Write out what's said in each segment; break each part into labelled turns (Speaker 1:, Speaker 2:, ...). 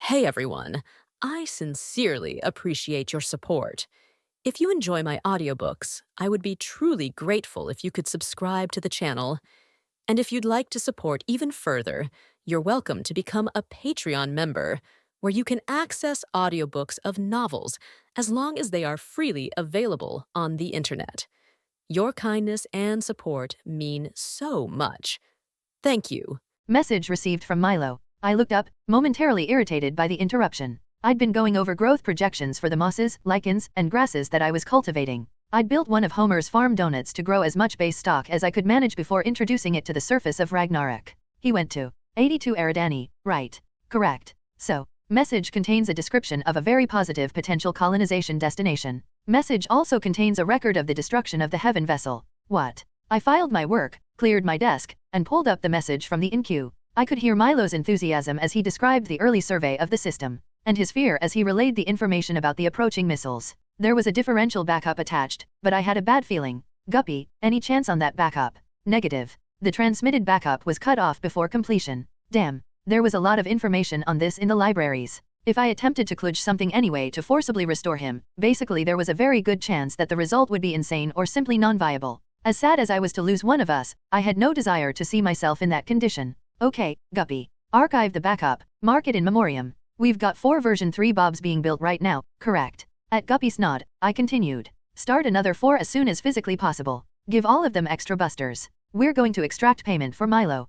Speaker 1: Hey everyone, I sincerely appreciate your support. If you enjoy my audiobooks, I would be truly grateful if you could subscribe to the channel. And if you'd like to support even further, you're welcome to become a Patreon member, where you can access audiobooks of novels as long as they are freely available on the internet. Your kindness and support mean so much. Thank you.
Speaker 2: Message received from Milo. I looked up, momentarily irritated by the interruption. I'd been going over growth projections for the mosses, lichens, and grasses that I was cultivating. I'd built one of Homer's farm donuts to grow as much base stock as I could manage before introducing it to the surface of Ragnarok. He went to 82 Eridani, right? Correct. So, message contains a description of a very positive potential colonization destination. Message also contains a record of the destruction of the Heaven vessel. What? I filed my work, cleared my desk, and pulled up the message from the in-queue. I could hear Milo's enthusiasm as he described the early survey of the system, and his fear as he relayed the information about the approaching missiles. There was a differential backup attached, but I had a bad feeling. Guppy, any chance on that backup? Negative. The transmitted backup was cut off before completion. Damn, there was a lot of information on this in the libraries. If I attempted to kludge something anyway to forcibly restore him, basically there was a very good chance that the result would be insane or simply non-viable. As sad as I was to lose one of us, I had no desire to see myself in that condition. Okay, Guppy. Archive the backup, mark it in memoriam. We've got 4 version 3 Bobs being built right now, correct? At Guppy's nod, I continued. Start another 4 as soon as physically possible. Give all of them extra busters. We're going to extract payment for Milo.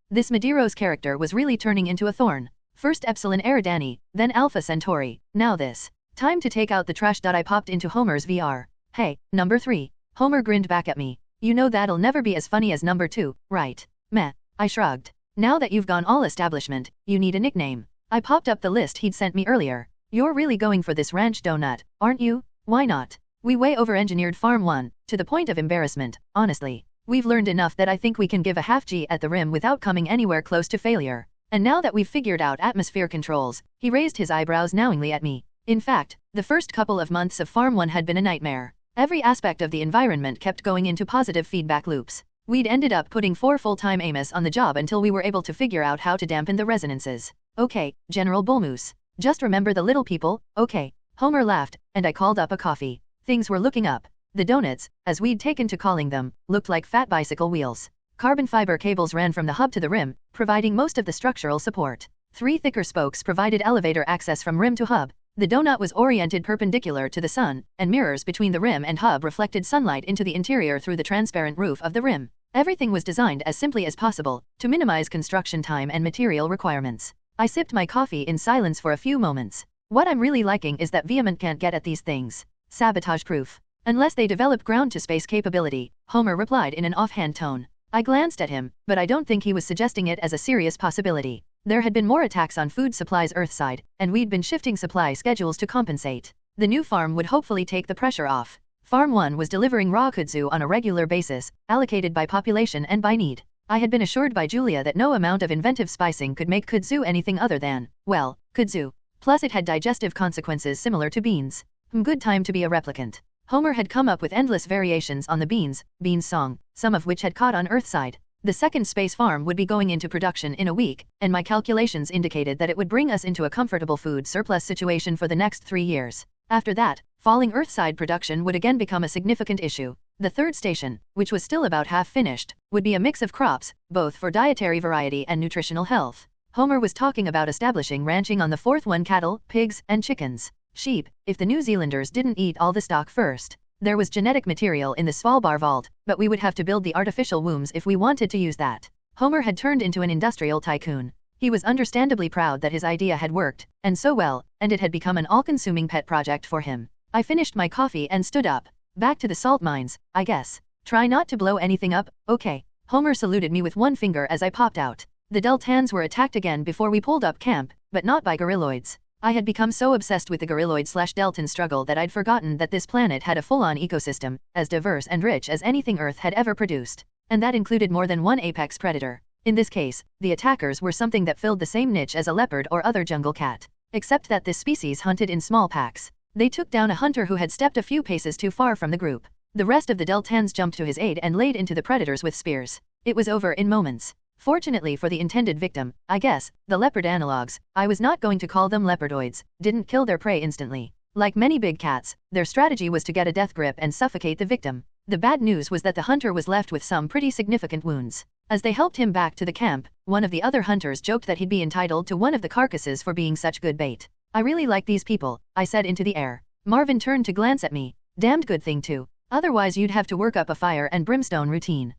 Speaker 2: This Madiros character was really turning into a thorn. First Epsilon Eridani, then Alpha Centauri, now this. Time to take out the trash. I popped into Homer's VR. Hey, number 3. Homer grinned back at me. You know that'll never be as funny as number 2, right? Meh. I shrugged. Now that you've gone all establishment, you need a nickname. I popped up the list he'd sent me earlier. You're really going for this ranch donut, aren't you? Why not? We way over-engineered Farm 1, to the point of embarrassment, honestly. We've learned enough that I think we can give a half G at the rim without coming anywhere close to failure. And now that we've figured out atmosphere controls, he raised his eyebrows knowingly at me. In fact, the first couple of months of Farm 1 had been a nightmare. Every aspect of the environment kept going into positive feedback loops. We'd ended up putting 4 full-time Amos on the job until we were able to figure out how to dampen the resonances. Okay, General Bullmoose. Just remember the little people, okay? Homer laughed, and I called up a coffee. Things were looking up. The donuts, as we'd taken to calling them, looked like fat bicycle wheels. Carbon fiber cables ran from the hub to the rim, providing most of the structural support. 3 thicker spokes provided elevator access from rim to hub. The donut was oriented perpendicular to the sun, and mirrors between the rim and hub reflected sunlight into the interior through the transparent roof of the rim. Everything was designed as simply as possible, to minimize construction time and material requirements. I sipped my coffee in silence for a few moments. What I'm really liking is that Vement can't get at these things. Sabotage-proof. Unless they develop ground-to-space capability, Homer replied in an offhand tone. I glanced at him, but I don't think he was suggesting it as a serious possibility. There had been more attacks on food supplies Earthside, and we'd been shifting supply schedules to compensate. The new farm would hopefully take the pressure off. Farm 1 was delivering raw kudzu on a regular basis, allocated by population and by need. I had been assured by Julia that no amount of inventive spicing could make kudzu anything other than, well, kudzu. Plus it had digestive consequences similar to beans. Good time to be a replicant. Homer had come up with endless variations on the beans song, some of which had caught on Earthside. The second space farm would be going into production in a week, and my calculations indicated that it would bring us into a comfortable food surplus situation for the next 3 years. After that, falling Earthside production would again become a significant issue. The third station, which was still about half finished, would be a mix of crops, both for dietary variety and nutritional health. Homer was talking about establishing ranching on the fourth one: cattle, pigs, and chickens. Sheep, if the New Zealanders didn't eat all the stock first. There was genetic material in the Svalbard vault, but we would have to build the artificial wombs if we wanted to use that. Homer had turned into an industrial tycoon. He was understandably proud that his idea had worked, and so well, and it had become an all-consuming pet project for him. I finished my coffee and stood up. Back to the salt mines, I guess. Try not to blow anything up, okay? Homer saluted me with one finger as I popped out. The Deltans were attacked again before we pulled up camp, but not by gorilloids. I had become so obsessed with the gorilloid/Deltan struggle that I'd forgotten that this planet had a full-on ecosystem, as diverse and rich as anything Earth had ever produced. And that included more than one apex predator. In this case, the attackers were something that filled the same niche as a leopard or other jungle cat. Except that this species hunted in small packs. They took down a hunter who had stepped a few paces too far from the group. The rest of the Deltans jumped to his aid and laid into the predators with spears. It was over in moments. Fortunately for the intended victim, I guess, the leopard analogs, I was not going to call them leopardoids, didn't kill their prey instantly. Like many big cats, their strategy was to get a death grip and suffocate the victim. The bad news was that the hunter was left with some pretty significant wounds. As they helped him back to the camp, one of the other hunters joked that he'd be entitled to one of the carcasses for being such good bait. I really like these people, I said into the air. Marvin turned to glance at me. Damned good thing too. Otherwise you'd have to work up a fire and brimstone routine.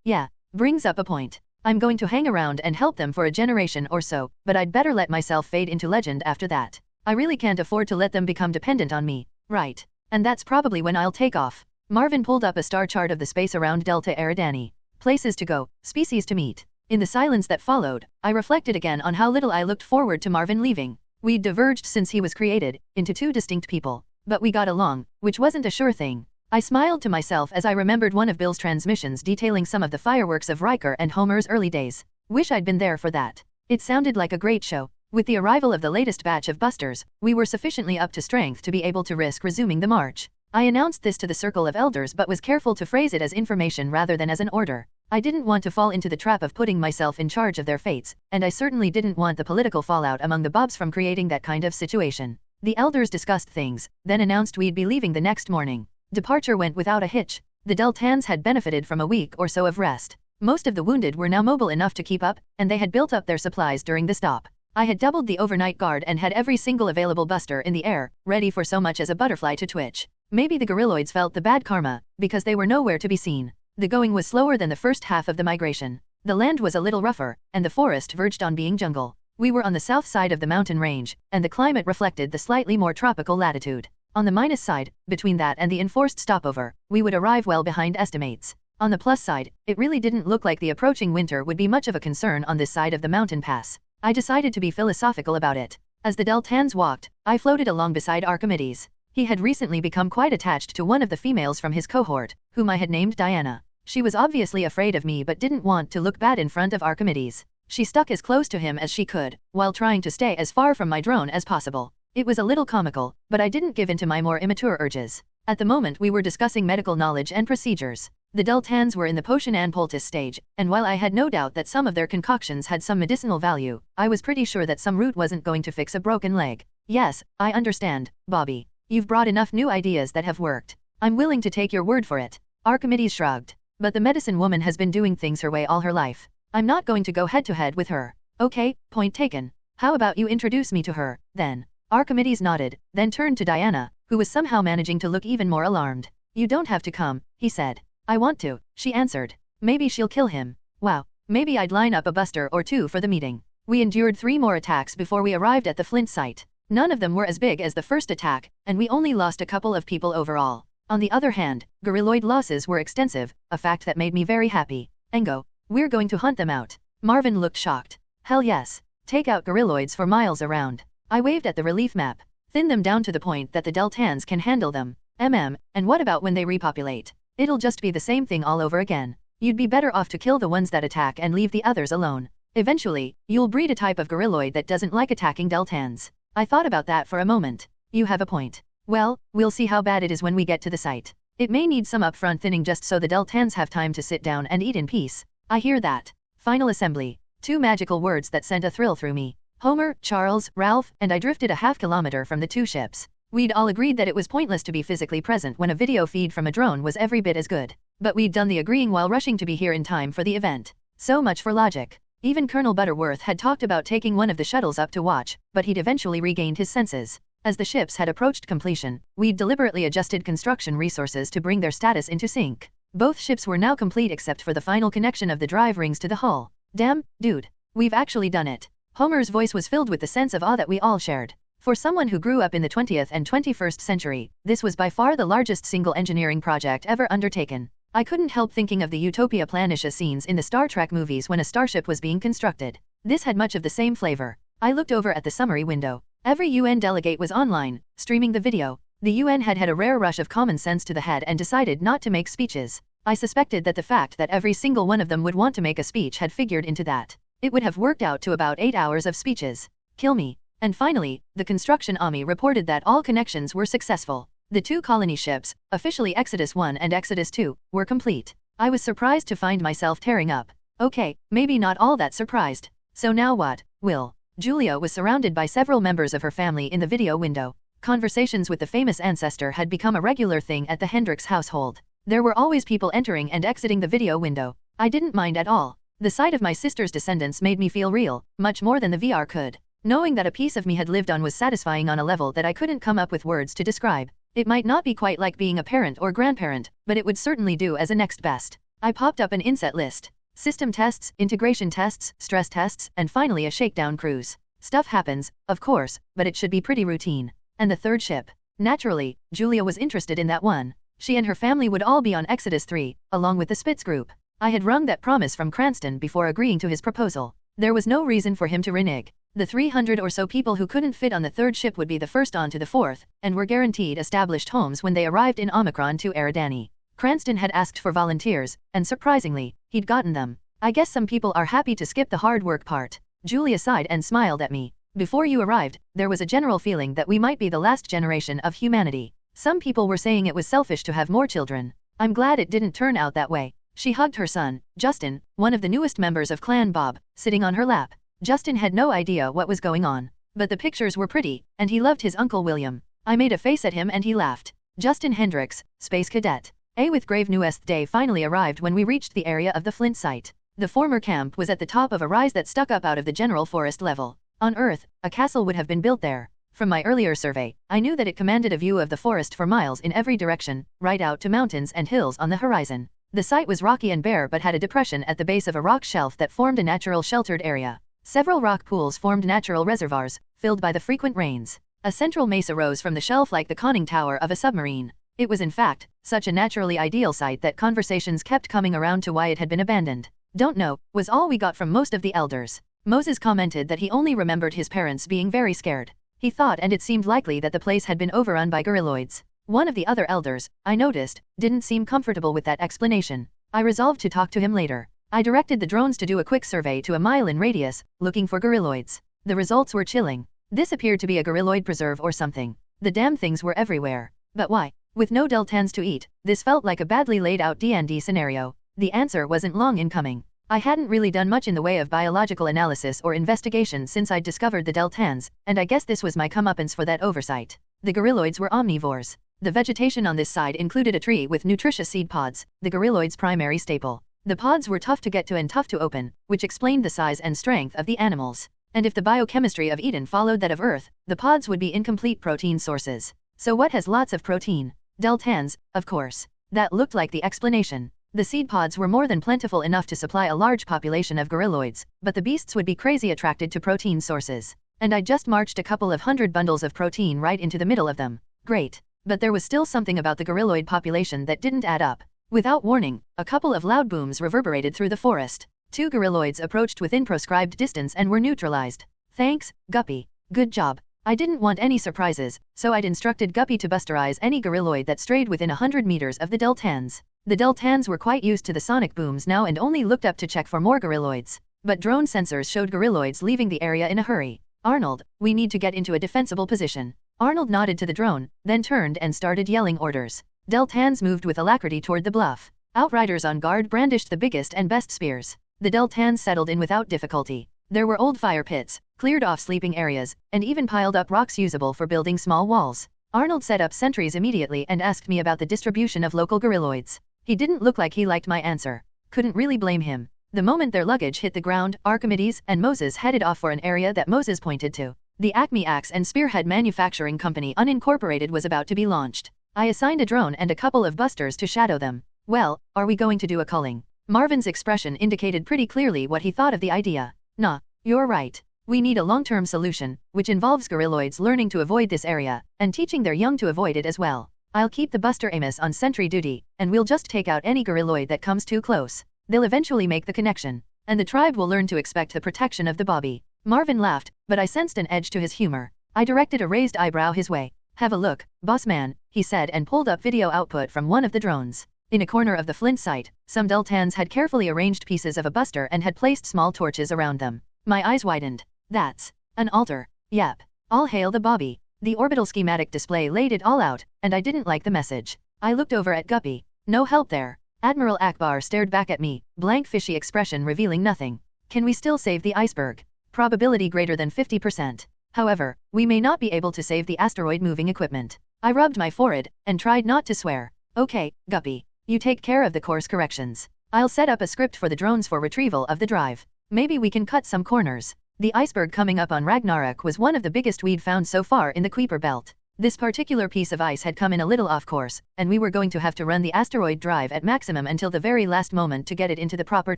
Speaker 2: Yeah, brings up a point. I'm going to hang around and help them for a generation or so, but I'd better let myself fade into legend after that. I really can't afford to let them become dependent on me. Right. And that's probably when I'll take off. Marvin pulled up a star chart of the space around Delta Eridani. Places to go, species to meet. In the silence that followed, I reflected again on how little I looked forward to Marvin leaving. We'd diverged since he was created, into two distinct people. But we got along, which wasn't a sure thing. I smiled to myself as I remembered one of Bill's transmissions detailing some of the fireworks of Riker and Homer's early days. Wish I'd been there for that. It sounded like a great show. With the arrival of the latest batch of busters, we were sufficiently up to strength to be able to risk resuming the march. I announced this to the circle of elders but was careful to phrase it as information rather than as an order. I didn't want to fall into the trap of putting myself in charge of their fates, and I certainly didn't want the political fallout among the Bobs from creating that kind of situation. The elders discussed things, then announced we'd be leaving the next morning. Departure went without a hitch. The Deltans had benefited from a week or so of rest. Most of the wounded were now mobile enough to keep up, and they had built up their supplies during the stop. I had doubled the overnight guard and had every single available buster in the air, ready for so much as a butterfly to twitch. Maybe the gorilloids felt the bad karma, because they were nowhere to be seen. The going was slower than the first half of the migration. The land was a little rougher, and the forest verged on being jungle. We were on the south side of the mountain range, and the climate reflected the slightly more tropical latitude. On the minus side, between that and the enforced stopover, we would arrive well behind estimates. On the plus side, it really didn't look like the approaching winter would be much of a concern on this side of the mountain pass. I decided to be philosophical about it. As the Deltans walked, I floated along beside Archimedes. He had recently become quite attached to one of the females from his cohort, whom I had named Diana. She was obviously afraid of me but didn't want to look bad in front of Archimedes. She stuck as close to him as she could, while trying to stay as far from my drone as possible. It was a little comical, but I didn't give in to my more immature urges. At the moment we were discussing medical knowledge and procedures. The Deltans were in the potion and poultice stage, and while I had no doubt that some of their concoctions had some medicinal value, I was pretty sure that some root wasn't going to fix a broken leg. Yes, I understand, Bobby. You've brought enough new ideas that have worked. I'm willing to take your word for it. Archimedes shrugged. But the medicine woman has been doing things her way all her life. I'm not going to go head-to-head with her. Okay, point taken. How about you introduce me to her, then? Archimedes nodded, then turned to Diana, who was somehow managing to look even more alarmed. You don't have to come, he said. I want to, she answered. Maybe she'll kill him. Wow, maybe I'd line up a buster or two for the meeting. We endured 3 more attacks before we arrived at the Flint site. None of them were as big as the first attack, and we only lost a couple of people overall. On the other hand, gorilloid losses were extensive, a fact that made me very happy. Engo, we're going to hunt them out. Marvin looked shocked. Hell yes. Take out gorilloids for miles around. I waved at the relief map. Thin them down to the point that the Deltans can handle them. And what about when they repopulate? It'll just be the same thing all over again. You'd be better off to kill the ones that attack and leave the others alone. Eventually, you'll breed a type of gorilloid that doesn't like attacking Deltans. I thought about that for a moment. You have a point. Well, we'll see how bad it is when we get to the site. It may need some upfront thinning just so the Deltans have time to sit down and eat in peace. I hear that. Final assembly. 2 magical words that sent a thrill through me. Homer, Charles, Ralph, and I drifted a half-kilometer from the 2 ships. We'd all agreed that it was pointless to be physically present when a video feed from a drone was every bit as good. But we'd done the agreeing while rushing to be here in time for the event. So much for logic. Even Colonel Butterworth had talked about taking one of the shuttles up to watch, but he'd eventually regained his senses. As the ships had approached completion, we'd deliberately adjusted construction resources to bring their status into sync. Both ships were now complete except for the final connection of the drive rings to the hull. Damn, dude. We've actually done it. Homer's voice was filled with the sense of awe that we all shared. For someone who grew up in the 20th and 21st century, this was by far the largest single engineering project ever undertaken. I couldn't help thinking of the Utopia Planitia scenes in the Star Trek movies when a starship was being constructed. This had much of the same flavor. I looked over at the summary window. Every UN delegate was online, streaming the video. The UN had had a rare rush of common sense to the head and decided not to make speeches. I suspected that the fact that every single one of them would want to make a speech had figured into that. It would have worked out to about 8 hours of speeches. Kill me. And finally, the construction army reported that all connections were successful. The 2 colony ships, officially Exodus 1 and Exodus 2, were complete. I was surprised to find myself tearing up. Okay, maybe not all that surprised. So now what, Will? Julia was surrounded by several members of her family in the video window. Conversations with the famous ancestor had become a regular thing at the Hendricks household. There were always people entering and exiting the video window. I didn't mind at all. The sight of my sister's descendants made me feel real, much more than the VR could. Knowing that a piece of me had lived on was satisfying on a level that I couldn't come up with words to describe. It might not be quite like being a parent or grandparent, but it would certainly do as a next best. I popped up an inset list. System tests, integration tests, stress tests, and finally a shakedown cruise. Stuff happens, of course, but it should be pretty routine. And the third ship. Naturally, Julia was interested in that one. She and her family would all be on Exodus 3, along with the Spitz group. I had wrung that promise from Cranston before agreeing to his proposal. There was no reason for him to renege. The 300 or so people who couldn't fit on the third ship would be the first on to the fourth, and were guaranteed established homes when they arrived in Omicron to Eridani. Cranston had asked for volunteers, and surprisingly, he'd gotten them. I guess some people are happy to skip the hard work part. Julia sighed and smiled at me. Before you arrived, there was a general feeling that we might be the last generation of humanity. Some people were saying it was selfish to have more children. I'm glad it didn't turn out that way. She hugged her son, Justin, one of the newest members of Clan Bob, sitting on her lap. Justin had no idea what was going on. But the pictures were pretty, and he loved his Uncle William. I made a face at him and he laughed. Justin Hendricks, Space Cadet. A with grave newest day finally arrived when we reached the area of the Flint site. The former camp was at the top of a rise that stuck up out of the general forest level. On Earth, a castle would have been built there. From my earlier survey, I knew that it commanded a view of the forest for miles in every direction, right out to mountains and hills on the horizon. The site was rocky and bare but had a depression at the base of a rock shelf that formed a natural sheltered area. Several rock pools formed natural reservoirs, filled by the frequent rains. A central mesa rose from the shelf like the conning tower of a submarine. It was in fact, such a naturally ideal site that conversations kept coming around to why it had been abandoned. Don't know, was all we got from most of the elders. Moses commented that he only remembered his parents being very scared. He thought and it seemed likely that the place had been overrun by gorilloids. One of the other elders, I noticed, didn't seem comfortable with that explanation. I resolved to talk to him later. I directed the drones to do a quick survey to a mile in radius, looking for gorilloids. The results were chilling. This appeared to be a gorilloid preserve or something. The damn things were everywhere. But why? With no Deltans to eat, this felt like a badly laid out D&D scenario. The answer wasn't long in coming. I hadn't really done much in the way of biological analysis or investigation since I'd discovered the Deltans, and I guess this was my comeuppance for that oversight. The gorilloids were omnivores. The vegetation on this side included a tree with nutritious seed pods, the gorilloid's primary staple. The pods were tough to get to and tough to open, which explained the size and strength of the animals. And if the biochemistry of Eden followed that of Earth, the pods would be incomplete protein sources. So what has lots of protein? Deltans, of course. That looked like the explanation. The seed pods were more than plentiful enough to supply a large population of gorilloids, but the beasts would be crazy attracted to protein sources. And I just marched a couple of hundred bundles of protein right into the middle of them. Great. But there was still something about the gorilloid population that didn't add up. Without warning, a couple of loud booms reverberated through the forest. 2 gorilloids approached within proscribed distance and were neutralized. Thanks, Guppy. Good job. I didn't want any surprises, so I'd instructed Guppy to busterize any gorilloid that strayed within 100 meters of the Deltans. The Deltans were quite used to the sonic booms now and only looked up to check for more gorilloids. But drone sensors showed gorilloids leaving the area in a hurry. Arnold, we need to get into a defensible position. Arnold nodded to the drone, then turned and started yelling orders. Deltans moved with alacrity toward the bluff. Outriders on guard brandished the biggest and best spears. The Deltans settled in without difficulty. There were old fire pits, cleared off sleeping areas, and even piled up rocks usable for building small walls. Arnold set up sentries immediately and asked me about the distribution of local gorilloids. He didn't look like he liked my answer. Couldn't really blame him. The moment their luggage hit the ground, Archimedes and Moses headed off for an area that Moses pointed to. The Acme Axe and Spearhead Manufacturing Company Unincorporated was about to be launched. I assigned a drone and a couple of busters to shadow them. Well, are we going to do a culling? Marvin's expression indicated pretty clearly what he thought of the idea. Nah, you're right. We need a long-term solution, which involves gorilloids learning to avoid this area, and teaching their young to avoid it as well. I'll keep the Buster Amos on sentry duty, and we'll just take out any gorilloid that comes too close. They'll eventually make the connection, and the tribe will learn to expect the protection of the Bobby. Marvin laughed, but I sensed an edge to his humor. I directed a raised eyebrow his way. Have a look, boss man, he said and pulled up video output from one of the drones. In a corner of the Flint site, some Deltans had carefully arranged pieces of a buster and had placed small torches around them. My eyes widened. That's an altar. Yep. All hail the Bobby. The orbital schematic display laid it all out, and I didn't like the message. I looked over at Guppy. No help there. Admiral Akbar stared back at me, blank fishy expression revealing nothing. Can we still save the iceberg? Probability greater than 50%. However, we may not be able to save the asteroid moving equipment. I rubbed my forehead, and tried not to swear. Okay, Guppy. You take care of the course corrections. I'll set up a script for the drones for retrieval of the drive. Maybe we can cut some corners. The iceberg coming up on Ragnarok was one of the biggest we'd found so far in the Kuiper belt. This particular piece of ice had come in a little off course, and we were going to have to run the asteroid drive at maximum until the very last moment to get it into the proper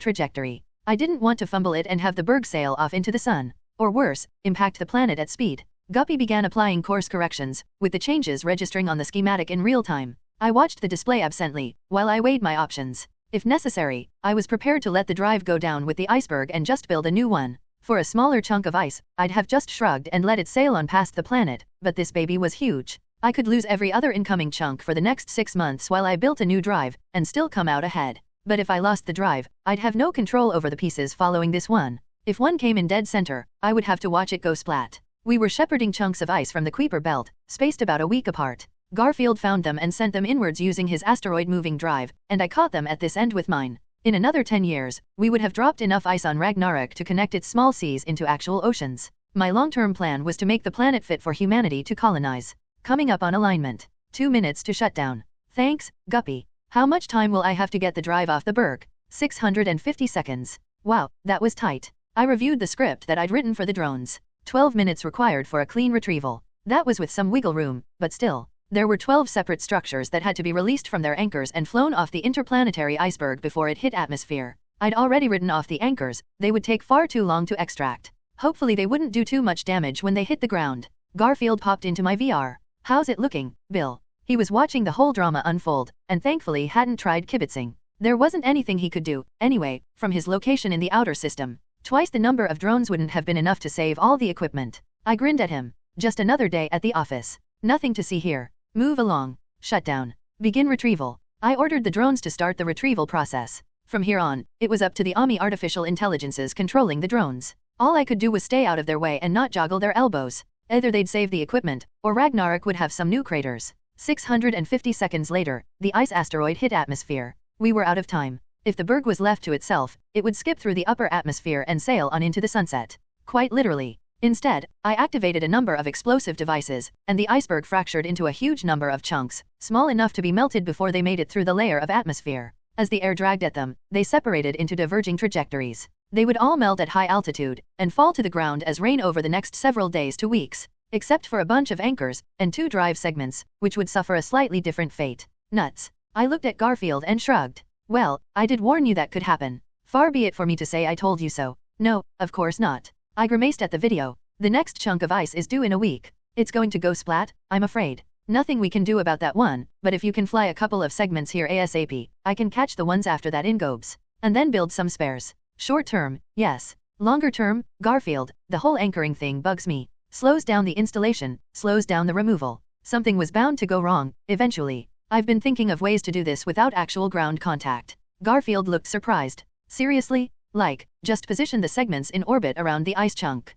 Speaker 2: trajectory. I didn't want to fumble it and have the berg sail off into the sun. Or worse, impact the planet at speed. Guppy began applying course corrections, with the changes registering on the schematic in real time. I watched the display absently, while I weighed my options. If necessary, I was prepared to let the drive go down with the iceberg and just build a new one. For a smaller chunk of ice, I'd have just shrugged and let it sail on past the planet, but this baby was huge. I could lose every other incoming chunk for the next 6 months while I built a new drive, and still come out ahead. But if I lost the drive, I'd have no control over the pieces following this one. If one came in dead center, I would have to watch it go splat. We were shepherding chunks of ice from the Kuiper belt, spaced about a week apart. Garfield found them and sent them inwards using his asteroid-moving drive, and I caught them at this end with mine. In another 10 years, we would have dropped enough ice on Ragnarok to connect its small seas into actual oceans. My long-term plan was to make the planet fit for humanity to colonize. Coming up on alignment. 2 minutes to shut down. Thanks, Guppy. How much time will I have to get the drive off the berg? 650 seconds. Wow, that was tight. I reviewed the script that I'd written for the drones. 12 minutes required for a clean retrieval. That was with some wiggle room, but still. There were 12 separate structures that had to be released from their anchors and flown off the interplanetary iceberg before it hit atmosphere. I'd already written off the anchors, they would take far too long to extract. Hopefully they wouldn't do too much damage when they hit the ground. Garfield popped into my VR. How's it looking, Bill? He was watching the whole drama unfold, and thankfully hadn't tried kibitzing. There wasn't anything he could do, anyway, from his location in the outer system. Twice the number of drones wouldn't have been enough to save all the equipment. I grinned at him. Just another day at the office. Nothing to see here. Move along. Shutdown. Begin retrieval. I ordered the drones to start the retrieval process. From here on, it was up to the Ami artificial intelligences controlling the drones. All I could do was stay out of their way and not joggle their elbows. Either they'd save the equipment, or Ragnarok would have some new craters. 650 seconds later, the ice asteroid hit atmosphere. We were out of time. If the berg was left to itself, it would skip through the upper atmosphere and sail on into the sunset. Quite literally. Instead, I activated a number of explosive devices, and the iceberg fractured into a huge number of chunks, small enough to be melted before they made it through the layer of atmosphere. As the air dragged at them, they separated into diverging trajectories. They would all melt at high altitude, and fall to the ground as rain over the next several days to weeks, except for a bunch of anchors, and 2 drive segments, which would suffer a slightly different fate. Nuts. I looked at Garfield and shrugged. Well, I did warn you that could happen. Far be it for me to say I told you so. No, of course not. I grimaced at the video. The next chunk of ice is due in a week. It's going to go splat, I'm afraid. Nothing we can do about that one, but if you can fly a couple of segments here ASAP, I can catch the ones after that in Gobes. And then build some spares. Short term, yes. Longer term, Garfield, the whole anchoring thing bugs me. Slows down the installation, slows down the removal. Something was bound to go wrong, eventually. I've been thinking of ways to do this without actual ground contact. Garfield looked surprised. Seriously? Like, just position the segments in orbit around the ice chunk.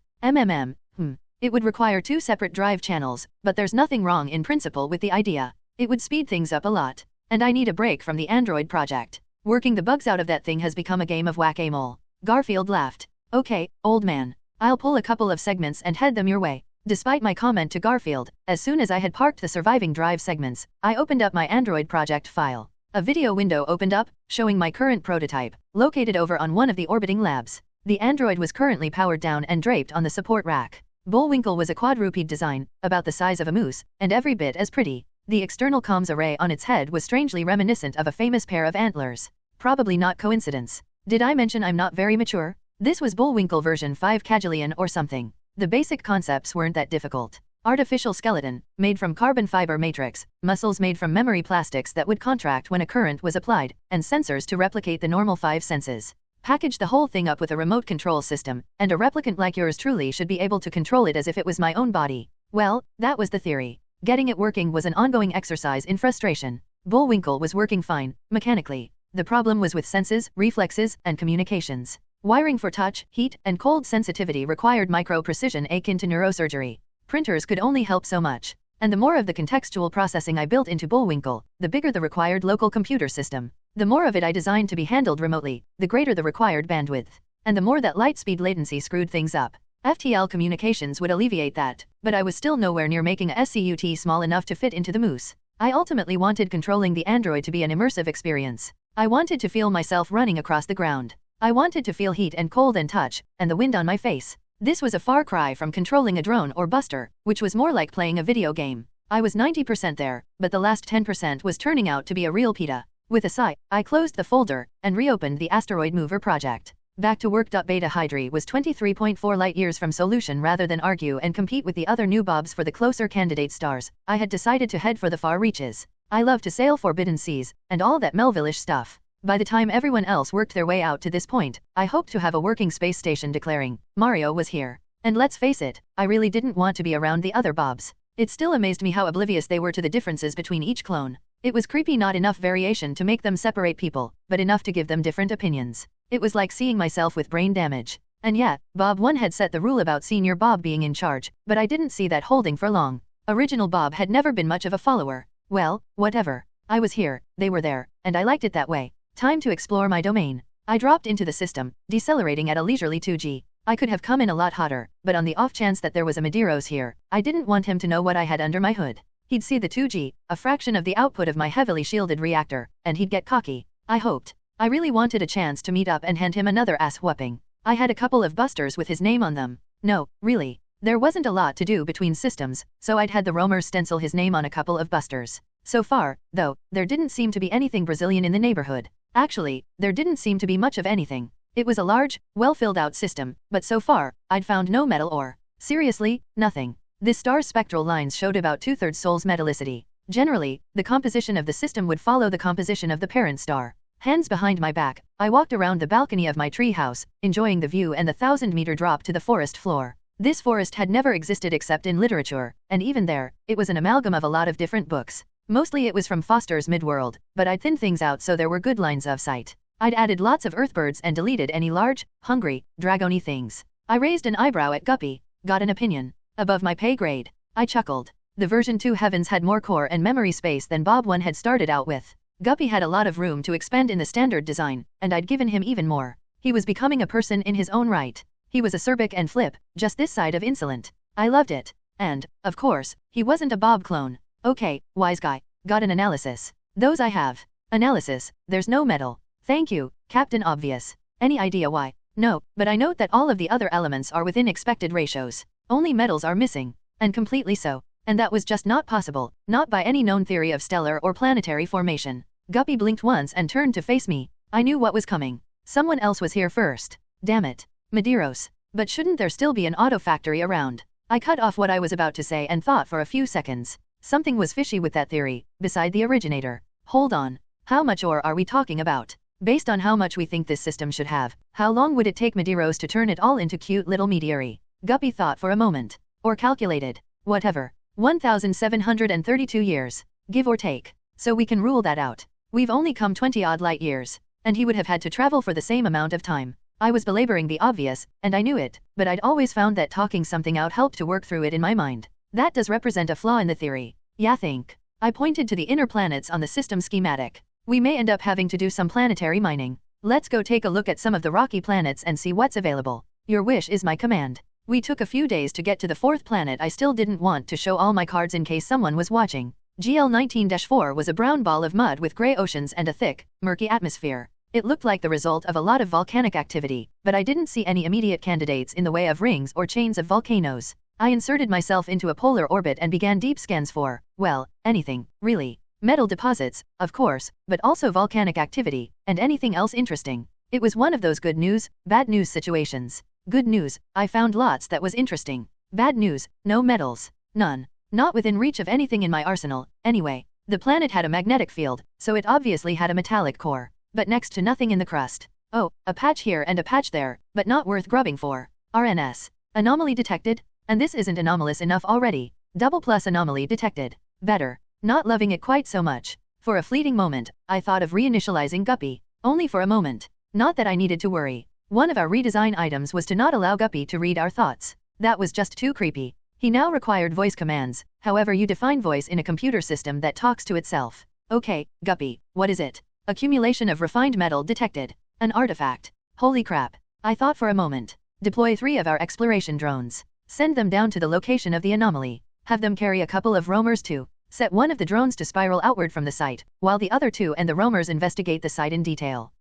Speaker 2: It would require 2 separate drive channels, but there's nothing wrong in principle with the idea. It would speed things up a lot. And I need a break from the Android project. Working the bugs out of that thing has become a game of whack-a-mole. Garfield laughed. Okay, old man. I'll pull a couple of segments and head them your way. Despite my comment to Garfield, as soon as I had parked the surviving drive segments, I opened up my Android project file. A video window opened up, showing my current prototype, located over on one of the orbiting labs. The Android was currently powered down and draped on the support rack. Bullwinkle was a quadruped design, about the size of a moose, and every bit as pretty. The external comms array on its head was strangely reminiscent of a famous pair of antlers. Probably not coincidence. Did I mention I'm not very mature? This was Bullwinkle version 5 Cajillion or something. The basic concepts weren't that difficult. Artificial skeleton, made from carbon fiber matrix, muscles made from memory plastics that would contract when a current was applied, and sensors to replicate the normal 5 senses. Package the whole thing up with a remote control system, and a replicant like yours truly should be able to control it as if it was my own body. Well, that was the theory. Getting it working was an ongoing exercise in frustration. Bullwinkle was working fine, mechanically. The problem was with senses, reflexes, and communications. Wiring for touch, heat, and cold sensitivity required micro-precision akin to neurosurgery. Printers could only help so much. And the more of the contextual processing I built into Bullwinkle, the bigger the required local computer system. The more of it I designed to be handled remotely, the greater the required bandwidth. And the more that light speed latency screwed things up. FTL communications would alleviate that, but I was still nowhere near making a SCUT small enough to fit into the moose. I ultimately wanted controlling the android to be an immersive experience. I wanted to feel myself running across the ground. I wanted to feel heat and cold and touch, and the wind on my face. This was a far cry from controlling a drone or buster, which was more like playing a video game. I was 90% there, but the last 10% was turning out to be a real PETA. With a sigh, I closed the folder, and reopened the Asteroid Mover project. Back to work. Beta Hydri was 23.4 light-years from solution. Rather than argue and compete with the other new Bobs for the closer candidate stars, I had decided to head for the far reaches. I love to sail forbidden seas, and all that Melville-ish stuff. By the time everyone else worked their way out to this point, I hoped to have a working space station declaring, Mario was here. And let's face it, I really didn't want to be around the other Bobs. It still amazed me how oblivious they were to the differences between each clone. It was creepy. Not enough variation to make them separate people, but enough to give them different opinions. It was like seeing myself with brain damage. And yeah, Bob 1 had set the rule about Senior Bob being in charge, but I didn't see that holding for long. Original Bob had never been much of a follower. Well, whatever. I was here, they were there, and I liked it that way. Time to explore my domain. I dropped into the system, decelerating at a leisurely 2G. I could have come in a lot hotter, but on the off chance that there was a Madiros here, I didn't want him to know what I had under my hood. He'd see the 2G, a fraction of the output of my heavily shielded reactor, and he'd get cocky. I hoped. I really wanted a chance to meet up and hand him another ass-whooping. I had a couple of busters with his name on them. No, really. There wasn't a lot to do between systems, so I'd had the roamers stencil his name on a couple of busters. So far, though, there didn't seem to be anything Brazilian in the neighborhood. Actually, there didn't seem to be much of anything. It was a large, well-filled-out system, but so far, I'd found no metal or, seriously, nothing. This star's spectral lines showed about 2/3 Sol's metallicity. Generally, the composition of the system would follow the composition of the parent star. Hands behind my back, I walked around the balcony of my tree house, enjoying the view and the 1,000-meter drop to the forest floor. This forest had never existed except in literature, and even there, it was an amalgam of a lot of different books. Mostly it was from Foster's Midworld, but I'd thinned things out so there were good lines of sight. I'd added lots of earthbirds and deleted any large, hungry, dragony things. I raised an eyebrow at Guppy. Got an opinion. Above my pay grade. I chuckled. The version 2 heavens had more core and memory space than Bob 1 had started out with. Guppy had a lot of room to expand in the standard design, and I'd given him even more. He was becoming a person in his own right. He was acerbic and flip, just this side of insolent. I loved it. And, of course, he wasn't a Bob clone. Okay, wise guy. Got an analysis. Those I have. Analysis, there's no metal. Thank you, Captain Obvious. Any idea why? No, but I note that all of the other elements are within expected ratios. Only metals are missing. And completely so. And that was just not possible, not by any known theory of stellar or planetary formation. Guppy blinked once and turned to face me. I knew what was coming. Someone else was here first. Damn it. Madiros. But shouldn't there still be an auto factory around? I cut off what I was about to say and thought for a few seconds. Something was fishy with that theory, beside the originator. Hold on. How much ore are we talking about? Based on how much we think this system should have, how long would it take Madiros to turn it all into cute little meteori? Guppy thought for a moment. Or calculated. Whatever. 1,732 years. Give or take. So we can rule that out. We've only come 20-odd light years. And he would have had to travel for the same amount of time. I was belaboring the obvious, and I knew it, but I'd always found that talking something out helped to work through it in my mind. That does represent a flaw in the theory. Yeah, think. I pointed to the inner planets on the system schematic. We may end up having to do some planetary mining. Let's go take a look at some of the rocky planets and see what's available. Your wish is my command. We took a few days to get to the 4th planet. I still didn't want to show all my cards in case someone was watching. GL-19-4 was a brown ball of mud with gray oceans and a thick, murky atmosphere. It looked like the result of a lot of volcanic activity, but I didn't see any immediate candidates in the way of rings or chains of volcanoes. I inserted myself into a polar orbit and began deep scans for, well, anything, really. Metal deposits, of course, but also volcanic activity, and anything else interesting. It was one of those good news, bad news situations. Good news, I found lots that was interesting. Bad news, no metals. None. Not within reach of anything in my arsenal, anyway. The planet had a magnetic field, so it obviously had a metallic core. But next to nothing in the crust. Oh, a patch here and a patch there, but not worth grubbing for. RNS. Anomaly detected? And this isn't anomalous enough already. Double plus anomaly detected. Better. Not loving it quite so much. For a fleeting moment, I thought of reinitializing Guppy. Only for a moment. Not that I needed to worry. One of our redesign items was to not allow Guppy to read our thoughts. That was just too creepy. He now required voice commands, however you define voice in a computer system that talks to itself. Okay, Guppy, what is it? Accumulation of refined metal detected. An artifact. Holy crap. I thought for a moment. Deploy 3 of our exploration drones. Send them down to the location of the anomaly. Have them carry a couple of roamers too. Set one of the drones to spiral outward from the site, while the other 2 and the roamers investigate the site in detail.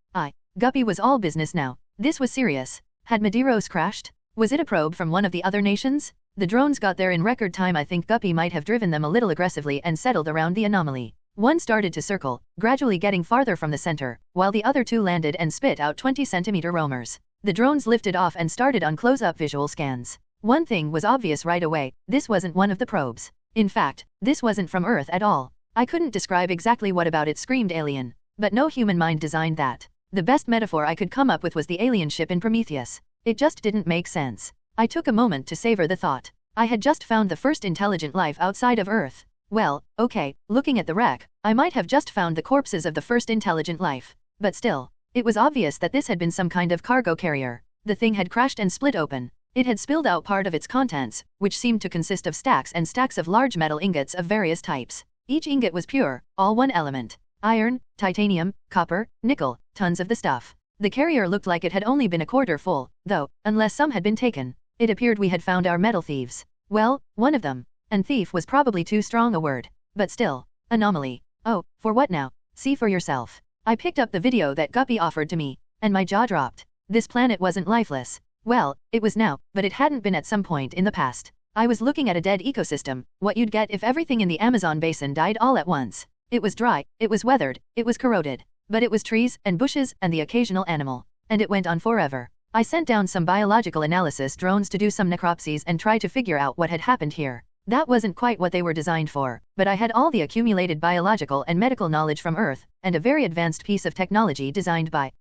Speaker 2: Guppy was all business now. This was serious. Had Madiros crashed? Was it a probe from one of the other nations? The drones got there in record time. I think Guppy might have driven them a little aggressively and settled around the anomaly. One started to circle, gradually getting farther from the center, while the other 2 landed and spit out 20-centimeter roamers. The drones lifted off and started on close-up visual scans. One thing was obvious right away: this wasn't one of the probes. In fact, this wasn't from Earth at all. I couldn't describe exactly what about it screamed alien, but no human mind designed that. The best metaphor I could come up with was the alien ship in Prometheus. It just didn't make sense. I took a moment to savor the thought. I had just found the first intelligent life outside of Earth. Well, okay, looking at the wreck, I might have just found the corpses of the first intelligent life. But still, it was obvious that this had been some kind of cargo carrier. The thing had crashed and split open. It had spilled out part of its contents, which seemed to consist of stacks and stacks of large metal ingots of various types. Each ingot was pure, all one element. Iron, titanium, copper, nickel, tons of the stuff. The carrier looked like it had only been a quarter full, though, unless some had been taken. It appeared we had found our metal thieves. Well, one of them. And thief was probably too strong a word. But still. Anomaly. Oh, for what now? See for yourself. I picked up the video that Guppy offered to me, and my jaw dropped. This planet wasn't lifeless. Well, it was now, but it hadn't been at some point in the past. I was looking at a dead ecosystem, what you'd get if everything in the Amazon basin died all at once. It was dry, it was weathered, it was corroded. But it was trees and bushes and the occasional animal. And it went on forever. I sent down some biological analysis drones to do some necropsies and try to figure out what had happened here. That wasn't quite what they were designed for, but I had all the accumulated biological and medical knowledge from Earth, and a very advanced piece of technology designed by,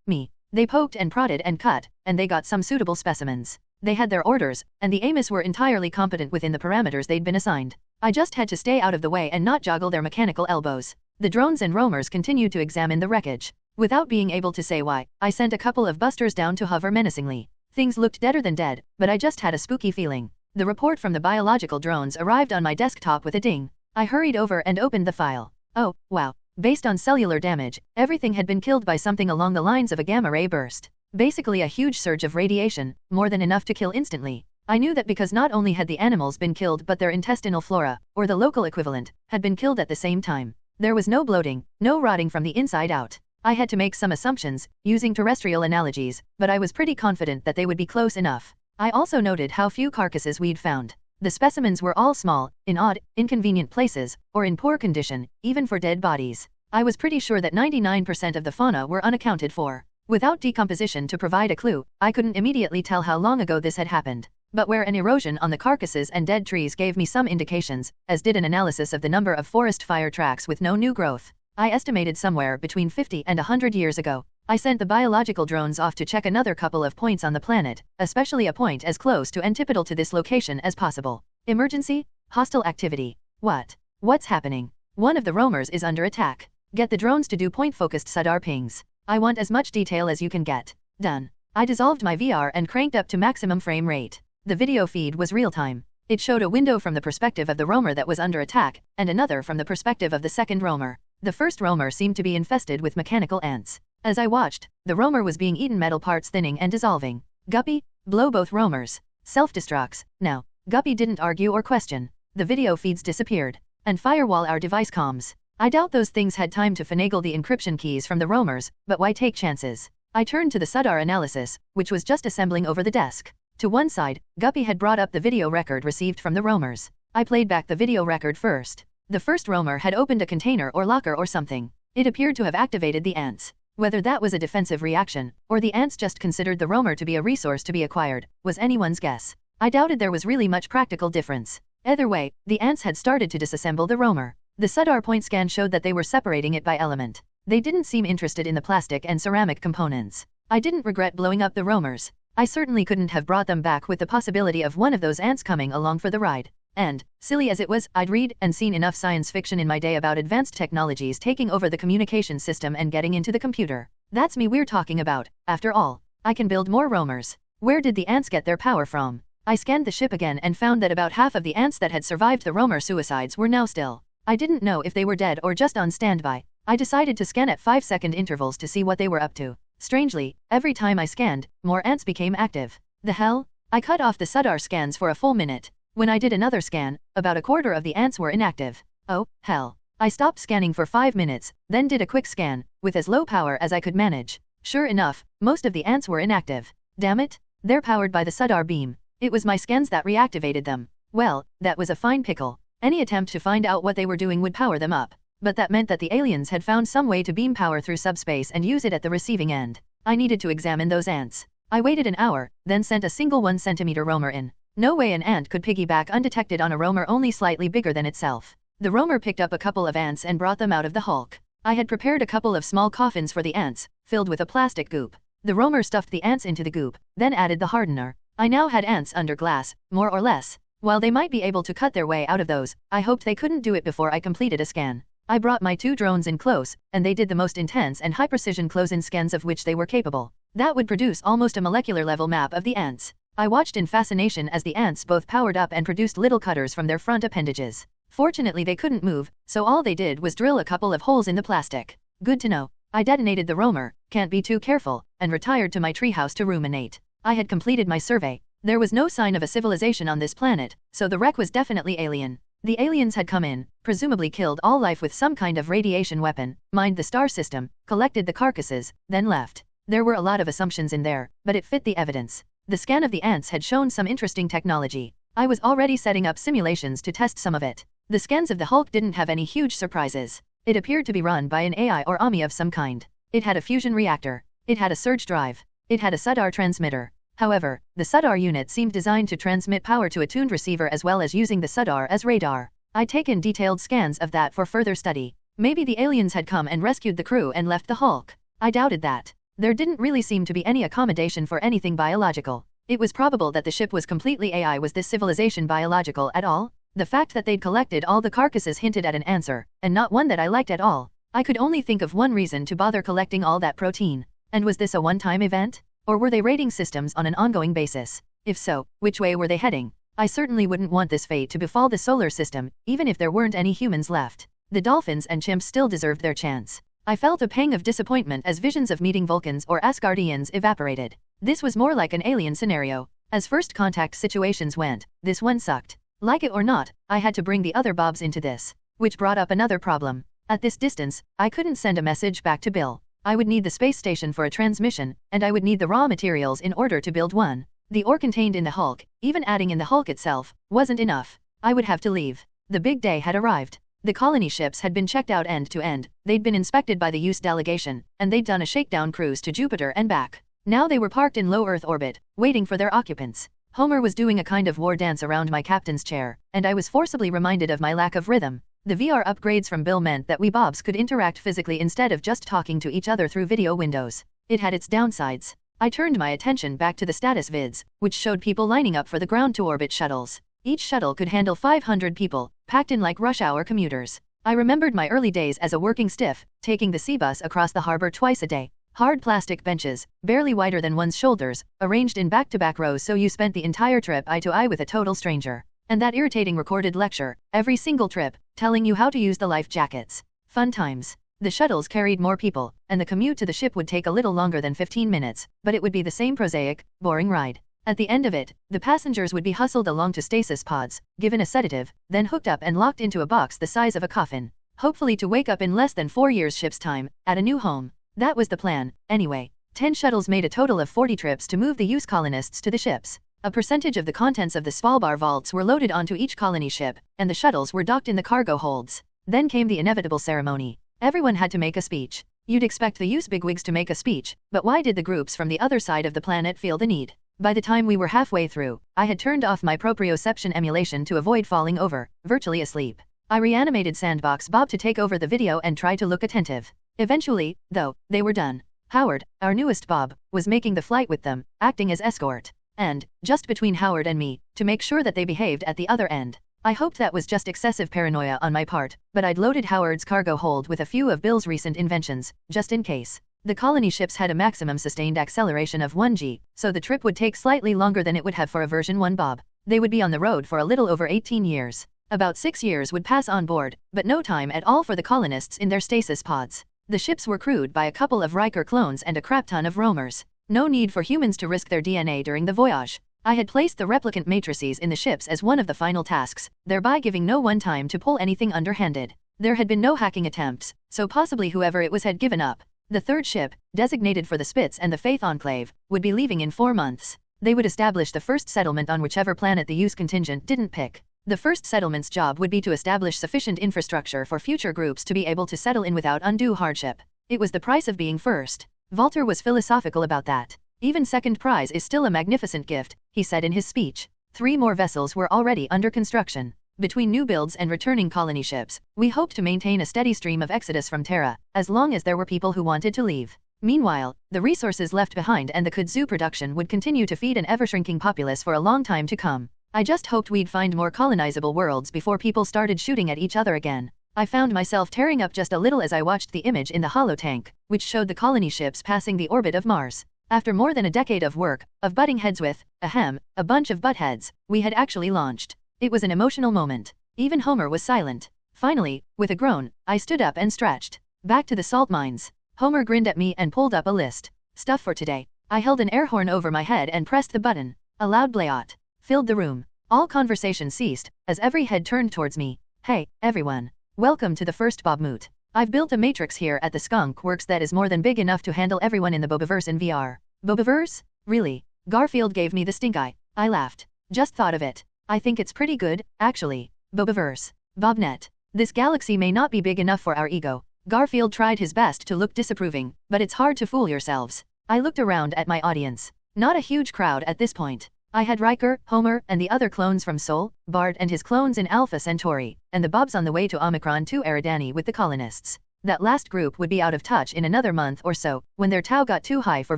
Speaker 2: me. They poked and prodded and cut, and they got some suitable specimens. They had their orders, and the Amos were entirely competent within the parameters they'd been assigned. I just had to stay out of the way and not joggle their mechanical elbows. The drones and roamers continued to examine the wreckage. Without being able to say why, I sent a couple of busters down to hover menacingly. Things looked deader than dead, but I just had a spooky feeling. The report from the biological drones arrived on my desktop with a ding. I hurried over and opened the file. Oh, wow. Based on cellular damage, everything had been killed by something along the lines of a gamma-ray burst. Basically a huge surge of radiation, more than enough to kill instantly. I knew that because not only had the animals been killed but their intestinal flora, or the local equivalent, had been killed at the same time. There was no bloating, no rotting from the inside out. I had to make some assumptions, using terrestrial analogies, but I was pretty confident that they would be close enough. I also noted how few carcasses we'd found. The specimens were all small, in odd, inconvenient places, or in poor condition, even for dead bodies. I was pretty sure that 99% of the fauna were unaccounted for. Without decomposition to provide a clue, I couldn't immediately tell how long ago this had happened. But where an erosion on the carcasses and dead trees gave me some indications, as did an analysis of the number of forest fire tracks with no new growth. I estimated somewhere between 50 and 100 years ago. I sent the biological drones off to check another couple of points on the planet, especially a point as close to antipodal to this location as possible. Emergency? Hostile activity. What? What's happening? One of the roamers is under attack. Get the drones to do point-focused SADAR pings. I want as much detail as you can get. Done. I dissolved my VR and cranked up to maximum frame rate. The video feed was real-time. It showed a window from the perspective of the roamer that was under attack, and another from the perspective of the second roamer. The first roamer seemed to be infested with mechanical ants. As I watched, the roamer was being eaten, metal parts thinning and dissolving. Guppy, blow both roamers. Self-destructs. Now, Guppy didn't argue or question. The video feeds disappeared. And firewall our device comms. I doubt those things had time to finagle the encryption keys from the roamers, but why take chances? I turned to the SADAR analysis, which was just assembling over the desk. To one side, Guppy had brought up the video record received from the roamers. I played back the video record first. The first roamer had opened a container or locker or something. It appeared to have activated the ants. Whether that was a defensive reaction, or the ants just considered the roamer to be a resource to be acquired, was anyone's guess. I doubted there was really much practical difference. Either way, the ants had started to disassemble the roamer. The SADAR point scan showed that they were separating it by element. They didn't seem interested in the plastic and ceramic components. I didn't regret blowing up the roamers. I certainly couldn't have brought them back with the possibility of one of those ants coming along for the ride. And, silly as it was, I'd read and seen enough science fiction in my day about advanced technologies taking over the communication system and getting into the computer. That's me we're talking about. After all, I can build more roamers. Where did the ants get their power from? I scanned the ship again and found that about half of the ants that had survived the roamer suicides were now still. I didn't know if they were dead or just on standby. I decided to scan at 5-second intervals to see what they were up to. Strangely, every time I scanned, more ants became active. The hell? I cut off the SUDAR scans for a full minute. When I did another scan, about a quarter of the ants were inactive. Oh, hell. I stopped scanning for 5 minutes, then did a quick scan, with as low power as I could manage. Sure enough, most of the ants were inactive. Damn it, they're powered by the SUDAR beam. It was my scans that reactivated them. Well, that was a fine pickle. Any attempt to find out what they were doing would power them up. But that meant that the aliens had found some way to beam power through subspace and use it at the receiving end. I needed to examine those ants. I waited an hour, then sent a single 1 centimeter roamer in. No way an ant could piggyback undetected on a roamer only slightly bigger than itself. The roamer picked up a couple of ants and brought them out of the hulk. I had prepared a couple of small coffins for the ants, filled with a plastic goop. The roamer stuffed the ants into the goop, then added the hardener. I now had ants under glass, more or less. While they might be able to cut their way out of those, I hoped they couldn't do it before I completed a scan. I brought my 2 drones in close, and they did the most intense and high-precision close-in scans of which they were capable. That would produce almost a molecular-level map of the ants. I watched in fascination as the ants both powered up and produced little cutters from their front appendages. Fortunately they couldn't move, so all they did was drill a couple of holes in the plastic. Good to know. I detonated the roamer, can't be too careful, and retired to my treehouse to ruminate. I had completed my survey. There was no sign of a civilization on this planet, so the wreck was definitely alien. The aliens had come in, presumably killed all life with some kind of radiation weapon, mined the star system, collected the carcasses, then left. There were a lot of assumptions in there, but it fit the evidence. The scan of the ants had shown some interesting technology. I was already setting up simulations to test some of it. The scans of the Hulk didn't have any huge surprises. It appeared to be run by an AI or Omni of some kind. It had a fusion reactor. It had a surge drive. It had a SUDAR transmitter. However, the SUDAR unit seemed designed to transmit power to a tuned receiver as well as using the SUDAR as radar. I'd taken detailed scans of that for further study. Maybe the aliens had come and rescued the crew and left the Hulk. I doubted that. There didn't really seem to be any accommodation for anything biological. It was probable that the ship was completely AI. Was this civilization biological at all? The fact that they'd collected all the carcasses hinted at an answer, and not one that I liked at all. I could only think of one reason to bother collecting all that protein. And was this a one-time event? Or were they raiding systems on an ongoing basis? If so, which way were they heading? I certainly wouldn't want this fate to befall the solar system, even if there weren't any humans left. The dolphins and chimps still deserved their chance. I felt a pang of disappointment as visions of meeting Vulcans or Asgardians evaporated. This was more like an alien scenario. As first contact situations went, this one sucked. Like it or not, I had to bring the other Bobs into this. Which brought up another problem. At this distance, I couldn't send a message back to Bill. I would need the space station for a transmission, and I would need the raw materials in order to build one. The ore contained in the Hulk, even adding in the Hulk itself, wasn't enough. I would have to leave. The big day had arrived. The colony ships had been checked out end to end, they'd been inspected by the USE delegation, and they'd done a shakedown cruise to Jupiter and back. Now they were parked in low Earth orbit, waiting for their occupants. Homer was doing a kind of war dance around my captain's chair, and I was forcibly reminded of my lack of rhythm. The VR upgrades from Bill meant that we Bobs could interact physically instead of just talking to each other through video windows. It had its downsides. I turned my attention back to the status vids, which showed people lining up for the ground-to-orbit shuttles. Each shuttle could handle 500 people, packed in like rush-hour commuters. I remembered my early days as a working stiff, taking the C-bus across the harbor twice a day. Hard plastic benches, barely wider than one's shoulders, arranged in back-to-back rows so you spent the entire trip eye-to-eye with a total stranger. And that irritating recorded lecture, every single trip, telling you how to use the life jackets. Fun times. The shuttles carried more people, and the commute to the ship would take a little longer than 15 minutes, but it would be the same prosaic, boring ride. At the end of it, the passengers would be hustled along to stasis pods, given a sedative, then hooked up and locked into a box the size of a coffin, hopefully to wake up in less than 4 years ship's time, at a new home. That was the plan, anyway. 10 shuttles made a total of 40 trips to move the USE colonists to the ships. A percentage of the contents of the Svalbard vaults were loaded onto each colony ship, and the shuttles were docked in the cargo holds. Then came the inevitable ceremony. Everyone had to make a speech. You'd expect the USE bigwigs to make a speech, but why did the groups from the other side of the planet feel the need? By the time we were halfway through, I had turned off my proprioception emulation to avoid falling over, virtually asleep. I reanimated Sandbox Bob to take over the video and try to look attentive. Eventually, though, they were done. Howard, our newest Bob, was making the flight with them, acting as escort. And, just between Howard and me, to make sure that they behaved at the other end. I hoped that was just excessive paranoia on my part, but I'd loaded Howard's cargo hold with a few of Bill's recent inventions, just in case. The colony ships had a maximum sustained acceleration of 1g, so the trip would take slightly longer than it would have for a version 1 Bob. They would be on the road for a little over 18 years. About 6 years would pass on board, but no time at all for the colonists in their stasis pods. The ships were crewed by a couple of Riker clones and a crap ton of roamers. No need for humans to risk their DNA during the voyage. I had placed the replicant matrices in the ships as one of the final tasks, thereby giving no one time to pull anything underhanded. There had been no hacking attempts, so possibly whoever it was had given up. The third ship, designated for the Spitz and the Faith Enclave, would be leaving in 4 months. They would establish the first settlement on whichever planet the use contingent didn't pick. The first settlement's job would be to establish sufficient infrastructure for future groups to be able to settle in without undue hardship. It was the price of being first. Walter was philosophical about that. Even second prize is still a magnificent gift, he said in his speech. 3 more vessels were already under construction. Between new builds and returning colony ships, we hoped to maintain a steady stream of exodus from Terra, as long as there were people who wanted to leave. Meanwhile, the resources left behind and the kudzu production would continue to feed an ever-shrinking populace for a long time to come. I just hoped we'd find more colonizable worlds before people started shooting at each other again. I found myself tearing up just a little as I watched the image in the holotank, which showed the colony ships passing the orbit of Mars. After more than a decade of work, of butting heads with, a bunch of butt heads, we had actually launched. It was an emotional moment. Even Homer was silent. Finally, with a groan, I stood up and stretched. Back to the salt mines. Homer grinned at me and pulled up a list. Stuff for today. I held an air horn over my head and pressed the button. A loud blayout filled the room. All conversation ceased, as every head turned towards me. Hey, everyone. Welcome to the first Bobmoot. I've built a matrix here at the Skunk Works that is more than big enough to handle everyone in the Bobiverse in VR. Bobiverse? Really? Garfield gave me the stink eye. I laughed. Just thought of it. I think it's pretty good, actually. Bobiverse. Bobnet. This galaxy may not be big enough for our ego. Garfield tried his best to look disapproving, but it's hard to fool yourselves. I looked around at my audience. Not a huge crowd at this point. I had Riker, Homer, and the other clones from Sol, Bart and his clones in Alpha Centauri, and the Bobs on the way to Omicron 2 Eridani with the colonists. That last group would be out of touch in another month or so, when their tau got too high for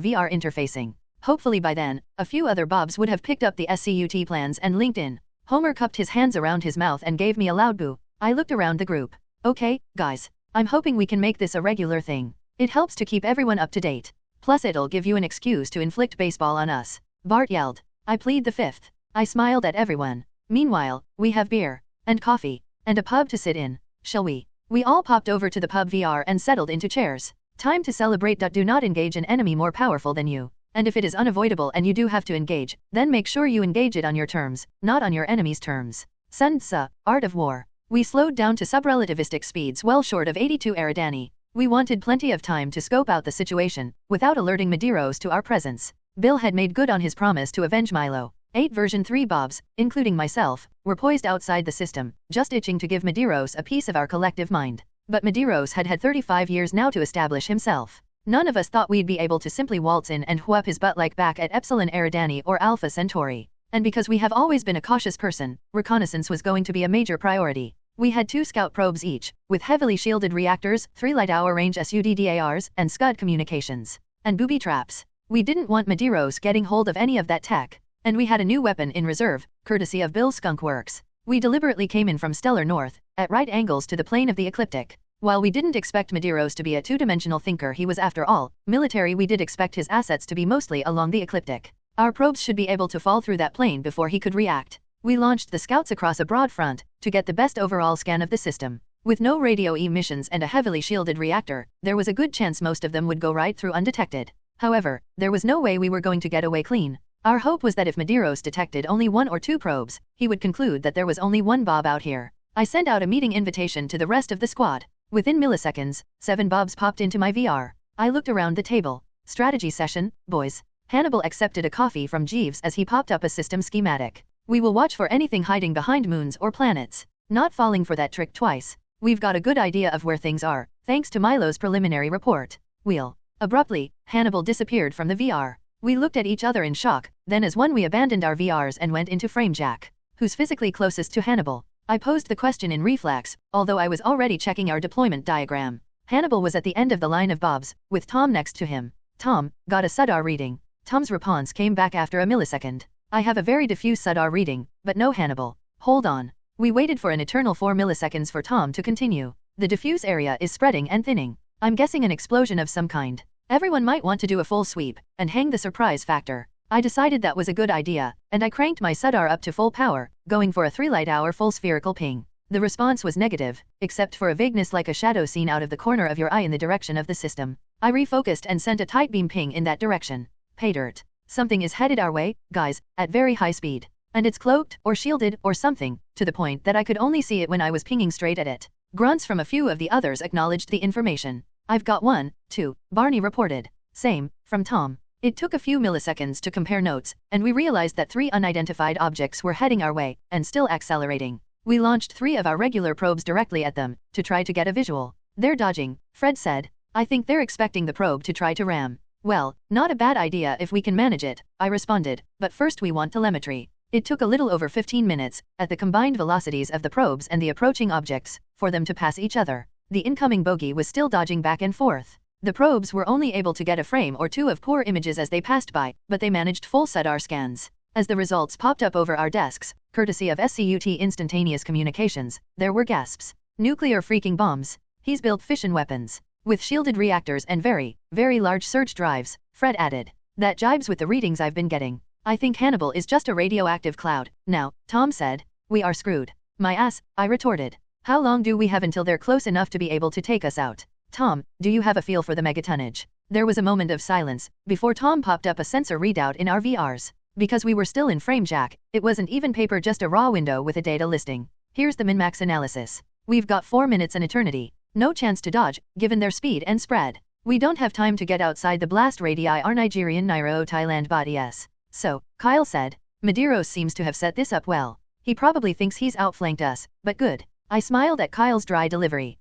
Speaker 2: VR interfacing. Hopefully by then, a few other Bobs would have picked up the SCUT plans and linked in. Homer cupped his hands around his mouth and gave me a loud boo. I looked around the group. Okay, guys. I'm hoping we can make this a regular thing. It helps to keep everyone up to date. Plus it'll give you an excuse to inflict baseball on us. Bart yelled. I plead the fifth. I smiled at everyone. Meanwhile, we have beer, and coffee, and a pub to sit in. Shall we? We all popped over to the pub VR and settled into chairs. Time to celebrate. Do not engage an enemy more powerful than you. And if it is unavoidable and you do have to engage, then make sure you engage it on your terms, not on your enemy's terms. Sun Tzu, Art of War. We slowed down to subrelativistic speeds well short of 82 Eridani. We wanted plenty of time to scope out the situation, without alerting Madiros to our presence. Bill had made good on his promise to avenge Milo. 8 version 3 Bobs, including myself, were poised outside the system, just itching to give Madiros a piece of our collective mind. But Madiros had had 35 years now to establish himself. None of us thought we'd be able to simply waltz in and whoop his butt like back at Epsilon Eridani or Alpha Centauri. And because we have always been a cautious person, reconnaissance was going to be a major priority. We had 2 scout probes each, with heavily shielded reactors, 3 light-hour range SUDDARs, and Scud communications. And booby traps. We didn't want Madiros getting hold of any of that tech. And we had a new weapon in reserve, courtesy of Bill's Skunk Works. We deliberately came in from stellar north, at right angles to the plane of the ecliptic. While we didn't expect Madiros to be a 2-dimensional thinker, he was after all military. We did expect his assets to be mostly along the ecliptic. Our probes should be able to fall through that plane before he could react. We launched the scouts across a broad front, to get the best overall scan of the system. With no radio emissions and a heavily shielded reactor, there was a good chance most of them would go right through undetected. However, there was no way we were going to get away clean. Our hope was that if Madiros detected only 1 or 2 probes, he would conclude that there was only 1 Bob out here. I sent out a meeting invitation to the rest of the squad. Within milliseconds, 7 Bobs popped into my VR. I looked around the table. Strategy session, boys. Hannibal accepted a coffee from Jeeves as he popped up a system schematic. We will watch for anything hiding behind moons or planets. Not falling for that trick twice. We've got a good idea of where things are, thanks to Milo's preliminary report. Wheel. Abruptly, Hannibal disappeared from the VR. We looked at each other in shock, then as one we abandoned our VRs and went into frame. Jack. Who's physically closest to Hannibal? I posed the question in reflex, although I was already checking our deployment diagram. Hannibal was at the end of the line of Bobs, with Tom next to him. Tom, got a SUDAR reading. Tom's response came back after a millisecond. I have a very diffuse SUDAR reading, but no Hannibal. Hold on. We waited for an eternal 4 milliseconds for Tom to continue. The diffuse area is spreading and thinning. I'm guessing an explosion of some kind. Everyone might want to do a full sweep, and hang the surprise factor. I decided that was a good idea, and I cranked my SUDAR up to full power, going for a 3-light-hour full spherical ping. The response was negative, except for a vagueness like a shadow seen out of the corner of your eye in the direction of the system. I refocused and sent a tight beam ping in that direction. Pay dirt. Something is headed our way, guys, at very high speed. And it's cloaked, or shielded, or something, to the point that I could only see it when I was pinging straight at it. Grunts from a few of the others acknowledged the information. I've got one, too, Barney reported. Same, from Tom. It took a few milliseconds to compare notes, and we realized that 3 unidentified objects were heading our way, and still accelerating. We launched 3 of our regular probes directly at them, to try to get a visual. They're dodging, Fred said. I think they're expecting the probe to try to ram. Well, not a bad idea if we can manage it, I responded, but first we want telemetry. It took a little over 15 minutes, at the combined velocities of the probes and the approaching objects, for them to pass each other. The incoming bogey was still dodging back and forth. The probes were only able to get a frame or 2 of poor images as they passed by, but they managed full SUDAR scans. As the results popped up over our desks, courtesy of SCUT instantaneous communications, there were gasps. Nuclear freaking bombs. He's built fission weapons. With shielded reactors and very, very large surge drives, Fred added. That jibes with the readings I've been getting. I think Hannibal is just a radioactive cloud. Now, Tom said. We are screwed. My ass, I retorted. How long do we have until they're close enough to be able to take us out? Tom, do you have a feel for the megatonnage? There was a moment of silence, before Tom popped up a sensor readout in our VRs. Because we were still in frame jack, it wasn't even paper, just a raw window with a data listing. Here's the min-max analysis. We've got 4 minutes an eternity. No chance to dodge, given their speed and spread. We don't have time to get outside the blast radii our Nigerian Nairo Thailand bodies. So, Kyle said. Madiros seems to have set this up well. He probably thinks he's outflanked us, but good. I smiled at Kyle's dry delivery.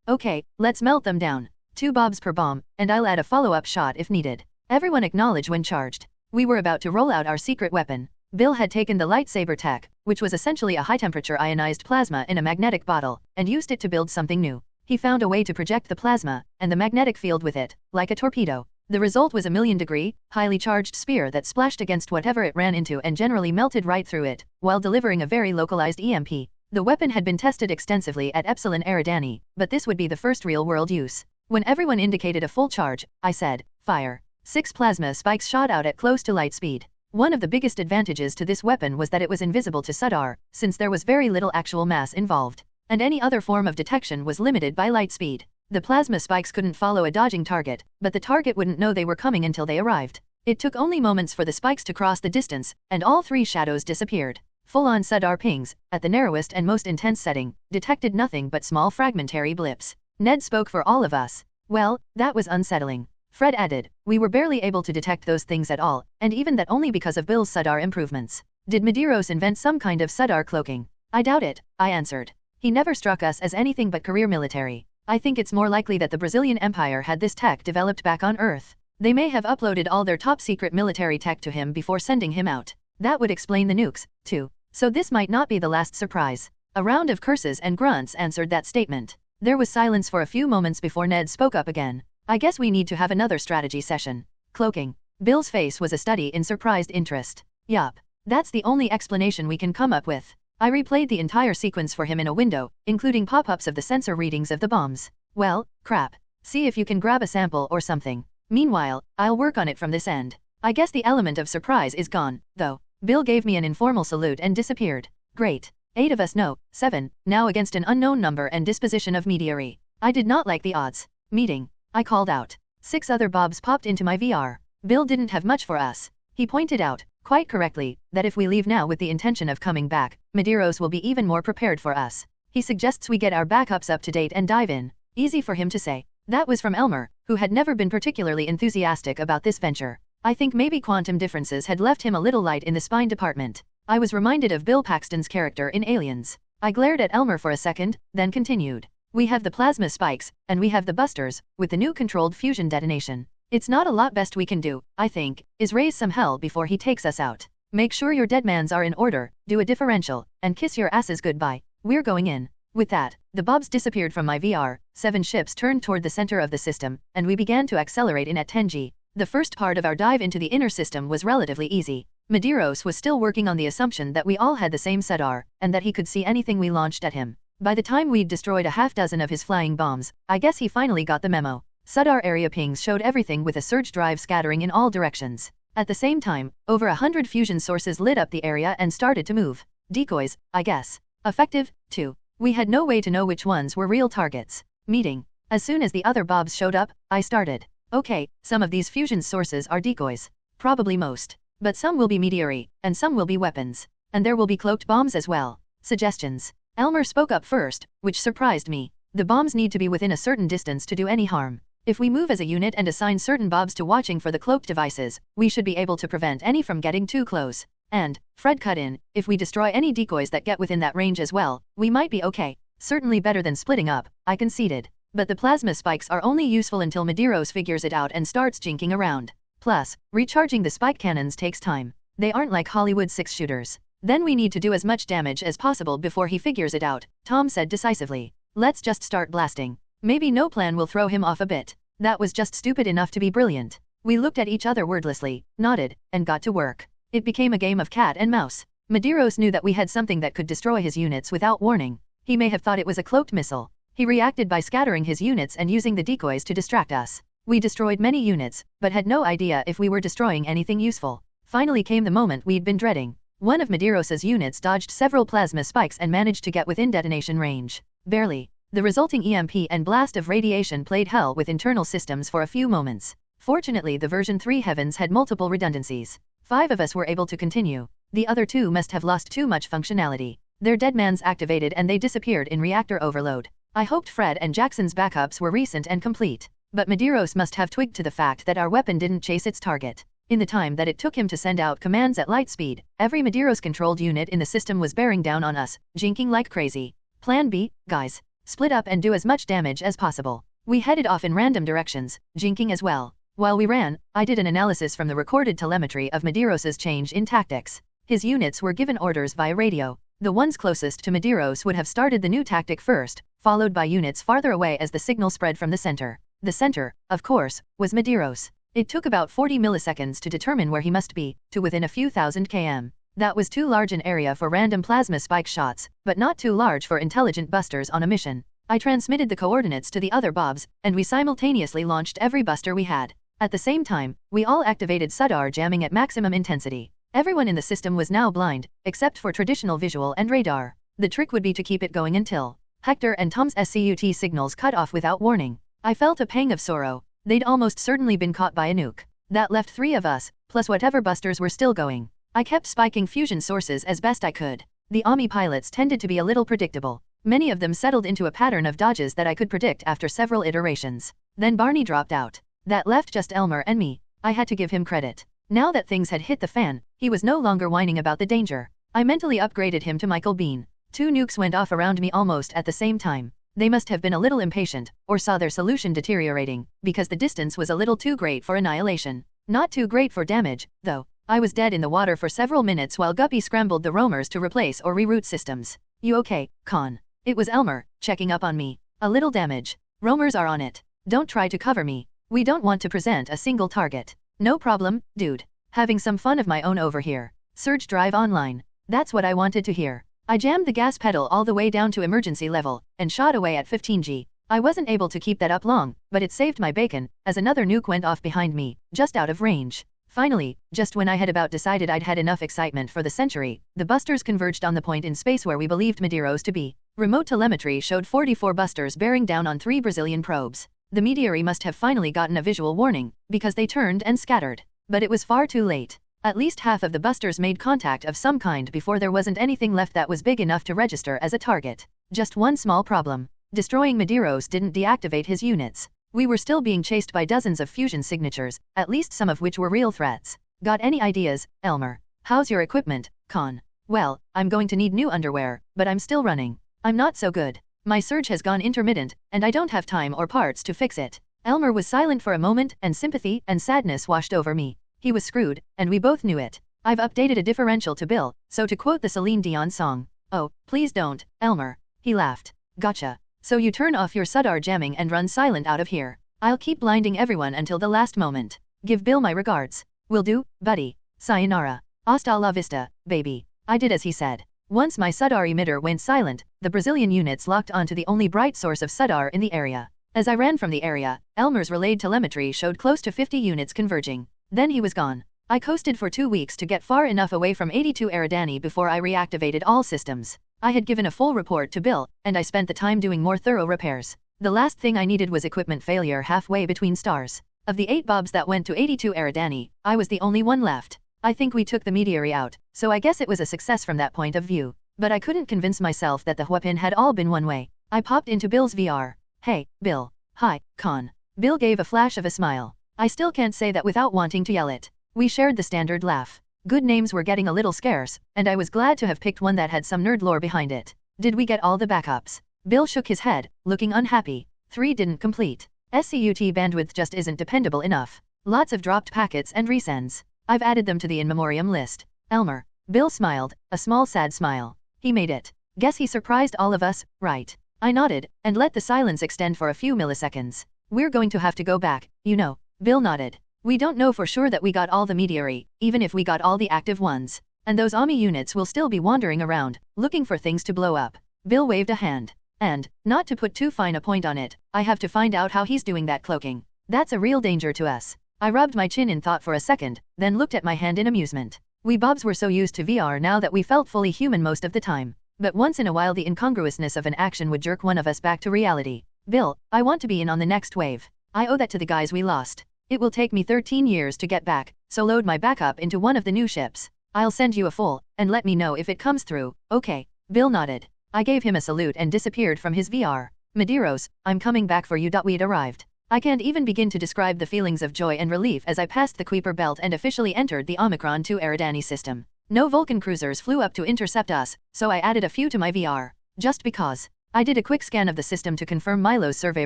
Speaker 2: Okay, let's melt them down. 2 bobs per bomb, and I'll add a follow-up shot if needed. Everyone acknowledged when charged. We were about to roll out our secret weapon. Bill had taken the lightsaber tech, which was essentially a high-temperature ionized plasma in a magnetic bottle, and used it to build something new. He found a way to project the plasma, and the magnetic field with it, like a torpedo. The result was a 1,000,000-degree, highly charged sphere that splashed against whatever it ran into and generally melted right through it, while delivering a very localized EMP. The weapon had been tested extensively at Epsilon Eridani, but this would be the first real-world use. When everyone indicated a full charge, I said, fire. 6 plasma spikes shot out at close to light speed. One of the biggest advantages to this weapon was that it was invisible to SUDAR, since there was very little actual mass involved, and any other form of detection was limited by light speed. The plasma spikes couldn't follow a dodging target, but the target wouldn't know they were coming until they arrived. It took only moments for the spikes to cross the distance, and all 3 shadows disappeared. Full-on SUDAR pings, at the narrowest and most intense setting, detected nothing but small fragmentary blips. Ned spoke for all of us. Well, that was unsettling. Fred added, we were barely able to detect those things at all, and even that only because of Bill's SUDAR improvements. Did Madiros invent some kind of SUDAR cloaking? I doubt it, I answered. He never struck us as anything but career military. I think it's more likely that the Brazilian Empire had this tech developed back on Earth. They may have uploaded all their top-secret military tech to him before sending him out. That would explain the nukes, too. So this might not be the last surprise. A round of curses and grunts answered that statement. There was silence for a few moments before Ned spoke up again. I guess we need to have another strategy session. Cloaking. Bill's face was a study in surprised interest. Yup. That's the only explanation we can come up with. I replayed the entire sequence for him in a window, including pop-ups of the sensor readings of the bombs. Well, crap. See if you can grab a sample or something. Meanwhile, I'll work on it from this end. I guess the element of surprise is gone, though. Bill gave me an informal salute and disappeared. Great. 8 of us, no, 7, now against an unknown number and disposition of meteorite. I did not like the odds. Meeting. I called out. 6 other bobs popped into my VR. Bill didn't have much for us. He pointed out, quite correctly, that if we leave now with the intention of coming back, Madiros will be even more prepared for us. He suggests we get our backups up to date and dive in. Easy for him to say. That was from Elmer, who had never been particularly enthusiastic about this venture. I think maybe quantum differences had left him a little light in the spine department. I was reminded of Bill Paxton's character in Aliens. I glared at Elmer for a second, then continued. We have the plasma spikes, and we have the busters, with the new controlled fusion detonation. It's not a lot. Best we can do, I think, is raise some hell before he takes us out. Make sure your deadmans are in order, do a differential, and kiss your asses goodbye. We're going in. With that, the bobs disappeared from my VR, 7 ships turned toward the center of the system, and we began to accelerate in at 10G. The first part of our dive into the inner system was relatively easy. Madiros was still working on the assumption that we all had the same SUDAR, and that he could see anything we launched at him. By the time we'd destroyed a half-dozen of his flying bombs, I guess he finally got the memo. SUDAR area pings showed everything with a surge drive scattering in all directions. At the same time, over 100 fusion sources lit up the area and started to move. Decoys, I guess. Effective, too. We had no way to know which ones were real targets. Meeting. As soon as the other Bobs showed up, I started. Okay, some of these fusion sources are decoys. Probably most. But some will be meteory, and some will be weapons. And there will be cloaked bombs as well. Suggestions. Elmer spoke up first, which surprised me. The bombs need to be within a certain distance to do any harm. If we move as a unit and assign certain Bobs to watching for the cloaked devices, we should be able to prevent any from getting too close. And, Fred cut in, if we destroy any decoys that get within that range as well, we might be okay. Certainly better than splitting up, I conceded. But the plasma spikes are only useful until Madiros figures it out and starts jinking around. Plus, recharging the spike cannons takes time. They aren't like Hollywood 6-shooters. Then we need to do as much damage as possible before he figures it out, Tom said decisively. Let's just start blasting. Maybe no plan will throw him off a bit. That was just stupid enough to be brilliant. We looked at each other wordlessly, nodded, and got to work. It became a game of cat and mouse. Madiros knew that we had something that could destroy his units without warning. He may have thought it was a cloaked missile. He reacted by scattering his units and using the decoys to distract us. We destroyed many units, but had no idea if we were destroying anything useful. Finally came the moment we'd been dreading. One of Madiros's units dodged several plasma spikes and managed to get within detonation range. Barely. The resulting EMP and blast of radiation played hell with internal systems for a few moments. Fortunately, the version 3 heavens had multiple redundancies. 5 of us were able to continue. The other 2 must have lost too much functionality. Their deadmans activated and they disappeared in reactor overload. I hoped Fred and Jackson's backups were recent and complete. But Madiros must have twigged to the fact that our weapon didn't chase its target. In the time that it took him to send out commands at light speed, every Madiros-controlled unit in the system was bearing down on us, jinking like crazy. Plan B, guys. Split up and do as much damage as possible. We headed off in random directions, jinking as well. While we ran, I did an analysis from the recorded telemetry of Madiros's change in tactics. His units were given orders via radio. The ones closest to Madiros would have started the new tactic first, followed by units farther away as the signal spread from the center. The center, of course, was Madiros. It took about 40 milliseconds to determine where he must be, to within a few thousand km. That was too large an area for random plasma spike shots, but not too large for intelligent busters on a mission. I transmitted the coordinates to the other Bobs, and we simultaneously launched every buster we had. At the same time, we all activated SUDAR jamming at maximum intensity. Everyone in the system was now blind, except for traditional visual and radar. The trick would be to keep it going until Hector and Tom's SCUT signals cut off without warning. I felt a pang of sorrow. They'd almost certainly been caught by a nuke. That left 3 of us, plus whatever busters were still going. I kept spiking fusion sources as best I could. The Omni pilots tended to be a little predictable. Many of them settled into a pattern of dodges that I could predict after several iterations. Then Barney dropped out. That left just Elmer and me. I had to give him credit. Now that things had hit the fan, he was no longer whining about the danger. I mentally upgraded him to Michael Bean. 2 nukes went off around me almost at the same time. They must have been a little impatient, or saw their solution deteriorating, because the distance was a little too great for annihilation. Not too great for damage, though. I was dead in the water for several minutes while Guppy scrambled the roamers to replace or reroute systems. You okay, Con? It was Elmer, checking up on me. A little damage. Roamers are on it. Don't try to cover me. We don't want to present a single target. No problem, dude. Having some fun of my own over here. Surge drive online. That's what I wanted to hear. I jammed the gas pedal all the way down to emergency level, and shot away at 15G. I wasn't able to keep that up long, but it saved my bacon, as another nuke went off behind me, just out of range. Finally, just when I had about decided I'd had enough excitement for the century, the busters converged on the point in space where we believed Madiros to be. Remote telemetry showed 44 busters bearing down on 3 Brazilian probes. The meteory must have finally gotten a visual warning, because they turned and scattered. But it was far too late. At least half of the busters made contact of some kind before there wasn't anything left that was big enough to register as a target. Just one small problem. Destroying Madiros didn't deactivate his units. We were still being chased by dozens of fusion signatures, at least some of which were real threats. Got any ideas, Elmer? How's your equipment, Con? Well, I'm going to need new underwear, but I'm still running. I'm not so good. My surge has gone intermittent, and I don't have time or parts to fix it. Elmer was silent for a moment, and sympathy and sadness washed over me. He was screwed, and we both knew it. I've updated a differential to Bill, so to quote the Celine Dion song, "Oh, please don't, Elmer." He laughed. Gotcha. So you turn off your SUDAR jamming and run silent out of here. I'll keep blinding everyone until the last moment. Give Bill my regards. Will do, buddy. Sayonara. Hasta la vista, baby. I did as he said. Once my SUDAR emitter went silent, the Brazilian units locked onto the only bright source of SUDAR in the area. As I ran from the area, Elmer's relayed telemetry showed close to 50 units converging. Then he was gone. I coasted for 2 weeks to get far enough away from 82 Eridani before I reactivated all systems. I had given a full report to Bill, and I spent the time doing more thorough repairs. The last thing I needed was equipment failure halfway between stars. Of the 8 Bobs that went to 82 Eridani, I was the only one left. I think we took the meteorite out, so I guess it was a success from that point of view. But I couldn't convince myself that the weapon had all been one way. I popped into Bill's VR. Hey, Bill. Hi, Con. Bill gave a flash of a smile. I still can't say that without wanting to yell it. We shared the standard laugh. Good names were getting a little scarce, and I was glad to have picked one that had some nerd lore behind it. Did we get all the backups? Bill shook his head, looking unhappy. 3 didn't complete. SCUT bandwidth just isn't dependable enough. Lots of dropped packets and resends. I've added them to the in memoriam list. Elmer. Bill smiled, a small sad smile. He made it. Guess he surprised all of us, right? I nodded, and let the silence extend for a few milliseconds. We're going to have to go back, you know. Bill nodded. We don't know for sure that we got all the meteorite, even if we got all the active ones. And those Ami units will still be wandering around, looking for things to blow up. Bill waved a hand. And, not to put too fine a point on it, I have to find out how he's doing that cloaking. That's a real danger to us. I rubbed my chin in thought for a second, then looked at my hand in amusement. We Bobs were so used to VR now that we felt fully human most of the time. But once in a while the incongruousness of an action would jerk one of us back to reality. Bill, I want to be in on the next wave. I owe that to the guys we lost. It will take me 13 years to get back, so load my backup into one of the new ships. I'll send you a full, and let me know if it comes through, okay? Bill nodded. I gave him a salute and disappeared from his VR. Madiros, I'm coming back for you. We'd arrived. I can't even begin to describe the feelings of joy and relief as I passed the Kuiper belt and officially entered the Omicron 2 Eridani system. No Vulcan cruisers flew up to intercept us, so I added a few to my VR. Just because. I did a quick scan of the system to confirm Milo's survey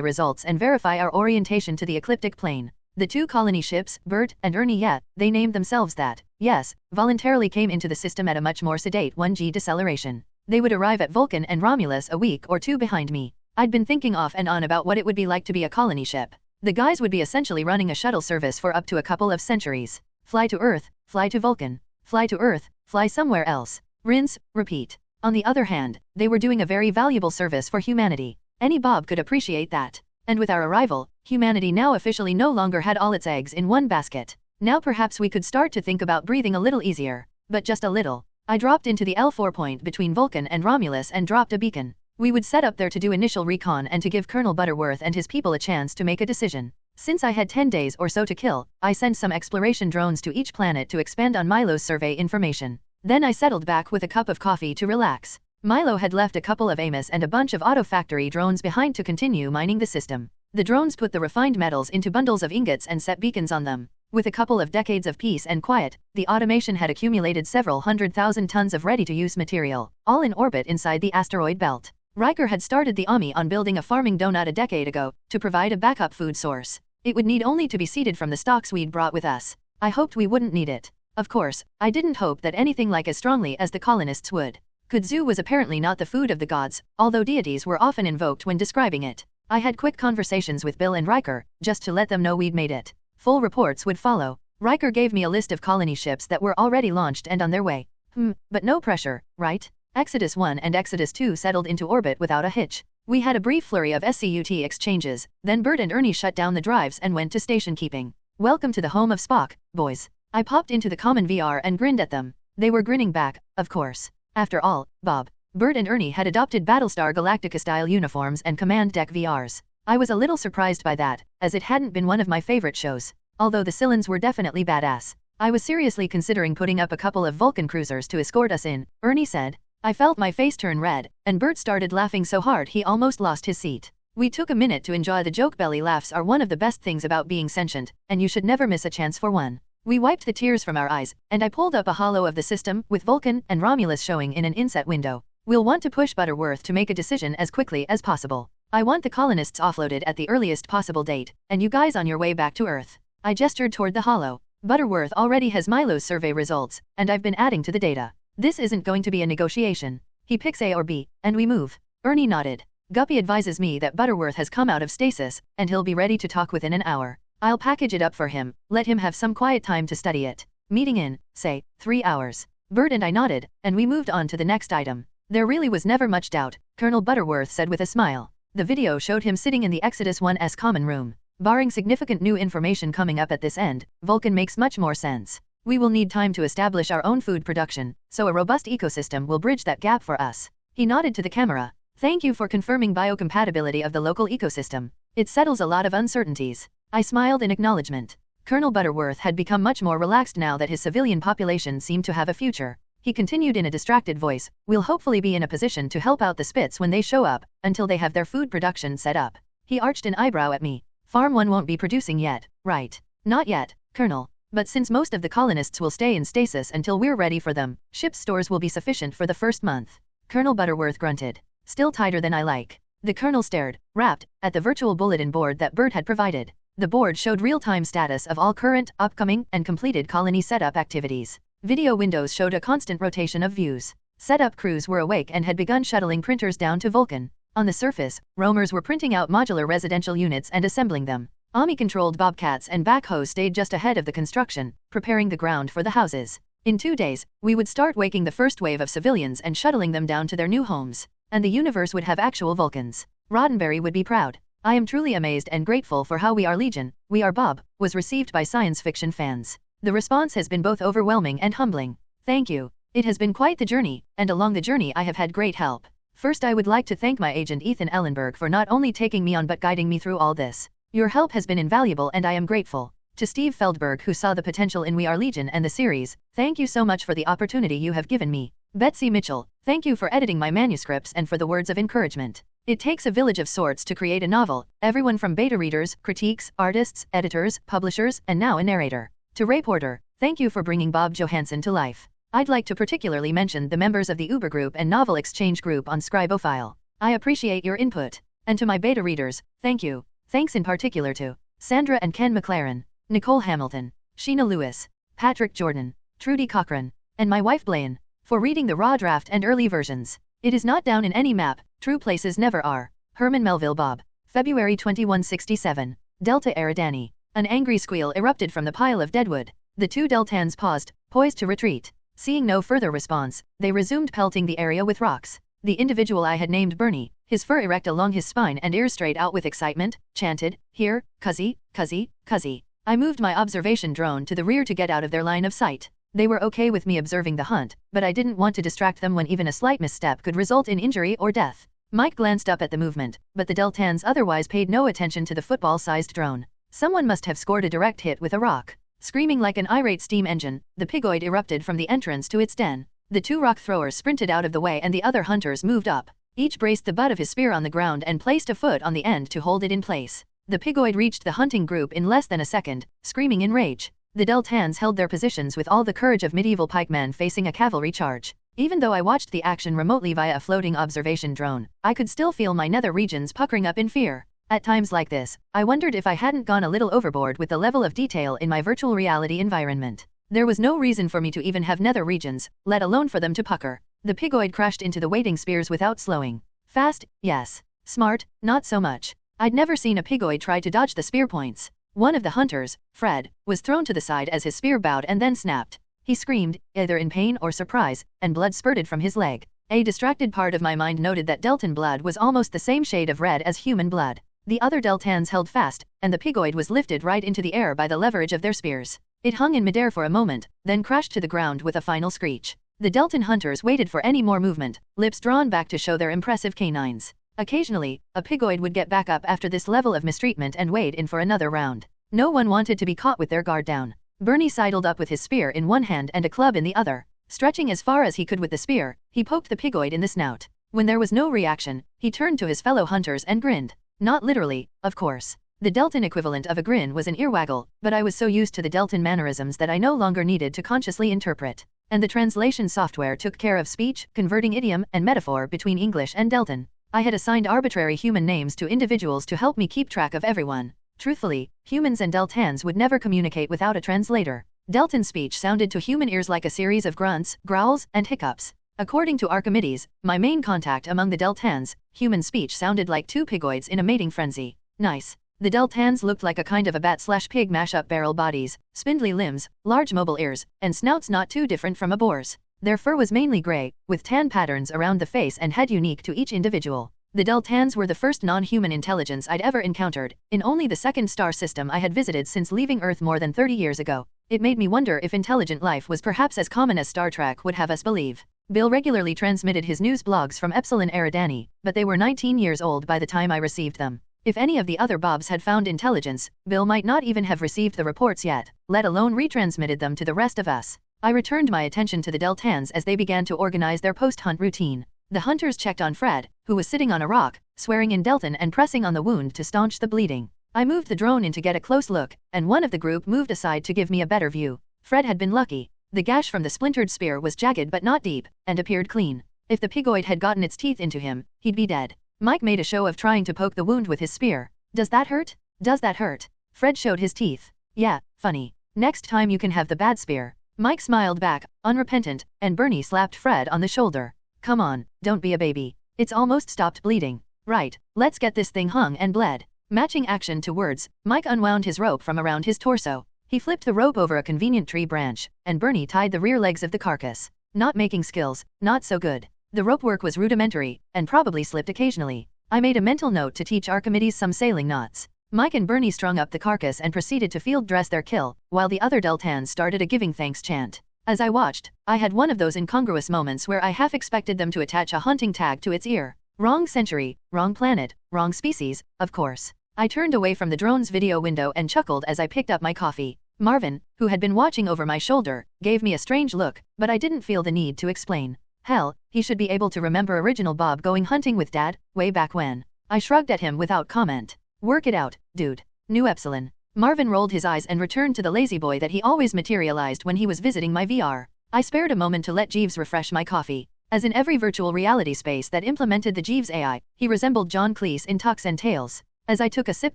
Speaker 2: results and verify our orientation to the ecliptic plane. The 2 colony ships, Bert and Ernie, they named themselves that, yes, voluntarily came into the system at a much more sedate 1G deceleration. They would arrive at Vulcan and Romulus a week or 2 behind me. I'd been thinking off and on about what it would be like to be a colony ship. The guys would be essentially running a shuttle service for up to a couple of centuries. Fly to Earth, fly to Vulcan. Fly to Earth, fly somewhere else. Rinse, repeat. On the other hand, they were doing a very valuable service for humanity. Any Bob could appreciate that. And with our arrival, humanity now officially no longer had all its eggs in one basket. Now perhaps we could start to think about breathing a little easier. But just a little. I dropped into the L4 point between Vulcan and Romulus and dropped a beacon. We would set up there to do initial recon and to give Colonel Butterworth and his people a chance to make a decision. Since I had 10 days or so to kill, I sent some exploration drones to each planet to expand on Milo's survey information. Then I settled back with a cup of coffee to relax. Milo had left a couple of Amos and a bunch of auto factory drones behind to continue mining the system. The drones put the refined metals into bundles of ingots and set beacons on them. With a couple of decades of peace and quiet, the automation had accumulated several 100,000 tons of ready-to-use material, all in orbit inside the asteroid belt. Riker had started the Ami on building a farming donut a decade ago, to provide a backup food source. It would need only to be seeded from the stocks we'd brought with us. I hoped we wouldn't need it. Of course, I didn't hope that anything like as strongly as the colonists would. Kudzu was apparently not the food of the gods, although deities were often invoked when describing it. I had quick conversations with Bill and Riker, just to let them know we'd made it. Full reports would follow. Riker gave me a list of colony ships that were already launched and on their way. But no pressure, right? Exodus 1 and Exodus 2 settled into orbit without a hitch. We had a brief flurry of SCUT exchanges, then Bert and Ernie shut down the drives and went to station keeping. Welcome to the home of Spock, boys. I popped into the common VR and grinned at them. They were grinning back, of course. After all, Bob, Bert and Ernie had adopted Battlestar Galactica-style uniforms and command deck VRs. I was a little surprised by that, as it hadn't been one of my favorite shows. Although the Cylons were definitely badass. I was seriously considering putting up a couple of Vulcan cruisers to escort us in, Ernie said. I felt my face turn red, and Bert started laughing so hard he almost lost his seat. We took a minute to enjoy the joke. Belly laughs are one of the best things about being sentient, and you should never miss a chance for one. We wiped the tears from our eyes, and I pulled up a holo of the system, with Vulcan and Romulus showing in an inset window. We'll want to push Butterworth to make a decision as quickly as possible. I want the colonists offloaded at the earliest possible date, and you guys on your way back to Earth. I gestured toward the holo. Butterworth already has Milo's survey results, and I've been adding to the data. This isn't going to be a negotiation. He picks A or B, and we move. Ernie nodded. Guppy advises me that Butterworth has come out of stasis, and he'll be ready to talk within an hour. I'll package it up for him, let him have some quiet time to study it. Meeting in, say, 3 hours. Bert and I nodded, and we moved on to the next item. There really was never much doubt, Colonel Butterworth said with a smile. The video showed him sitting in the Exodus 1's common room. Barring significant new information coming up at this end, Vulcan makes much more sense. We will need time to establish our own food production, so a robust ecosystem will bridge that gap for us. He nodded to the camera. Thank you for confirming biocompatibility of the local ecosystem. It settles a lot of uncertainties. I smiled in acknowledgement. Colonel Butterworth had become much more relaxed now that his civilian population seemed to have a future. He continued in a distracted voice, we'll hopefully be in a position to help out the Spits when they show up, until they have their food production set up. He arched an eyebrow at me. Farm 1 won't be producing yet, right? Not yet, Colonel. But since most of the colonists will stay in stasis until we're ready for them, ship's stores will be sufficient for the first month. Colonel Butterworth grunted. Still tighter than I like. The Colonel stared, rapt, at the virtual bulletin board that Bert had provided. The board showed real-time status of all current, upcoming, and completed colony setup activities. Video windows showed a constant rotation of views. Setup crews were awake and had begun shuttling printers down to Vulcan. On the surface, roamers were printing out modular residential units and assembling them. Omni-controlled bobcats and backhoes stayed just ahead of the construction, preparing the ground for the houses. In 2 days, we would start waking the first wave of civilians and shuttling them down to their new homes. And the universe would have actual Vulcans. Roddenberry would be proud. I am truly amazed and grateful for how We Are Legion, We Are Bob, was received by science fiction fans. The response has been both overwhelming and humbling. Thank you. It has been quite the journey, and along the journey I have had great help. First, I would like to thank my agent Ethan Ellenberg for not only taking me on but guiding me through all this. Your help has been invaluable and I am grateful. To Steve Feldberg, who saw the potential in We Are Legion and the series, thank you so much for the opportunity you have given me. Betsy Mitchell, thank you for editing my manuscripts and for the words of encouragement. It takes a village of sorts to create a novel, everyone from beta readers, critiques, artists, editors, publishers, and now a narrator. To Ray Porter, thank you for bringing Bob Johansson to life. I'd like to particularly mention the members of the Uber group and Novel Exchange group on Scribophile. I appreciate your input. And to my beta readers, thank you. Thanks in particular to Sandra and Ken McLaren, Nicole Hamilton, Sheena Lewis, Patrick Jordan, Trudy Cochran, and my wife Blaine, for reading the raw draft and early versions. It is not down in any map, true places never are. Herman Melville Bob. February 2167. Delta Eridani. An angry squeal erupted from the pile of deadwood. The 2 Deltans paused, poised to retreat. Seeing no further response, they resumed pelting the area with rocks. The individual I had named Bernie, his fur erect along his spine and ears straight out with excitement, chanted, "Here, Cuzzy, Cuzzy, Cuzzy." I moved my observation drone to the rear to get out of their line of sight. They were okay with me observing the hunt, but I didn't want to distract them when even a slight misstep could result in injury or death. Mike glanced up at the movement, but the Deltans otherwise paid no attention to the football-sized drone. Someone must have scored a direct hit with a rock. Screaming like an irate steam engine, the pigoid erupted from the entrance to its den. The 2 rock throwers sprinted out of the way and the other hunters moved up. Each braced the butt of his spear on the ground and placed a foot on the end to hold it in place. The pigoid reached the hunting group in less than a second, screaming in rage. The Deltans held their positions with all the courage of medieval pikemen facing a cavalry charge. Even though I watched the action remotely via a floating observation drone, I could still feel my nether regions puckering up in fear. At times like this, I wondered if I hadn't gone a little overboard with the level of detail in my virtual reality environment. There was no reason for me to even have nether regions, let alone for them to pucker. The pigoid crashed into the waiting spears without slowing. Fast, yes. Smart, not so much. I'd never seen a pigoid try to dodge the spear points. One of the hunters, Fred, was thrown to the side as his spear bowed and then snapped. He screamed, either in pain or surprise, and blood spurted from his leg. A distracted part of my mind noted that Deltan blood was almost the same shade of red as human blood. The other Deltans held fast, and the pigoid was lifted right into the air by the leverage of their spears. It hung in midair for a moment, then crashed to the ground with a final screech. The Deltan hunters waited for any more movement, lips drawn back to show their impressive canines. Occasionally, a pigoid would get back up after this level of mistreatment and wade in for another round. No one wanted to be caught with their guard down. Bernie sidled up with his spear in one hand and a club in the other. Stretching as far as he could with the spear, he poked the pigoid in the snout. When there was no reaction, he turned to his fellow hunters and grinned. Not literally, of course. The Deltan equivalent of a grin was an ear waggle, but I was so used to the Deltan mannerisms that I no longer needed to consciously interpret. And the translation software took care of speech, converting idiom and metaphor between English and Deltan. I had assigned arbitrary human names to individuals to help me keep track of everyone. Truthfully, humans and Deltans would never communicate without a translator. Deltan speech sounded to human ears like a series of grunts, growls, and hiccups. According to Archimedes, my main contact among the Deltans, human speech sounded like 2 pigoids in a mating frenzy. Nice. The Deltans looked like a kind of a bat/pig mashup, barrel bodies, spindly limbs, large mobile ears, and snouts not too different from a boar's. Their fur was mainly gray, with tan patterns around the face and head unique to each individual. The Deltans were the first non-human intelligence I'd ever encountered, in only the second star system I had visited since leaving Earth more than 30 years ago. It made me wonder if intelligent life was perhaps as common as Star Trek would have us believe. Bill regularly transmitted his news blogs from Epsilon Eridani, but they were 19 years old by the time I received them. If any of the other Bobs had found intelligence, Bill might not even have received the reports yet, let alone retransmitted them to the rest of us. I returned my attention to the Deltans as they began to organize their post-hunt routine. The hunters checked on Fred, who was sitting on a rock, swearing in Deltan and pressing on the wound to staunch the bleeding. I moved the drone in to get a close look, and one of the group moved aside to give me a better view. Fred had been lucky. The gash from the splintered spear was jagged but not deep, and appeared clean. If the pigoid had gotten its teeth into him, he'd be dead. Mike made a show of trying to poke the wound with his spear. Does that hurt? Does that hurt? Fred showed his teeth. Yeah, funny. Next time you can have the bad spear. Mike smiled back, unrepentant, and Bernie slapped Fred on the shoulder. Come on, don't be a baby. It's almost stopped bleeding. Right, let's get this thing hung and bled. Matching action to words, Mike unwound his rope from around his torso. He flipped the rope over a convenient tree branch, and Bernie tied the rear legs of the carcass. Not making skills, not so good. The rope work was rudimentary, and probably slipped occasionally. I made a mental note to teach Archimedes some sailing knots. Mike and Bernie strung up the carcass and proceeded to field dress their kill, while the other Deltans started a giving thanks chant. As I watched, I had one of those incongruous moments where I half expected them to attach a hunting tag to its ear. Wrong century, wrong planet, wrong species, of course. I turned away from the drone's video window and chuckled as I picked up my coffee. Marvin, who had been watching over my shoulder, gave me a strange look, but I didn't feel the need to explain. Hell, he should be able to remember original Bob going hunting with Dad, way back when. I shrugged at him without comment. Work it out, dude. New Epsilon. Marvin rolled his eyes and returned to the lazy boy that he always materialized when he was visiting my VR. I spared a moment to let Jeeves refresh my coffee. As in every virtual reality space that implemented the Jeeves AI, he resembled John Cleese in Tux and Tales. As I took a sip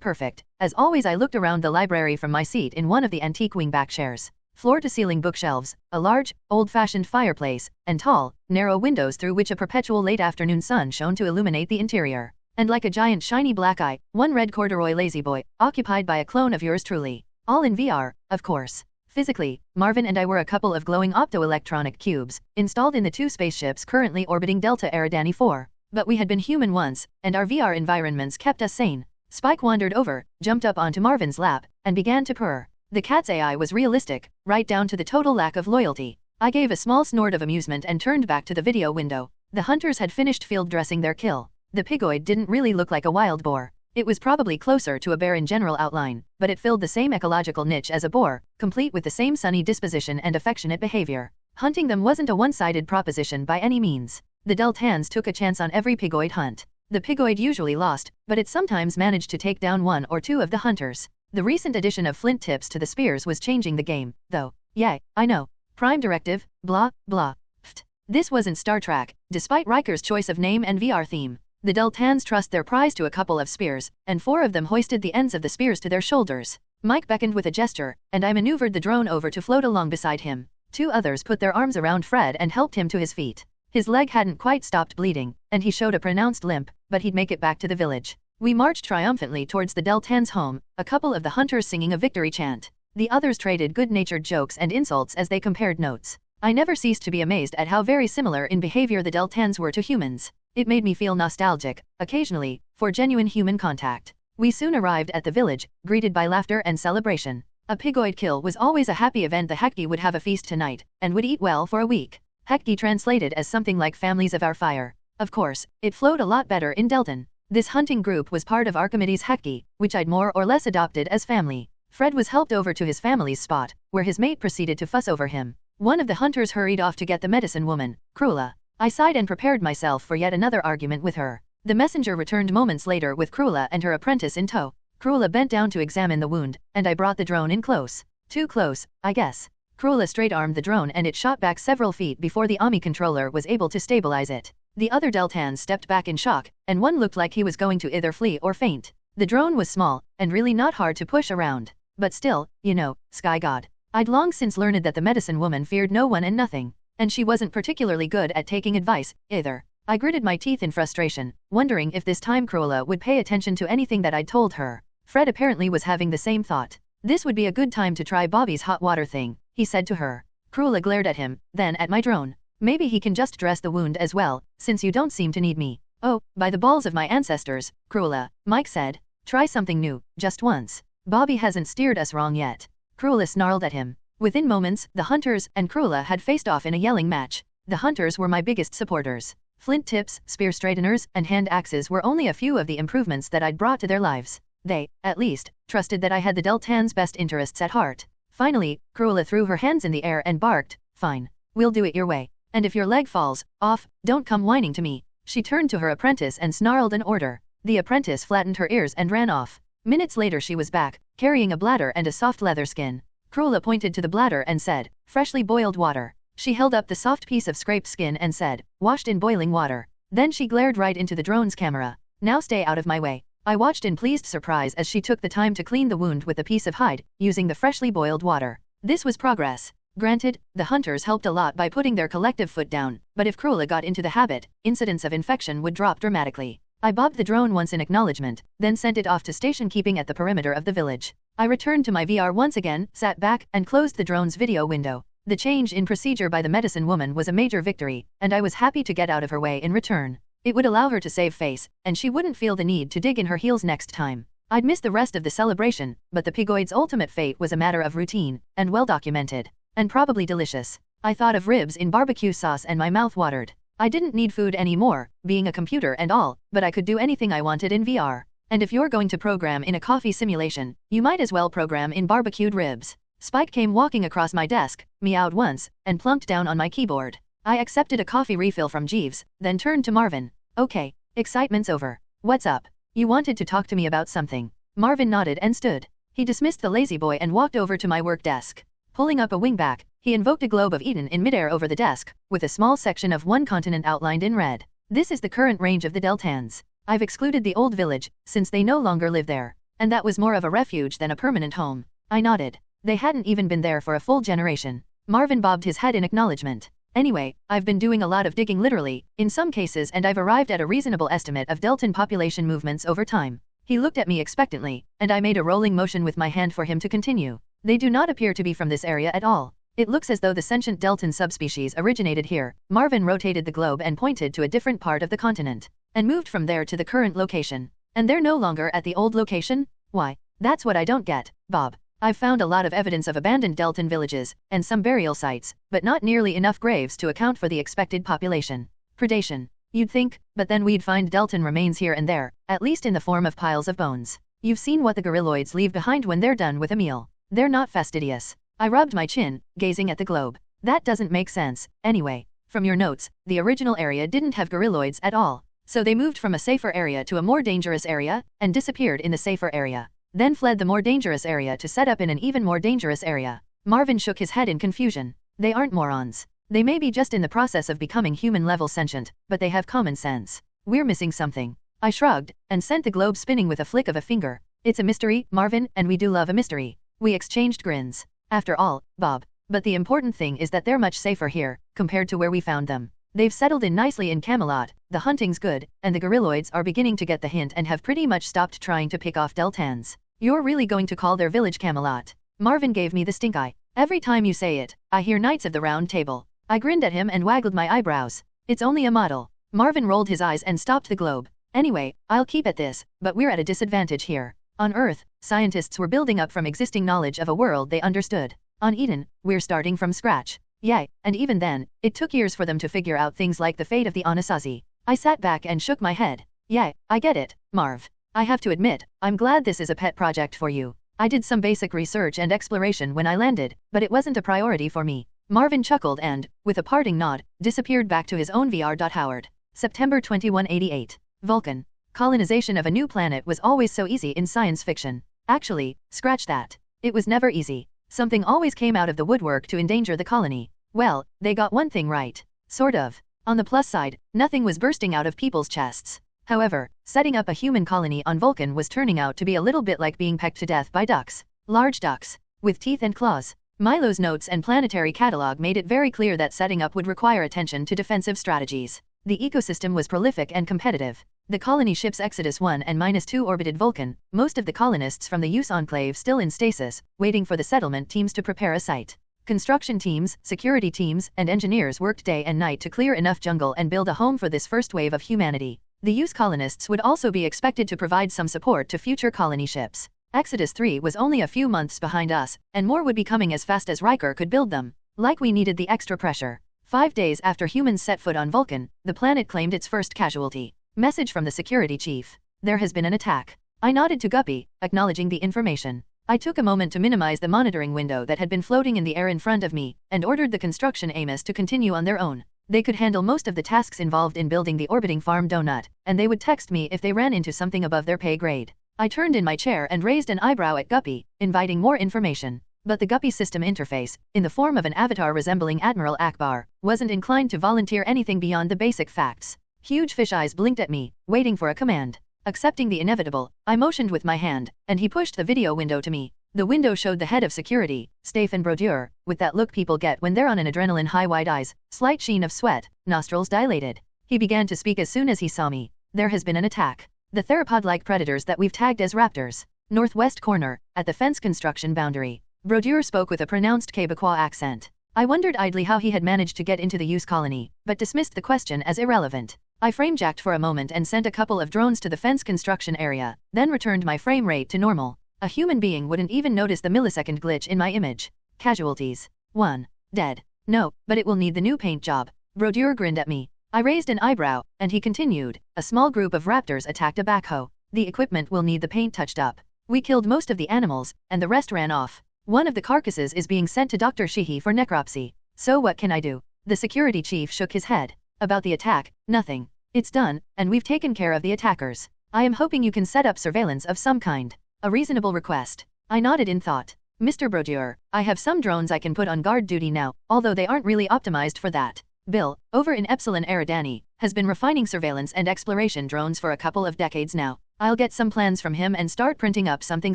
Speaker 2: perfect, as always I looked around the library from my seat in one of the antique wingback chairs. Floor-to-ceiling bookshelves, a large, old-fashioned fireplace, and tall, narrow windows through which a perpetual late-afternoon sun shone to illuminate the interior. And like a giant shiny black eye, one red corduroy lazyboy, occupied by a clone of yours truly. All in VR, of course. Physically, Marvin and I were a couple of glowing optoelectronic cubes, installed in the two spaceships currently orbiting Delta Eridani 4. But we had been human once, and our VR environments kept us sane. Spike wandered over, jumped up onto Marvin's lap, and began to purr. The cat's AI was realistic, right down to the total lack of loyalty. I gave a small snort of amusement and turned back to the video window. The hunters had finished field dressing their kill. The pigoid didn't really look like a wild boar. It was probably closer to a bear in general outline, but it filled the same ecological niche as a boar, complete with the same sunny disposition and affectionate behavior. Hunting them wasn't a one-sided proposition by any means. The Deltans took a chance on every pigoid hunt. The pigoid usually lost, but it sometimes managed to take down one or two of the hunters. The recent addition of Flint tips to the spears was changing the game, though. Yeah, I know. Prime directive, blah, blah. Pfft. This wasn't Star Trek, despite Riker's choice of name and VR theme. The Deltans trust their prize to a couple of spears, and 4 of them hoisted the ends of the spears to their shoulders. Mike beckoned with a gesture, and I maneuvered the drone over to float along beside him. 2 others put their arms around Fred and helped him to his feet. His leg hadn't quite stopped bleeding, and he showed a pronounced limp, but he'd make it back to the village. We marched triumphantly towards the Deltans' home, a couple of the hunters singing a victory chant. The others traded good-natured jokes and insults as they compared notes. I never ceased to be amazed at how very similar in behavior the Deltans were to humans. It made me feel nostalgic, occasionally, for genuine human contact. We soon arrived at the village, greeted by laughter and celebration. A pigoid kill was always a happy event. The Hekti would have a feast tonight, and would eat well for a week. Hekti translated as something like families of our fire. Of course, it flowed a lot better in Deltan. This hunting group was part of Archimedes' Hekti, which I'd more or less adopted as family. Fred was helped over to his family's spot, where his mate proceeded to fuss over him. One of the hunters hurried off to get the medicine woman, Krula. I sighed and prepared myself for yet another argument with her. The messenger returned moments later with Krula and her apprentice in tow. Krula bent down to examine the wound, and I brought the drone in close. Too close, I guess. Krula straight-armed the drone and it shot back several feet before the Ami controller was able to stabilize it. The other Deltans stepped back in shock, and one looked like he was going to either flee or faint. The drone was small, and really not hard to push around. But still, you know, Sky God. I'd long since learned that the medicine woman feared no one and nothing. And she wasn't particularly good at taking advice, either. I gritted my teeth in frustration, wondering if this time Krula would pay attention to anything that I'd told her. Fred apparently was having the same thought. This would be a good time to try Bobby's hot water thing, he said to her. Krula glared at him, then at my drone. Maybe he can just dress the wound as well, since you don't seem to need me. Oh, by the balls of my ancestors, Krula, Mike said. Try something new, just once. Bobby hasn't steered us wrong yet. Krula snarled at him. Within moments, the hunters and Cruella had faced off in a yelling match. The hunters were my biggest supporters. Flint tips, spear straighteners, and hand axes were only a few of the improvements that I'd brought to their lives. They, at least, trusted that I had the Deltans' best interests at heart. Finally, Cruella threw her hands in the air and barked, "Fine. We'll do it your way. And if your leg falls off, don't come whining to me." She turned to her apprentice and snarled an order. The apprentice flattened her ears and ran off. Minutes later she was back, carrying a bladder and a soft leather skin. Cruella pointed to the bladder and said, "Freshly boiled water." She held up the soft piece of scraped skin and said, "Washed in boiling water." Then she glared right into the drone's camera. "Now stay out of my way." I watched in pleased surprise as she took the time to clean the wound with a piece of hide, using the freshly boiled water. This was progress. Granted, the hunters helped a lot by putting their collective foot down, but if Cruella got into the habit, incidents of infection would drop dramatically. I bobbed the drone once in acknowledgement, then sent it off to station keeping at the perimeter of the village. I returned to my VR once again, sat back, and closed the drone's video window. The change in procedure by the medicine woman was a major victory, and I was happy to get out of her way in return. It would allow her to save face, and she wouldn't feel the need to dig in her heels next time. I'd miss the rest of the celebration, but the pigoid's ultimate fate was a matter of routine, and well documented. And probably delicious. I thought of ribs in barbecue sauce and my mouth watered. I didn't need food anymore, being a computer and all, but I could do anything I wanted in VR. And if you're going to program in a coffee simulation, you might as well program in barbecued ribs. Spike came walking across my desk, meowed once, and plunked down on my keyboard. I accepted a coffee refill from Jeeves, then turned to Marvin. "Okay, excitement's over. What's up? You wanted to talk to me about something." Marvin nodded and stood. He dismissed the lazy boy and walked over to my work desk. Pulling up a wingback, he invoked a globe of Eden in midair over the desk, with a small section of one continent outlined in red. "This is the current range of the Deltans. I've excluded the old village, since they no longer live there. And that was more of a refuge than a permanent home." I nodded. They hadn't even been there for a full generation. Marvin bobbed his head in acknowledgement. "Anyway, I've been doing a lot of digging literally, in some cases, and I've arrived at a reasonable estimate of Deltan population movements over time." He looked at me expectantly, and I made a rolling motion with my hand for him to continue. "They do not appear to be from this area at all. It looks as though the sentient Deltan subspecies originated here." Marvin rotated the globe and pointed to a different part of the continent, and moved from there to the current location. "And they're no longer at the old location? Why, that's what I don't get, Bob. I've found a lot of evidence of abandoned Deltan villages, and some burial sites, but not nearly enough graves to account for the expected population. Predation. You'd think, but then we'd find Deltan remains here and there, at least in the form of piles of bones. You've seen what the gorilloids leave behind when they're done with a meal. They're not fastidious." I rubbed my chin, gazing at the globe. "That doesn't make sense, anyway. From your notes, the original area didn't have gorilloids at all. So they moved from a safer area to a more dangerous area, and disappeared in the safer area. Then fled the more dangerous area to set up in an even more dangerous area." Marvin shook his head in confusion. "They aren't morons. They may be just in the process of becoming human-level sentient, but they have common sense. We're missing something." I shrugged, and sent the globe spinning with a flick of a finger. "It's a mystery, Marvin, and we do love a mystery." We exchanged grins. "After all, Bob. But the important thing is that they're much safer here, compared to where we found them. They've settled in nicely in Camelot, the hunting's good, and the gorilloids are beginning to get the hint and have pretty much stopped trying to pick off Deltans." "You're really going to call their village Camelot?" Marvin gave me the stink eye. "Every time you say it, I hear Knights of the Round Table." I grinned at him and waggled my eyebrows. "It's only a model." Marvin rolled his eyes and stopped the globe. "Anyway, I'll keep at this, but we're at a disadvantage here. On Earth, scientists were building up from existing knowledge of a world they understood. On Eden, we're starting from scratch. Yay, and even then, it took years for them to figure out things like the fate of the Anasazi." I sat back and shook my head. "Yeah, I get it, Marv. I have to admit, I'm glad this is a pet project for you. I did some basic research and exploration when I landed, but it wasn't a priority for me." Marvin chuckled and, with a parting nod, disappeared back to his own VR. Howard. September 2188. Vulcan. Colonization of a new planet was always so easy in science fiction. Actually, scratch that. It was never easy. Something always came out of the woodwork to endanger the colony. Well, they got one thing right. Sort of. On the plus side, nothing was bursting out of people's chests. However, setting up a human colony on Vulcan was turning out to be a little bit like being pecked to death by ducks. Large ducks. With teeth and claws. Milo's notes and planetary catalog made it very clear that setting up would require attention to defensive strategies. The ecosystem was prolific and competitive. The colony ships Exodus 1 and -2 orbited Vulcan, most of the colonists from the Use Enclave still in stasis, waiting for the settlement teams to prepare a site. Construction teams, security teams, and engineers worked day and night to clear enough jungle and build a home for this first wave of humanity. The Use colonists would also be expected to provide some support to future colony ships. Exodus 3 was only a few months behind us, and more would be coming as fast as Riker could build them. Like we needed the extra pressure. 5 days after humans set foot on Vulcan, the planet claimed its first casualty. Message from the security chief. There has been an attack. I nodded to Guppy, acknowledging the information. I took a moment to minimize the monitoring window that had been floating in the air in front of me, and ordered the construction Amos to continue on their own. They could handle most of the tasks involved in building the orbiting farm donut, and they would text me if they ran into something above their pay grade. I turned in my chair and raised an eyebrow at Guppy, inviting more information. But the Guppy system interface, in the form of an avatar resembling Admiral Akbar, wasn't inclined to volunteer anything beyond the basic facts. Huge fish eyes blinked at me, waiting for a command. Accepting the inevitable, I motioned with my hand, and he pushed the video window to me. The window showed the head of security, Stephen Brodeur, with that look people get when they're on an adrenaline high, wide eyes, slight sheen of sweat, nostrils dilated. He began to speak as soon as he saw me. There has been an attack. The theropod-like predators that we've tagged as raptors. Northwest corner, at the fence construction boundary. Brodeur spoke with a pronounced Quebecois accent. I wondered idly how he had managed to get into the use colony, but dismissed the question as irrelevant. I frame-jacked for a moment and sent a couple of drones to the fence construction area, then returned my frame rate to normal. A human being wouldn't even notice the millisecond glitch in my image. Casualties. 1. Dead. No, but it will need the new paint job. Brodeur grinned at me. I raised an eyebrow, and he continued. A small group of raptors attacked a backhoe. The equipment will need the paint touched up. We killed most of the animals, and the rest ran off. One of the carcasses is being sent to Dr. Sheehy for necropsy. So what can I do? The security chief shook his head. About the attack, nothing. It's done, and we've taken care of the attackers. I am hoping you can set up surveillance of some kind. A reasonable request. I nodded in thought. Mr. Brodeur, I have some drones I can put on guard duty now, although they aren't really optimized for that. Bill, over in Epsilon Eridani, has been refining surveillance and exploration drones for a couple of decades now. I'll get some plans from him and start printing up something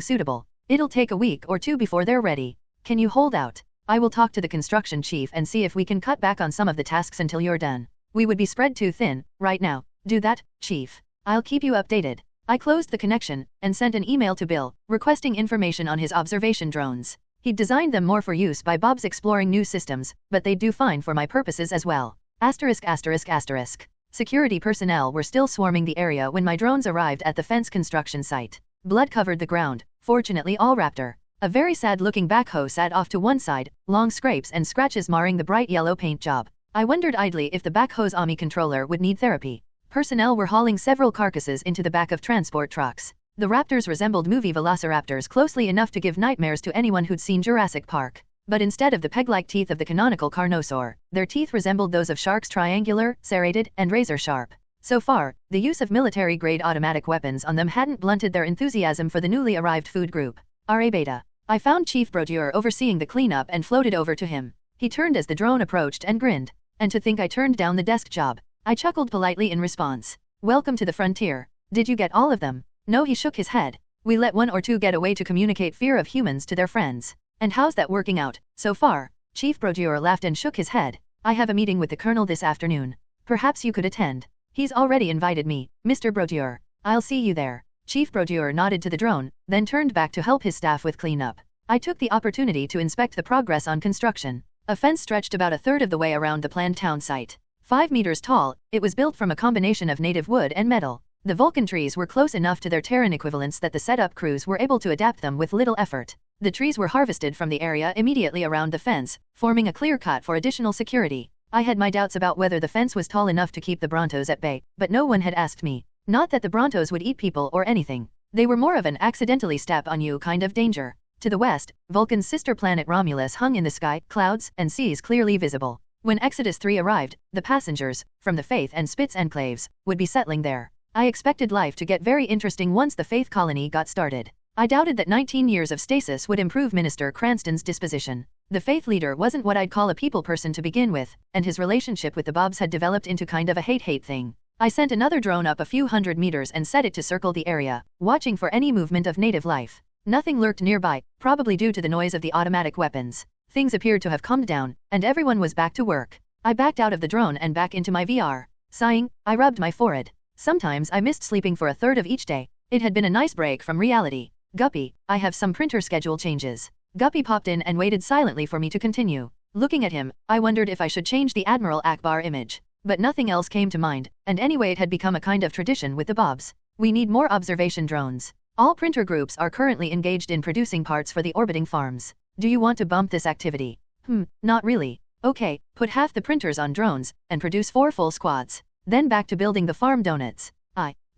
Speaker 2: suitable. It'll take a week or two before they're ready. Can you hold out? I will talk to the construction chief and see if we can cut back on some of the tasks until you're done. We would be spread too thin, right now. Do that, chief. I'll keep you updated. I closed the connection, and sent an email to Bill, requesting information on his observation drones. He'd designed them more for use by Bob's exploring new systems, but they'd do fine for my purposes as well. *****. Security personnel were still swarming the area when my drones arrived at the fence construction site. Blood covered the ground, fortunately all raptor. A very sad-looking backhoe sat off to one side, long scrapes and scratches marring the bright yellow paint job. I wondered idly if the backhoe's Omni controller would need therapy. Personnel were hauling several carcasses into the back of transport trucks. The raptors resembled movie velociraptors closely enough to give nightmares to anyone who'd seen Jurassic Park. But instead of the peg-like teeth of the canonical carnosaur, their teeth resembled those of sharks, triangular, serrated, and razor-sharp. So far, the use of military-grade automatic weapons on them hadn't blunted their enthusiasm for the newly arrived food group. RA Beta. I found Chief Brodeur overseeing the cleanup and floated over to him. He turned as the drone approached and grinned. And to think I turned down the desk job. I chuckled politely in response. Welcome to the frontier. Did you get all of them? No, he shook his head. We let 1 or 2 get away to communicate fear of humans to their friends. And how's that working out, so far? Chief Brodeur laughed and shook his head. I have a meeting with the colonel this afternoon. Perhaps you could attend. He's already invited me, Mr. Brodeur. I'll see you there. Chief Brodeur nodded to the drone, then turned back to help his staff with cleanup. I took the opportunity to inspect the progress on construction. A fence stretched about a third of the way around the planned town site. 5 meters tall, it was built from a combination of native wood and metal. The Vulcan trees were close enough to their Terran equivalents that the setup crews were able to adapt them with little effort. The trees were harvested from the area immediately around the fence, forming a clear cut for additional security. I had my doubts about whether the fence was tall enough to keep the Brontos at bay, but no one had asked me. Not that the Brontos would eat people or anything. They were more of an accidentally step on you kind of danger. To the west, Vulcan's sister planet Romulus hung in the sky, clouds and seas clearly visible. When Exodus 3 arrived, the passengers, from the Faith and Spitz enclaves, would be settling there. I expected life to get very interesting once the Faith colony got started. I doubted that 19 years of stasis would improve Minister Cranston's disposition. The Faith leader wasn't what I'd call a people person to begin with, and his relationship with the Bobs had developed into kind of a hate-hate thing. I sent another drone up a few hundred meters and set it to circle the area, watching for any movement of native life. Nothing lurked nearby, probably due to the noise of the automatic weapons. Things appeared to have calmed down, and everyone was back to work. I backed out of the drone and back into my VR. Sighing, I rubbed my forehead. Sometimes I missed sleeping for a third of each day. It had been a nice break from reality. Guppy, I have some printer schedule changes. Guppy popped in and waited silently for me to continue. Looking at him, I wondered if I should change the Admiral Akbar image. But nothing else came to mind, and anyway it had become a kind of tradition with the Bobs. We need more observation drones. All printer groups are currently engaged in producing parts for the orbiting farms. Do you want to bump this activity? Not really. Okay, put half the printers on drones, and produce 4 full squads. Then back to building the farm donuts.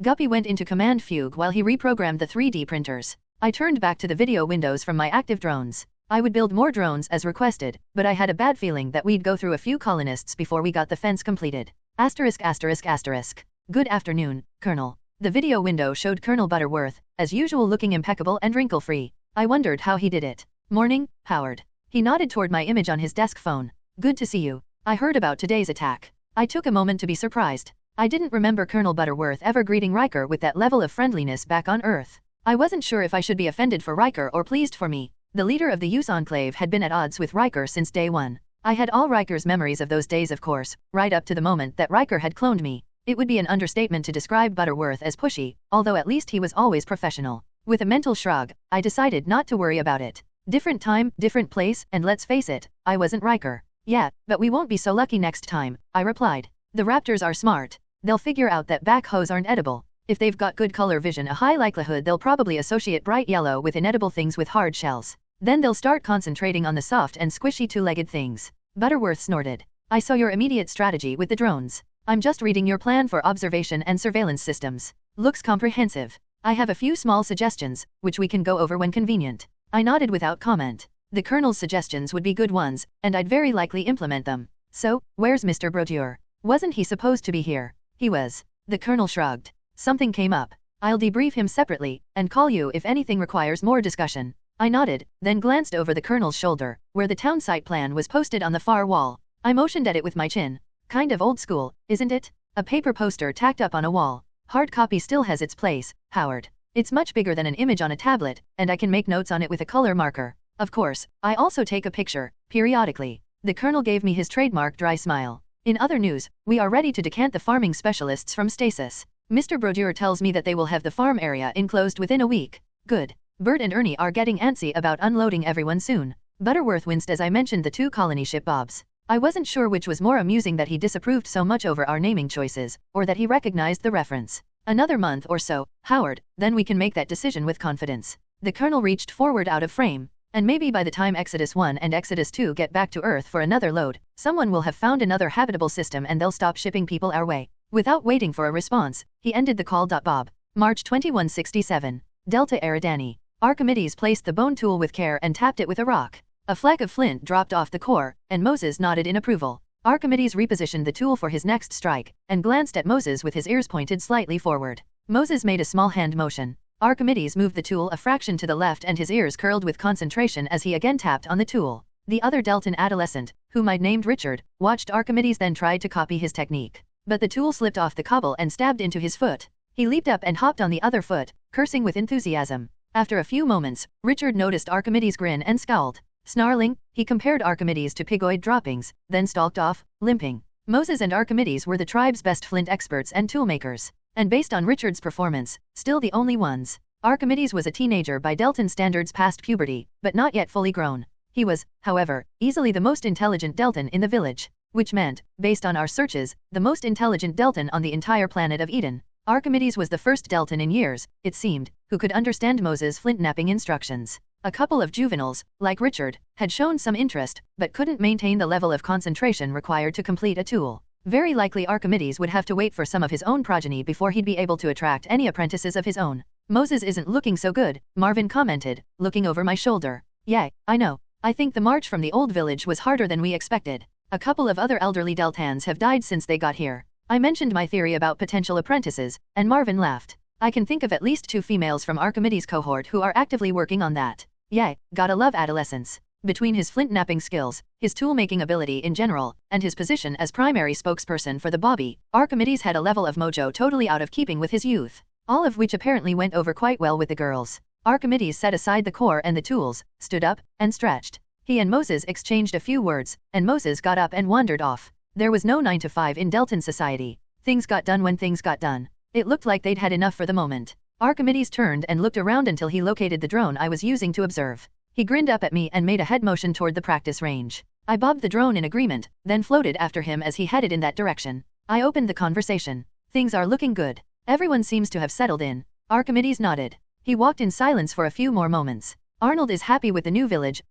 Speaker 2: Guppy went into command fugue while he reprogrammed the 3D printers. I turned back to the video windows from my active drones. I would build more drones as requested, but I had a bad feeling that we'd go through a few colonists before we got the fence completed. *****. Good afternoon, Colonel. The video window showed Colonel Butterworth, as usual looking impeccable and wrinkle-free. I wondered how he did it. Morning, Howard. He nodded toward my image on his desk phone. Good to see you. I heard about today's attack. I took a moment to be surprised. I didn't remember Colonel Butterworth ever greeting Riker with that level of friendliness back on Earth. I wasn't sure if I should be offended for Riker or pleased for me. The leader of the Use Enclave had been at odds with Riker since day one. I had all Riker's memories of those days, of course, right up to the moment that Riker had cloned me. It would be an understatement to describe Butterworth as pushy, although at least he was always professional. With a mental shrug, I decided not to worry about it. Different time, different place, and let's face it, I wasn't Riker. Yeah, but we won't be so lucky next time, I replied. The Raptors are smart. They'll figure out that backhoes aren't edible. If they've got good color vision, a high likelihood they'll probably associate bright yellow with inedible things with hard shells. Then they'll start concentrating on the soft and squishy two-legged things. Butterworth snorted. I saw your immediate strategy with the drones. I'm just reading your plan for observation and surveillance systems. Looks comprehensive. I have a few small suggestions, which we can go over when convenient. I nodded without comment. The Colonel's suggestions would be good ones, and I'd very likely implement them. So, where's Mr. Brodeur? Wasn't he supposed to be here? He was. The Colonel shrugged. Something came up. I'll debrief him separately, and call you if anything requires more discussion. I nodded, then glanced over the Colonel's shoulder, where the town site plan was posted on the far wall. I motioned at it with my chin. Kind of old school, isn't it? A paper poster tacked up on a wall. Hard copy still has its place, Howard. It's much bigger than an image on a tablet, and I can make notes on it with a color marker. Of course, I also take a picture, periodically. The Colonel gave me his trademark dry smile. In other news, we are ready to decant the farming specialists from stasis. Mr. Brodeur tells me that they will have the farm area enclosed within a week. Good. Bert and Ernie are getting antsy about unloading everyone soon. Butterworth winced as I mentioned the 2 colony ship Bobs. I wasn't sure which was more amusing, that he disapproved so much over our naming choices, or that he recognized the reference. Another month or so, Howard, then we can make that decision with confidence. The Colonel reached forward out of frame. And maybe by the time Exodus 1 and Exodus 2 get back to Earth for another load, someone will have found another habitable system and they'll stop shipping people our way. Without waiting for a response, he ended the call. Bob. March 2167. Delta Eridani. Archimedes placed the bone tool with care and tapped it with a rock. A fleck of flint dropped off the core, and Moses nodded in approval. Archimedes repositioned the tool for his next strike, and glanced at Moses with his ears pointed slightly forward. Moses made a small hand motion. Archimedes moved the tool a fraction to the left and his ears curled with concentration as he again tapped on the tool. The other Deltan adolescent, whom I'd named Richard, watched Archimedes then tried to copy his technique. But the tool slipped off the cobble and stabbed into his foot. He leaped up and hopped on the other foot, cursing with enthusiasm. After a few moments, Richard noticed Archimedes' grin and scowled. Snarling, he compared Archimedes to pigoid droppings, then stalked off, limping. Moses and Archimedes were the tribe's best flint experts and toolmakers. And based on Richard's performance, still the only ones. Archimedes was a teenager by Deltan standards past puberty, but not yet fully grown. He was, however, easily the most intelligent Deltan in the village, which meant, based on our searches, the most intelligent Deltan on the entire planet of Eden. Archimedes was the first Deltan in years, it seemed, who could understand Moses' flint-napping instructions. A couple of juveniles, like Richard, had shown some interest, but couldn't maintain the level of concentration required to complete a tool. Very likely Archimedes would have to wait for some of his own progeny before he'd be able to attract any apprentices of his own. Moses isn't looking so good, Marvin commented, looking over my shoulder. Yeah, I know. I think the march from the old village was harder than we expected. A couple of other elderly Deltans have died since they got here. I mentioned my theory about potential apprentices, and Marvin laughed. I can think of at least 2 females from Archimedes' cohort who are actively working on that. Yeah, gotta love adolescence. Between his flint-napping skills, his tool-making ability in general, and his position as primary spokesperson for the Bobby, Archimedes had a level of mojo totally out of keeping with his youth. All of which apparently went over quite well with the girls. Archimedes set aside the core and the tools, stood up, and stretched. He and Moses exchanged a few words, and Moses got up and wandered off. There was no 9 to 5 in Deltan society. Things got done when things got done. It looked like they'd had enough for the moment. Archimedes turned and looked around until he located the drone I was using to observe. He grinned up at me and made a head motion toward the practice range. I bobbed the drone in agreement, then floated after him as he headed in that direction. I opened the conversation. Things are looking good. Everyone seems to have settled in. Archimedes nodded. He walked in silence for a few more moments. Arnold is happy with the new village,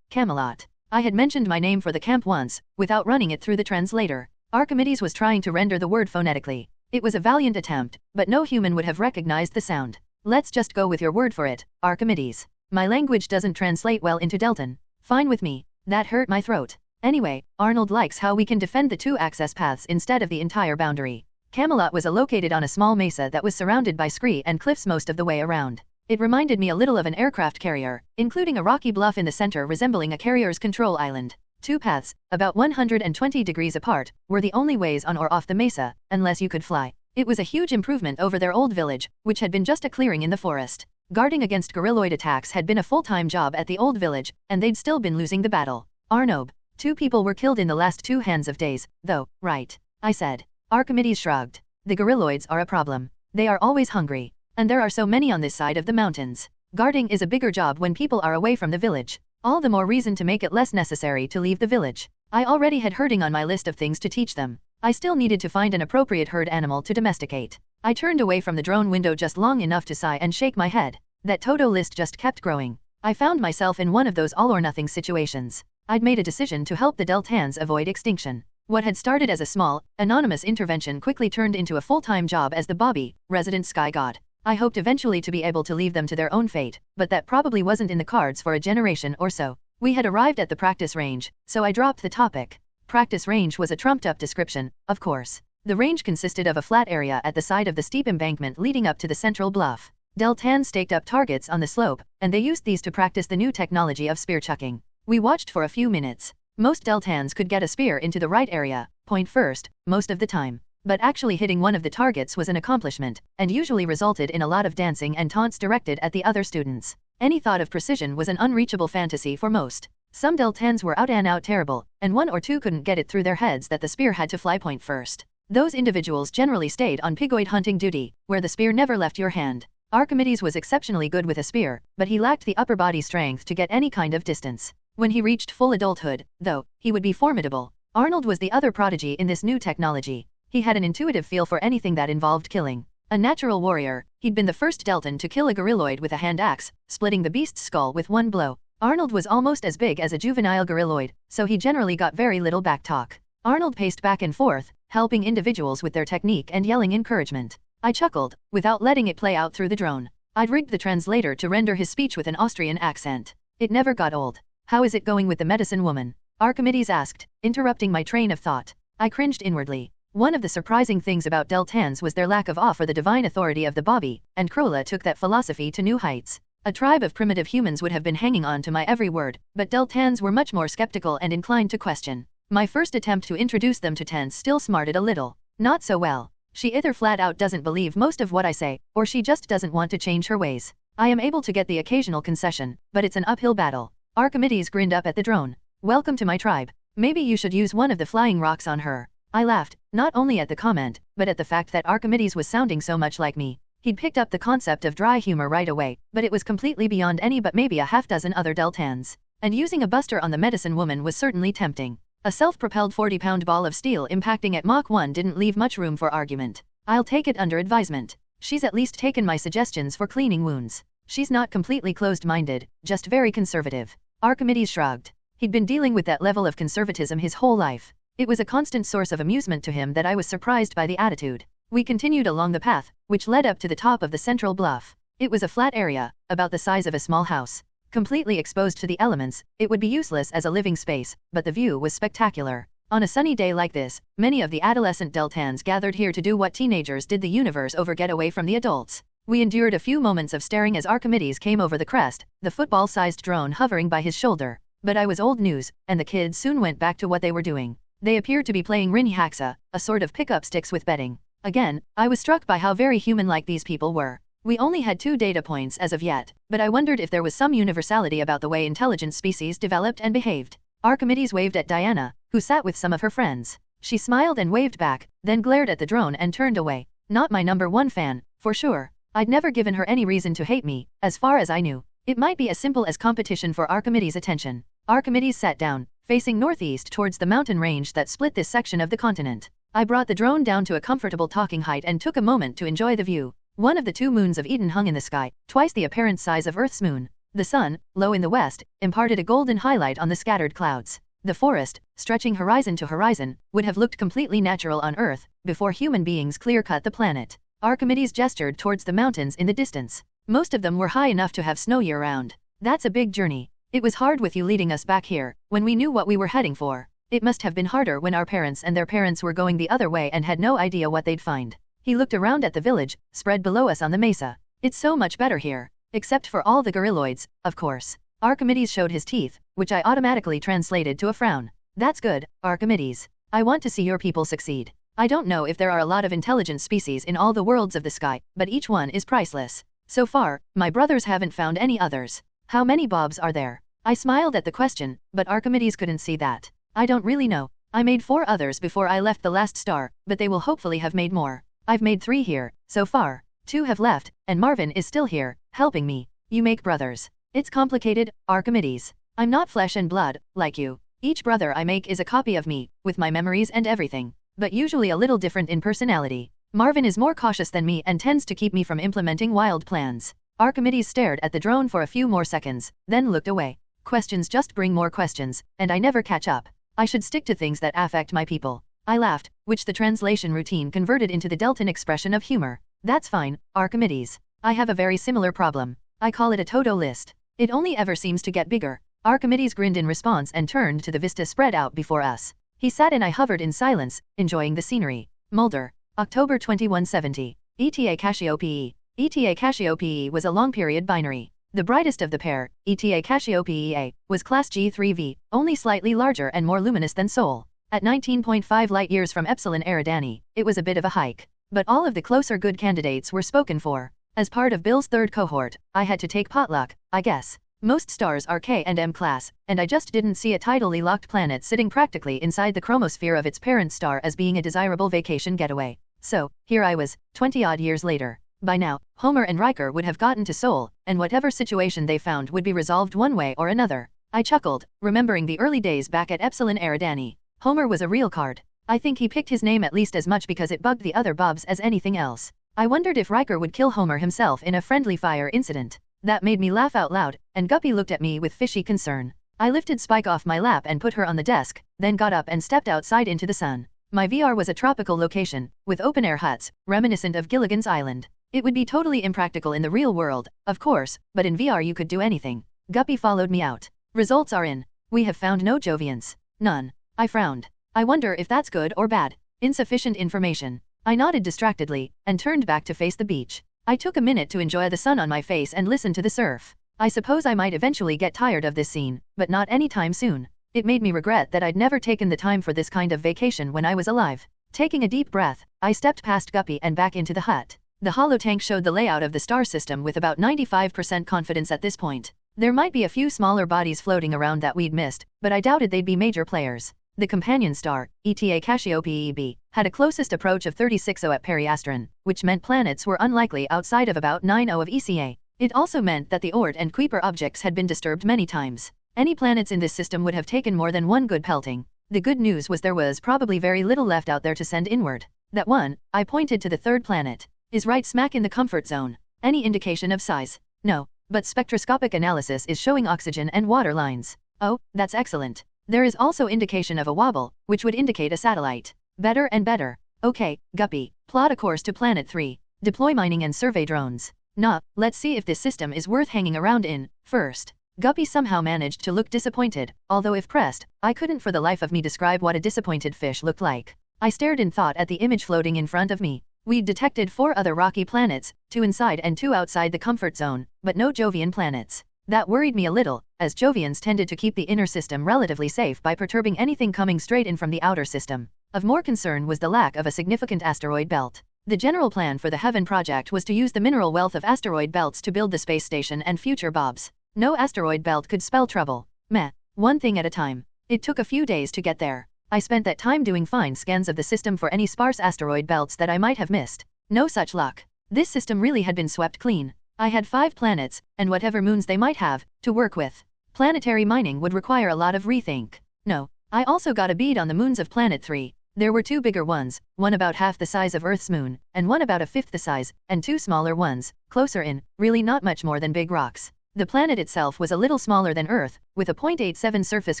Speaker 2: Camelot. I had mentioned my name for the camp once, without running it through the translator. Archimedes was trying to render the word phonetically. It was a valiant attempt, but no human would have recognized the sound. Let's just go with your word for it, Archimedes. My language doesn't translate well into Deltan. Fine with me. That hurt my throat. Anyway, Arnold likes how we can defend the two access paths instead of the entire boundary. Camelot was located on a small mesa that was surrounded by scree and cliffs most of the way around. It reminded me a little of an aircraft carrier, including a rocky bluff in the center resembling a carrier's control island. Two paths, about 120 degrees apart, were the only ways on or off the mesa, unless you could fly. It was a huge improvement over their old village, which had been just a clearing in the forest. Guarding against guerrilloid attacks had been a full-time job at the old village, and they'd still been losing the battle. Arnob. 2 people were killed in the last 2 hands of days, though, right? I said. Archimedes shrugged. The guerrilloids are a problem. They are always hungry. And there are so many on this side of the mountains. Guarding is a bigger job when people are away from the village. All the more reason to make it less necessary to leave the village. I already had herding on my list of things to teach them. I still needed to find an appropriate herd animal to domesticate. I turned away from the drone window just long enough to sigh and shake my head. That Toto list just kept growing. I found myself in one of those all-or-nothing situations. I'd made a decision to help the Deltans avoid extinction. What had started as a small, anonymous intervention quickly turned into a full-time job as the Bobby, resident sky god. I hoped eventually to be able to leave them to their own fate, but that probably wasn't in the cards for a generation or so. We had arrived at the practice range, so I dropped the topic. Practice range was a trumped-up description, of course. The range consisted of a flat area at the side of the steep embankment leading up to the central bluff. Deltan staked up targets on the slope, and they used these to practice the new technology of spear chucking. We watched for a few minutes. Most Deltans could get a spear into the right area, point first, most of the time. But actually hitting one of the targets was an accomplishment, and usually resulted in a lot of dancing and taunts directed at the other students. Any thought of precision was an unreachable fantasy for most. Some Deltans were out terrible, and 1 or 2 couldn't get it through their heads that the spear had to fly point first. Those individuals generally stayed on pigoid hunting duty, where the spear never left your hand. Archimedes was exceptionally good with a spear, but he lacked the upper body strength to get any kind of distance. When he reached full adulthood, though, he would be formidable. Arnold was the other prodigy in this new technology. He had an intuitive feel for anything that involved killing. A natural warrior, he'd been the first Deltan to kill a guerrilloid with a hand axe, splitting the beast's skull with one blow. Arnold was almost as big as a juvenile guerrilloid, so he generally got very little backtalk. Arnold paced back and forth, helping individuals with their technique and yelling encouragement. I chuckled, without letting it play out through the drone. I'd rigged the translator to render his speech with an Austrian accent. It never got old. How is it going with the medicine woman? Archimedes asked, interrupting my train of thought. I cringed inwardly. One of the surprising things about Deltans was their lack of awe for the divine authority of the Bobby, and Krola took that philosophy to new heights. A tribe of primitive humans would have been hanging on to my every word, but Deltans were much more skeptical and inclined to question. My first attempt to introduce them to Tense still smarted a little. Not so well. She either flat out doesn't believe most of what I say, or she just doesn't want to change her ways. I am able to get the occasional concession, but it's an uphill battle. Archimedes grinned up at the drone. Welcome to my tribe. Maybe you should use one of the flying rocks on her. I laughed, not only at the comment, but at the fact that Archimedes was sounding so much like me. He'd picked up the concept of dry humor right away, but it was completely beyond any but maybe a half-dozen other Deltans. And using a buster on the medicine woman was certainly tempting. A self-propelled 40-pound ball of steel impacting at Mach 1 didn't leave much room for argument. I'll take it under advisement. She's at least taken my suggestions for cleaning wounds. She's not completely closed-minded, just very conservative. Archimedes shrugged. He'd been dealing with that level of conservatism his whole life. It was a constant source of amusement to him that I was surprised by the attitude. We continued along the path, which led up to the top of the central bluff. It was a flat area, about the size of a small house. Completely exposed to the elements, it would be useless as a living space, but the view was spectacular. On a sunny day like this, many of the adolescent Deltans gathered here to do what teenagers did the universe over: get away from the adults. We endured a few moments of staring as Archimedes came over the crest, the football-sized drone hovering by his shoulder. But I was old news, and the kids soon went back to what they were doing. They appeared to be playing Rinhaxa, a sort of pick-up sticks with betting. Again, I was struck by how very human-like these people were. We only had 2 data points as of yet, but I wondered if there was some universality about the way intelligent species developed and behaved. Archimedes waved at Diana, who sat with some of her friends. She smiled and waved back, then glared at the drone and turned away. Not my #1 fan, for sure. I'd never given her any reason to hate me, as far as I knew. It might be as simple as competition for Archimedes' attention. Archimedes sat down, facing northeast towards the mountain range that split this section of the continent. I brought the drone down to a comfortable talking height and took a moment to enjoy the view. One of the 2 moons of Eden hung in the sky, twice the apparent size of Earth's moon. The sun, low in the west, imparted a golden highlight on the scattered clouds. The forest, stretching horizon to horizon, would have looked completely natural on Earth, before human beings clear-cut the planet. Archimedes gestured towards the mountains in the distance. Most of them were high enough to have snow year-round. That's a big journey. It was hard with you leading us back here, when we knew what we were heading for. It must have been harder when our parents and their parents were going the other way and had no idea what they'd find. He looked around at the village, spread below us on the mesa. It's so much better here. Except for all the gorilloids, of course. Archimedes showed his teeth, which I automatically translated to a frown. That's good, Archimedes. I want to see your people succeed. I don't know if there are a lot of intelligent species in all the worlds of the sky, but each one is priceless. So far, my brothers haven't found any others. How many Bobs are there? I smiled at the question, but Archimedes couldn't see that. I don't really know. I made 4 others before I left the last star, but they will hopefully have made more. I've made 3 here, so far. 2 have left, and Marvin is still here, helping me. You make brothers. It's complicated, Archimedes. I'm not flesh and blood, like you. Each brother I make is a copy of me, with my memories and everything. But usually a little different in personality. Marvin is more cautious than me and tends to keep me from implementing wild plans. Archimedes stared at the drone for a few more seconds, then looked away. Questions just bring more questions, and I never catch up. I should stick to things that affect my people. I laughed, which the translation routine converted into the Deltan expression of humor. That's fine, Archimedes. I have a very similar problem. I call it a to-do list. It only ever seems to get bigger. Archimedes grinned in response and turned to the vista spread out before us. He sat and I hovered in silence, enjoying the scenery. Mulder. October 2170. ETA Cassiope. ETA Cassiope was a long-period binary. The brightest of the pair, ETA Cassiope, was class G3V, only slightly larger and more luminous than Sol. At 19.5 light-years from Epsilon Eridani, it was a bit of a hike. But all of the closer good candidates were spoken for. As part of Bill's 3rd cohort, I had to take potluck, I guess. Most stars are K and M class, and I just didn't see a tidally locked planet sitting practically inside the chromosphere of its parent star as being a desirable vacation getaway. So, here I was, 20-odd years later. By now, Homer and Riker would have gotten to Sol, and whatever situation they found would be resolved one way or another. I chuckled, remembering the early days back at Epsilon Eridani. Homer was a real card. I think he picked his name at least as much because it bugged the other Bobs as anything else. I wondered if Riker would kill Homer himself in a friendly fire incident. That made me laugh out loud, and Guppy looked at me with fishy concern. I lifted Spike off my lap and put her on the desk, then got up and stepped outside into the sun. My VR was a tropical location, with open-air huts, reminiscent of Gilligan's Island. It would be totally impractical in the real world, of course, but in VR you could do anything. Guppy followed me out. Results are in. We have found no Jovians. None. I frowned. I wonder if that's good or bad. Insufficient information. I nodded distractedly, and turned back to face the beach. I took a minute to enjoy the sun on my face and listen to the surf. I suppose I might eventually get tired of this scene, but not anytime soon. It made me regret that I'd never taken the time for this kind of vacation when I was alive. Taking a deep breath, I stepped past Guppy and back into the hut. The holotank showed the layout of the star system with about 95% confidence at this point. There might be a few smaller bodies floating around that we'd missed, but I doubted they'd be major players. The companion star, ETA Cassiope b, had a closest approach of 36O at periastron, which meant planets were unlikely outside of about 9O of ECA. It also meant that the Oort and Kuiper objects had been disturbed many times. Any planets in this system would have taken more than one good pelting. The good news was there was probably very little left out there to send inward. That one, I pointed to the 3rd planet, is right smack in the comfort zone. Any indication of size? No, but spectroscopic analysis is showing oxygen and water lines. Oh, that's excellent. There is also indication of a wobble, which would indicate a satellite. Better and better. Okay, Guppy, plot a course to Planet 3. Deploy mining and survey drones. Nah, let's see if this system is worth hanging around in, first. Guppy somehow managed to look disappointed, although if pressed, I couldn't for the life of me describe what a disappointed fish looked like. I stared in thought at the image floating in front of me. We'd detected 4 other rocky planets, 2 inside and 2 outside the comfort zone, but no Jovian planets. That worried me a little, as Jovians tended to keep the inner system relatively safe by perturbing anything coming straight in from the outer system. Of more concern was the lack of a significant asteroid belt. The general plan for the Heaven project was to use the mineral wealth of asteroid belts to build the space station and future Bobs. No asteroid belt could spell trouble. Meh. One thing at a time. It took a few days to get there. I spent that time doing fine scans of the system for any sparse asteroid belts that I might have missed. No such luck. This system really had been swept clean. I had 5 planets, and whatever moons they might have, to work with. Planetary mining would require a lot of rethink. No, I also got a bead on the moons of Planet 3. There were 2 bigger ones, one about half the size of Earth's moon, and one about a fifth the size, and 2 smaller ones, closer in, really not much more than big rocks. The planet itself was a little smaller than Earth, with a 0.87 surface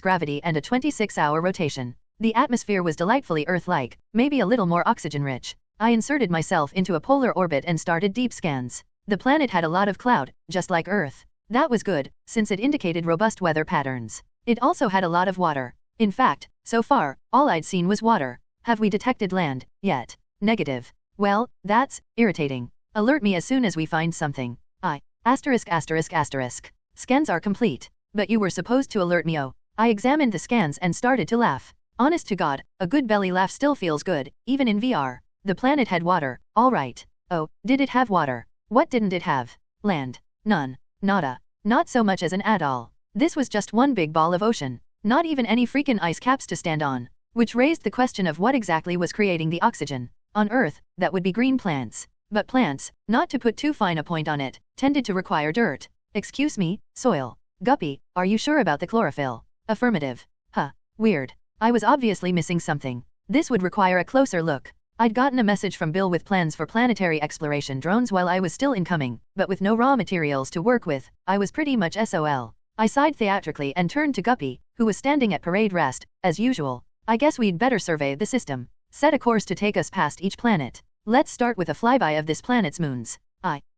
Speaker 2: gravity and a 26-hour rotation. The atmosphere was delightfully Earth-like, maybe a little more oxygen-rich. I inserted myself into a polar orbit and started deep scans. The planet had a lot of cloud, just like Earth. That was good, since it indicated robust weather patterns. It also had a lot of water. In fact, so far, all I'd seen was water. Have we detected land, yet? Negative. Well, that's irritating. Alert me as soon as we find something. Scans are complete. But you were supposed to alert me. Oh. I examined the scans and started to laugh. Honest to God, a good belly laugh still feels good, even in VR. The planet had water, all right. Oh, did it have water? What didn't it have? Land. None. Nada. Not so much as an atoll. This was just one big ball of ocean. Not even any freaking ice caps to stand on. Which raised the question of what exactly was creating the oxygen. On Earth, that would be green plants. But plants, not to put too fine a point on it, tended to require dirt. Excuse me, soil. Guppy, are you sure about the chlorophyll? Affirmative. Huh. Weird. I was obviously missing something. This would require a closer look. I'd gotten a message from Bill with plans for planetary exploration drones while I was still incoming, but with no raw materials to work with, I was pretty much SOL. I sighed theatrically and turned to Guppy, who was standing at parade rest, as usual. I guess we'd better survey the system. Set a course to take us past each planet. Let's start with a flyby of this planet's moons.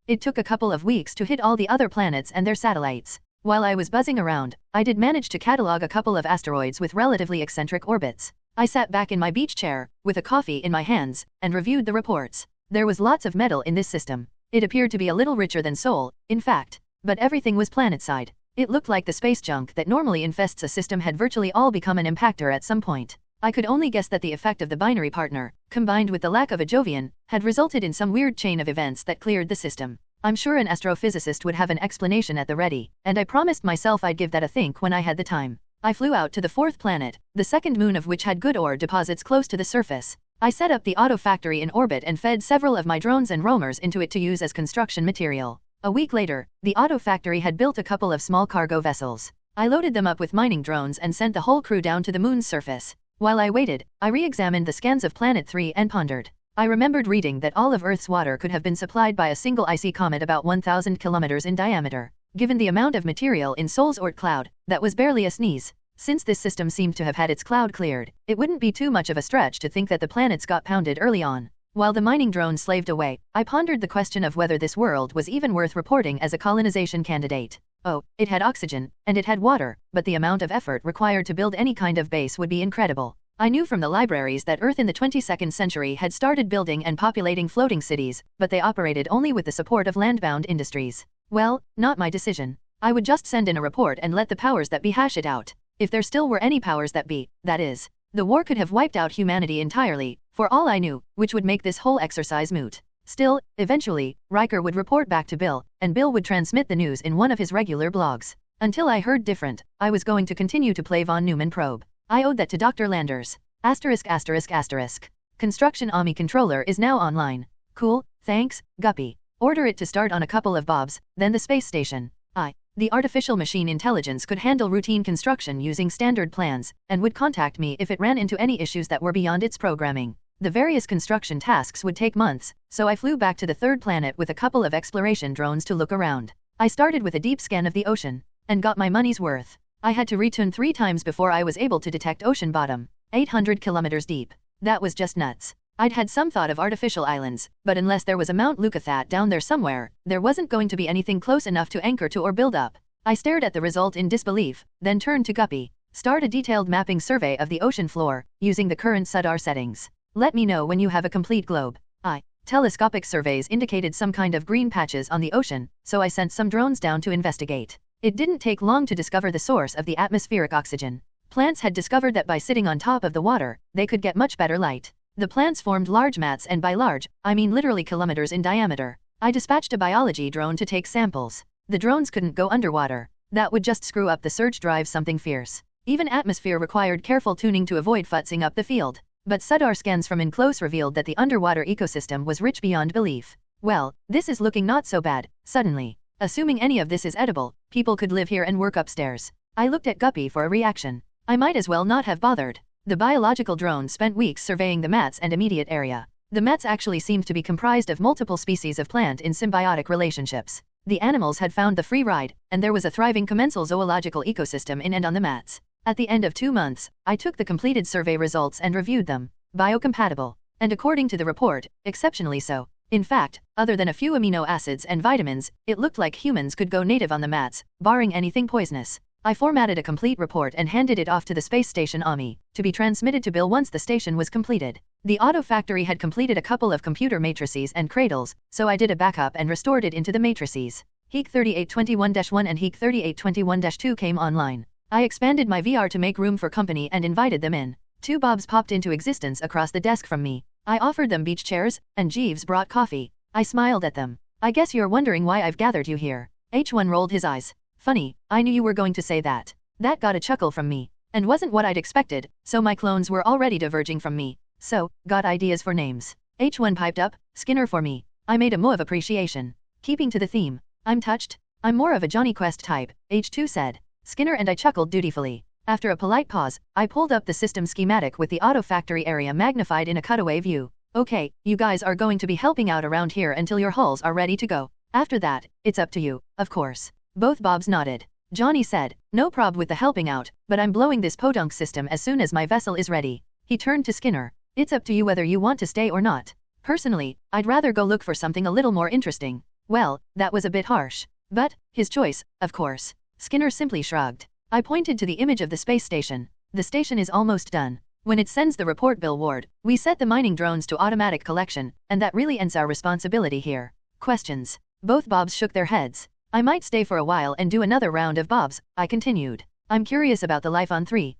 Speaker 2: It took a couple of weeks to hit all the other planets and their satellites. While I was buzzing around, I did manage to catalog a couple of asteroids with relatively eccentric orbits. I sat back in my beach chair, with a coffee in my hands, and reviewed the reports. There was lots of metal in this system. It appeared to be a little richer than Sol, in fact. But everything was planetside. It looked like the space junk that normally infests a system had virtually all become an impactor at some point. I could only guess that the effect of the binary partner, combined with the lack of a Jovian, had resulted in some weird chain of events that cleared the system. I'm sure an astrophysicist would have an explanation at the ready, and I promised myself I'd give that a think when I had the time. I flew out to the 4th planet, the second moon of which had good ore deposits close to the surface. I set up the auto factory in orbit and fed several of my drones and roamers into it to use as construction material. A week later, the auto factory had built a couple of small cargo vessels. I loaded them up with mining drones and sent the whole crew down to the moon's surface. While I waited, I re-examined the scans of Planet 3 and pondered. I remembered reading that all of Earth's water could have been supplied by a single icy comet about 1,000 kilometers in diameter. Given the amount of material in Sol's Oort cloud, that was barely a sneeze. Since this system seemed to have had its cloud cleared, it wouldn't be too much of a stretch to think that the planets got pounded early on. While the mining drone slaved away, I pondered the question of whether this world was even worth reporting as a colonization candidate. Oh, it had oxygen, and it had water, but the amount of effort required to build any kind of base would be incredible. I knew from the libraries that Earth in the 22nd century had started building and populating floating cities, but they operated only with the support of landbound industries. Well, not my decision. I would just send in a report and let the powers that be hash it out. If there still were any powers that be, that is. The war could have wiped out humanity entirely, for all I knew, which would make this whole exercise moot. Still, eventually, Riker would report back to Bill, and Bill would transmit the news in one of his regular blogs. Until I heard different, I was going to continue to play von Neumann probe. I owed that to Dr. Landers. Construction Ami controller is now online. Cool, thanks, Guppy. Order it to start on a couple of bobs, then the space station. The artificial machine intelligence could handle routine construction using standard plans, and would contact me if it ran into any issues that were beyond its programming. The various construction tasks would take months, so I flew back to the 3rd planet with a couple of exploration drones to look around. I started with a deep scan of the ocean, and got my money's worth. I had to retune 3 times before I was able to detect ocean bottom, 800 kilometers deep. That was just nuts. I'd had some thought of artificial islands, but unless there was a Mount Lukathat down there somewhere, there wasn't going to be anything close enough to anchor to or build up. I stared at the result in disbelief, then turned to Guppy. Start a detailed mapping survey of the ocean floor, using the current SUDAR settings. Let me know when you have a complete globe. Telescopic surveys indicated some kind of green patches on the ocean, so I sent some drones down to investigate. It didn't take long to discover the source of the atmospheric oxygen. Plants had discovered that by sitting on top of the water, they could get much better light. The plants formed large mats, and by large, I mean literally kilometers in diameter. I dispatched a biology drone to take samples. The drones couldn't go underwater. That would just screw up the search drive something fierce. Even atmosphere required careful tuning to avoid futzing up the field. But SUDAR scans from in close revealed that the underwater ecosystem was rich beyond belief. Well, this is looking not so bad, suddenly. Assuming any of this is edible, people could live here and work upstairs. I looked at Guppy for a reaction. I might as well not have bothered. The biological drone spent weeks surveying the mats and immediate area. The mats actually seemed to be comprised of multiple species of plant in symbiotic relationships. The animals had found the free ride, and there was a thriving commensal zoological ecosystem in and on the mats. At the end of 2 months, I took the completed survey results and reviewed them. Biocompatible. And according to the report, exceptionally so. In fact, other than a few amino acids and vitamins, it looked like humans could go native on the mats, barring anything poisonous. I formatted a complete report and handed it off to the space station Ami, to be transmitted to Bill once the station was completed. The auto factory had completed a couple of computer matrices and cradles, so I did a backup and restored it into the matrices. HEEC 3821-1 and HEEC 3821-2 came online. I expanded my VR to make room for company and invited them in. 2 Bobs popped into existence across the desk from me. I offered them beach chairs, and Jeeves brought coffee. I smiled at them. I guess you're wondering why I've gathered you here. H1 rolled his eyes. Funny, I knew you were going to say that. That got a chuckle from me. And wasn't what I'd expected, so my clones were already diverging from me. So, got ideas for names. H1 piped up, Skinner for me. I made a moe of appreciation. Keeping to the theme. I'm touched. I'm more of a Johnny Quest type, H2 said. Skinner and I chuckled dutifully. After a polite pause, I pulled up the system schematic with the auto factory area magnified in a cutaway view. Okay, you guys are going to be helping out around here until your hulls are ready to go. After that, it's up to you, of course. Both Bobs nodded. Johnny said, no prob with the helping out, but I'm blowing this podunk system as soon as my vessel is ready. He turned to Skinner. It's up to you whether you want to stay or not. Personally, I'd rather go look for something a little more interesting. Well, that was a bit harsh. But, his choice, of course. Skinner simply shrugged. I pointed to the image of the space station. The station is almost done. When it sends the report Bill Ward, we set the mining drones to automatic collection, and that really ends our responsibility here. Questions? Both Bobs shook their heads. I might stay for a while and do another round of Bobs, I continued. I'm curious about the life on 3.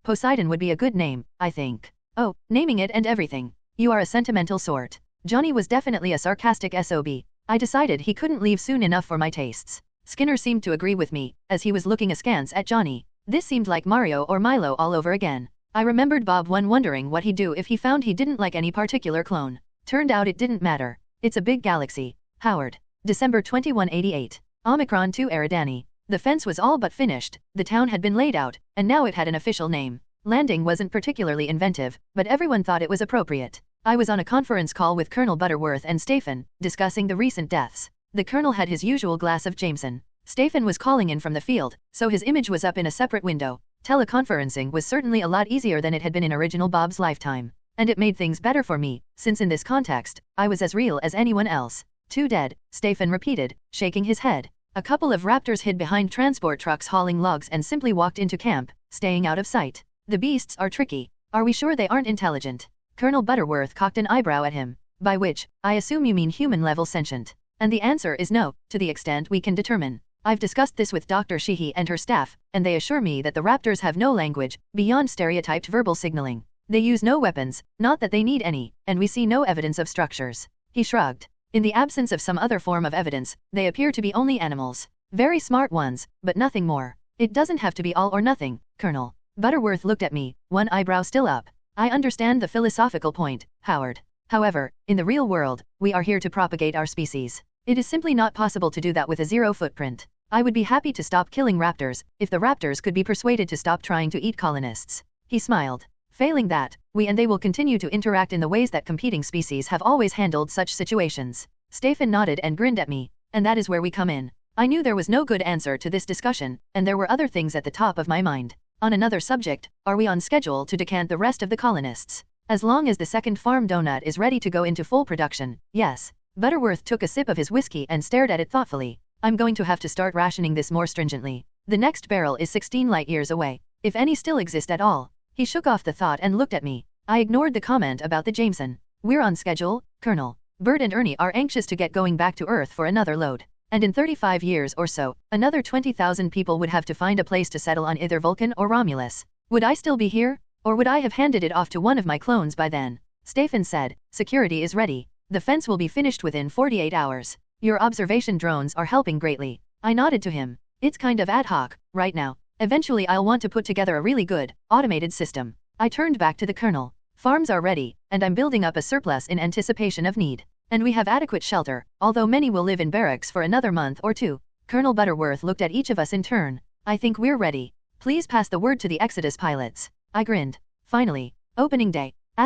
Speaker 2: Poseidon would be a good name, I think. Oh, naming it and everything. You are a sentimental sort. Johnny was definitely a sarcastic SOB. I decided he couldn't leave soon enough for my tastes. Skinner seemed to agree with me, as he was looking askance at Johnny. This seemed like Mario or Milo all over again. I remembered Bob 1 wondering what he'd do if he found he didn't like any particular clone. Turned out it didn't matter. It's a big galaxy. Howard. December 2188. Omicron 2 Eridani. The fence was all but finished, the town had been laid out, and now it had an official name. Landing wasn't particularly inventive, but everyone thought it was appropriate. I was on a conference call with Colonel Butterworth and Stephen, discussing the recent deaths. The colonel had his usual glass of Jameson. Stephen was calling in from the field, so his image was up in a separate window. Teleconferencing was certainly a lot easier than it had been in original Bob's lifetime. And it made things better for me, since in this context, I was as real as anyone else. 2 dead, Stephen repeated, shaking his head. A couple of raptors hid behind transport trucks hauling logs and simply walked into camp, staying out of sight. The beasts are tricky. Are we sure they aren't intelligent? Colonel Butterworth cocked an eyebrow at him. By which, I assume you mean human-level sentient. And the answer is no, to the extent we can determine. I've discussed this with Dr. Sheehy and her staff, and they assure me that the raptors have no language, beyond stereotyped verbal signaling. They use no weapons, not that they need any, and we see no evidence of structures. He shrugged. In the absence of some other form of evidence, they appear to be only animals. Very smart ones, but nothing more. It doesn't have to be all or nothing, Colonel. Butterworth looked at me, one eyebrow still up. I understand the philosophical point, Howard. However, in the real world, we are here to propagate our species. It is simply not possible to do that with a zero footprint. I would be happy to stop killing raptors, if the raptors could be persuaded to stop trying to eat colonists. He smiled. Failing that, we and they will continue to interact in the ways that competing species have always handled such situations. Stephen nodded and grinned at me, and that is where we come in. I knew there was no good answer to this discussion, and there were other things at the top of my mind. On another subject, are we on schedule to decant the rest of the colonists? As long as the second farm donut is ready to go into full production, yes. Butterworth took a sip of his whiskey and stared at it thoughtfully. I'm going to have to start rationing this more stringently. The next barrel is 16 light years away, if any still exist at all. He shook off the thought and looked at me. I ignored the comment about the Jameson. We're on schedule, Colonel. Bert and Ernie are anxious to get going back to Earth for another load. And in 35 years or so, another 20,000 people would have to find a place to settle on either Vulcan or Romulus. Would I still be here? Or would I have handed it off to one of my clones by then? Stephen said, security is ready. The fence will be finished within 48 hours. Your observation drones are helping greatly. I nodded to him. It's kind of ad hoc, right now. Eventually I'll want to put together a really good, automated system. I turned back to the colonel. Farms are ready, and I'm building up a surplus in anticipation of need. And we have adequate shelter, although many will live in barracks for another month or 2. Colonel Butterworth looked at each of us in turn. I think we're ready. Please pass the word to the Exodus pilots. I grinned. Finally. Opening day. *****.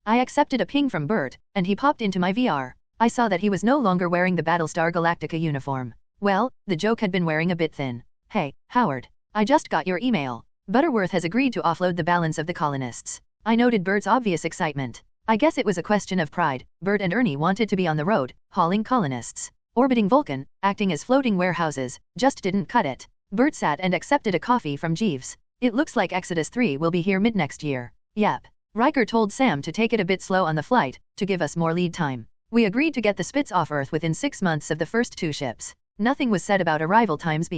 Speaker 2: I accepted a ping from Bert, and he popped into my VR. I saw that he was no longer wearing the Battlestar Galactica uniform. Well, the joke had been wearing a bit thin. Hey, Howard. I just got your email. Butterworth has agreed to offload the balance of the colonists. I noted Bert's obvious excitement. I guess it was a question of pride. Bert and Ernie wanted to be on the road, hauling colonists. Orbiting Vulcan, acting as floating warehouses, just didn't cut it. Bert sat and accepted a coffee from Jeeves. It looks like Exodus 3 will be here mid-next year. Yep. Riker told Sam to take it a bit slow on the flight, to give us more lead time. We agreed to get the Spitz off Earth within 6 months of the first 2 ships. Nothing was said about arrival times.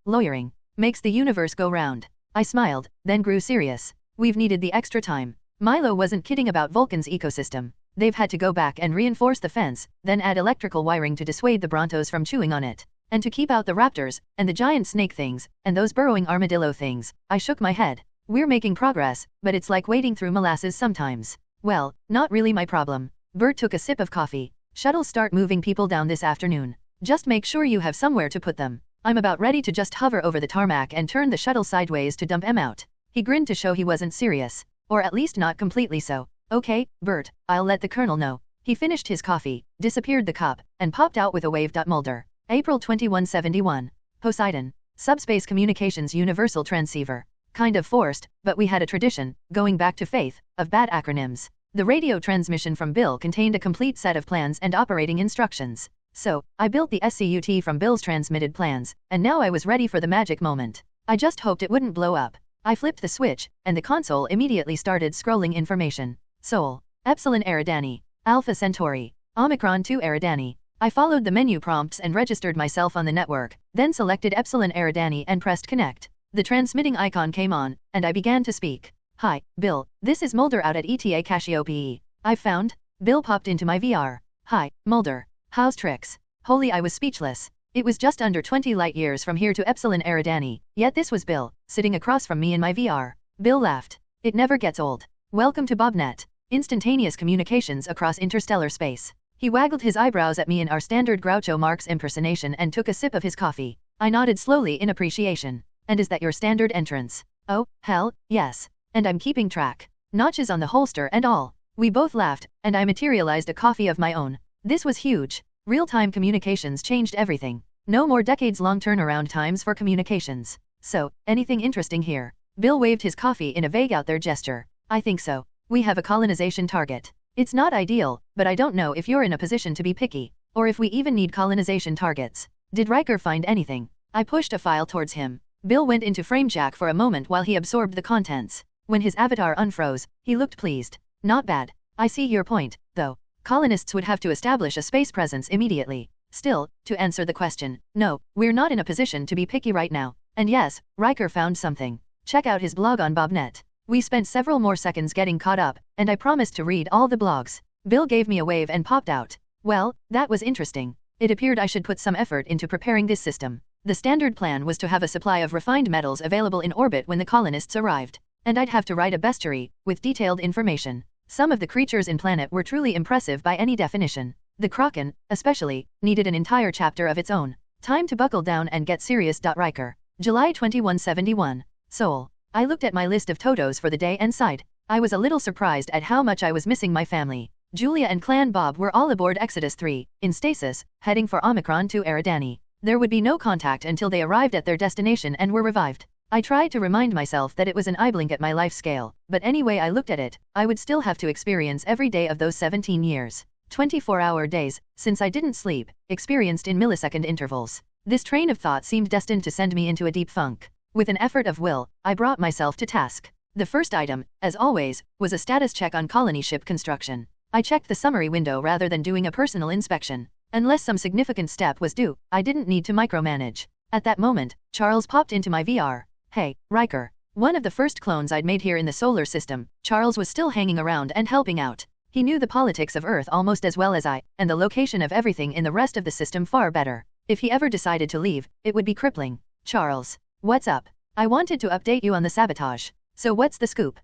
Speaker 2: Lawyering. Makes the universe go round. I smiled, then grew serious. We've needed the extra time. Milo wasn't kidding about Vulcan's ecosystem. They've had to go back and reinforce the fence, then add electrical wiring to dissuade the Brontos from chewing on it. And to keep out the raptors, and the giant snake things, and those burrowing armadillo things. I shook my head. We're making progress, but it's like wading through molasses sometimes. Well, not really my problem. Bert took a sip of coffee. Shuttles start moving people down this afternoon. Just make sure you have somewhere to put them. I'm about ready to just hover over the tarmac and turn the shuttle sideways to dump em out. He grinned to show he wasn't serious. Or at least not completely so. Okay, Bert, I'll let the Colonel know. He finished his coffee, disappeared the cup, and popped out with a wave. Mulder. April 2171. Poseidon. Subspace Communications Universal Transceiver. Kind of forced, but we had a tradition, going back to Faith, of bad acronyms. The radio transmission from Bill contained a complete set of plans and operating instructions. So, I built the SCUT from Bill's transmitted plans, and now I was ready for the magic moment. I just hoped it wouldn't blow up. I flipped the switch, and the console immediately started scrolling information. Sol. Epsilon Eridani. Alpha Centauri. Omicron 2 Eridani. I followed the menu prompts and registered myself on the network, then selected Epsilon Eridani and pressed connect. The transmitting icon came on, and I began to speak. Hi, Bill, this is Mulder out at ETA Cassiope. I've found. Bill popped into my VR. Hi, Mulder. How's tricks? Holy, I was speechless. It was just under 20 light years from here to Epsilon Eridani, yet this was Bill, sitting across from me in my VR. Bill laughed. It never gets old. Welcome to Bobnet. Instantaneous communications across interstellar space. He waggled his eyebrows at me in our standard Groucho Marx impersonation and took a sip of his coffee. I nodded slowly in appreciation. And is that your standard entrance? Oh, hell, yes. And I'm keeping track. Notches on the holster and all. We both laughed, and I materialized a coffee of my own. This was huge. Real-time communications changed everything. No more decades-long turnaround times for communications. So, anything interesting here? Bill waved his coffee in a vague out-there gesture. I think so. We have a colonization target. It's not ideal, but I don't know if you're in a position to be picky, or if we even need colonization targets. Did Riker find anything? I pushed a file towards him. Bill went into framejack for a moment while he absorbed the contents. When his avatar unfroze, he looked pleased. Not bad. I see your point, though. Colonists would have to establish a space presence immediately. Still, to answer the question, no, we're not in a position to be picky right now. And yes, Riker found something. Check out his blog on Bobnet. We spent several more seconds getting caught up, and I promised to read all the blogs. Bill gave me a wave and popped out. Well, that was interesting. It appeared I should put some effort into preparing this system. The standard plan was to have a supply of refined metals available in orbit when the colonists arrived. And I'd have to write a bestiary, with detailed information. Some of the creatures in planet were truly impressive by any definition. The Kraken, especially, needed an entire chapter of its own. Time to buckle down and get serious. Riker. July 2171. Seoul. I looked at my list of Totos for the day and sighed. I was a little surprised at how much I was missing my family. Julia and Clan Bob were all aboard Exodus 3, in stasis, heading for Omicron 2 Eridani. There would be no contact until they arrived at their destination and were revived. I tried to remind myself that it was an eye blink at my life scale, but any way I looked at it, I would still have to experience every day of those 17 years. 24-hour days, since I didn't sleep, experienced in millisecond intervals. This train of thought seemed destined to send me into a deep funk. With an effort of will, I brought myself to task. The first item, as always, was a status check on colony ship construction. I checked the summary window rather than doing a personal inspection. Unless some significant step was due, I didn't need to micromanage. At that moment, Charles popped into my VR. Hey, Riker. One of the first clones I'd made here in the solar system, Charles was still hanging around and helping out. He knew the politics of Earth almost as well as I, and the location of everything in the rest of the system far better. If he ever decided to leave, it would be crippling. Charles. What's up? I wanted to update you on the sabotage. So what's the scoop?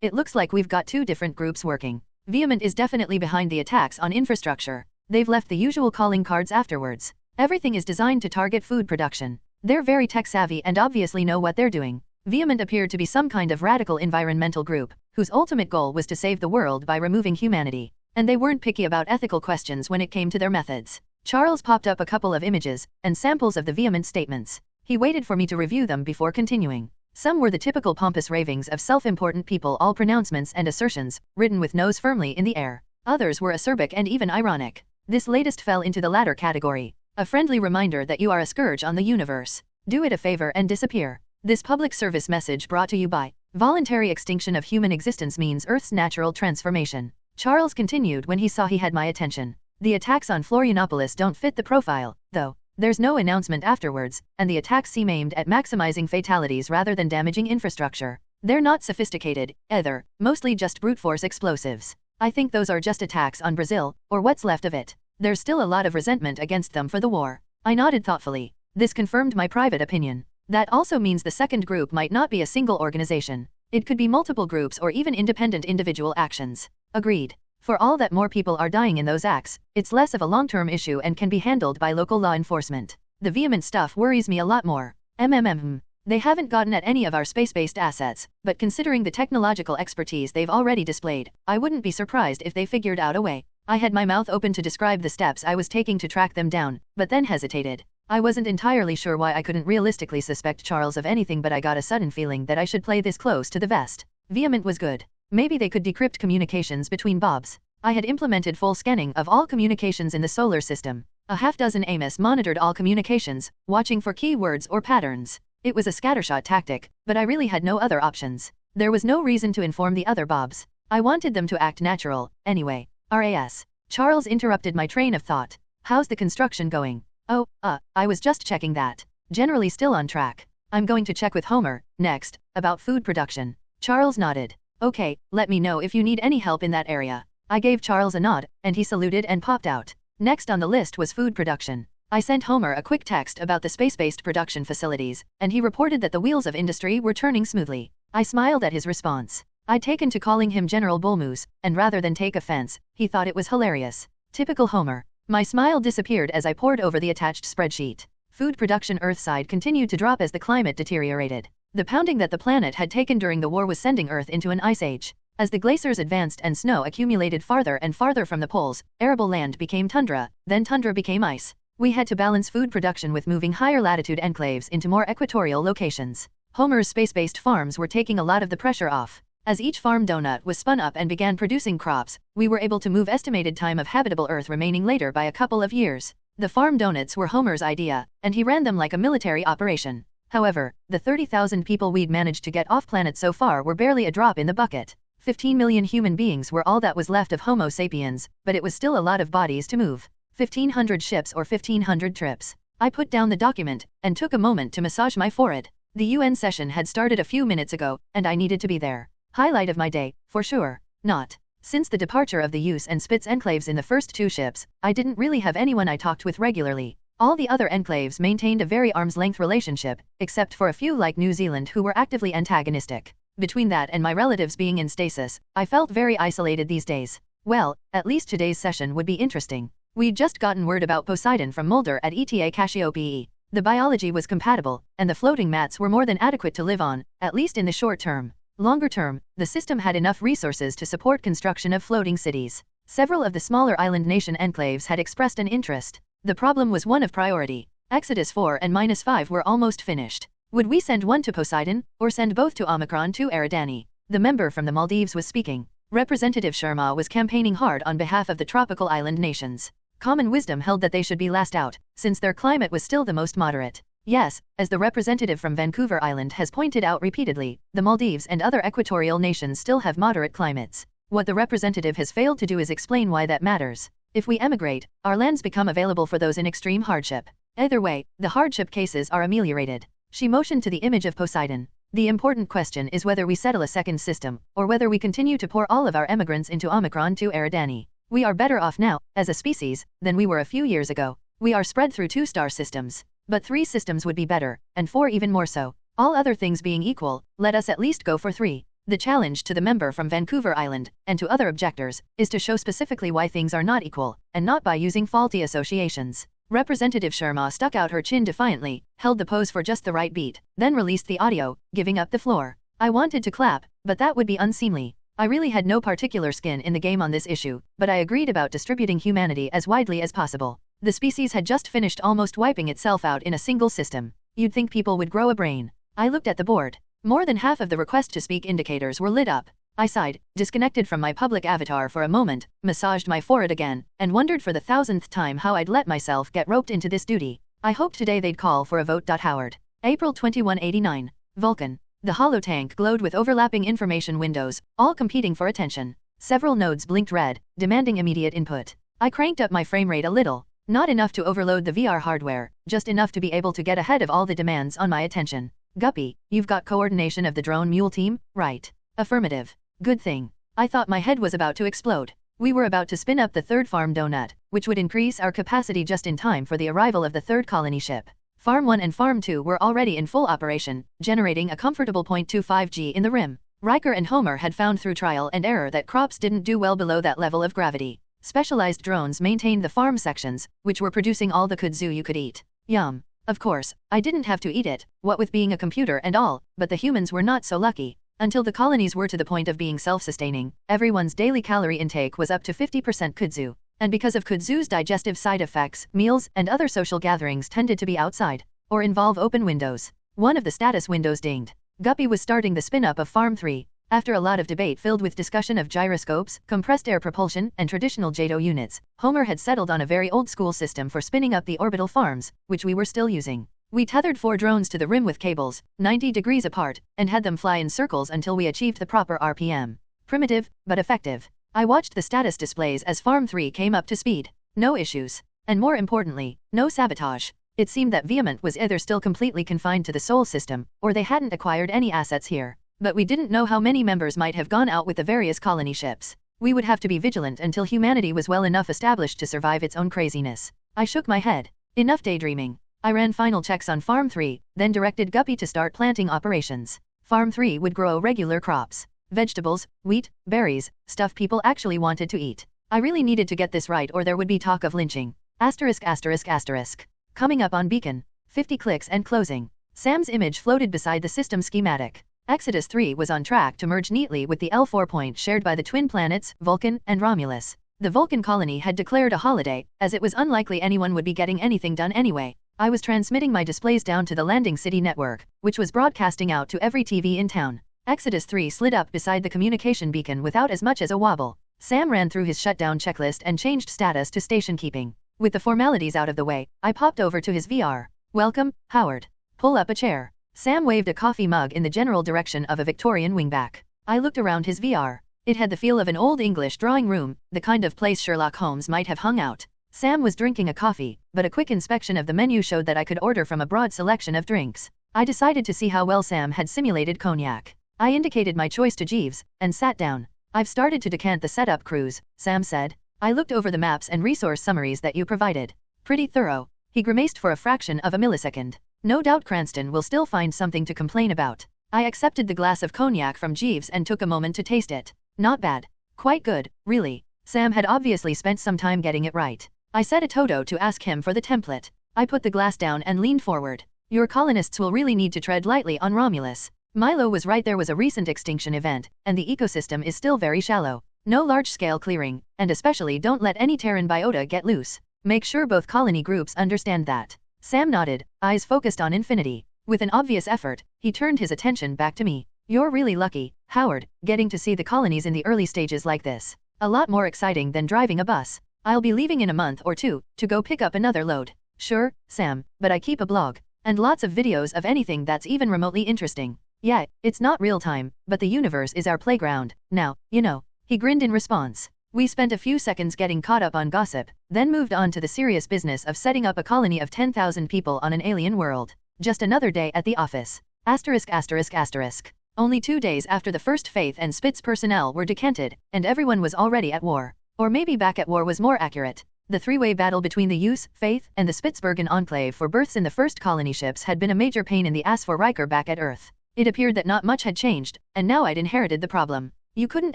Speaker 2: It looks like we've got two different groups working. Vement is definitely behind the attacks on infrastructure. They've left the usual calling cards afterwards. Everything is designed to target food production. They're very tech-savvy and obviously know what they're doing. Vement appeared to be some kind of radical environmental group, whose ultimate goal was to save the world by removing humanity. And they weren't picky about ethical questions when it came to their methods. Charles popped up a couple of images and samples of the Vement statements. He waited for me to review them before continuing. Some were the typical pompous ravings of self-important people, all pronouncements and assertions, written with nose firmly in the air. Others were acerbic and even ironic. This latest fell into the latter category. A friendly reminder that you are a scourge on the universe. Do it a favor and disappear. This public service message brought to you by voluntary extinction of human existence means Earth's natural transformation. Charles continued when he saw he had my attention. The attacks on Florianopolis don't fit the profile, though. There's no announcement afterwards, and the attacks seem aimed at maximizing fatalities rather than damaging infrastructure. They're not sophisticated, either, mostly just brute force explosives. I think those are just attacks on Brazil, or what's left of it. There's still a lot of resentment against them for the war. I nodded thoughtfully. This confirmed my private opinion. That also means the second group might not be a single organization. It could be multiple groups or even independent individual actions. Agreed. For all that more people are dying in those acts, it's less of a long-term issue and can be handled by local law enforcement. The Vement stuff worries me a lot more. They haven't gotten at any of our space-based assets, but considering the technological expertise they've already displayed, I wouldn't be surprised if they figured out a way. I had my mouth open to describe the steps I was taking to track them down, but then hesitated. I wasn't entirely sure why I couldn't realistically suspect Charles of anything, but I got a sudden feeling that I should play this close to the vest. Vement was good. Maybe they could decrypt communications between Bobs. I had implemented full scanning of all communications in the solar system. A half-dozen Amos monitored all communications, watching for keywords or patterns. It was a scattershot tactic, but I really had no other options. There was no reason to inform the other Bobs. I wanted them to act natural, anyway. RAS. Charles interrupted my train of thought. How's the construction going? Oh, I was just checking that. Generally still on track. I'm going to check with Homer, next, about food production. Charles nodded. Okay, let me know if you need any help in that area. I gave Charles a nod, and he saluted and popped out. Next on the list was food production. I sent Homer a quick text about the space-based production facilities, and he reported that the wheels of industry were turning smoothly. I smiled at his response. I'd taken to calling him General Bullmoot, and rather than take offense, he thought it was hilarious. Typical Homer. My smile disappeared as I pored over the attached spreadsheet. Food production Earthside continued to drop as the climate deteriorated. The pounding that the planet had taken during the war was sending Earth into an ice age. As the glaciers advanced and snow accumulated farther and farther from the poles, arable land became tundra, then tundra became ice. We had to balance food production with moving higher latitude enclaves into more equatorial locations. Homer's space-based farms were taking a lot of the pressure off. As each farm donut was spun up and began producing crops, we were able to move estimated time of habitable Earth remaining later by a couple of years. The farm donuts were Homer's idea, and he ran them like a military operation. However, the 30,000 people we'd managed to get off-planet so far were barely a drop in the bucket. 15 million human beings were all that was left of Homo sapiens, but it was still a lot of bodies to move. 1,500 ships or 1,500 trips. I put down the document, and took a moment to massage my forehead. The UN session had started a few minutes ago, and I needed to be there. Highlight of my day, for sure. Not. Since the departure of the Use and Spitz enclaves in the first two ships, I didn't really have anyone I talked with regularly. All the other enclaves maintained a very arm's-length relationship, except for a few like New Zealand who were actively antagonistic. Between that and my relatives being in stasis, I felt very isolated these days. Well, at least today's session would be interesting. We'd just gotten word about Poseidon from Mulder at ETA Cassiopeia. The biology was compatible, and the floating mats were more than adequate to live on, at least in the short term. Longer term, the system had enough resources to support construction of floating cities. Several of the smaller island nation enclaves had expressed an interest. The problem was one of priority. Exodus 4 and -5 were almost finished. Would we send one to Poseidon, or send both to Omicron to Eridani? The member from the Maldives was speaking. Representative Sharma was campaigning hard on behalf of the tropical island nations. Common wisdom held that they should be last out, since their climate was still the most moderate. Yes, as the representative from Vancouver Island has pointed out repeatedly, the Maldives and other equatorial nations still have moderate climates. What the representative has failed to do is explain why that matters. If we emigrate, our lands become available for those in extreme hardship. Either way, the hardship cases are ameliorated. She motioned to the image of Poseidon. The important question is whether we settle a second system, or whether we continue to pour all of our emigrants into Omicron to Eridani. We are better off now, as a species, than we were a few years ago. We are spread through 2-star systems. But 3 systems would be better, and 4 even more so. All other things being equal, let us at least go for 3. The challenge to the member from Vancouver Island, and to other objectors, is to show specifically why things are not equal, and not by using faulty associations. Representative Sharma stuck out her chin defiantly, held the pose for just the right beat, then released the audio, giving up the floor. I wanted to clap, but that would be unseemly. I really had no particular skin in the game on this issue, but I agreed about distributing humanity as widely as possible. The species had just finished almost wiping itself out in a single system. You'd think people would grow a brain. I looked at the board. More than half of the request-to-speak indicators were lit up. I sighed, disconnected from my public avatar for a moment, massaged my forehead again, and wondered for the 1000th time how I'd let myself get roped into this duty. I hoped today they'd call for a vote. Howard. April 2189. Vulcan. The holotank glowed with overlapping information windows, all competing for attention. Several nodes blinked red, demanding immediate input. I cranked up my frame rate a little. Not enough to overload the VR hardware, just enough to be able to get ahead of all the demands on my attention. Guppy, you've got coordination of the drone mule team, right? Affirmative. Good thing. I thought my head was about to explode. We were about to spin up the third farm donut, which would increase our capacity just in time for the arrival of the third colony ship. Farm 1 and Farm 2 were already in full operation, generating a comfortable 0.25 G in the rim. Riker and Homer had found through trial and error that crops didn't do well below that level of gravity. Specialized drones maintained the farm sections, which were producing all the kudzu you could eat. Yum. Of course, I didn't have to eat it, what with being a computer and all, but the humans were not so lucky. Until the colonies were to the point of being self-sustaining, everyone's daily calorie intake was up to 50% kudzu. And because of kudzu's digestive side effects, meals and other social gatherings tended to be outside, or involve open windows. One of the status windows dinged. Guppy was starting the spin-up of Farm 3. After a lot of debate filled with discussion of gyroscopes, compressed air propulsion, and traditional JATO units, Homer had settled on a very old-school system for spinning up the orbital farms, which we were still using. We tethered 4 drones to the rim with cables, 90 degrees apart, and had them fly in circles until we achieved the proper RPM. Primitive, but effective. I watched the status displays as Farm 3 came up to speed. No issues. And more importantly, no sabotage. It seemed that Vement was either still completely confined to the Sol system, or they hadn't acquired any assets here. But we didn't know how many members might have gone out with the various colony ships. We would have to be vigilant until humanity was well enough established to survive its own craziness. I shook my head. Enough daydreaming. I ran final checks on Farm 3, then directed Guppy to start planting operations. Farm 3 would grow regular crops. Vegetables, wheat, berries, stuff people actually wanted to eat. I really needed to get this right or there would be talk of lynching. *****. Coming up on beacon. 50 clicks and closing. Sam's image floated beside the system schematic. Exodus 3 was on track to merge neatly with the L4 point shared by the twin planets, Vulcan and Romulus. The Vulcan colony had declared a holiday, as it was unlikely anyone would be getting anything done anyway. I was transmitting my displays down to the landing city network, which was broadcasting out to every TV in town. Exodus 3 slid up beside the communication beacon without as much as a wobble. Sam ran through his shutdown checklist and changed status to station keeping. With the formalities out of the way, I popped over to his VR. Welcome, Howard. Pull up a chair. Sam waved a coffee mug in the general direction of a Victorian wingback. I looked around his VR. It had the feel of an old English drawing room, the kind of place Sherlock Holmes might have hung out. Sam was drinking a coffee, but a quick inspection of the menu showed that I could order from a broad selection of drinks. I decided to see how well Sam had simulated cognac. I indicated my choice to Jeeves, and sat down. I've started to decant the setup cruise, Sam said. I looked over the maps and resource summaries that you provided. Pretty thorough. He grimaced for a fraction of a millisecond. No doubt Cranston will still find something to complain about. I accepted the glass of cognac from Jeeves and took a moment to taste it. Not bad. Quite good, really. Sam had obviously spent some time getting it right. I set a Toto to ask him for the template. I put the glass down and leaned forward. Your colonists will really need to tread lightly on Romulus. Milo was right, there was a recent extinction event, and the ecosystem is still very shallow. No large-scale clearing, and especially don't let any Terran biota get loose. Make sure both colony groups understand that. Sam nodded, eyes focused on infinity. With an obvious effort, he turned his attention back to me. You're really lucky, Howard, getting to see the colonies in the early stages like this. A lot more exciting than driving a bus. I'll be leaving in a month or 2, to go pick up another load. Sure, Sam, but I keep a blog. And lots of videos of anything that's even remotely interesting. Yeah, it's not real time, but the universe is our playground. Now, you know. He grinned in response. We spent a few seconds getting caught up on gossip, then moved on to the serious business of setting up a colony of 10,000 people on an alien world. Just another day at the office. *****. Only 2 days after the first Faith and Spitz personnel were decanted, and everyone was already at war. Or maybe back at war was more accurate. The three-way battle between the Use, Faith, and the Spitzbergen Enclave for berths in the first colony ships had been a major pain in the ass for Riker back at Earth. It appeared that not much had changed, and now I'd inherited the problem. You couldn't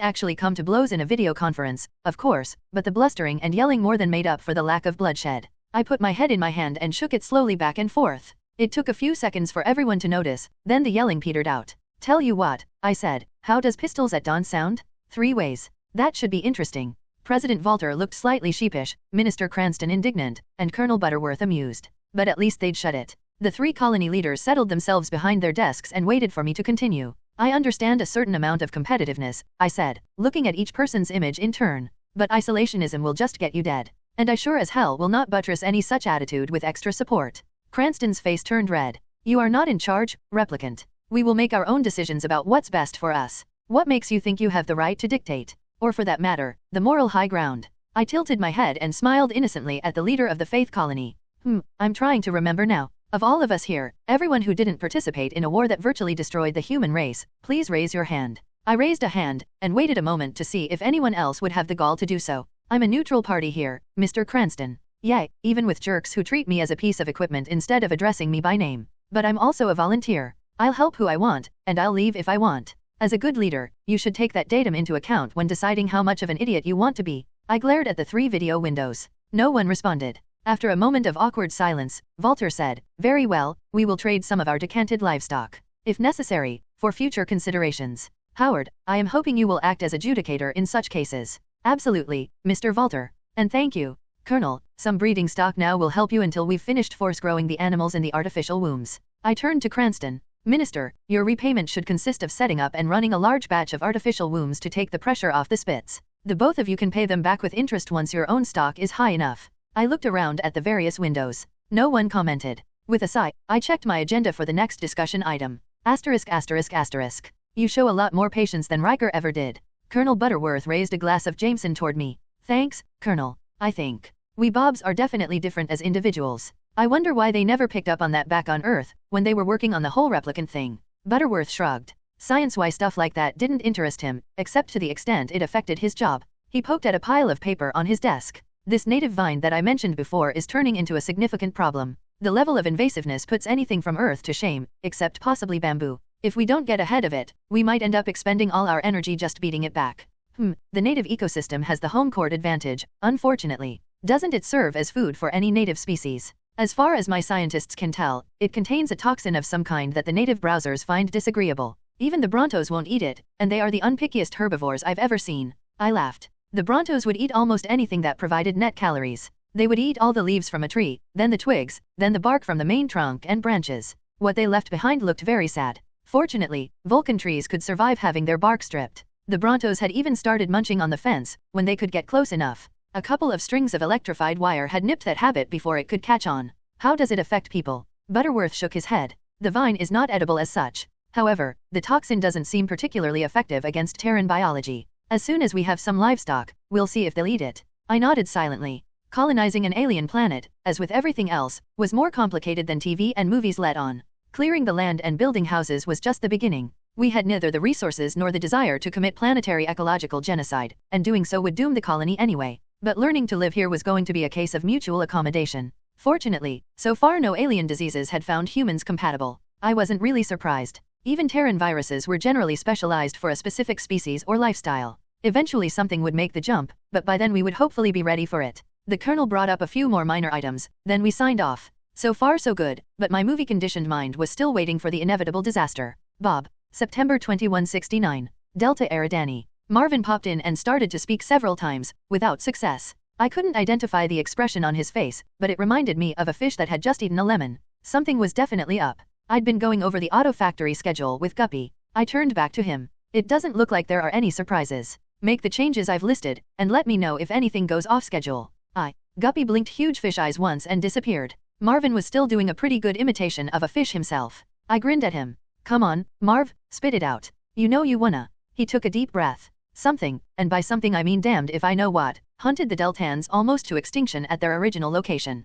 Speaker 2: actually come to blows in a video conference, of course, but the blustering and yelling more than made up for the lack of bloodshed. I put my head in my hand and shook it slowly back and forth. It took a few seconds for everyone to notice, then the yelling petered out. Tell you what, I said, how does pistols at dawn sound? 3 ways. That should be interesting. President Walter looked slightly sheepish, Minister Cranston indignant, and Colonel Butterworth amused. But at least they'd shut it. The 3 colony leaders settled themselves behind their desks and waited for me to continue. I understand a certain amount of competitiveness, I said, looking at each person's image in turn. But isolationism will just get you dead. And I sure as hell will not buttress any such attitude with extra support. Cranston's face turned red. You are not in charge, replicant. We will make our own decisions about what's best for us. What makes you think you have the right to dictate? Or for that matter, the moral high ground? I tilted my head and smiled innocently at the leader of the Faith Colony. I'm trying to remember now. Of all of us here, everyone who didn't participate in a war that virtually destroyed the human race, please raise your hand. I raised a hand, and waited a moment to see if anyone else would have the gall to do so. I'm a neutral party here, Mr. Cranston. Yay, even with jerks who treat me as a piece of equipment instead of addressing me by name. But I'm also a volunteer. I'll help who I want, and I'll leave if I want. As a good leader, you should take that datum into account when deciding how much of an idiot you want to be. I glared at the 3 video windows. No one responded. After a moment of awkward silence, Walter said, very well, we will trade some of our decanted livestock. If necessary, for future considerations. Howard, I am hoping you will act as adjudicator in such cases. Absolutely, Mr. Walter. And thank you, Colonel, some breeding stock now will help you until we've finished force growing the animals in the artificial wombs. I turned to Cranston. Minister, your repayment should consist of setting up and running a large batch of artificial wombs to take the pressure off the spits. The both of you can pay them back with interest once your own stock is high enough. I looked around at the various windows. No one commented. With a sigh, I checked my agenda for the next discussion item. Asterisk asterisk asterisk. You show a lot more patience than Riker ever did. Colonel Butterworth raised a glass of Jameson toward me. Thanks, Colonel. I think we Bobs are definitely different as individuals. I wonder why they never picked up on that back on Earth, when they were working on the whole replicant thing. Butterworth shrugged. Science-wise stuff like that didn't interest him, except to the extent it affected his job. He poked at a pile of paper on his desk. This native vine that I mentioned before is turning into a significant problem. The level of invasiveness puts anything from Earth to shame, except possibly bamboo. If we don't get ahead of it, we might end up expending all our energy just beating it back. The native ecosystem has the home court advantage, unfortunately. Doesn't it serve as food for any native species? As far as my scientists can tell, it contains a toxin of some kind that the native browsers find disagreeable. Even the Brontos won't eat it, and they are the unpickiest herbivores I've ever seen. I laughed. The Brontos would eat almost anything that provided net calories. They would eat all the leaves from a tree, then the twigs, then the bark from the main trunk and branches. What they left behind looked very sad. Fortunately, Vulcan trees could survive having their bark stripped. The Brontos had even started munching on the fence, when they could get close enough. A couple of strings of electrified wire had nipped that habit before it could catch on. How does it affect people? Butterworth shook his head. The vine is not edible as such. However, the toxin doesn't seem particularly effective against Terran biology. As soon as we have some livestock, we'll see if they'll eat it. I nodded silently. Colonizing an alien planet, as with everything else, was more complicated than TV and movies let on. Clearing the land and building houses was just the beginning. We had neither the resources nor the desire to commit planetary ecological genocide, and doing so would doom the colony anyway. But learning to live here was going to be a case of mutual accommodation. Fortunately, so far no alien diseases had found humans compatible. I wasn't really surprised. Even Terran viruses were generally specialized for a specific species or lifestyle. Eventually something would make the jump, but by then we would hopefully be ready for it. The Colonel brought up a few more minor items, then we signed off. So far so good, but my movie-conditioned mind was still waiting for the inevitable disaster. Bob. September 2169. Delta Eridani. Marvin popped in and started to speak several times, without success. I couldn't identify the expression on his face, but it reminded me of a fish that had just eaten a lemon. Something was definitely up. I'd been going over the auto factory schedule with Guppy. I turned back to him. It doesn't look like there are any surprises. Make the changes I've listed, and let me know if anything goes off schedule. Guppy blinked huge fish eyes once and disappeared. Marvin was still doing a pretty good imitation of a fish himself. I grinned at him. Come on, Marv, spit it out. You know you wanna. He took a deep breath. Something, and by something I mean damned if I know what, hunted the Deltans almost to extinction at their original location.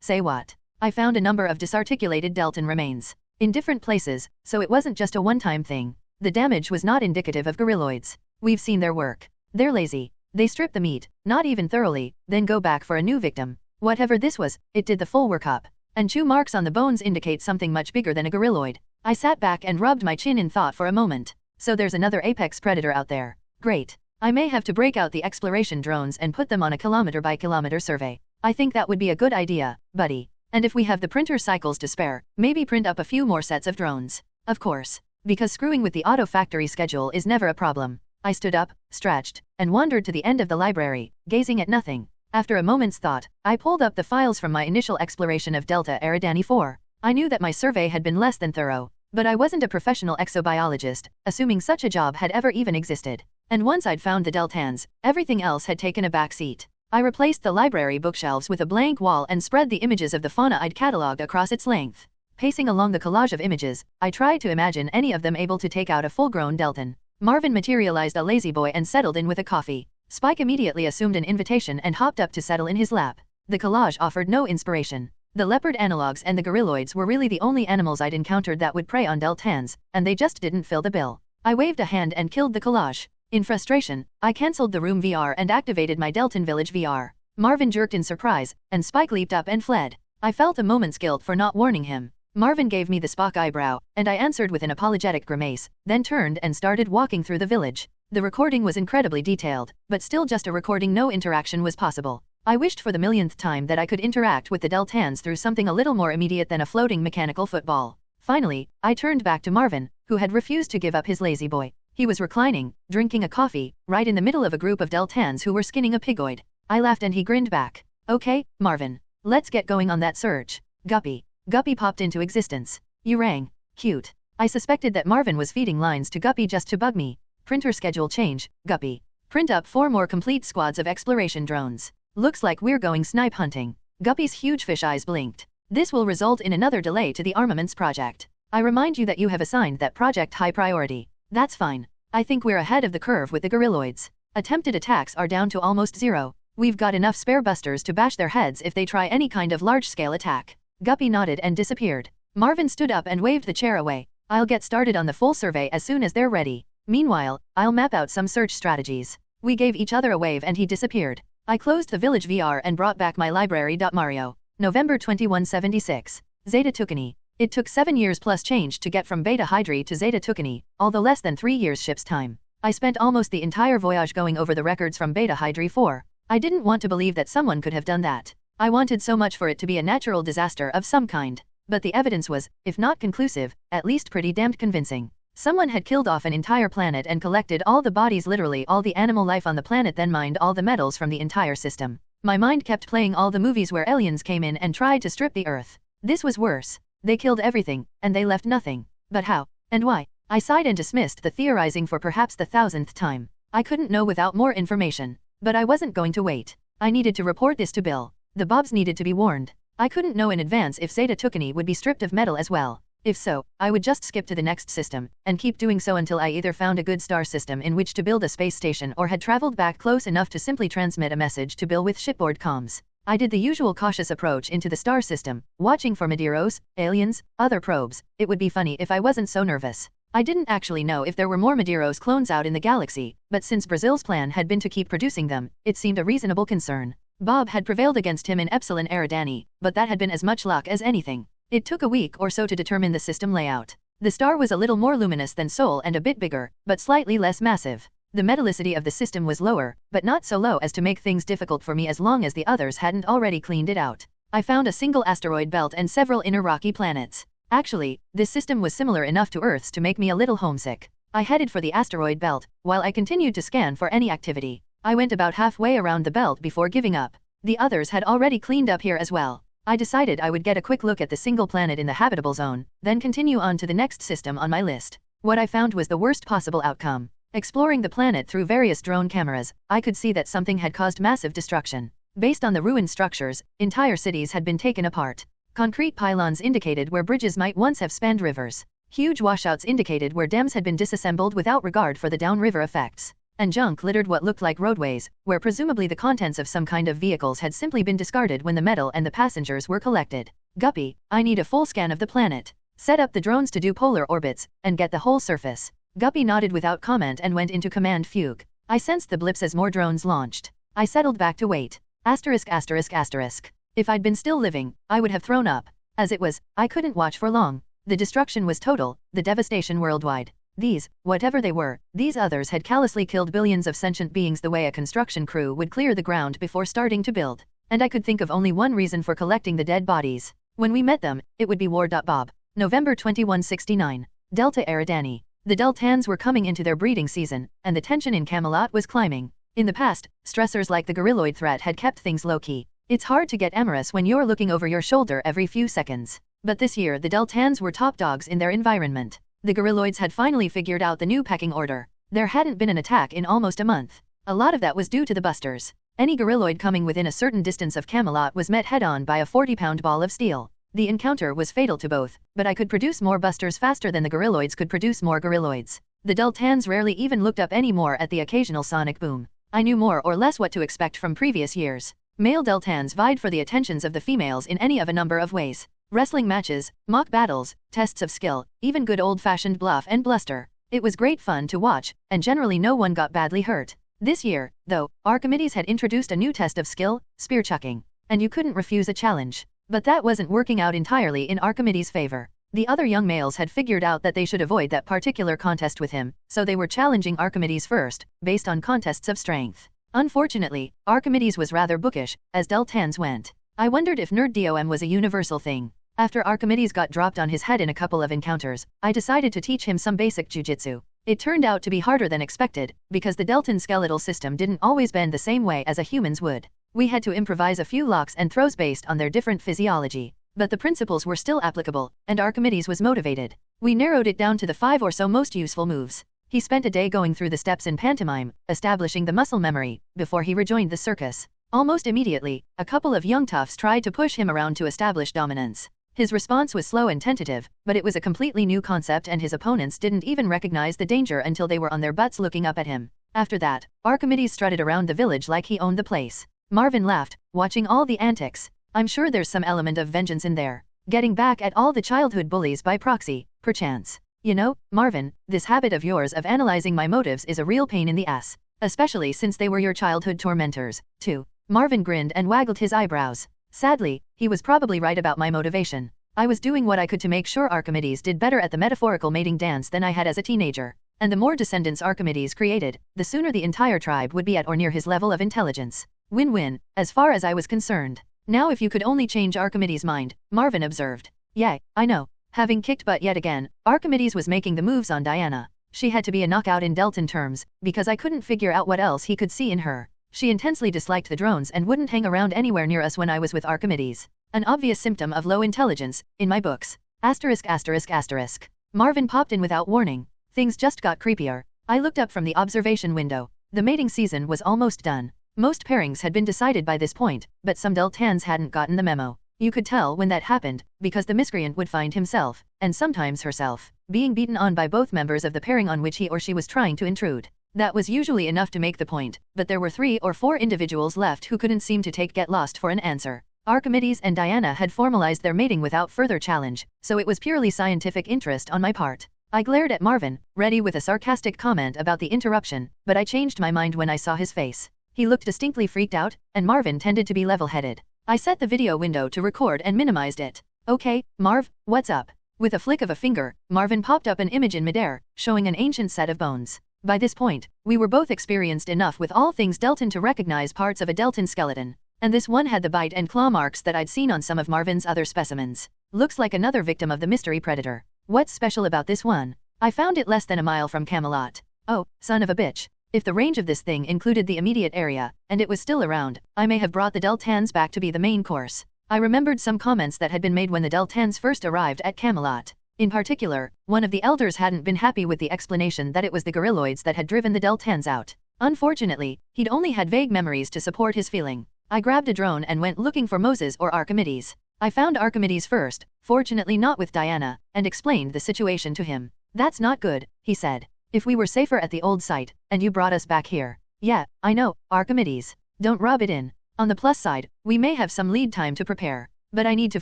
Speaker 2: Say what? I found a number of disarticulated Deltan remains. In different places, so it wasn't just a one-time thing. The damage was not indicative of gorilloids. We've seen their work. They're lazy. They strip the meat, not even thoroughly, then go back for a new victim. Whatever this was, it did the full workup. And chew marks on the bones indicate something much bigger than a gorilloid. I sat back and rubbed my chin in thought for a moment. So there's another apex predator out there. Great. I may have to break out the exploration drones and put them on a kilometer-by-kilometer survey. I think that would be a good idea, buddy. And if we have the printer cycles to spare, maybe print up a few more sets of drones. Of course. Because screwing with the auto factory schedule is never a problem. I stood up, stretched, and wandered to the end of the library, gazing at nothing. After a moment's thought, I pulled up the files from my initial exploration of Delta Eridani 4. I knew that my survey had been less than thorough, but I wasn't a professional exobiologist, assuming such a job had ever even existed. And once I'd found the Deltans, everything else had taken a back seat. I replaced the library bookshelves with a blank wall and spread the images of the fauna I'd catalogued across its length. Pacing along the collage of images, I tried to imagine any of them able to take out a full-grown Deltan. Marvin materialized a lazy boy and settled in with a coffee. Spike immediately assumed an invitation and hopped up to settle in his lap. The collage offered no inspiration. The leopard analogues and the gorilloids were really the only animals I'd encountered that would prey on Deltans, and they just didn't fill the bill. I waved a hand and killed the collage. In frustration, I cancelled the room VR and activated my Deltan Village VR. Marvin jerked in surprise, and Spike leaped up and fled. I felt a moment's guilt for not warning him. Marvin gave me the Spock eyebrow, and I answered with an apologetic grimace, then turned and started walking through the village. The recording was incredibly detailed, but still just a recording. No interaction was possible. I wished for the millionth time that I could interact with the Deltans through something a little more immediate than a floating mechanical football. Finally, I turned back to Marvin, who had refused to give up his lazy boy. He was reclining, drinking a coffee, right in the middle of a group of Deltans who were skinning a pigoid. I laughed and he grinned back. Okay, Marvin. Let's get going on that search. Guppy. Guppy popped into existence. You rang. Cute. I suspected that Marvin was feeding lines to Guppy just to bug me. Printer schedule change, Guppy. Print up 4 more complete squads of exploration drones. Looks like we're going snipe hunting. Guppy's huge fish eyes blinked. This will result in another delay to the armaments project. I remind you that you have assigned that project high priority. That's fine. I think we're ahead of the curve with the gorilloids. Attempted attacks are down to almost 0. We've got enough spare busters to bash their heads if they try any kind of large-scale attack. Guppy nodded and disappeared. Marvin stood up and waved the chair away. I'll get started on the full survey as soon as they're ready. Meanwhile, I'll map out some search strategies. We gave each other a wave and he disappeared. I closed the village VR and brought back my library. Mario. November 2176. Zeta Tucani. It took 7 years plus change to get from Beta Hydri to Zeta Tucani, although less than 3 years ship's time. I spent almost the entire voyage going over the records from Beta Hydri 4. I didn't want to believe that someone could have done that. I wanted so much for it to be a natural disaster of some kind. But the evidence was, if not conclusive, at least pretty damned convincing. Someone had killed off an entire planet and collected all the bodies, literally all the animal life on the planet, then mined all the metals from the entire system. My mind kept playing all the movies where aliens came in and tried to strip the Earth. This was worse. They killed everything, and they left nothing. But how? And why? I sighed and dismissed the theorizing for perhaps the 1000th time. I couldn't know without more information. But I wasn't going to wait. I needed to report this to Bill. The Bobs needed to be warned. I couldn't know in advance if Zeta Tucani would be stripped of metal as well. If so, I would just skip to the next system, and keep doing so until I either found a good star system in which to build a space station or had traveled back close enough to simply transmit a message to Bill with shipboard comms. I did the usual cautious approach into the star system, watching for Madiros, aliens, other probes. It would be funny if I wasn't so nervous. I didn't actually know if there were more Madiros clones out in the galaxy, but since Brazil's plan had been to keep producing them, it seemed a reasonable concern. Bob had prevailed against him in Epsilon Eridani, but that had been as much luck as anything. It took a week or so to determine the system layout. The star was a little more luminous than Sol and a bit bigger, but slightly less massive. The metallicity of the system was lower, but not so low as to make things difficult for me as long as the others hadn't already cleaned it out. I found a single asteroid belt and several inner rocky planets. Actually, this system was similar enough to Earth's to make me a little homesick. I headed for the asteroid belt, while I continued to scan for any activity. I went about halfway around the belt before giving up. The others had already cleaned up here as well. I decided I would get a quick look at the single planet in the habitable zone, then continue on to the next system on my list. What I found was the worst possible outcome. Exploring the planet through various drone cameras, I could see that something had caused massive destruction. Based on the ruined structures, entire cities had been taken apart. Concrete pylons indicated where bridges might once have spanned rivers. Huge washouts indicated where dams had been disassembled without regard for the downriver effects. And junk littered what looked like roadways, where presumably the contents of some kind of vehicles had simply been discarded when the metal and the passengers were collected. Guppy, I need a full scan of the planet. Set up the drones to do polar orbits, and get the whole surface. Guppy nodded without comment and went into command fugue. I sensed the blips as more drones launched. I settled back to wait. Asterisk asterisk asterisk. If I'd been still living, I would have thrown up. As it was, I couldn't watch for long. The destruction was total, the devastation worldwide. These, whatever they were, these others had callously killed billions of sentient beings the way a construction crew would clear the ground before starting to build. and I could think of only one reason for collecting the dead bodies. When we met them, it would be war. Bob. November 2169. Delta Eridani. The Deltans were coming into their breeding season, and the tension in Camelot was climbing. In the past, stressors like the gorilloid threat had kept things low-key. It's hard to get amorous when you're looking over your shoulder every few seconds. But this year the Deltans were top dogs in their environment. The gorilloids had finally figured out the new pecking order. There hadn't been an attack in almost a month. A lot of that was due to the busters. Any gorilloid coming within a certain distance of Camelot was met head-on by a 40-pound ball of steel. The encounter was fatal to both, but I could produce more busters faster than the gorilloids could produce more gorilloids. The Deltans rarely even looked up any more at the occasional sonic boom. I knew more or less what to expect from previous years. Male Deltans vied for the attentions of the females in any of a number of ways. Wrestling matches, mock battles, tests of skill, even good old-fashioned bluff and bluster. It was great fun to watch, and generally no one got badly hurt. This year, though, Archimedes had introduced a new test of skill, spear chucking, and you couldn't refuse a challenge. But that wasn't working out entirely in Archimedes' favor. The other young males had figured out that they should avoid that particular contest with him, so they were challenging Archimedes first, based on contests of strength. Unfortunately, Archimedes was rather bookish, as Deltans went. I wondered if nerd DOM was a universal thing. After Archimedes got dropped on his head in a couple of encounters, I decided to teach him some basic jujitsu. It turned out to be harder than expected, because the Deltan skeletal system didn't always bend the same way as a human's would. We had to improvise a few locks and throws based on their different physiology. But the principles were still applicable, and Archimedes was motivated. We narrowed it down to the 5 or so most useful moves. He spent a day going through the steps in pantomime, establishing the muscle memory, before he rejoined the circus. Almost immediately, a couple of young toughs tried to push him around to establish dominance. His response was slow and tentative, but it was a completely new concept and his opponents didn't even recognize the danger until they were on their butts looking up at him. After that, Archimedes strutted around the village like he owned the place. Marvin laughed, watching all the antics. I'm sure there's some element of vengeance in there. Getting back at all the childhood bullies by proxy, perchance. You know, Marvin, this habit of yours of analyzing my motives is a real pain in the ass. Especially since they were your childhood tormentors, too. Marvin grinned and waggled his eyebrows. Sadly, he was probably right about my motivation. I was doing what I could to make sure Archimedes did better at the metaphorical mating dance than I had as a teenager. And the more descendants Archimedes created, the sooner the entire tribe would be at or near his level of intelligence. Win-win, as far as I was concerned. Now if you could only change Archimedes' mind, Marvin observed. Yeah, I know. Having kicked butt yet again, Archimedes was making the moves on Diana. She had to be a knockout in Deltan terms, because I couldn't figure out what else he could see in her. She intensely disliked the drones and wouldn't hang around anywhere near us when I was with Archimedes. An obvious symptom of low intelligence, in my books. Asterisk asterisk asterisk. Marvin popped in without warning. Things just got creepier. I looked up from the observation window. The mating season was almost done. Most pairings had been decided by this point, but some Deltans hadn't gotten the memo. You could tell when that happened, because the miscreant would find himself, and sometimes herself, being beaten on by both members of the pairing on which he or she was trying to intrude. That was usually enough to make the point, but there were 3 or 4 individuals left who couldn't seem to get lost for an answer. Archimedes and Diana had formalized their mating without further challenge, so it was purely scientific interest on my part. I glared at Marvin, ready with a sarcastic comment about the interruption, but I changed my mind when I saw his face. He looked distinctly freaked out, and Marvin tended to be level-headed. I set the video window to record and minimized it. Okay, Marv, what's up? With a flick of a finger, Marvin popped up an image in midair, showing an ancient set of bones. By this point, we were both experienced enough with all things Deltan to recognize parts of a Deltan skeleton. And this one had the bite and claw marks that I'd seen on some of Marvin's other specimens. Looks like another victim of the mystery predator. What's special about this one? I found it less than a mile from Camelot. Oh, son of a bitch. If the range of this thing included the immediate area, and it was still around, I may have brought the Deltans back to be the main course. I remembered some comments that had been made when the Deltans first arrived at Camelot. In particular, one of the elders hadn't been happy with the explanation that it was the gorilloids that had driven the Deltans out. Unfortunately, he'd only had vague memories to support his feeling. I grabbed a drone and went looking for Moses or Archimedes. I found Archimedes first, fortunately not with Diana, and explained the situation to him. That's not good, he said. If we were safer at the old site, and you brought us back here. Yeah, I know, Archimedes. Don't rub it in. On the plus side, we may have some lead time to prepare. But I need to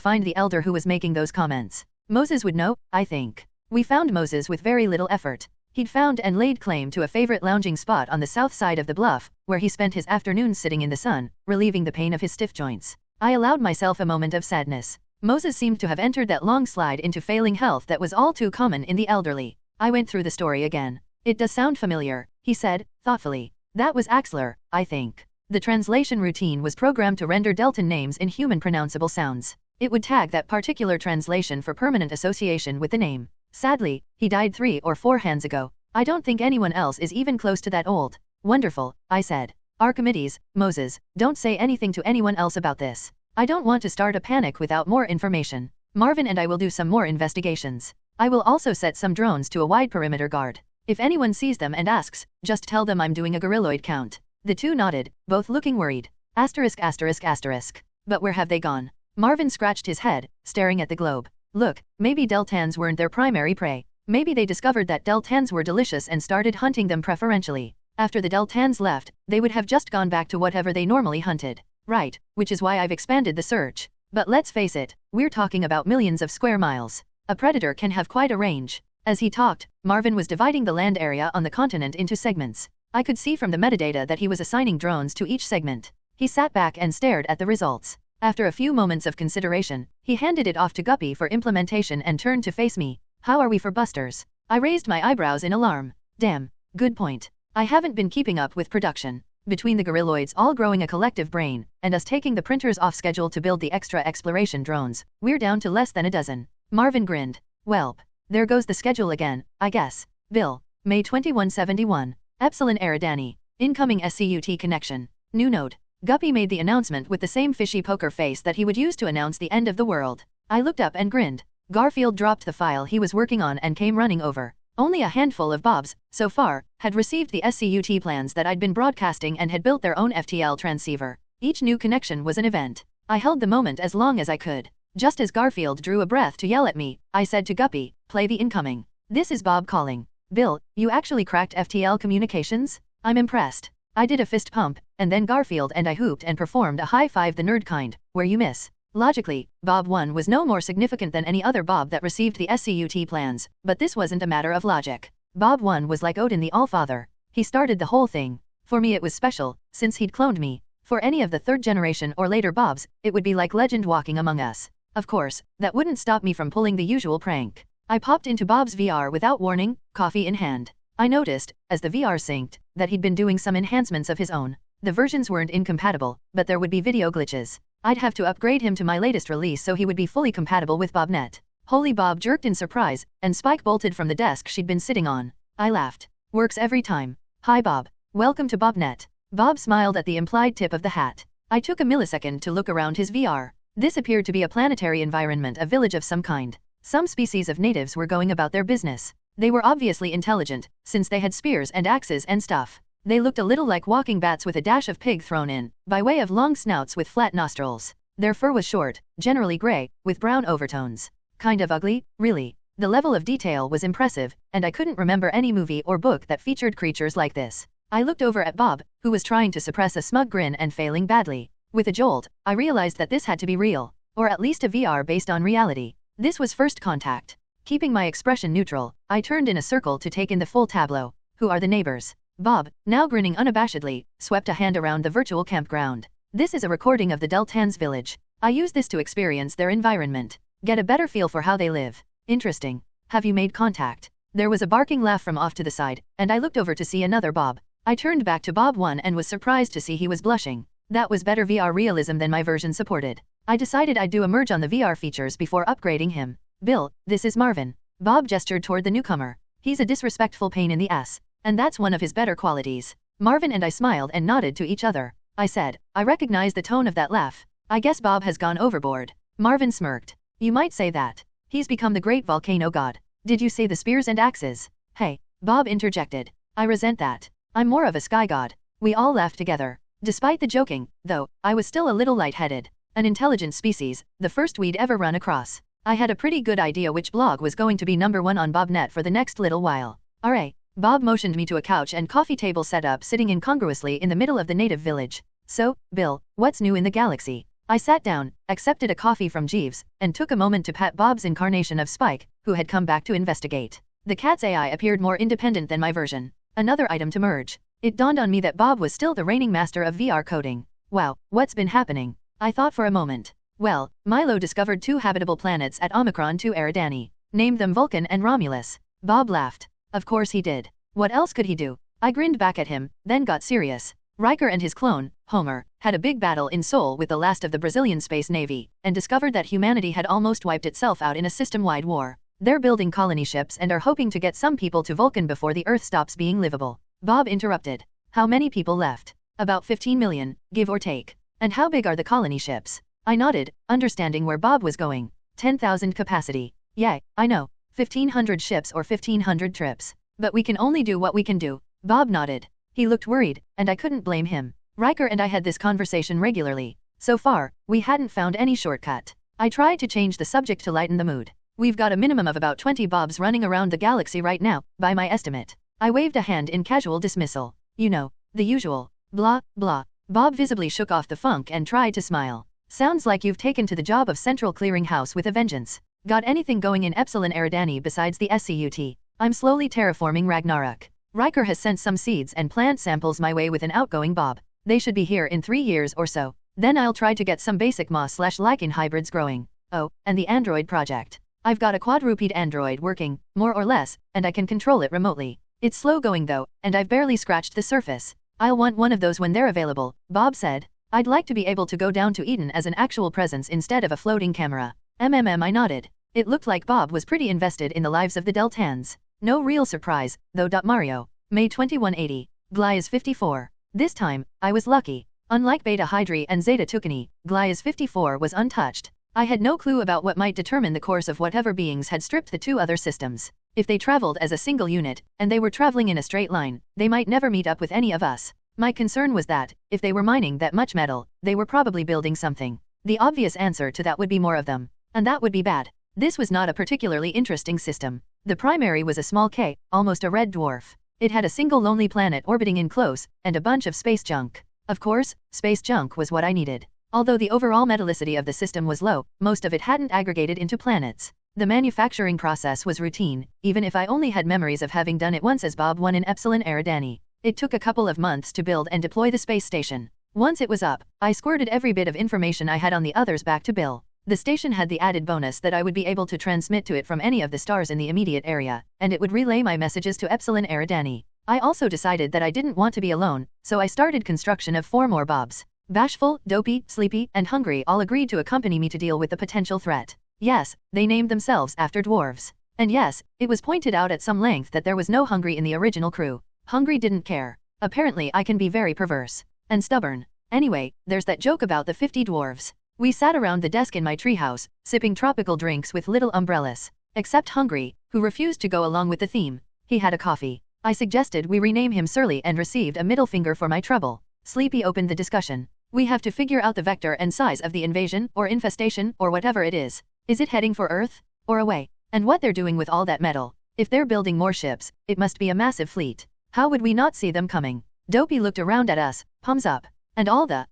Speaker 2: find the elder who was making those comments. Moses would know, I think. We found Moses with very little effort. He'd found and laid claim to a favorite lounging spot on the south side of the bluff, where he spent his afternoons sitting in the sun, relieving the pain of his stiff joints. I allowed myself a moment of sadness. Moses seemed to have entered that long slide into failing health that was all too common in the elderly. I went through the story again. It does sound familiar, he said, thoughtfully. That was Exile, I think. The translation routine was programmed to render Deltan names in human pronounceable sounds. It would tag that particular translation for permanent association with the name. Sadly, he died 3 or 4 hands ago. I don't think anyone else is even close to that old. Wonderful, I said. Archimedes, Moses, don't say anything to anyone else about this. I don't want to start a panic without more information. Marvin and I will do some more investigations. I will also set some drones to a wide perimeter guard. If anyone sees them and asks, just tell them I'm doing a gorilloid count. The two nodded, both looking worried. Asterisk asterisk asterisk. But where have they gone? Marvin scratched his head, staring at the globe. Look, maybe Deltans weren't their primary prey. Maybe they discovered that Deltans were delicious and started hunting them preferentially. After the Deltans left, they would have just gone back to whatever they normally hunted. Right, which is why I've expanded the search. But let's face it, we're talking about millions of square miles. A predator can have quite a range. As he talked, Marvin was dividing the land area on the continent into segments. I could see from the metadata that he was assigning drones to each segment. He sat back and stared at the results. After a few moments of consideration, he handed it off to Guppy for implementation and turned to face me. How are we for busters? I raised my eyebrows in alarm. Damn, good point. I haven't been keeping up with production. Between the gorilloids all growing a collective brain, and us taking the printers off schedule to build the extra exploration drones, we're down to less than a dozen. Marvin grinned. Welp. There goes the schedule again, I guess. Bill. May 2171. Epsilon Eridani. Incoming SCUT connection. New node. Guppy made the announcement with the same fishy poker face that he would use to announce the end of the world. I looked up and grinned. Garfield dropped the file he was working on and came running over. Only a handful of Bobs, so far, had received the SCUT plans that I'd been broadcasting and had built their own FTL transceiver. Each new connection was an event. I held the moment as long as I could. Just as Garfield drew a breath to yell at me, I said to Guppy, play the incoming. This is Bob calling. Bill, you actually cracked FTL communications? I'm impressed. I did a fist pump, and then Garfield and I hooped and performed a high five the nerd kind, where you miss. Logically, Bob 1 was no more significant than any other Bob that received the SCUT plans, but this wasn't a matter of logic. Bob 1 was like Odin the Allfather. He started the whole thing. For me it was special, since he'd cloned me. For any of the 3rd generation or later Bobs, it would be like legend walking among us. Of course, that wouldn't stop me from pulling the usual prank. I popped into Bob's VR without warning, coffee in hand. I noticed, as the VR synced, that he'd been doing some enhancements of his own. The versions weren't incompatible, but there would be video glitches. I'd have to upgrade him to my latest release so he would be fully compatible with Bobnet. Holy Bob jerked in surprise, and Spike bolted from the desk she'd been sitting on. I laughed. Works every time. Hi Bob. Welcome to Bobnet. Bob smiled at the implied tip of the hat. I took a millisecond to look around his VR. This appeared to be a planetary environment, a village of some kind. Some species of natives were going about their business. They were obviously intelligent, since they had spears and axes and stuff. They looked a little like walking bats with a dash of pig thrown in, by way of long snouts with flat nostrils. Their fur was short, generally gray, with brown overtones. Kind of ugly, really. The level of detail was impressive, and I couldn't remember any movie or book that featured creatures like this. I looked over at Bob, who was trying to suppress a smug grin and failing badly. With a jolt, I realized that this had to be real, or at least a VR based on reality. This was first contact. Keeping my expression neutral, I turned in a circle to take in the full tableau. Who are the neighbors? Bob, now grinning unabashedly, swept a hand around the virtual campground. This is a recording of the Deltans village. I use this to experience their environment. Get a better feel for how they live. Interesting. Have you made contact? There was a barking laugh from off to the side, and I looked over to see another Bob. I turned back to Bob 1 and was surprised to see he was blushing. That was better VR realism than my version supported. I decided I'd do a merge on the VR features before upgrading him. Bill, this is Marvin. Bob gestured toward the newcomer. He's a disrespectful pain in the ass. And that's one of his better qualities. Marvin and I smiled and nodded to each other. I said, I recognize the tone of that laugh. I guess Bob has gone overboard. Marvin smirked. You might say that. He's become the great volcano god. Did you say the spears and axes? Hey, Bob interjected. I resent that. I'm more of a sky god. We all laughed together. Despite the joking, though, I was still a little lightheaded. An intelligent species, the first we'd ever run across. I had a pretty good idea which blog was going to be #1 on Bobnet for the next little while. Alright. Bob motioned me to a couch and coffee table setup sitting incongruously in the middle of the native village. So, Bill, what's new in the galaxy? I sat down, accepted a coffee from Jeeves, and took a moment to pat Bob's incarnation of Spike, who had come back to investigate. The cat's AI appeared more independent than my version. Another item to merge. It dawned on me that Bob was still the reigning master of VR coding. Wow, what's been happening? I thought for a moment. Well, Milo discovered 2 habitable planets at Omicron 2 Eridani. Named them Vulcan and Romulus. Bob laughed. Of course he did. What else could he do? I grinned back at him, then got serious. Riker and his clone, Homer, had a big battle in Seoul with the last of the Brazilian Space Navy, and discovered that humanity had almost wiped itself out in a system-wide war. They're building colony ships and are hoping to get some people to Vulcan before the Earth stops being livable. Bob interrupted. How many people left? About 15 million, give or take. And how big are the colony ships? I nodded, understanding where Bob was going. 10,000 capacity. Yeah, I know. 1,500 ships or 1,500 trips. But we can only do what we can do. Bob nodded. He looked worried, and I couldn't blame him. Riker and I had this conversation regularly. So far, we hadn't found any shortcut. I tried to change the subject to lighten the mood. We've got a minimum of about 20 Bobs running around the galaxy right now, by my estimate. I waved a hand in casual dismissal. You know, the usual. Blah, blah. Bob visibly shook off the funk and tried to smile. Sounds like you've taken to the job of Central Clearinghouse with a vengeance. Got anything going in Epsilon Eridani besides the SCUT? I'm slowly terraforming Ragnarok. Riker has sent some seeds and plant samples my way with an outgoing Bob. They should be here in 3 years or so. Then I'll try to get some basic moss/lichen hybrids growing. Oh, and the android project. I've got a quadruped android working, more or less, and I can control it remotely. It's slow going though, and I've barely scratched the surface. I'll want one of those when they're available, Bob said. I'd like to be able to go down to Eden as an actual presence instead of a floating camera. I nodded. It looked like Bob was pretty invested in the lives of the Deltans. No real surprise, though. Mario. May 2180. Glyas 54. This time, I was lucky. Unlike Beta Hydri and Zeta Tucani, Glyas 54 was untouched. I had no clue about what might determine the course of whatever beings had stripped the two other systems. If they traveled as a single unit, and they were traveling in a straight line, they might never meet up with any of us. My concern was that, if they were mining that much metal, they were probably building something. The obvious answer to that would be more of them. And that would be bad. This was not a particularly interesting system. The primary was a small K, almost a red dwarf. It had a single lonely planet orbiting in close, and a bunch of space junk. Of course, space junk was what I needed. Although the overall metallicity of the system was low, most of it hadn't aggregated into planets. The manufacturing process was routine, even if I only had memories of having done it once as Bob 1 in Epsilon Eridani. It took a couple of months to build and deploy the space station. Once it was up, I squirted every bit of information I had on the others back to Bill. The station had the added bonus that I would be able to transmit to it from any of the stars in the immediate area, and it would relay my messages to Epsilon Eridani. I also decided that I didn't want to be alone, so I started construction of 4 more Bobs. Bashful, Dopey, Sleepy, and Hungry all agreed to accompany me to deal with the potential threat. Yes, they named themselves after dwarves. And yes, it was pointed out at some length that there was no Hungry in the original crew. Hungry didn't care. Apparently I can be very perverse. And stubborn. Anyway, there's that joke about the 50 dwarves. We sat around the desk in my treehouse, sipping tropical drinks with little umbrellas. Except Hungry, who refused to go along with the theme. He had a coffee. I suggested we rename him Surly and received a middle finger for my trouble. Sleepy opened the discussion. We have to figure out the vector and size of the invasion, or infestation, or whatever it is. Is it heading for Earth? Or away? And what they're doing with all that metal? If they're building more ships, it must be a massive fleet. How would we not see them coming? Dopey looked around at us, palms up. And all the,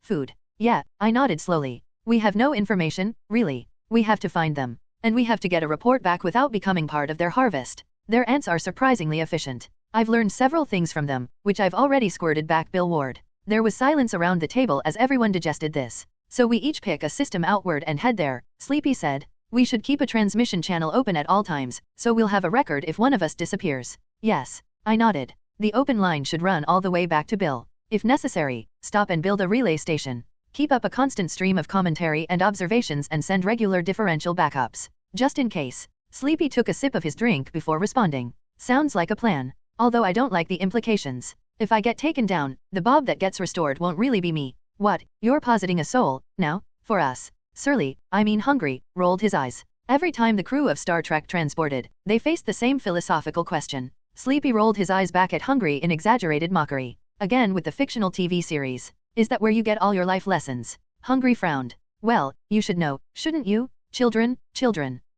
Speaker 2: food. Yeah, I nodded slowly. We have no information, really. We have to find them. And we have to get a report back without becoming part of their harvest. Their ants are surprisingly efficient. I've learned several things from them, which I've already squirted back Bill Ward. There was silence around the table as everyone digested this. So we each pick a system outward and head there, Sleepy said. We should keep a transmission channel open at all times, so we'll have a record if one of us disappears. Yes, I nodded. The open line should run all the way back to Bill. If necessary, stop and build a relay station. Keep up a constant stream of commentary and observations and send regular differential backups. Just in case. Sleepy took a sip of his drink before responding. Sounds like a plan. Although I don't like the implications. If I get taken down, the Bob that gets restored won't really be me. What, you're positing a soul, now, for us? Surly, Hungry, rolled his eyes. Every time the crew of Star Trek transported, they faced the same philosophical question. Sleepy rolled his eyes back at Hungry in exaggerated mockery. Again with the fictional TV series. Is that where you get all your life lessons? Hungry frowned. Well, you should know, shouldn't you? Children.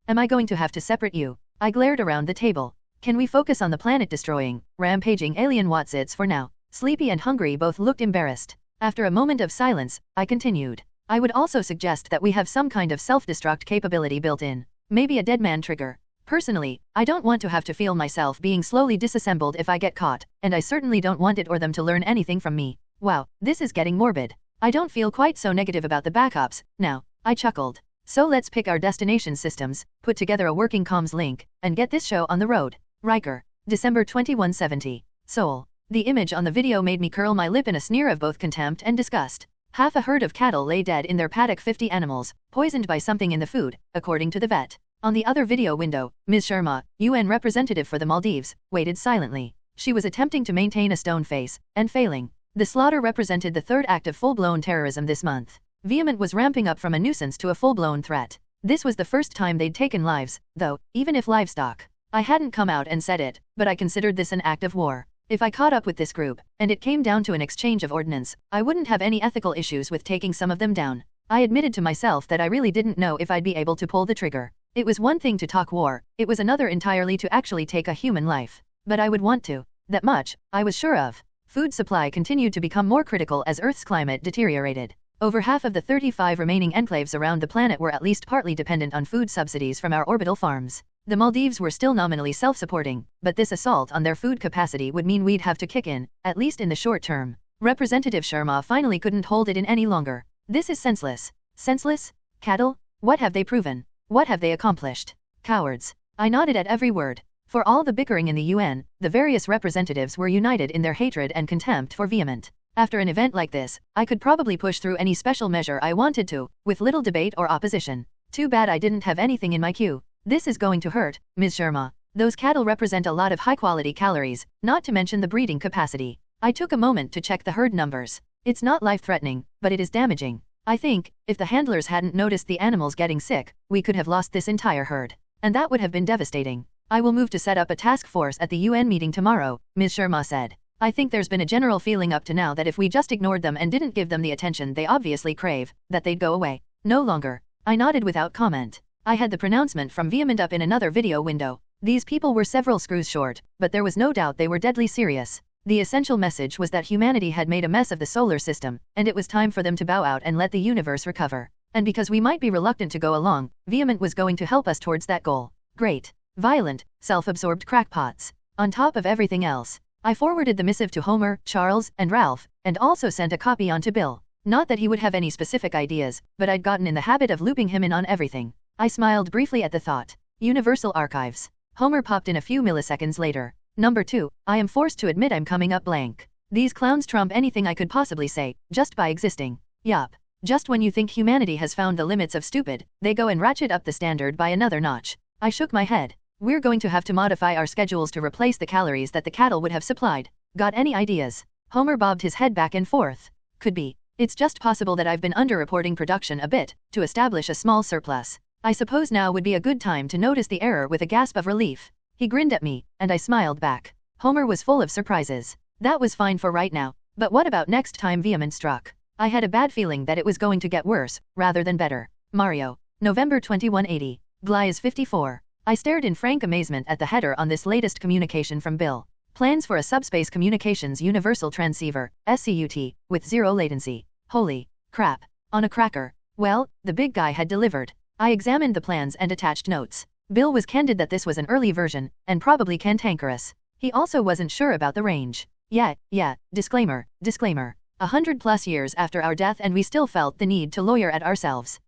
Speaker 2: Am I going to have to separate you? I glared around the table. Can we focus on the planet-destroying, rampaging alien Watsits for now? Sleepy and Hungry both looked embarrassed. After a moment of silence, I continued. I would also suggest that we have some kind of self-destruct capability built in. Maybe a dead man trigger. Personally, I don't want to have to feel myself being slowly disassembled if I get caught, and I certainly don't want it or them to learn anything from me. Wow, this is getting morbid. I don't feel quite so negative about the backups, now. I chuckled. So let's pick our destination systems, put together a working comms link, and get this show on the road. Riker. December 2170. Seoul. The image on the video made me curl my lip in a sneer of both contempt and disgust. Half a herd of cattle lay dead in their paddock, 50 animals, poisoned by something in the food, according to the vet. On the other video window, Ms. Sharma, UN representative for the Maldives, waited silently. She was attempting to maintain a stone face, and failing. The slaughter represented the third act of full-blown terrorism this month. Vement was ramping up from a nuisance to a full-blown threat. This was the first time they'd taken lives, though, even if livestock. I hadn't come out and said it, but I considered this an act of war. If I caught up with this group, and it came down to an exchange of ordnance, I wouldn't have any ethical issues with taking some of them down. I admitted to myself that I really didn't know if I'd be able to pull the trigger. It was one thing to talk war, it was another entirely to actually take a human life. But I would want to. That much, I was sure of. Food supply continued to become more critical as Earth's climate deteriorated. Over half of the 35 remaining enclaves around the planet were at least partly dependent on food subsidies from our orbital farms. The Maldives were still nominally self-supporting, but this assault on their food capacity would mean we'd have to kick in, at least in the short term. Representative Sharma finally couldn't hold it in any longer. This is senseless. Senseless? Cattle? What have they proven? What have they accomplished? Cowards. I nodded at every word. For all the bickering in the UN, the various representatives were united in their hatred and contempt for Vement. After an event like this, I could probably push through any special measure I wanted to, with little debate or opposition. Too bad I didn't have anything in my queue. This is going to hurt, Ms. Sharma. Those cattle represent a lot of high-quality calories, not to mention the breeding capacity. I took a moment to check the herd numbers. It's not life-threatening, but it is damaging. I think, if the handlers hadn't noticed the animals getting sick, we could have lost this entire herd. And that would have been devastating. I will move to set up a task force at the UN meeting tomorrow, Ms. Sharma said. I think there's been a general feeling up to now that if we just ignored them and didn't give them the attention they obviously crave, that they'd go away. No longer. I nodded without comment. I had the pronouncement from Vement up in another video window. These people were several screws short, but there was no doubt they were deadly serious. The essential message was that humanity had made a mess of the solar system, and it was time for them to bow out and let the universe recover. And because we might be reluctant to go along, Vement was going to help us towards that goal. Great. Violent, self-absorbed crackpots. On top of everything else, I forwarded the missive to Homer, Charles, and Ralph, and also sent a copy on to Bill. Not that he would have any specific ideas, but I'd gotten in the habit of looping him in on everything. I smiled briefly at the thought. Universal Archives. Homer popped in a few milliseconds later. Number 2, I am forced to admit I'm coming up blank. These clowns trump anything I could possibly say, just by existing. Yup. Just when you think humanity has found the limits of stupid, they go and ratchet up the standard by another notch. I shook my head. We're going to have to modify our schedules to replace the calories that the cattle would have supplied. Got any ideas? Homer bobbed his head back and forth. Could be. It's just possible that I've been underreporting production a bit, to establish a small surplus. I suppose now would be a good time to notice the error with a gasp of relief. He grinned at me, and I smiled back. Homer was full of surprises. That was fine for right now, but what about next time Vement struck? I had a bad feeling that it was going to get worse, rather than better. Mario. November 2180. Glyas 54. I stared in frank amazement at the header on this latest communication from Bill. Plans for a subspace communications universal transceiver, SCUT, with zero latency. Holy crap. On a cracker. Well, the big guy had delivered. I examined the plans and attached notes. Bill was candid that this was an early version, and probably cantankerous. He also wasn't sure about the range. Yeah, disclaimer. 100+ years after our death and we still felt the need to lawyer at ourselves.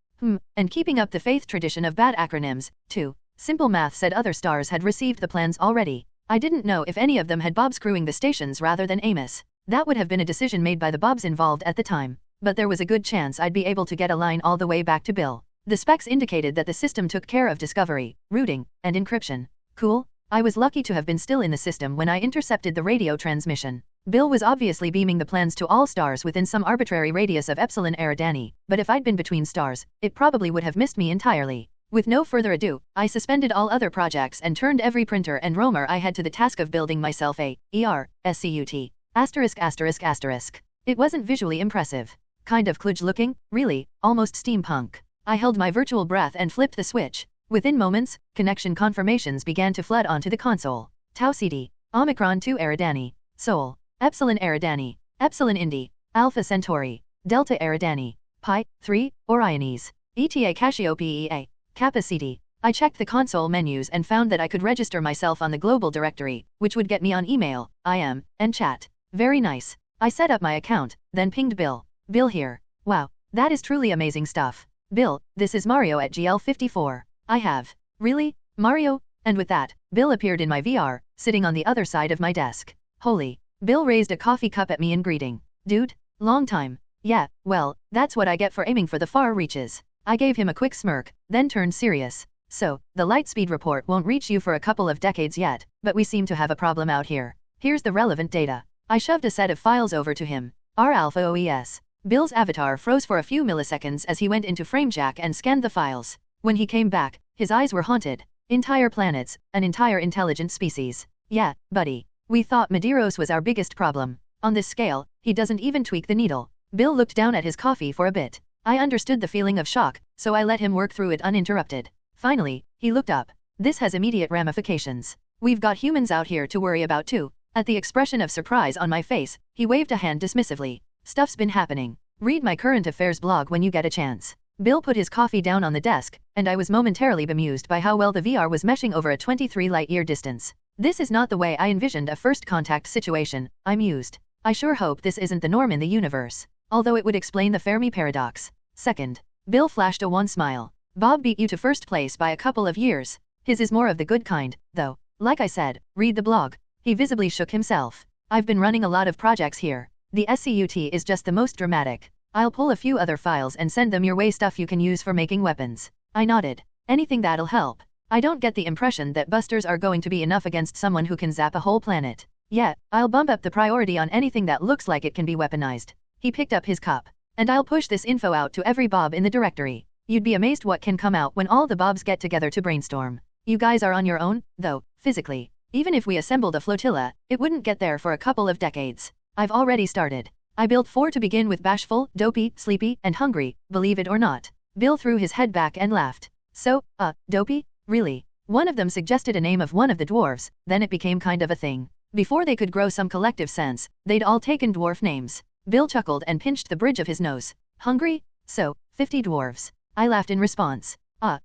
Speaker 2: And keeping up the faith tradition of bad acronyms, too. Simple math said other stars had received the plans already. I didn't know if any of them had Bob screwing the stations rather than Amos. That would have been a decision made by the Bobs involved at the time. But there was a good chance I'd be able to get a line all the way back to Bill. The specs indicated that the system took care of discovery, routing, and encryption. Cool. I was lucky to have been still in the system when I intercepted the radio transmission. Bill was obviously beaming the plans to all stars within some arbitrary radius of Epsilon Eridani, but if I'd been between stars, it probably would have missed me entirely. With no further ado, I suspended all other projects and turned every printer and roamer I had to the task of building myself a SCUT. *****. It wasn't visually impressive. Kind of kludge looking, really, almost steampunk. I held my virtual breath and flipped the switch. Within moments, connection confirmations began to flood onto the console. Tau CD, Omicron 2 Eridani, Sol, Epsilon Eridani, Epsilon Indi, Alpha Centauri, Delta Eridani, Pi, 3, Oriones, ETA Cassiopeia, Kappa CD. I checked the console menus and found that I could register myself on the global directory, which would get me on email, IM, and chat. Very nice. I set up my account, then pinged Bill. Bill here. Wow, that is truly amazing stuff. Bill, this is Mario at GL54. I have. Really? Mario? And with that, Bill appeared in my VR, sitting on the other side of my desk. Holy. Bill raised a coffee cup at me in greeting. Dude, long time. Yeah, well, that's what I get for aiming for the far reaches. I gave him a quick smirk, then turned serious. So, the lightspeed report won't reach you for a couple of decades yet, but we seem to have a problem out here. Here's the relevant data. I shoved a set of files over to him. R Alpha OES. Bill's avatar froze for a few milliseconds as he went into FrameJack and scanned the files. When he came back, his eyes were haunted. Entire planets, an entire intelligent species. Yeah, buddy. We thought Madiros was our biggest problem. On this scale, he doesn't even tweak the needle. Bill looked down at his coffee for a bit. I understood the feeling of shock, so I let him work through it uninterrupted. Finally, he looked up. This has immediate ramifications. We've got humans out here to worry about too. At the expression of surprise on my face, he waved a hand dismissively. Stuff's been happening. Read my current affairs blog when you get a chance. Bill put his coffee down on the desk, and I was momentarily bemused by how well the VR was meshing over a 23 light-year distance. This is not the way I envisioned a first contact situation, I mused. I sure hope this isn't the norm in the universe. Although it would explain the Fermi paradox. Second. Bill flashed a wan smile. Bob beat you to first place by a couple of years. His is more of the good kind, though. Like I said, read the blog. He visibly shook himself. I've been running a lot of projects here. The SCUT is just the most dramatic. I'll pull a few other files and send them your way, stuff you can use for making weapons. I nodded. Anything that'll help. I don't get the impression that busters are going to be enough against someone who can zap a whole planet. Yeah, I'll bump up the priority on anything that looks like it can be weaponized. He picked up his cup. And I'll push this info out to every Bob in the directory. You'd be amazed what can come out when all the Bobs get together to brainstorm. You guys are on your own, though, physically. Even if we assembled a flotilla, it wouldn't get there for a couple of decades. I've already started. I built 4 to begin with: bashful, dopey, sleepy, and hungry, believe it or not. Bill threw his head back and laughed. So, dopey? Really? One of them suggested a name of one of the dwarves, then it became kind of a thing. Before they could grow some collective sense, they'd all taken dwarf names. Bill chuckled and pinched the bridge of his nose. Hungry? So, 50 dwarves. I laughed in response.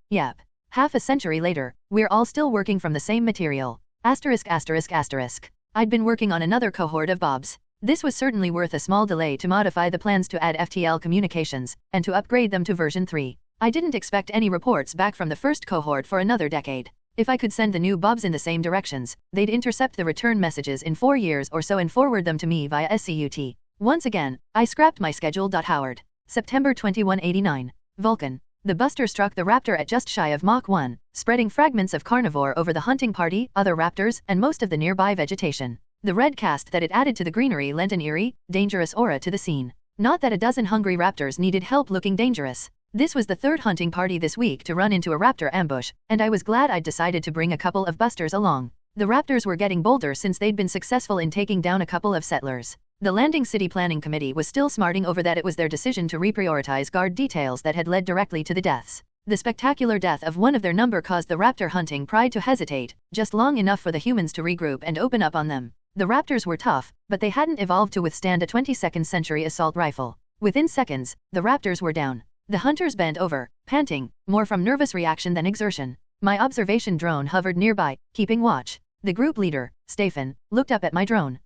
Speaker 2: Yep. Half a century later, we're all still working from the same material. Asterisk asterisk asterisk. I'd been working on another cohort of Bobs. This was certainly worth a small delay to modify the plans to add FTL communications, and to upgrade them to version 3. I didn't expect any reports back from the first cohort for another decade. If I could send the new Bobs in the same directions, they'd intercept the return messages in 4 years or so and forward them to me via SCUT. Once again, I scrapped my schedule. Howard. September 2189. Vulcan. The buster struck the raptor at just shy of Mach 1, spreading fragments of carnivore over the hunting party, other raptors, and most of the nearby vegetation. The red cast that it added to the greenery lent an eerie, dangerous aura to the scene. Not that a dozen hungry raptors needed help looking dangerous. This was the 3rd hunting party this week to run into a raptor ambush, and I was glad I'd decided to bring a couple of busters along. The raptors were getting bolder since they'd been successful in taking down a couple of settlers. The Landing City Planning Committee was still smarting over that it was their decision to reprioritize guard details that had led directly to the deaths. The spectacular death of one of their number caused the raptor hunting pride to hesitate, just long enough for the humans to regroup and open up on them. The raptors were tough, but they hadn't evolved to withstand a 22nd century assault rifle. Within seconds, the raptors were down. The hunters bent over, panting, more from nervous reaction than exertion. My observation drone hovered nearby, keeping watch. The group leader, Stefan, looked up at my drone.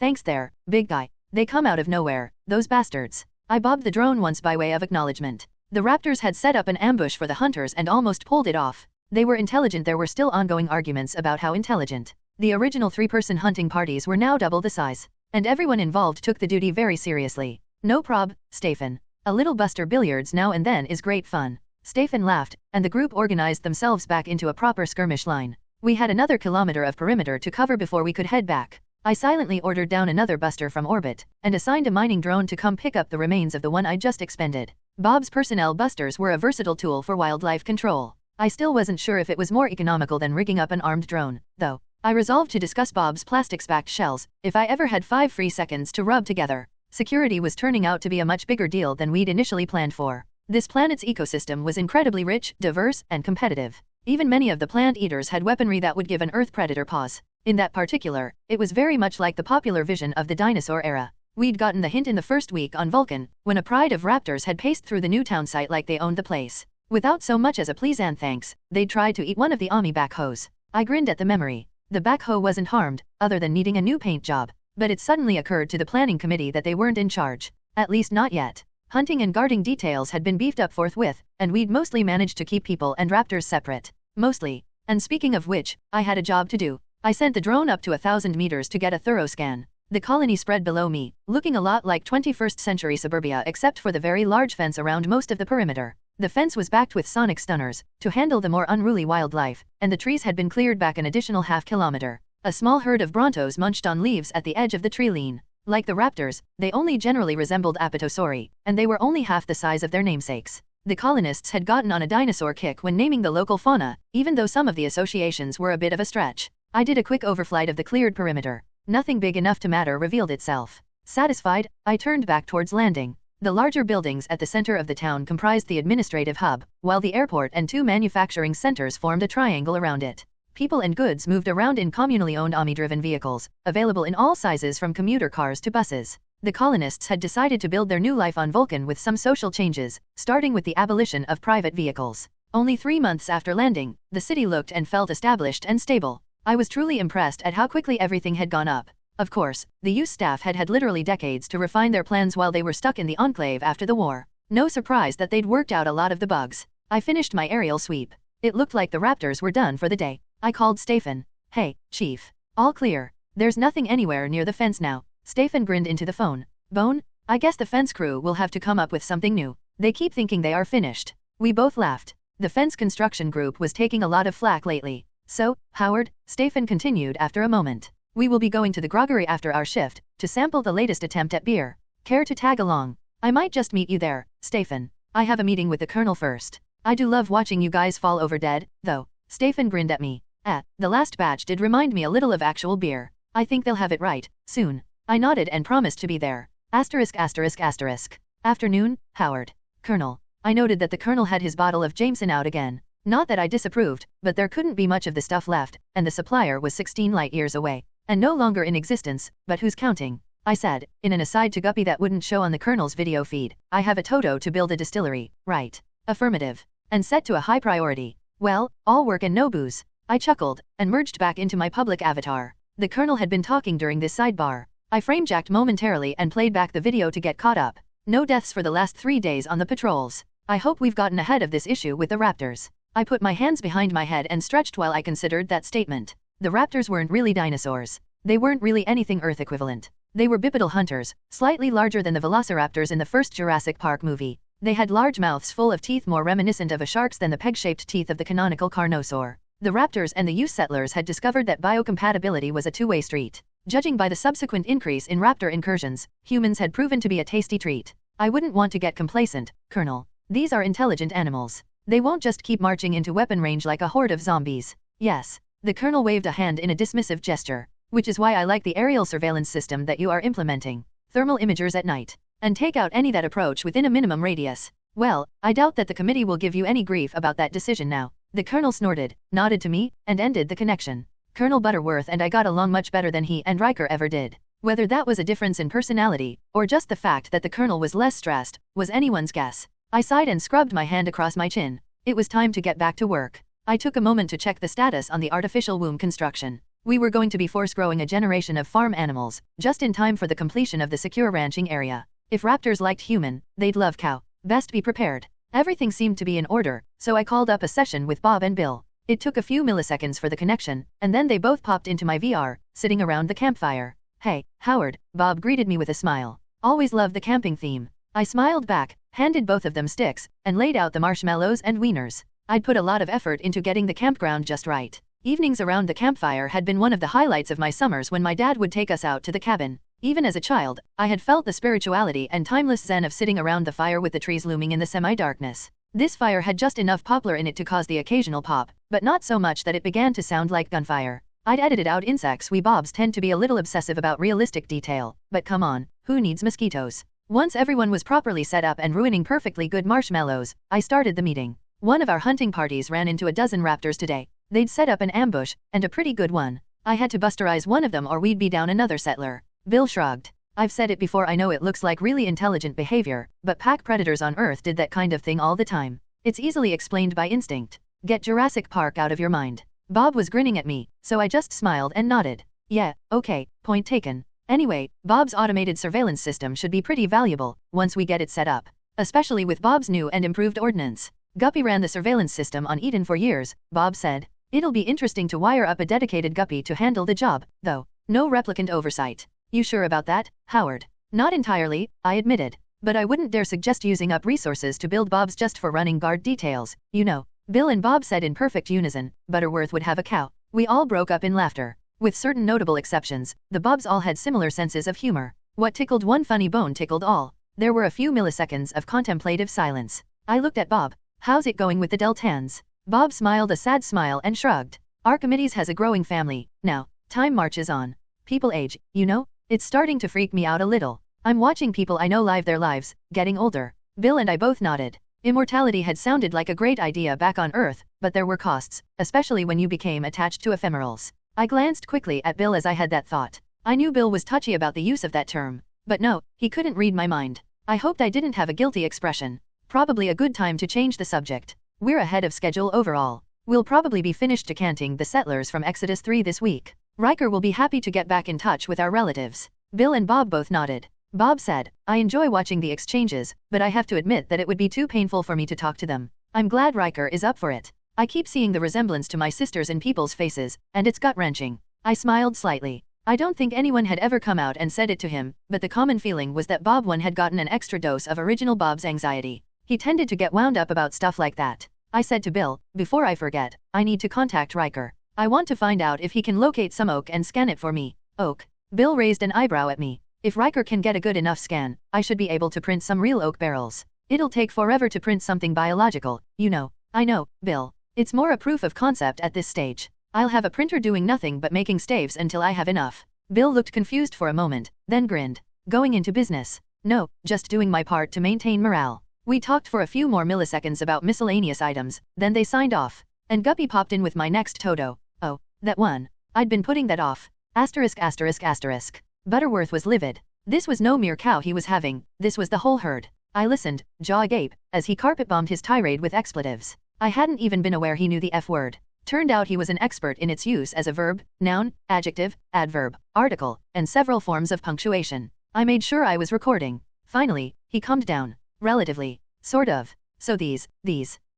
Speaker 2: Thanks there, big guy. They come out of nowhere, those bastards. I bobbed the drone once by way of acknowledgement. The raptors had set up an ambush for the hunters and almost pulled it off. They were intelligent. There were still ongoing arguments about how intelligent. The original 3-person hunting parties were now double the size, and everyone involved took the duty very seriously. No prob, Stefan. A little buster billiards now and then is great fun. Stefan laughed, and the group organized themselves back into a proper skirmish line. We had another kilometer of perimeter to cover before we could head back. I silently ordered down another buster from orbit, and assigned a mining drone to come pick up the remains of the one I'd just expended. Bob's personnel busters were a versatile tool for wildlife control. I still wasn't sure if it was more economical than rigging up an armed drone, though. I resolved to discuss Bob's plastics-backed shells, if I ever had 5 free seconds to rub together. Security was turning out to be a much bigger deal than we'd initially planned for. This planet's ecosystem was incredibly rich, diverse, and competitive. Even many of the plant eaters had weaponry that would give an Earth predator pause. In that particular, it was very much like the popular vision of the dinosaur era. We'd gotten the hint in the first week on Vulcan, when a pride of raptors had paced through the new town site like they owned the place. Without so much as a please and thanks, they'd tried to eat one of the Ami backhoes. I grinned at the memory. The backhoe wasn't harmed, other than needing a new paint job. But it suddenly occurred to the planning committee that they weren't in charge. At least not yet. Hunting and guarding details had been beefed up forthwith, and we'd mostly managed to keep people and raptors separate. Mostly. And speaking of which, I had a job to do. I sent the drone up to 1,000 meters to get a thorough scan. The colony spread below me, looking a lot like 21st century suburbia except for the very large fence around most of the perimeter. The fence was backed with sonic stunners to handle the more unruly wildlife, and the trees had been cleared back an additional half-kilometer. A small herd of brontos munched on leaves at the edge of the tree line. Like the raptors, they only generally resembled apatosauri, and they were only half the size of their namesakes. The colonists had gotten on a dinosaur kick when naming the local fauna, even though some of the associations were a bit of a stretch. I did a quick overflight of the cleared perimeter. Nothing big enough to matter revealed itself. Satisfied, I turned back towards landing. The larger buildings at the center of the town comprised the administrative hub, while the airport and 2 manufacturing centers formed a triangle around it. People and goods moved around in communally owned Omni-driven vehicles, available in all sizes from commuter cars to buses. The colonists had decided to build their new life on Vulcan with some social changes, starting with the abolition of private vehicles. Only 3 months after landing, the city looked and felt established and stable. I was truly impressed at how quickly everything had gone up. Of course, the use staff had had literally decades to refine their plans while they were stuck in the enclave after the war. No surprise that they'd worked out a lot of the bugs. I finished my aerial sweep. It looked like the raptors were done for the day. I called Stefan. Hey, Chief. All clear. There's nothing anywhere near the fence now. Stefan grinned into the phone. Bone? I guess the fence crew will have to come up with something new. They keep thinking they are finished. We both laughed. The fence construction group was taking a lot of flack lately. So, Howard, Stefan continued after a moment. We will be going to the groggery after our shift, to sample the latest attempt at beer. Care to tag along? I might just meet you there, Stefan. I have a meeting with the colonel first. I do love watching you guys fall over dead, though. Stefan grinned at me. The last batch did remind me a little of actual beer. I think they'll have it right, soon. I nodded and promised to be there. *****. Afternoon, Howard. Colonel. I noted that the colonel had his bottle of Jameson out again. Not that I disapproved, but there couldn't be much of the stuff left, and the supplier was 16 light-years away. And no longer in existence, but who's counting? I said, in an aside to Guppy that wouldn't show on the colonel's video feed. I have a Toto to build a distillery, right? Affirmative. And set to a high priority. Well, all work and no booze. I chuckled, and merged back into my public avatar. The colonel had been talking during this sidebar. I frame-jacked momentarily and played back the video to get caught up. No deaths for the last 3 days on the patrols. I hope we've gotten ahead of this issue with the raptors. I put my hands behind my head and stretched while I considered that statement. The raptors weren't really dinosaurs. They weren't really anything Earth equivalent. They were bipedal hunters, slightly larger than the velociraptors in the first Jurassic Park movie. They had large mouths full of teeth more reminiscent of a shark's than the peg-shaped teeth of the canonical Carnosaur. The raptors and the use settlers had discovered that biocompatibility was a two-way street. Judging by the subsequent increase in raptor incursions, humans had proven to be a tasty treat. I wouldn't want to get complacent, Colonel. These are intelligent animals. They won't just keep marching into weapon range like a horde of zombies. Yes. The Colonel waved a hand in a dismissive gesture. Which is why I like the aerial surveillance system that you are implementing. Thermal imagers at night. And take out any that approach within a minimum radius. Well, I doubt that the committee will give you any grief about that decision now. The Colonel snorted, nodded to me, and ended the connection. Colonel Butterworth and I got along much better than he and Riker ever did. Whether that was a difference in personality, or just the fact that the Colonel was less stressed, was anyone's guess. I sighed and scrubbed my hand across my chin. It was time to get back to work. I took a moment to check the status on the artificial womb construction. We were going to be force-growing a generation of farm animals, just in time for the completion of the secure ranching area. If raptors liked human, they'd love cow. Best be prepared. Everything seemed to be in order, so I called up a session with Bob and Bill. It took a few milliseconds for the connection, and then they both popped into my VR, sitting around the campfire. Hey, Howard, Bob greeted me with a smile. Always loved the camping theme. I smiled back, handed both of them sticks, and laid out the marshmallows and wieners. I'd put a lot of effort into getting the campground just right. Evenings around the campfire had been one of the highlights of my summers when my dad would take us out to the cabin. Even as a child, I had felt the spirituality and timeless zen of sitting around the fire with the trees looming in the semi-darkness. This fire had just enough poplar in it to cause the occasional pop, but not so much that it began to sound like gunfire. I'd edited out insects. We Bobs tend to be a little obsessive about realistic detail, but come on, who needs mosquitoes? Once everyone was properly set up and ruining perfectly good marshmallows, I started the meeting. One of our hunting parties ran into a dozen raptors today. They'd set up an ambush, and a pretty good one. I had to busterize one of them or we'd be down another settler. Bill shrugged. I've said it before, I know it looks like really intelligent behavior, but pack predators on Earth did that kind of thing all the time. It's easily explained by instinct. Get Jurassic Park out of your mind. Bob was grinning at me, so I just smiled and nodded. Yeah, okay, point taken. Anyway, Bob's automated surveillance system should be pretty valuable, once we get it set up. Especially with Bob's new and improved ordnance. Guppy ran the surveillance system on Eden for years, Bob said. It'll be interesting to wire up a dedicated Guppy to handle the job, though. No replicant oversight. You sure about that, Howard? Not entirely, I admitted. But I wouldn't dare suggest using up resources to build Bobs just for running guard details, you know. Bill and Bob said in perfect unison. Butterworth would have a cow. We all broke up in laughter. With certain notable exceptions, the Bobs all had similar senses of humor. What tickled one funny bone tickled all. There were a few milliseconds of contemplative silence. I looked at Bob. How's it going with the Deltans? Bob smiled a sad smile and shrugged. Archimedes has a growing family. Now, time marches on. People age, you know? It's starting to freak me out a little. I'm watching people I know live their lives, getting older. Bill and I both nodded. Immortality had sounded like a great idea back on Earth, but there were costs, especially when you became attached to ephemerals. I glanced quickly at Bill as I had that thought. I knew Bill was touchy about the use of that term. But no, he couldn't read my mind. I hoped I didn't have a guilty expression. Probably a good time to change the subject. We're ahead of schedule overall. We'll probably be finished decanting the settlers from Exodus 3 this week. Riker will be happy to get back in touch with our relatives. Bill and Bob both nodded. Bob said, I enjoy watching the exchanges, but I have to admit that it would be too painful for me to talk to them. I'm glad Riker is up for it. I keep seeing the resemblance to my sisters in people's faces, and it's gut-wrenching. I smiled slightly. I don't think anyone had ever come out and said it to him, but the common feeling was that Bob 1 had gotten an extra dose of original Bob's anxiety. He tended to get wound up about stuff like that. I said to Bill, before I forget, I need to contact Riker. I want to find out if he can locate some oak and scan it for me. Oak. Bill raised an eyebrow at me. If Riker can get a good enough scan, I should be able to print some real oak barrels. It'll take forever to print something biological, you know. I know, Bill. It's more a proof of concept at this stage. I'll have a printer doing nothing but making staves until I have enough. Bill looked confused for a moment, then grinned. Going into business? No, just doing my part to maintain morale. We talked for a few more milliseconds about miscellaneous items, then they signed off. And Guppy popped in with my next Toto. Oh, that one. I'd been putting that off. Asterisk asterisk asterisk. Butterworth was livid. This was no mere cow he was having, this was the whole herd. I listened, jaw agape, as he carpet-bombed his tirade with expletives. I hadn't even been aware he knew the F word. Turned out he was an expert in its use as a verb, noun, adjective, adverb, article, and several forms of punctuation. I made sure I was recording. Finally, he calmed down. Relatively. Sort of. So these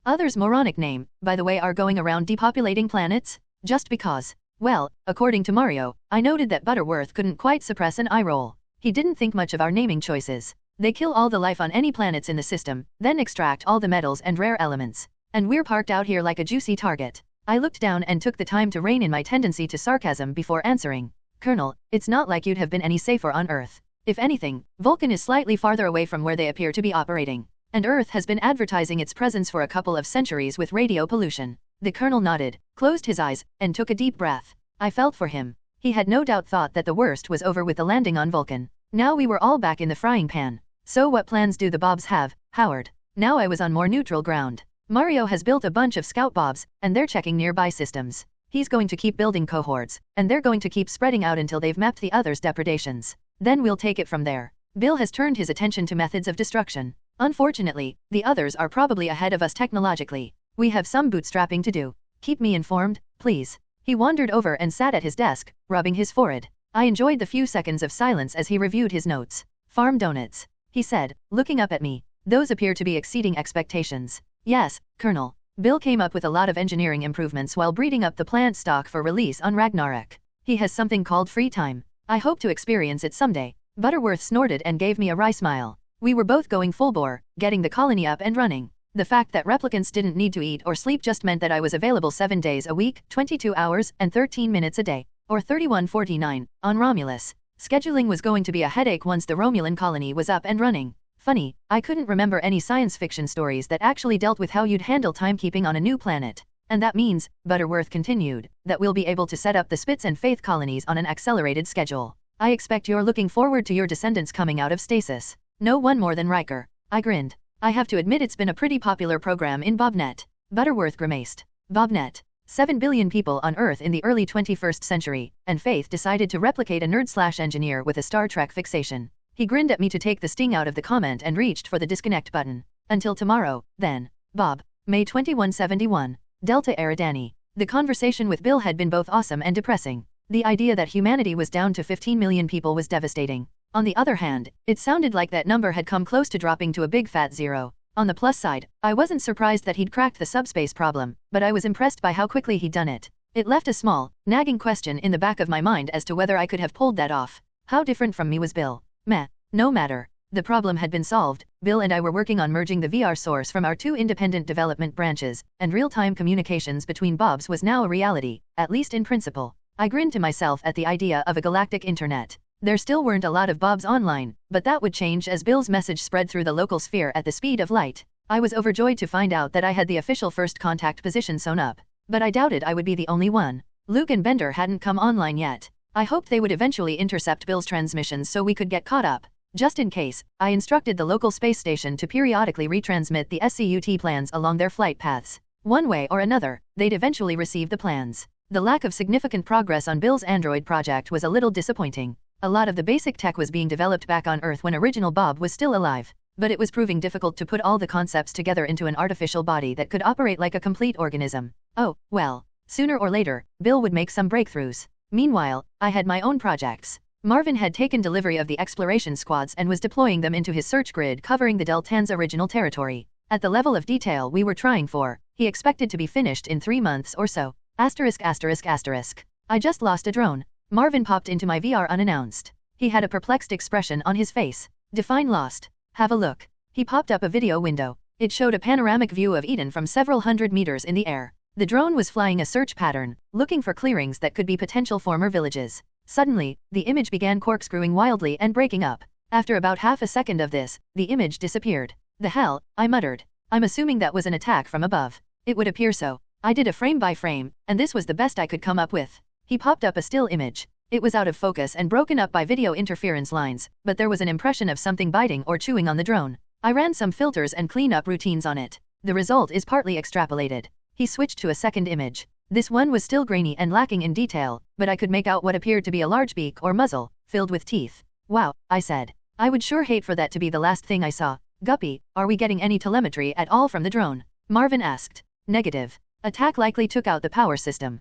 Speaker 2: others moronic name, by the way, are going around depopulating planets? Just because. Well, according to Mario, I noted that Butterworth couldn't quite suppress an eye roll. He didn't think much of our naming choices. They kill all the life on any planets in the system, then extract all the metals and rare elements. And we're parked out here like a juicy target. I looked down and took the time to rein in my tendency to sarcasm before answering. Colonel, it's not like you'd have been any safer on Earth. If anything, Vulcan is slightly farther away from where they appear to be operating. And Earth has been advertising its presence for a couple of centuries with radio pollution. The Colonel nodded, closed his eyes, and took a deep breath. I felt for him. He had no doubt thought that the worst was over with the landing on Vulcan. Now we were all back in the frying pan. So what plans do the Bobs have, Howard? Now I was on more neutral ground. Mario has built a bunch of scout Bobs, and they're checking nearby systems. He's going to keep building cohorts, and they're going to keep spreading out until they've mapped the others' depredations. Then we'll take it from there. Bill has turned his attention to methods of destruction. Unfortunately, the others are probably ahead of us technologically. We have some bootstrapping to do. Keep me informed, please. He wandered over and sat at his desk, rubbing his forehead. I enjoyed the few seconds of silence as he reviewed his notes. Farm donuts, he said, looking up at me. Those appear to be exceeding expectations. Yes, Colonel. Bill came up with a lot of engineering improvements while breeding up the plant stock for release on Ragnarok. He has something called free time. I hope to experience it someday. Butterworth snorted and gave me a wry smile. We were both going full bore, getting the colony up and running. The fact that replicants didn't need to eat or sleep just meant that I was available 7 days a week, 22 hours and 13 minutes a day, or 31:49, on Romulus. Scheduling was going to be a headache once the Romulan colony was up and running. Funny, I couldn't remember any science fiction stories that actually dealt with how you'd handle timekeeping on a new planet. And that means, Butterworth continued, that we'll be able to set up the Spitz and Faith colonies on an accelerated schedule. I expect you're looking forward to your descendants coming out of stasis. No one more than Riker. I grinned. I have to admit it's been a pretty popular program in Bobnet. Butterworth grimaced. Bobnet. 7 billion people on Earth in the early 21st century, and Faith decided to replicate a nerd/engineer with a Star Trek fixation. He grinned at me to take the sting out of the comment and reached for the disconnect button. Until tomorrow, then. Bob. May 2171. Delta Eridani. The conversation with Bill had been both awesome and depressing. The idea that humanity was down to 15 million people was devastating. On the other hand, it sounded like that number had come close to dropping to a big fat zero. On the plus side, I wasn't surprised that he'd cracked the subspace problem, but I was impressed by how quickly he'd done it. It left a small, nagging question in the back of my mind as to whether I could have pulled that off. How different from me was Bill? Meh. No matter. The problem had been solved. Bill and I were working on merging the VR source from our two independent development branches, and real-time communications between Bobs was now a reality, at least in principle. I grinned to myself at the idea of a galactic internet. There still weren't a lot of Bobs online, but that would change as Bill's message spread through the local sphere at the speed of light. I was overjoyed to find out that I had the official first contact position sewn up. But I doubted I would be the only one. Luke and Bender hadn't come online yet. I hoped they would eventually intercept Bill's transmissions so we could get caught up. Just in case, I instructed the local space station to periodically retransmit the SCUT plans along their flight paths. One way or another, they'd eventually receive the plans. The lack of significant progress on Bill's android project was a little disappointing. A lot of the basic tech was being developed back on Earth when original Bob was still alive, but it was proving difficult to put all the concepts together into an artificial body that could operate like a complete organism. Oh, well, sooner or later, Bill would make some breakthroughs. Meanwhile, I had my own projects. Marvin had taken delivery of the exploration squads and was deploying them into his search grid covering the Deltans' original territory. At the level of detail we were trying for, he expected to be finished in 3 months or so. ******. I just lost a drone. Marvin popped into my VR unannounced. He had a perplexed expression on his face. Define lost. Have a look. He popped up a video window. It showed a panoramic view of Eden from several hundred meters in the air. The drone was flying a search pattern, looking for clearings that could be potential former villages. Suddenly, the image began corkscrewing wildly and breaking up. After about half a second of this, the image disappeared. The hell, I muttered. I'm assuming that was an attack from above. It would appear so. I did a frame by frame, and this was the best I could come up with. He popped up a still image. It was out of focus and broken up by video interference lines, but there was an impression of something biting or chewing on the drone. I ran some filters and cleanup routines on it. The result is partly extrapolated. He switched to a second image. This one was still grainy and lacking in detail, but I could make out what appeared to be a large beak or muzzle, filled with teeth. Wow, I said. I would sure hate for that to be the last thing I saw. Guppy, are we getting any telemetry at all from the drone? Marvin asked. Negative. Attack likely took out the power system.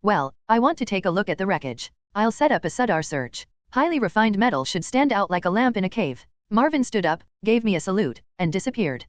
Speaker 2: Well, I want to take a look at the wreckage. I'll set up a SUDAR search. Highly refined metal should stand out like a lamp in a cave. Marvin stood up, gave me a salute, and disappeared.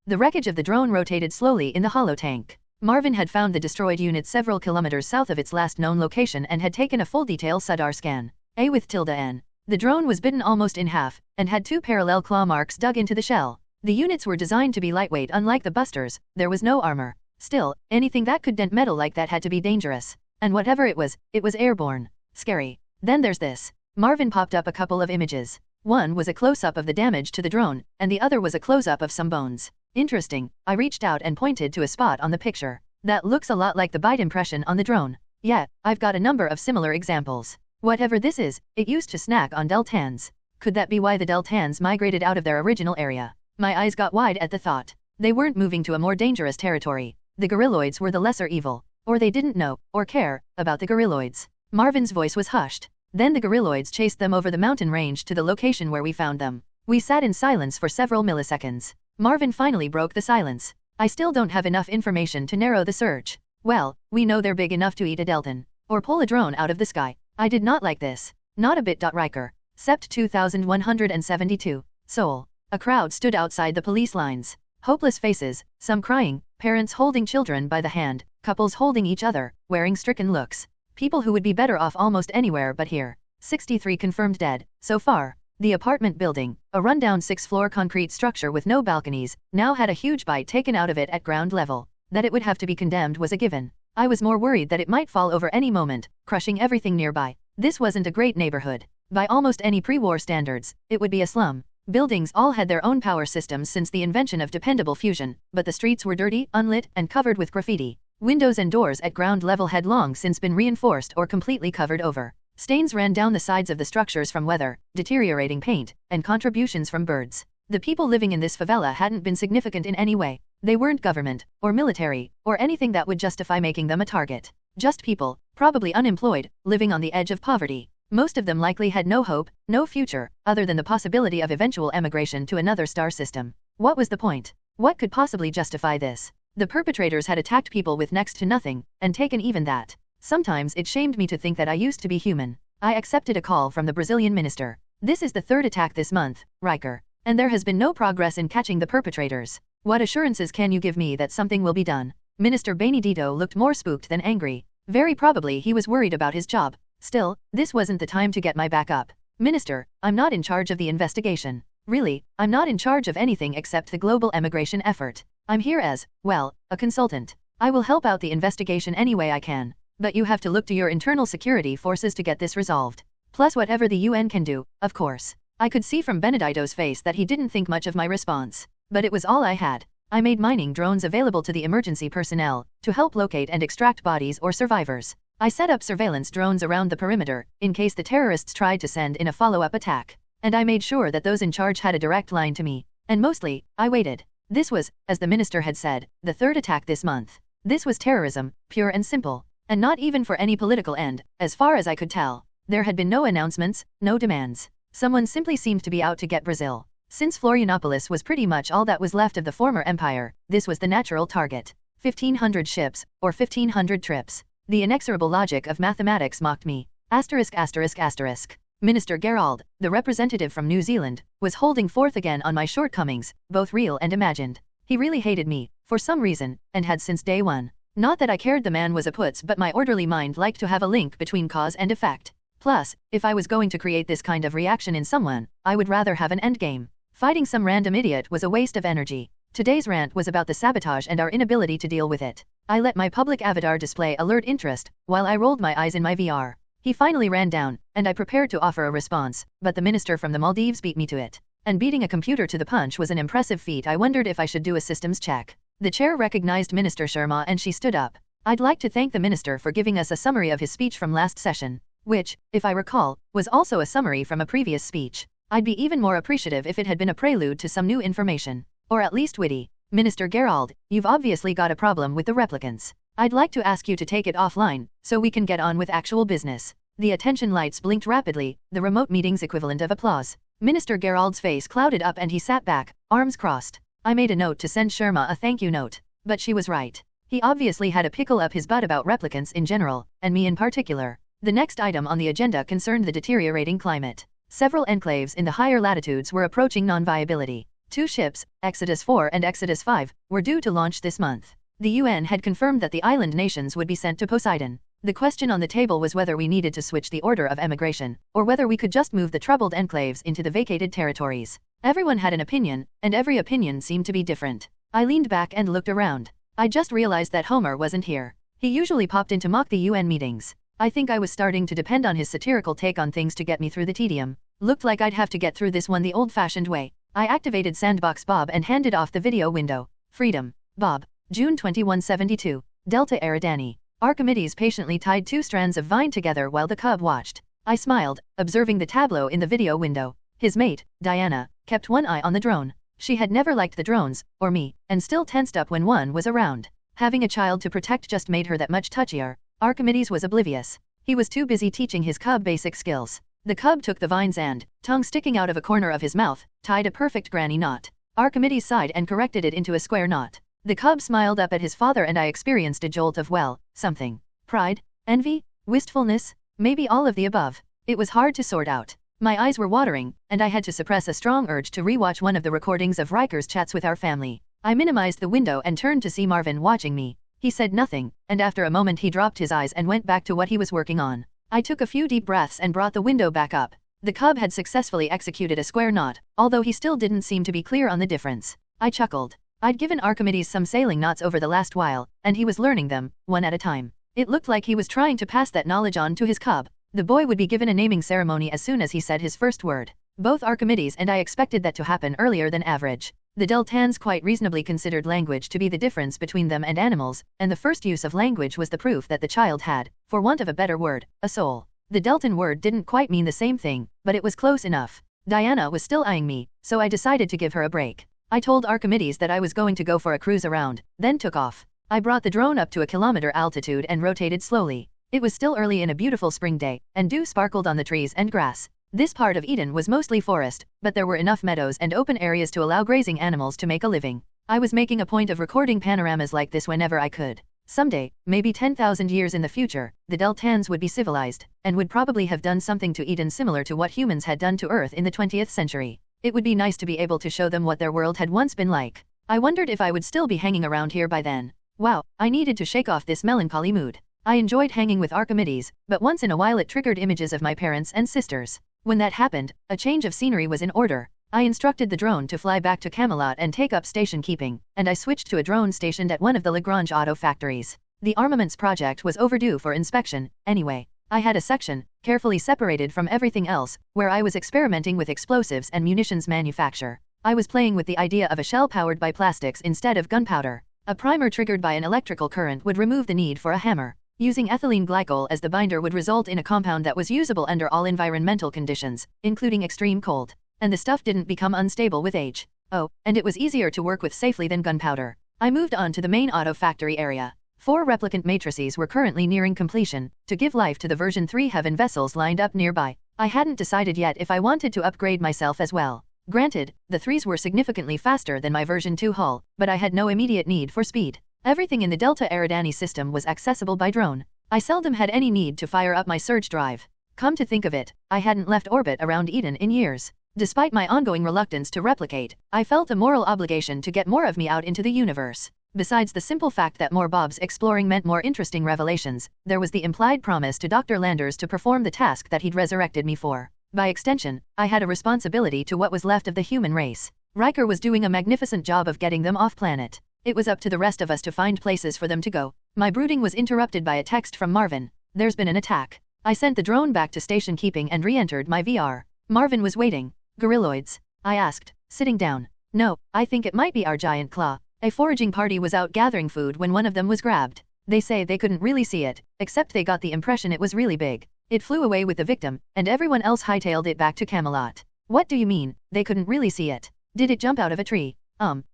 Speaker 2: The wreckage of the drone rotated slowly in the hollow tank. Marvin had found the destroyed unit several kilometers south of its last known location and had taken a full detail SUDAR scan. *N. The drone was bitten almost in half, and had 2 parallel claw marks dug into the shell. The units were designed to be lightweight unlike the busters, there was no armor. Still, anything that could dent metal like that had to be dangerous. And whatever it was airborne. Scary. Then there's this. Marvin popped up a couple of images. One was a close-up of the damage to the drone, and the other was a close-up of some bones. Interesting. I reached out and pointed to a spot on the picture. That looks a lot like the bite impression on the drone. Yeah, I've got a number of similar examples. Whatever this is, it used to snack on Deltans. Could that be why the Deltans migrated out of their original area? My eyes got wide at the thought. They weren't moving to a more dangerous territory. The gorilloids were the lesser evil. Or they didn't know, or care, about the gorilloids. Marvin's voice was hushed. Then the gorilloids chased them over the mountain range to the location where we found them. We sat in silence for several milliseconds. Marvin finally broke the silence. I still don't have enough information to narrow the search. Well, we know they're big enough to eat a Deltan. Or pull a drone out of the sky. I did not like this. Not a bit. Riker. Sept 2172. Seoul. A crowd stood outside the police lines. Hopeless faces, some crying, parents holding children by the hand, couples holding each other, wearing stricken looks. People who would be better off almost anywhere but here. 63 confirmed dead, so far. The apartment building, a rundown 6-floor concrete structure with no balconies, now had a huge bite taken out of it at ground level. That it would have to be condemned was a given. I was more worried that it might fall over any moment, crushing everything nearby. This wasn't a great neighborhood. By almost any pre-war standards, it would be a slum. Buildings all had their own power systems since the invention of dependable fusion, but the streets were dirty, unlit, and covered with graffiti. Windows and doors at ground level had long since been reinforced or completely covered over. Stains ran down the sides of the structures from weather, deteriorating paint, and contributions from birds. The people living in this favela hadn't been significant in any way. They weren't government, or military, or anything that would justify making them a target. Just people, probably unemployed, living on the edge of poverty. Most of them likely had no hope, no future, other than the possibility of eventual emigration to another star system. What was the point? What could possibly justify this? The perpetrators had attacked people with next to nothing, and taken even that. Sometimes it shamed me to think that I used to be human. I accepted a call from the Brazilian minister. This is the 3rd attack this month, Riker. And there has been no progress in catching the perpetrators. What assurances can you give me that something will be done? Minister Benedito looked more spooked than angry. Very probably he was worried about his job. Still, this wasn't the time to get my back up. Minister, I'm not in charge of the investigation. Really, I'm not in charge of anything except the global emigration effort. I'm here as, well, a consultant. I will help out the investigation any way I can. But you have to look to your internal security forces to get this resolved. Plus whatever the UN can do, of course. I could see from Benedito's face that he didn't think much of my response. But it was all I had. I made mining drones available to the emergency personnel, to help locate and extract bodies or survivors. I set up surveillance drones around the perimeter, in case the terrorists tried to send in a follow-up attack. And I made sure that those in charge had a direct line to me. And mostly, I waited. This was, as the minister had said, the third attack this month. This was terrorism, pure and simple. And not even for any political end, as far as I could tell. There had been no announcements, no demands. Someone simply seemed to be out to get Brazil. Since Florianopolis was pretty much all that was left of the former empire, this was the natural target. 1,500 ships, or 1,500 trips. The inexorable logic of mathematics mocked me. Asterisk asterisk asterisk. Minister Gerald, the representative from New Zealand, was holding forth again on my shortcomings, both real and imagined. He really hated me, for some reason, and had since day one. Not that I cared the man was a putz, but my orderly mind liked to have a link between cause and effect. Plus, if I was going to create this kind of reaction in someone, I would rather have an endgame. Fighting some random idiot was a waste of energy. Today's rant was about the sabotage and our inability to deal with it. I let my public avatar display alert interest, while I rolled my eyes in my VR. He finally ran down, and I prepared to offer a response, but the minister from the Maldives beat me to it. And beating a computer to the punch was an impressive feat. I wondered if I should do a systems check. The chair recognized Minister Sharma and she stood up. I'd like to thank the minister for giving us a summary of his speech from last session, which, if I recall, was also a summary from a previous speech. I'd be even more appreciative if it had been a prelude to some new information. Or at least witty. Minister Gerald, you've obviously got a problem with the replicants. I'd like to ask you to take it offline, so we can get on with actual business. The attention lights blinked rapidly, the remote meeting's equivalent of applause. Minister Gerald's face clouded up and he sat back, arms crossed. I made a note to send Sharma a thank you note. But she was right. He obviously had a pickle up his butt about replicants in general, and me in particular. The next item on the agenda concerned the deteriorating climate. Several enclaves in the higher latitudes were approaching non-viability. 2 ships, Exodus 4 and Exodus 5, were due to launch this month. The UN had confirmed that the island nations would be sent to Poseidon. The question on the table was whether we needed to switch the order of emigration, or whether we could just move the troubled enclaves into the vacated territories. Everyone had an opinion, and every opinion seemed to be different. I leaned back and looked around. I just realized that Homer wasn't here. He usually popped in to mock the UN meetings. I think I was starting to depend on his satirical take on things to get me through the tedium. Looked like I'd have to get through this one the old-fashioned way. I activated Sandbox Bob and handed off the video window. Freedom. Bob. June 2172. Delta Eridani. Archimedes patiently tied 2 strands of vine together while the cub watched. I smiled, observing the tableau in the video window. His mate, Diana, kept one eye on the drone. She had never liked the drones, or me, and still tensed up when one was around. Having a child to protect just made her that much touchier. Archimedes was oblivious. He was too busy teaching his cub basic skills. The cub took the vines and, tongue sticking out of a corner of his mouth, tied a perfect granny knot. Archimedes sighed and corrected it into a square knot. The cub smiled up at his father and I experienced a jolt of, well, something. Pride? Envy? Wistfulness? Maybe all of the above. It was hard to sort out. My eyes were watering, and I had to suppress a strong urge to rewatch one of the recordings of Riker's chats with our family. I minimized the window and turned to see Marvin watching me. He said nothing, and after a moment he dropped his eyes and went back to what he was working on. I took a few deep breaths and brought the window back up. The cub had successfully executed a square knot, although he still didn't seem to be clear on the difference. I chuckled. I'd given Archimedes some sailing knots over the last while, and he was learning them, one at a time. It looked like he was trying to pass that knowledge on to his cub. The boy would be given a naming ceremony as soon as he said his first word. Both Archimedes and I expected that to happen earlier than average. The Deltans quite reasonably considered language to be the difference between them and animals, and the first use of language was the proof that the child had, for want of a better word, a soul. The Deltan word didn't quite mean the same thing, but it was close enough. Diana was still eyeing me, so I decided to give her a break. I told Archimedes that I was going to go for a cruise around, then took off. I brought the drone up to a kilometer altitude and rotated slowly. It was still early in a beautiful spring day, and dew sparkled on the trees and grass. This part of Eden was mostly forest, but there were enough meadows and open areas to allow grazing animals to make a living. I was making a point of recording panoramas like this whenever I could. Someday, maybe 10,000 years in the future, the Deltans would be civilized, and would probably have done something to Eden similar to what humans had done to Earth in the 20th century. It would be nice to be able to show them what their world had once been like. I wondered if I would still be hanging around here by then. Wow, I needed to shake off this melancholy mood. I enjoyed hanging with Archimedes, but once in a while it triggered images of my parents and sisters. When that happened, a change of scenery was in order. I instructed the drone to fly back to Camelot and take up station keeping, and I switched to a drone stationed at one of the Lagrange auto factories. The armaments project was overdue for inspection, anyway. I had a section, carefully separated from everything else, where I was experimenting with explosives and munitions manufacture. I was playing with the idea of a shell powered by plastics instead of gunpowder. A primer triggered by an electrical current would remove the need for a hammer. Using ethylene glycol as the binder would result in a compound that was usable under all environmental conditions, including extreme cold. And the stuff didn't become unstable with age. Oh, and it was easier to work with safely than gunpowder. I moved on to the main auto factory area. 4 replicant matrices were currently nearing completion, to give life to the version 3 Heaven vessels lined up nearby. I hadn't decided yet if I wanted to upgrade myself as well. Granted, the 3s were significantly faster than my version 2 hull, but I had no immediate need for speed. Everything in the Delta Eridani system was accessible by drone. I seldom had any need to fire up my surge drive. Come to think of it, I hadn't left orbit around Eden in years. Despite my ongoing reluctance to replicate, I felt a moral obligation to get more of me out into the universe. Besides the simple fact that more Bobs exploring meant more interesting revelations, there was the implied promise to Dr. Landers to perform the task that he'd resurrected me for. By extension, I had a responsibility to what was left of the human race. Riker was doing a magnificent job of getting them off planet. It was up to the rest of us to find places for them to go. My brooding was interrupted by a text from Marvin. There's been an attack. I sent the drone back to station keeping and re-entered my VR. Marvin was waiting. Gorilloids? I asked, sitting down. No, I think it might be our giant claw. A foraging party was out gathering food when one of them was grabbed. They say they couldn't really see it, except they got the impression it was really big. It flew away with the victim, and everyone else hightailed it back to Camelot. What do you mean, they couldn't really see it? Did it jump out of a tree?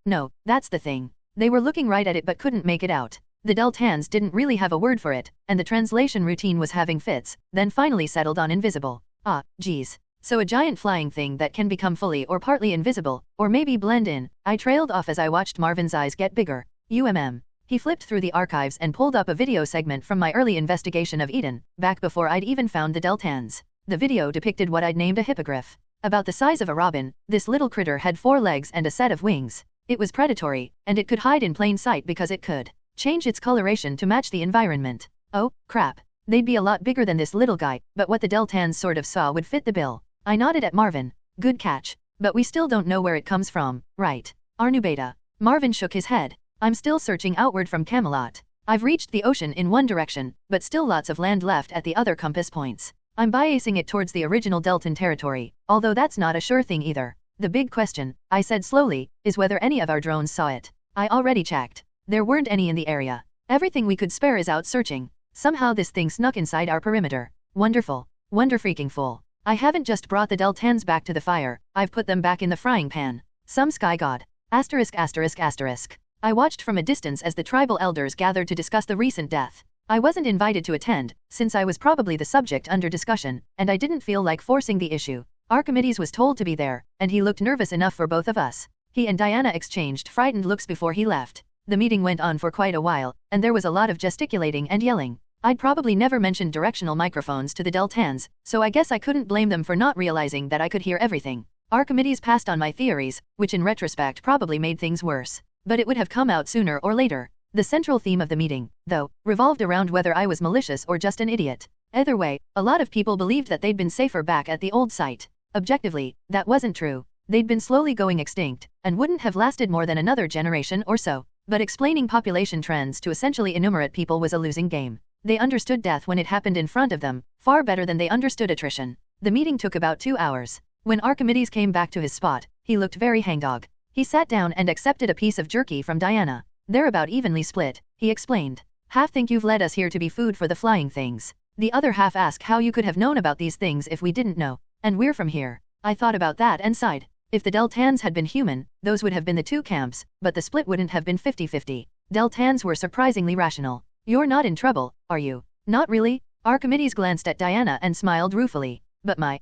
Speaker 2: No, that's the thing. They were looking right at it but couldn't make it out. The Deltans didn't really have a word for it, and the translation routine was having fits, then finally settled on invisible. Ah, geez. So a giant flying thing that can become fully or partly invisible, or maybe blend in. I trailed off as I watched Marvin's eyes get bigger. He flipped through the archives and pulled up a video segment from my early investigation of Eden, back before I'd even found the Deltans. The video depicted what I'd named a hippogriff. About the size of a robin, this little critter had 4 legs and a set of wings. It was predatory, and it could hide in plain sight because it could change its coloration to match the environment. Oh, crap. They'd be a lot bigger than this little guy, but what the Deltans sort of saw would fit the bill. I nodded at Marvin. Good catch. But we still don't know where it comes from, right? Arnubeta. Marvin shook his head. I'm still searching outward from Camelot. I've reached the ocean in one direction, but still lots of land left at the other compass points. I'm biasing it towards the original Deltan territory, although that's not a sure thing either. The big question, I said slowly, is whether any of our drones saw it. I already checked. There weren't any in the area. Everything we could spare is out searching. Somehow this thing snuck inside our perimeter. Wonderful. Wonder-freaking-ful. I haven't just brought the Deltans back to the fire, I've put them back in the frying pan. Some sky god. *****. I watched from a distance as the tribal elders gathered to discuss the recent death. I wasn't invited to attend, since I was probably the subject under discussion, and I didn't feel like forcing the issue. Archimedes was told to be there, and he looked nervous enough for both of us. He and Diana exchanged frightened looks before he left. The meeting went on for quite a while, and there was a lot of gesticulating and yelling. I'd probably never mentioned directional microphones to the Deltans, so I guess I couldn't blame them for not realizing that I could hear everything. Archimedes passed on my theories, which in retrospect probably made things worse. But it would have come out sooner or later. The central theme of the meeting, though, revolved around whether I was malicious or just an idiot. Either way, a lot of people believed that they'd been safer back at the old site. Objectively, that wasn't true. They'd been slowly going extinct, and wouldn't have lasted more than another generation or so. But explaining population trends to essentially innumerate people was a losing game. They understood death when it happened in front of them, far better than they understood attrition. The meeting took about 2 hours. When Archimedes came back to his spot, he looked very hangdog. He sat down and accepted a piece of jerky from Diana. They're about evenly split, he explained. Half think you've led us here to be food for the flying things. The other half ask how you could have known about these things if we didn't know. And we're from here. I thought about that and sighed. If the Deltans had been human, those would have been the 2 camps, but the split wouldn't have been 50-50. Deltans were surprisingly rational. You're not in trouble, are you? Not really. Archimedes glanced at Diana and smiled ruefully. But my,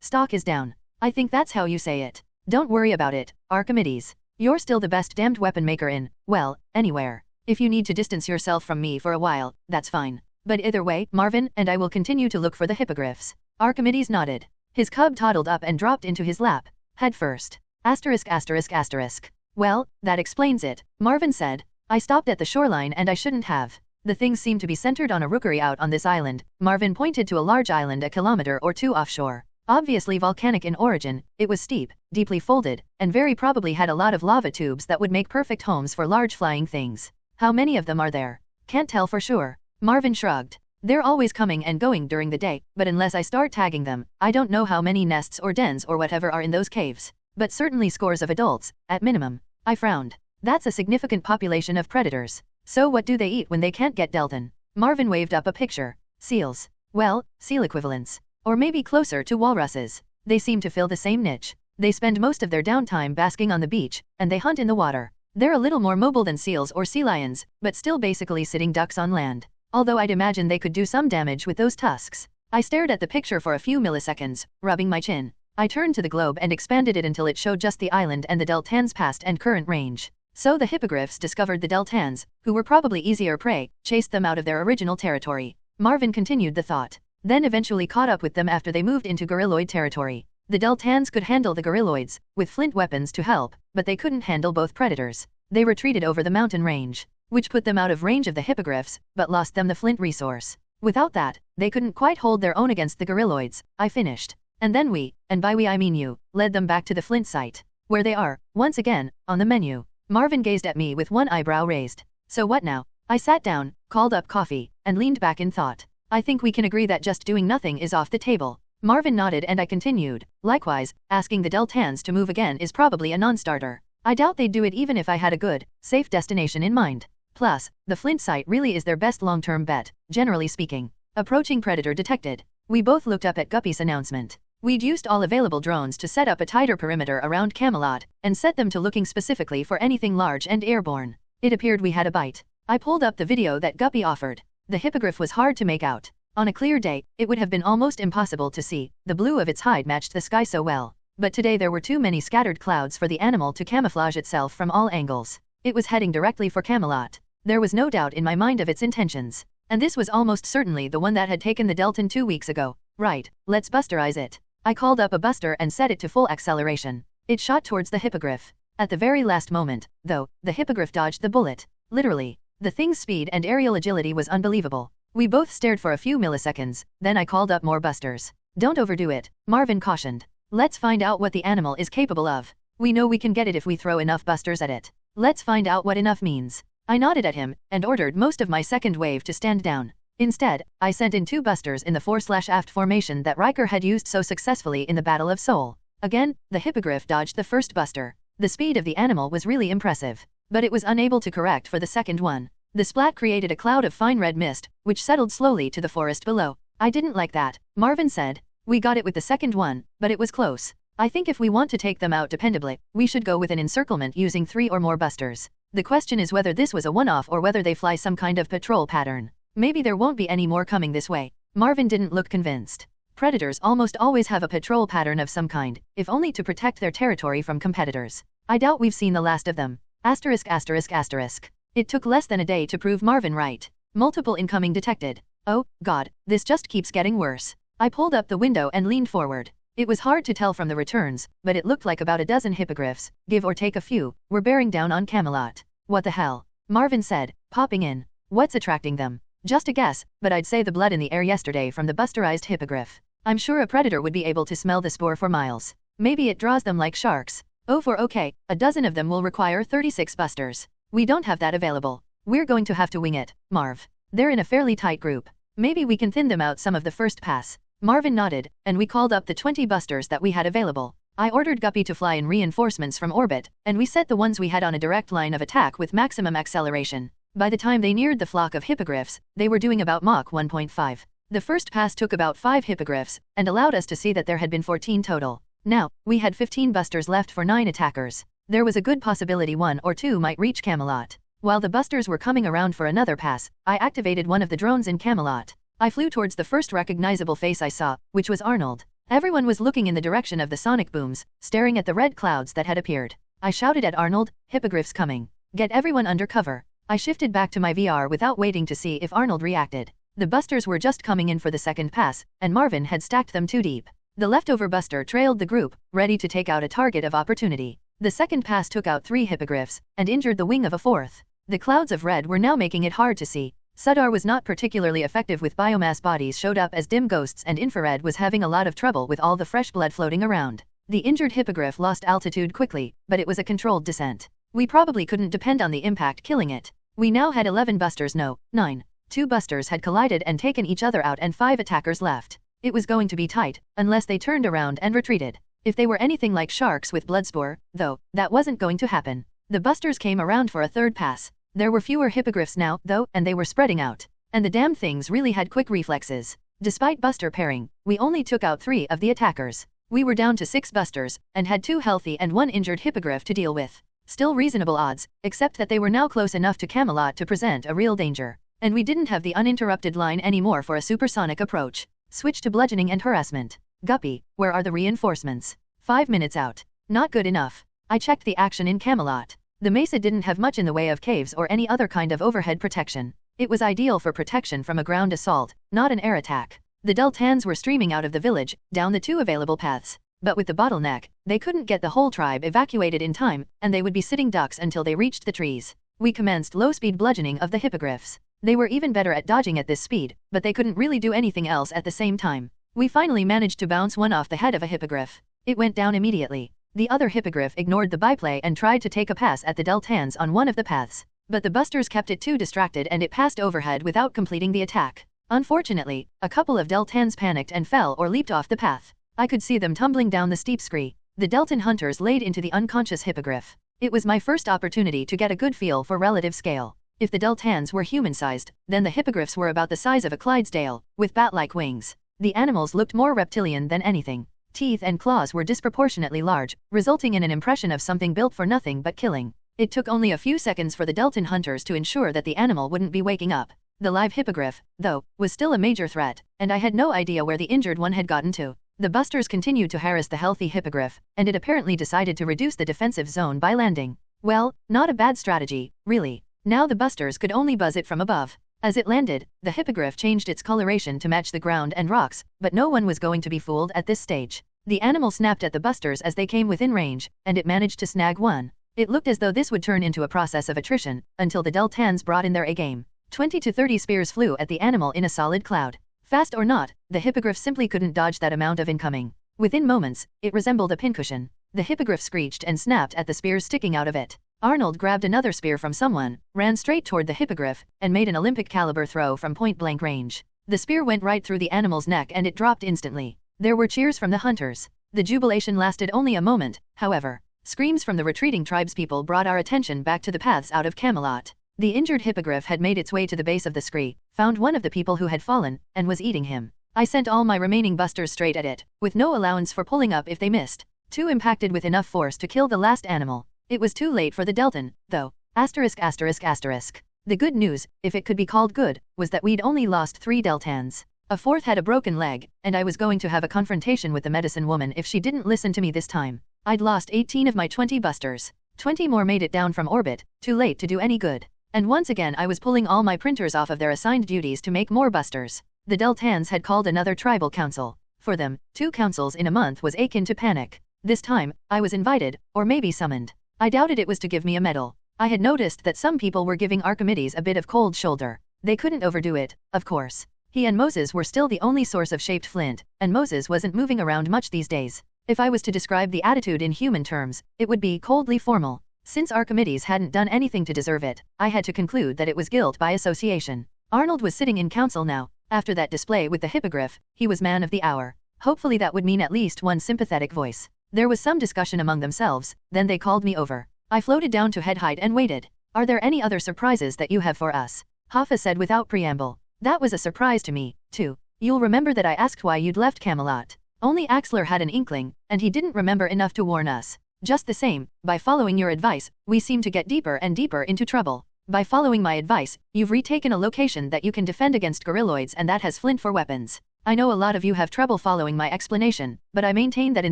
Speaker 2: stock is down. I think that's how you say it. Don't worry about it, Archimedes. You're still the best damned weapon maker in, well, anywhere. If you need to distance yourself from me for a while, that's fine. But either way, Marvin and I will continue to look for the hippogriffs. Archimedes nodded. His cub toddled up and dropped into his lap, head first. *****. Well, that explains it, Marvin said. I stopped at the shoreline and I shouldn't have. The things seemed to be centered on a rookery out on this island. Marvin pointed to a large island a kilometer or two offshore. Obviously volcanic in origin, it was steep, deeply folded, and very probably had a lot of lava tubes that would make perfect homes for large flying things. How many of them are there? Can't tell for sure. Marvin shrugged. They're always coming and going during the day, but unless I start tagging them, I don't know how many nests or dens or whatever are in those caves. But certainly scores of adults, at minimum. I frowned. That's a significant population of predators. So what do they eat when they can't get Deltan? Marvin waved up a picture. Seals. Well, seal equivalents. Or maybe closer to walruses. They seem to fill the same niche. They spend most of their downtime basking on the beach, and they hunt in the water. They're a little more mobile than seals or sea lions, but still basically sitting ducks on land. Although I'd imagine they could do some damage with those tusks. I stared at the picture for a few milliseconds, rubbing my chin. I turned to the globe and expanded it until it showed just the island and the Deltans' past and current range. So the hippogriffs discovered the Deltans, who were probably easier prey, chased them out of their original territory. Marvin continued the thought. Then eventually caught up with them after they moved into gorilloid territory. The Deltans could handle the gorilloids, with flint weapons to help, but they couldn't handle both predators. They retreated over the mountain range, which put them out of range of the hippogriffs, but lost them the flint resource. Without that, they couldn't quite hold their own against the gorilloids. I finished. And then we, and by we I mean you, led them back to the flint site, where they are, once again, on the menu. Marvin gazed at me with one eyebrow raised. So what now? I sat down, called up coffee, and leaned back in thought. I think we can agree that just doing nothing is off the table. Marvin nodded and I continued. Likewise, asking the Deltans to move again is probably a non-starter. I doubt they'd do it even if I had a good, safe destination in mind. Plus, the Flint site really is their best long-term bet, generally speaking. Approaching predator detected. We both looked up at Guppy's announcement. We'd used all available drones to set up a tighter perimeter around Camelot, and set them to looking specifically for anything large and airborne. It appeared we had a bite. I pulled up the video that Guppy offered. The hippogriff was hard to make out. On a clear day, it would have been almost impossible to see. The blue of its hide matched the sky so well. But today there were too many scattered clouds for the animal to camouflage itself from all angles. It was heading directly for Camelot. There was no doubt in my mind of its intentions. And this was almost certainly the one that had taken the Deltan 2 weeks ago. Right, let's busterize it. I called up a buster and set it to full acceleration. It shot towards the hippogriff. At the very last moment, though, the hippogriff dodged the bullet. Literally. The thing's speed and aerial agility was unbelievable. We both stared for a few milliseconds, then I called up more busters. Don't overdo it, Marvin cautioned. Let's find out what the animal is capable of. We know we can get it if we throw enough busters at it. Let's find out what enough means. I nodded at him, and ordered most of my second wave to stand down. Instead, I sent in 2 busters in the fore/aft formation that Riker had used so successfully in the Battle of Seoul. Again, the hippogriff dodged the first buster. The speed of the animal was really impressive. But it was unable to correct for the second one. The splat created a cloud of fine red mist, which settled slowly to the forest below. I didn't like that, Marvin said. We got it with the second one, but it was close. I think if we want to take them out dependably, we should go with an encirclement using 3 or more busters. The question is whether this was a one-off or whether they fly some kind of patrol pattern. Maybe there won't be any more coming this way. Marvin didn't look convinced. Predators almost always have a patrol pattern of some kind, if only to protect their territory from competitors. I doubt we've seen the last of them. *****. It took less than a day to prove Marvin right. Multiple incoming detected. Oh, God, this just keeps getting worse. I pulled up the window and leaned forward. It was hard to tell from the returns, but it looked like about a dozen hippogriffs, give or take a few, were bearing down on Camelot. What the hell? Marvin said, popping in. What's attracting them? Just a guess, but I'd say the blood in the air yesterday from the busterized hippogriff. I'm sure a predator would be able to smell the spoor for miles. Maybe it draws them like sharks. Oh, for okay, a dozen of them will require 36 busters. We don't have that available. We're going to have to wing it, Marv. They're in a fairly tight group. Maybe we can thin them out some of the first pass. Marvin nodded, and we called up the 20 busters that we had available. I ordered Guppy to fly in reinforcements from orbit, and we set the ones we had on a direct line of attack with maximum acceleration. By the time they neared the flock of hippogriffs, they were doing about Mach 1.5. The first pass took about 5 hippogriffs, and allowed us to see that there had been 14 total. Now, we had 15 busters left for 9 attackers. There was a good possibility 1 or 2 might reach Camelot. While the busters were coming around for another pass, I activated one of the drones in Camelot. I flew towards the first recognizable face I saw, which was Arnold. Everyone was looking in the direction of the sonic booms, staring at the red clouds that had appeared. I shouted at Arnold, "Hippogriffs coming. Get everyone under cover." I shifted back to my VR without waiting to see if Arnold reacted. The busters were just coming in for the second pass, and Marvin had stacked them too deep. The leftover buster trailed the group, ready to take out a target of opportunity. The second pass took out 3 hippogriffs, and injured the wing of a 4th. The clouds of red were now making it hard to see. Sudar was not particularly effective with biomass. Bodies showed up as dim ghosts, and infrared was having a lot of trouble with all the fresh blood floating around. The injured hippogriff lost altitude quickly, but it was a controlled descent. We probably couldn't depend on the impact killing it. We now had 11 busters, no, 9. 2 busters had collided and taken each other out, and 5 attackers left. It was going to be tight, unless they turned around and retreated. If they were anything like sharks with bloodspore, though, that wasn't going to happen. The busters came around for a third pass. There were fewer hippogriffs now, though, and they were spreading out. And the damn things really had quick reflexes. Despite buster pairing, we only took out 3 of the attackers. We were down to 6 busters, and had 2 healthy and 1 injured hippogriff to deal with. Still reasonable odds, except that they were now close enough to Camelot to present a real danger. And we didn't have the uninterrupted line anymore for a supersonic approach. Switch to bludgeoning and harassment. Guppy, where are the reinforcements? 5 minutes out. Not good enough. I checked the action in Camelot. The mesa didn't have much in the way of caves or any other kind of overhead protection. It was ideal for protection from a ground assault, not an air attack. The Deltans were streaming out of the village, down the 2 available paths. But with the bottleneck, they couldn't get the whole tribe evacuated in time, and they would be sitting ducks until they reached the trees. We commenced low-speed bludgeoning of the hippogriffs. They were even better at dodging at this speed, but they couldn't really do anything else at the same time. We finally managed to bounce one off the head of a hippogriff. It went down immediately. The other hippogriff ignored the byplay and tried to take a pass at the Deltans on one of the paths. But the busters kept it too distracted, and it passed overhead without completing the attack. Unfortunately, a couple of Deltans panicked and fell or leaped off the path. I could see them tumbling down the steep scree. The Deltan hunters laid into the unconscious hippogriff. It was my first opportunity to get a good feel for relative scale. If the Deltans were human-sized, then the hippogriffs were about the size of a Clydesdale, with bat-like wings. The animals looked more reptilian than anything. Teeth and claws were disproportionately large, resulting in an impression of something built for nothing but killing. It took only a few seconds for the Deltan hunters to ensure that the animal wouldn't be waking up. The live hippogriff, though, was still a major threat, and I had no idea where the injured one had gotten to. The busters continued to harass the healthy hippogriff, and it apparently decided to reduce the defensive zone by landing. Well, not a bad strategy, really. Now the busters could only buzz it from above. As it landed, the hippogriff changed its coloration to match the ground and rocks, but no one was going to be fooled at this stage. The animal snapped at the busters as they came within range, and it managed to snag one. It looked as though this would turn into a process of attrition, until the Deltans brought in their A-game. 20 to 30 spears flew at the animal in a solid cloud. Fast or not, the hippogriff simply couldn't dodge that amount of incoming. Within moments, it resembled a pincushion. The hippogriff screeched and snapped at the spears sticking out of it. Arnold grabbed another spear from someone, ran straight toward the hippogriff, and made an Olympic-caliber throw from point-blank range. The spear went right through the animal's neck and it dropped instantly. There were cheers from the hunters. The jubilation lasted only a moment, however. Screams from the retreating tribespeople brought our attention back to the paths out of Camelot. The injured hippogriff had made its way to the base of the scree, found one of the people who had fallen, and was eating him. I sent all my remaining busters straight at it, with no allowance for pulling up if they missed. 2 impacted with enough force to kill the last animal. It was too late for the Deltan, though. ******. The good news, if it could be called good, was that we'd only lost 3 Deltans. A 4th had a broken leg, and I was going to have a confrontation with the medicine woman if she didn't listen to me this time. I'd lost 18 of my 20 busters. 20 more made it down from orbit, too late to do any good. And once again I was pulling all my printers off of their assigned duties to make more busters. The Deltans had called another tribal council. For them, 2 councils in a month was akin to panic. This time, I was invited, or maybe summoned. I doubted it was to give me a medal. I had noticed that some people were giving Archimedes a bit of cold shoulder. They couldn't overdo it, of course. He and Moses were still the only source of shaped flint, and Moses wasn't moving around much these days. If I was to describe the attitude in human terms, it would be coldly formal. Since Archimedes hadn't done anything to deserve it, I had to conclude that it was guilt by association. Arnold was sitting in council now. After that display with the hippogriff, he was man of the hour. Hopefully that would mean at least one sympathetic voice. There was some discussion among themselves, then they called me over. I floated down to head height and waited. "Are there any other surprises that you have for us?" Hoffa said without preamble. That was a surprise to me, too. You'll remember that I asked why you'd left Camelot. Only Axler had an inkling, and he didn't remember enough to warn us. Just the same, by following your advice, we seem to get deeper and deeper into trouble. By following my advice, you've retaken a location that you can defend against gorilloids, and that has Flint for weapons. I know a lot of you have trouble following my explanation, but I maintain that in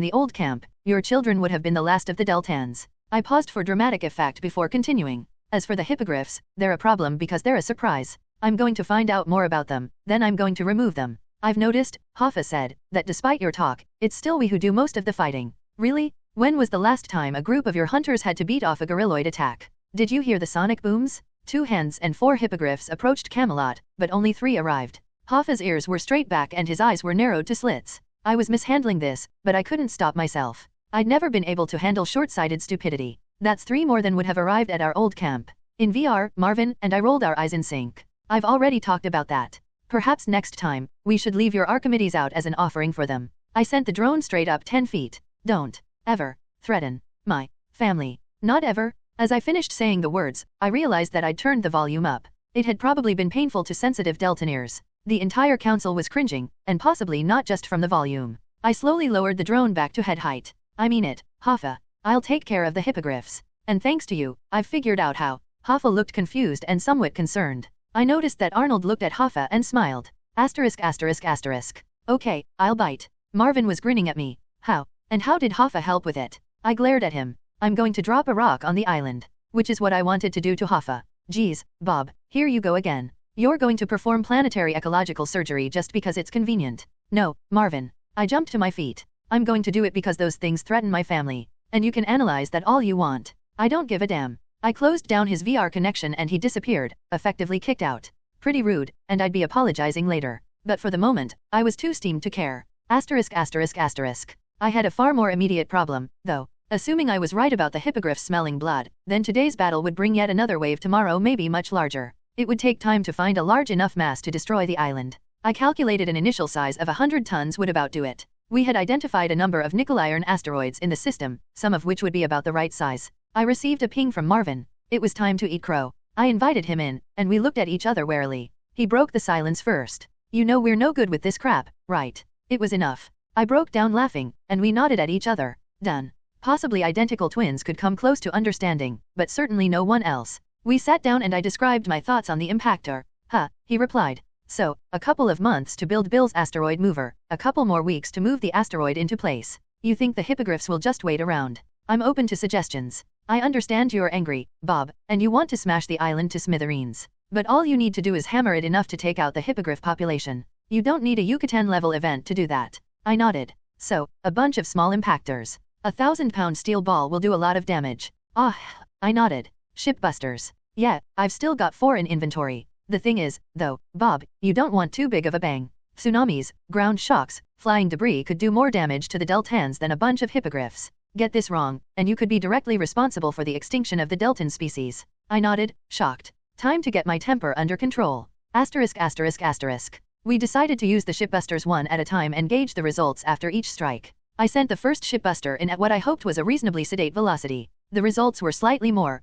Speaker 2: the old camp, your children would have been the last of the Deltans. I paused for dramatic effect before continuing. As for the hippogriffs, they're a problem because they're a surprise. I'm going to find out more about them, then I'm going to remove them. I've noticed, Hoffa said, that despite your talk, it's still we who do most of the fighting. Really? When was the last time a group of your hunters had to beat off a gorilloid attack? Did you hear the sonic booms? 2 hens and 4 hippogriffs approached Camelot, but only 3 arrived. Hoffa's ears were straight back and his eyes were narrowed to slits. I was mishandling this, but I couldn't stop myself. I'd never been able to handle short-sighted stupidity. That's 3 more than would have arrived at our old camp. In VR, Marvin and I rolled our eyes in sync. I've already talked about that. Perhaps next time, we should leave your Archimedes out as an offering for them. I sent the drone straight up 10 feet. Don't ever threaten my family. Not ever. As I finished saying the words, I realized that I'd turned the volume up. It had probably been painful to sensitive Deltan ears. The entire council was cringing, and possibly not just from the volume. I slowly lowered the drone back to head height. I mean it, Hoffa. I'll take care of the hippogriffs. And thanks to you, I've figured out how. Hoffa looked confused and somewhat concerned. I noticed that Arnold looked at Hoffa and smiled. *****. Okay, I'll bite. Marvin was grinning at me. How? And how did Hoffa help with it? I glared at him. I'm going to drop a rock on the island. Which is what I wanted to do to Hoffa. Geez, Bob, here you go again. You're going to perform planetary ecological surgery just because it's convenient. No, Marvin. I jumped to my feet. I'm going to do it because those things threaten my family. And you can analyze that all you want. I don't give a damn. I closed down his VR connection and he disappeared, effectively kicked out. Pretty rude, and I'd be apologizing later. But for the moment, I was too steamed to care. *****. I had a far more immediate problem, though. Assuming I was right about the hippogriff smelling blood, then today's battle would bring yet another wave tomorrow, maybe much larger. It would take time to find a large enough mass to destroy the island. I calculated an initial size of 100 tons would about do it. We had identified a number of nickel-iron asteroids in the system, some of which would be about the right size. I received a ping from Marvin. It was time to eat crow. I invited him in, and we looked at each other warily. He broke the silence first. You know we're no good with this crap, right? It was enough. I broke down laughing, and we nodded at each other. Done. Possibly identical twins could come close to understanding, but certainly no one else. We sat down and I described my thoughts on the impactor. Huh, he replied. So, a couple of months to build Bill's asteroid mover, a couple more weeks to move the asteroid into place. You think the hippogriffs will just wait around? I'm open to suggestions. I understand you're angry, Bob, and you want to smash the island to smithereens. But all you need to do is hammer it enough to take out the hippogriff population. You don't need a Yucatan-level event to do that. I nodded. So, a bunch of small impactors. 1,000-pound steel ball will do a lot of damage. Ah, I nodded. Shipbusters. Yeah, I've still got 4 in inventory. The thing is, though, Bob, you don't want too big of a bang. Tsunamis, ground shocks, flying debris could do more damage to the Deltans than a bunch of hippogriffs. Get this wrong, and you could be directly responsible for the extinction of the Deltan species. I nodded, shocked. Time to get my temper under control. *****. We decided to use the shipbusters one at a time and gauge the results after each strike. I sent the first shipbuster in at what I hoped was a reasonably sedate velocity. The results were slightly more,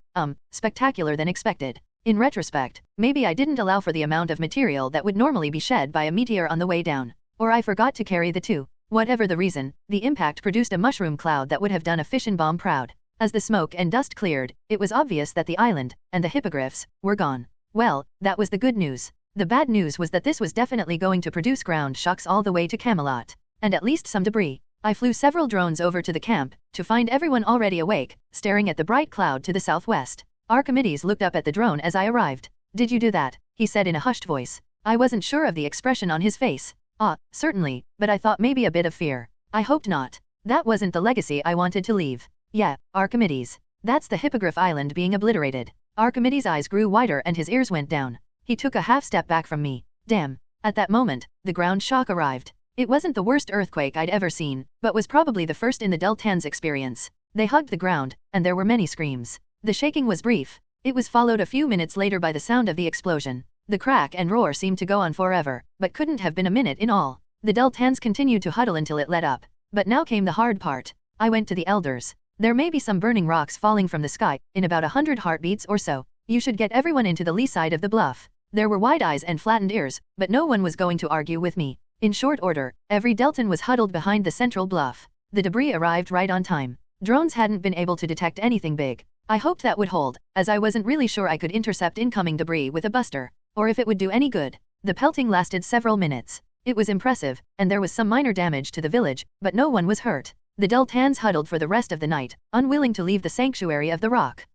Speaker 2: spectacular than expected. In retrospect, maybe I didn't allow for the amount of material that would normally be shed by a meteor on the way down. Or I forgot to carry the 2. Whatever the reason, the impact produced a mushroom cloud that would have done a fission bomb proud. As the smoke and dust cleared, it was obvious that the island, and the hippogriffs, were gone. Well, that was the good news. The bad news was that this was definitely going to produce ground shocks all the way to Camelot. And at least some debris. I flew several drones over to the camp, to find everyone already awake, staring at the bright cloud to the southwest. Archimedes looked up at the drone as I arrived. Did you do that? He said in a hushed voice. I wasn't sure of the expression on his face. Certainly, but I thought maybe a bit of fear. I hoped not. That wasn't the legacy I wanted to leave. Yeah, Archimedes. That's the Hippogriff Island being obliterated. Archimedes' eyes grew wider and his ears went down. He took a half step back from me. Damn. At that moment, the ground shock arrived. It wasn't the worst earthquake I'd ever seen, but was probably the first in the Deltans' experience. They hugged the ground, and there were many screams. The shaking was brief. It was followed a few minutes later by the sound of the explosion. The crack and roar seemed to go on forever, but couldn't have been a minute in all. The Deltans continued to huddle until it let up. But now came the hard part. I went to the elders. There may be some burning rocks falling from the sky, in about 100 heartbeats or so. You should get everyone into the lee side of the bluff. There were wide eyes and flattened ears, but no one was going to argue with me. In short order, every Deltan was huddled behind the central bluff. The debris arrived right on time. Drones hadn't been able to detect anything big. I hoped that would hold, as I wasn't really sure I could intercept incoming debris with a buster, or if it would do any good. The pelting lasted several minutes. It was impressive, and there was some minor damage to the village, but no one was hurt. The Deltans huddled for the rest of the night, unwilling to leave the sanctuary of the rock.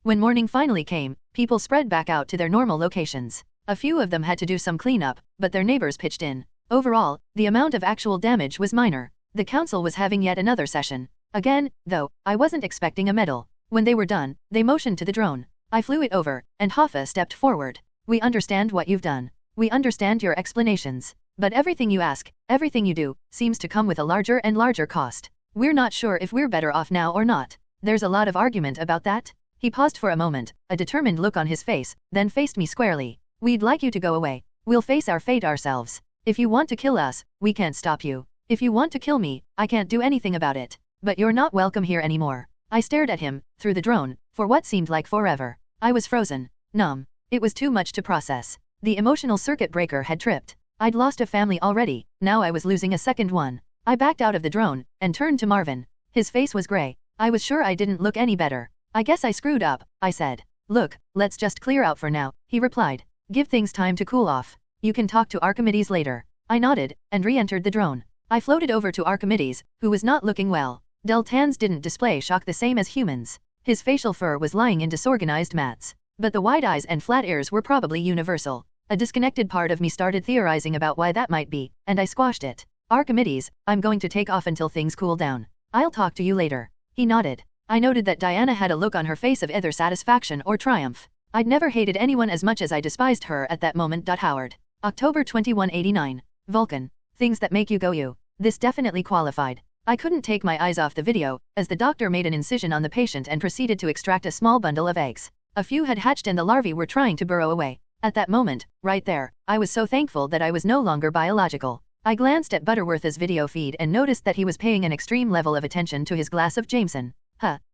Speaker 2: When morning finally came, people spread back out to their normal locations. A few of them had to do some cleanup, but their neighbors pitched in. Overall, the amount of actual damage was minor. The council was having yet another session. Again, though, I wasn't expecting a medal. When they were done, they motioned to the drone. I flew it over, and Hoffa stepped forward. We understand what you've done. We understand your explanations. But everything you ask, everything you do, seems to come with a larger and larger cost. We're not sure if we're better off now or not. There's a lot of argument about that. He paused for a moment, a determined look on his face, then faced me squarely. We'd like you to go away. We'll face our fate ourselves. If you want to kill us, we can't stop you. If you want to kill me, I can't do anything about it. But you're not welcome here anymore. I stared at him, through the drone, for what seemed like forever. I was frozen. Numb. It was too much to process. The emotional circuit breaker had tripped. I'd lost a family already, now I was losing a second one. I backed out of the drone, and turned to Marvin. His face was gray. I was sure I didn't look any better. I guess I screwed up, I said. Look, let's just clear out for now, he replied. Give things time to cool off. You can talk to Archimedes later. I nodded, and re-entered the drone. I floated over to Archimedes, who was not looking well. Deltans didn't display shock the same as humans. His facial fur was lying in disorganized mats. But the wide eyes and flat ears were probably universal. A disconnected part of me started theorizing about why that might be, and I squashed it. Archimedes, I'm going to take off until things cool down. I'll talk to you later. He nodded. I noted that Diana had a look on her face of either satisfaction or triumph. I'd never hated anyone as much as I despised her at that moment. Howard. October 2189. Vulcan. Things that make you go you. This definitely qualified. I couldn't take my eyes off the video, as the doctor made an incision on the patient and proceeded to extract a small bundle of eggs. A few had hatched and the larvae were trying to burrow away. At that moment, right there, I was so thankful that I was no longer biological. I glanced at Butterworth's video feed and noticed that he was paying an extreme level of attention to his glass of Jameson.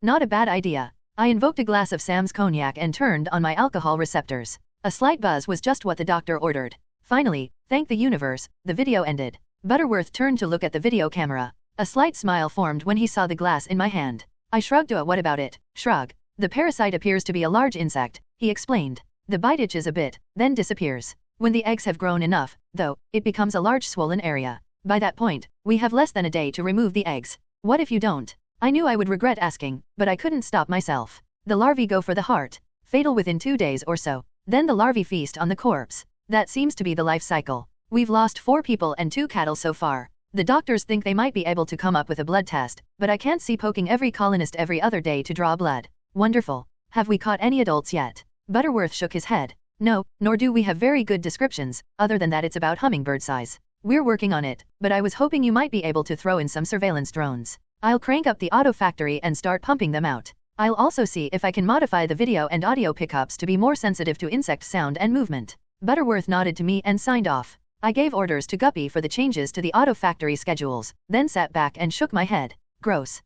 Speaker 2: Not a bad idea. I invoked a glass of Sam's cognac and turned on my alcohol receptors. A slight buzz was just what the doctor ordered. Finally, thank the universe, the video ended. Butterworth turned to look at the video camera. A slight smile formed when he saw the glass in my hand. I shrugged. What about it? Shrug. The parasite appears to be a large insect, he explained. The bite itches a bit, then disappears. When the eggs have grown enough, though, it becomes a large swollen area. By that point, we have less than a day to remove the eggs. What if you don't? I knew I would regret asking, but I couldn't stop myself. The larvae go for the heart. Fatal within 2 days or so. Then the larvae feast on the corpse. That seems to be the life cycle. We've lost 4 people and 2 cattle so far. The doctors think they might be able to come up with a blood test, but I can't see poking every colonist every other day to draw blood. Wonderful. Have we caught any adults yet? Butterworth shook his head. No, nor do we have very good descriptions, other than that it's about hummingbird size. We're working on it, but I was hoping you might be able to throw in some surveillance drones. I'll crank up the auto factory and start pumping them out. I'll also see if I can modify the video and audio pickups to be more sensitive to insect sound and movement. Butterworth nodded to me and signed off. I gave orders to Guppy for the changes to the auto factory schedules, then sat back and shook my head. Gross.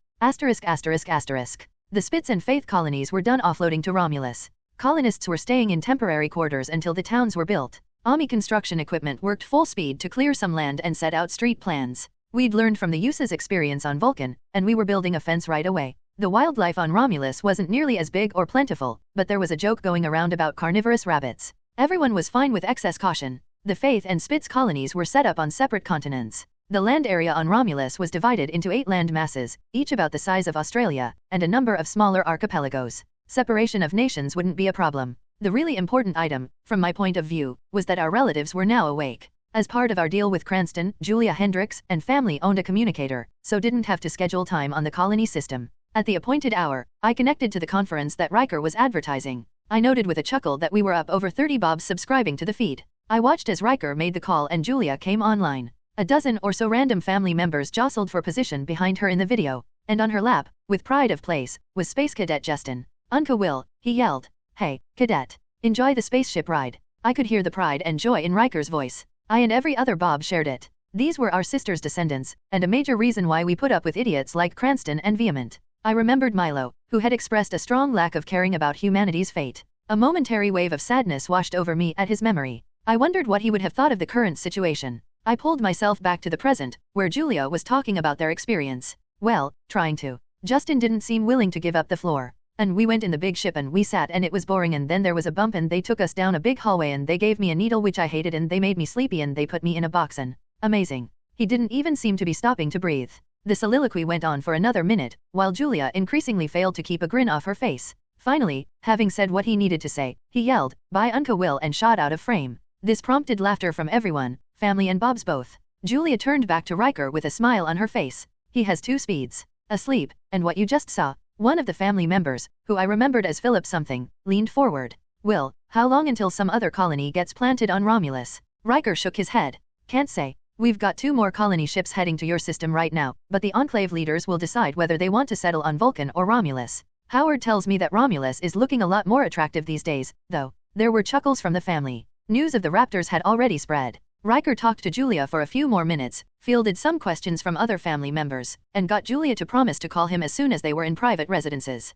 Speaker 2: The Spitz and Faith colonies were done offloading to Romulus. Colonists were staying in temporary quarters until the towns were built. Army construction equipment worked full speed to clear some land and set out street plans. We'd learned from the US's experience on Vulcan, and we were building a fence right away. The wildlife on Romulus wasn't nearly as big or plentiful, but there was a joke going around about carnivorous rabbits. Everyone was fine with excess caution. The Faith and Spitz colonies were set up on separate continents. The land area on Romulus was divided into 8 land masses, each about the size of Australia, and a number of smaller archipelagos. Separation of nations wouldn't be a problem. The really important item, from my point of view, was that our relatives were now awake. As part of our deal with Cranston, Julia Hendricks and family owned a communicator, so didn't have to schedule time on the colony system. At the appointed hour, I connected to the conference that Riker was advertising. I noted with a chuckle that we were up over 30 Bobs subscribing to the feed. I watched as Riker made the call and Julia came online. A dozen or so random family members jostled for position behind her in the video, and on her lap, with pride of place, was Space Cadet Justin. Uncle Will, he yelled. Hey, cadet. Enjoy the spaceship ride. I could hear the pride and joy in Riker's voice. I and every other Bob shared it. These were our sister's descendants, and a major reason why we put up with idiots like Cranston and Vement. I remembered Milo, who had expressed a strong lack of caring about humanity's fate. A momentary wave of sadness washed over me at his memory. I wondered what he would have thought of the current situation. I pulled myself back to the present, where Julia was talking about their experience. Well, trying to. Justin didn't seem willing to give up the floor. And we went in the big ship and we sat and it was boring and then there was a bump and they took us down a big hallway and they gave me a needle which I hated and they made me sleepy and they put me in a box and... Amazing. He didn't even seem to be stopping to breathe. The soliloquy went on for another minute, while Julia increasingly failed to keep a grin off her face. Finally, having said what he needed to say, he yelled, "Bye Uncle Will," and shot out of frame. This prompted laughter from everyone, family and Bobs both. Julia turned back to Riker with a smile on her face. He has 2 speeds. Asleep, and what you just saw One of the family members, who I remembered as Philip something, leaned forward. Will, how long until some other colony gets planted on Romulus? Riker shook his head. Can't say. We've got 2 more colony ships heading to your system right now, but the Enclave leaders will decide whether they want to settle on Vulcan or Romulus. Howard tells me that Romulus is looking a lot more attractive these days, though. There were chuckles from the family. News of the Raptors had already spread. Riker talked to Julia for a few more minutes, fielded some questions from other family members, and got Julia to promise to call him as soon as they were in private residences.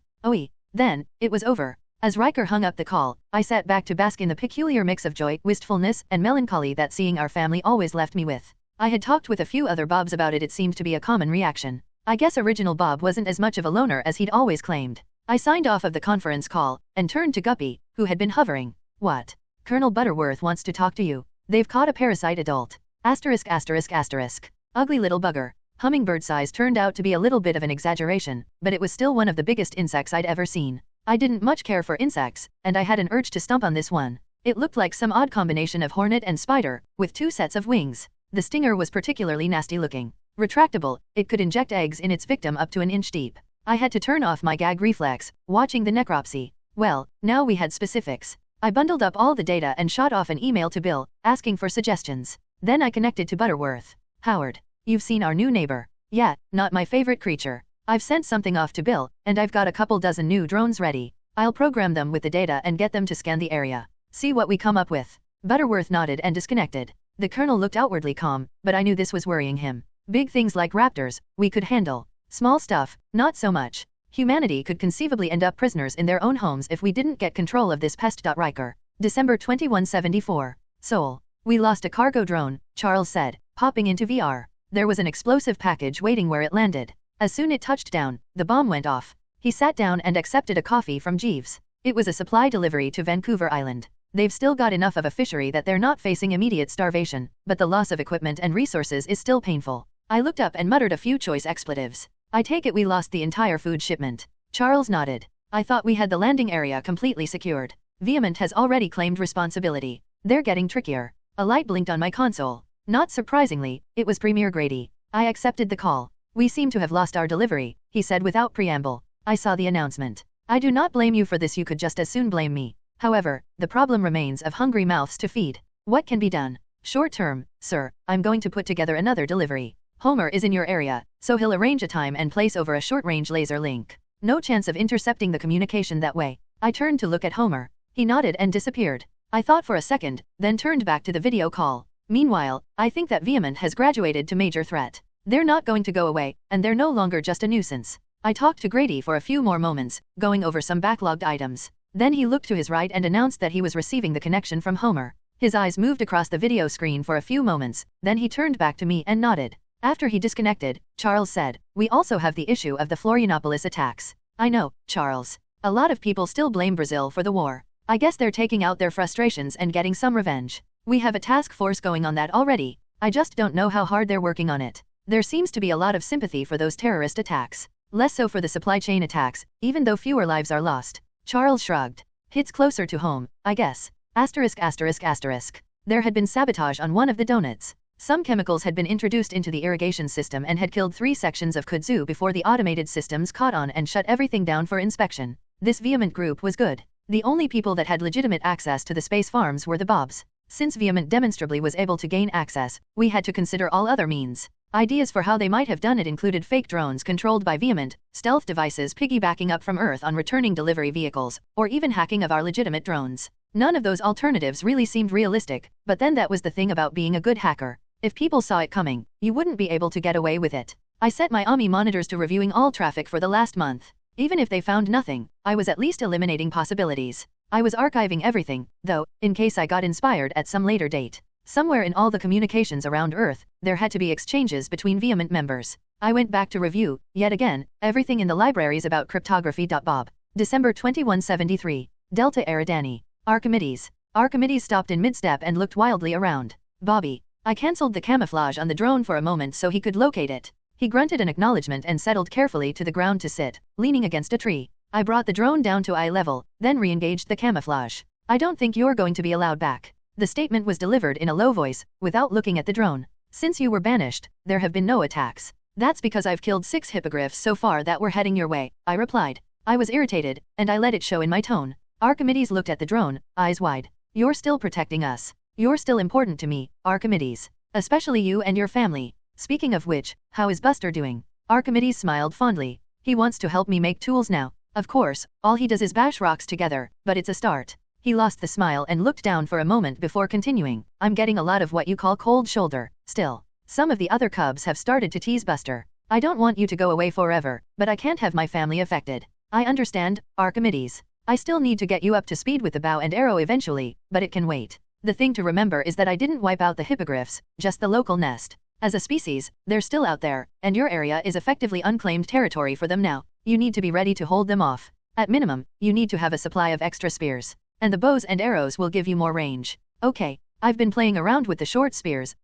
Speaker 2: Then, it was over. As Riker hung up the call, I sat back to bask in the peculiar mix of joy, wistfulness, and melancholy that seeing our family always left me with. I had talked with a few other Bobs about it seemed to be a common reaction. I guess original Bob wasn't as much of a loner as he'd always claimed. I signed off of the conference call, and turned to Guppy, who had been hovering. What? Colonel Butterworth wants to talk to you. They've caught a parasite adult. Asterisk asterisk asterisk. Ugly little bugger. Hummingbird size turned out to be a little bit of an exaggeration, but it was still one of the biggest insects I'd ever seen. I didn't much care for insects, and I had an urge to stomp on this one. It looked like some odd combination of hornet and spider, with 2 sets of wings. The stinger was particularly nasty looking. Retractable, it could inject eggs in its victim up to an inch deep. I had to turn off my gag reflex, watching the necropsy. Well, now we had specifics. I bundled up all the data and shot off an email to Bill, asking for suggestions. Then I connected to Butterworth. Howard, you've seen our new neighbor. Yeah, not my favorite creature. I've sent something off to Bill, and I've got a couple dozen new drones ready. I'll program them with the data and get them to scan the area. See what we come up with. Butterworth nodded and disconnected. The colonel looked outwardly calm, but I knew this was worrying him. Big things like raptors, we could handle. Small stuff, not so much. Humanity could conceivably end up prisoners in their own homes if we didn't get control of this pest. Riker. December 2174. Seoul. We lost a cargo drone, Charles said, popping into VR. There was an explosive package waiting where it landed. As soon it touched down, the bomb went off. He sat down and accepted a coffee from Jeeves. It was a supply delivery to Vancouver Island. They've still got enough of a fishery that they're not facing immediate starvation, but the loss of equipment and resources is still painful. I looked up and muttered a few choice expletives. I take it we lost the entire food shipment. Charles nodded. I thought we had the landing area completely secured. Vement has already claimed responsibility. They're getting trickier. A light blinked on my console. Not surprisingly, it was Premier Grady. I accepted the call. We seem to have lost our delivery, he said without preamble. I saw the announcement. I do not blame you for this, you could just as soon blame me. However, the problem remains of hungry mouths to feed. What can be done? Short term, sir, I'm going to put together another delivery. Homer is in your area, so he'll arrange a time and place over a short-range laser link. No chance of intercepting the communication that way. I turned to look at Homer. He nodded and disappeared. I thought for a second, then turned back to the video call. Meanwhile, I think that Vement has graduated to major threat. They're not going to go away, and they're no longer just a nuisance. I talked to Grady for a few more moments, going over some backlogged items. Then he looked to his right and announced that he was receiving the connection from Homer. His eyes moved across the video screen for a few moments, then he turned back to me and nodded. After he disconnected, Charles said, "We also have the issue of the Florianopolis attacks." I know, Charles. A lot of people still blame Brazil for the war. I guess they're taking out their frustrations and getting some revenge. We have a task force going on that already. I just don't know how hard they're working on it. There seems to be a lot of sympathy for those terrorist attacks. Less so for the supply chain attacks, even though fewer lives are lost. Charles shrugged. Hits closer to home, I guess. Asterisk asterisk asterisk. There had been sabotage on one of the donuts. Some chemicals had been introduced into the irrigation system and had killed 3 sections of kudzu before the automated systems caught on and shut everything down for inspection. This Vement group was good. The only people that had legitimate access to the space farms were the Bobs. Since Vement demonstrably was able to gain access, we had to consider all other means. Ideas for how they might have done it included fake drones controlled by Vement, stealth devices piggybacking up from Earth on returning delivery vehicles, or even hacking of our legitimate drones. None of those alternatives really seemed realistic, but then that was the thing about being a good hacker. If people saw it coming, you wouldn't be able to get away with it. I set my Omni monitors to reviewing all traffic for the last month. Even if they found nothing, I was at least eliminating possibilities. I was archiving everything, though, in case I got inspired at some later date. Somewhere in all the communications around Earth, there had to be exchanges between Vement members. I went back to review, yet again, everything in the libraries about cryptography. Bob. December 2173. Delta Eridani. Archimedes. Archimedes stopped in mid-step and looked wildly around. Bobby. I cancelled the camouflage on the drone for a moment so he could locate it. He grunted an acknowledgement and settled carefully to the ground to sit, leaning against a tree. I brought the drone down to eye level, then re-engaged the camouflage. I don't think you're going to be allowed back. The statement was delivered in a low voice, without looking at the drone. Since you were banished, there have been no attacks. That's because I've killed 6 hippogriffs so far that were heading your way, I replied. I was irritated, and I let it show in my tone. Archimedes looked at the drone, eyes wide. You're still protecting us. You're still important to me, Archimedes. Especially you and your family. Speaking of which, how is Buster doing? Archimedes smiled fondly. He wants to help me make tools now. Of course, all he does is bash rocks together, but it's a start. He lost the smile and looked down for a moment before continuing. I'm getting a lot of what you call cold shoulder, still. Some of the other cubs have started to tease Buster. I don't want you to go away forever, but I can't have my family affected. I understand, Archimedes. I still need to get you up to speed with the bow and arrow eventually, but it can wait. The thing to remember is that I didn't wipe out the hippogriffs, just the local nest. As a species, they're still out there, and your area is effectively unclaimed territory for them now. You need to be ready to hold them off. At minimum, you need to have a supply of extra spears. And the bows and arrows will give you more range. Okay, I've been playing around with the short spears,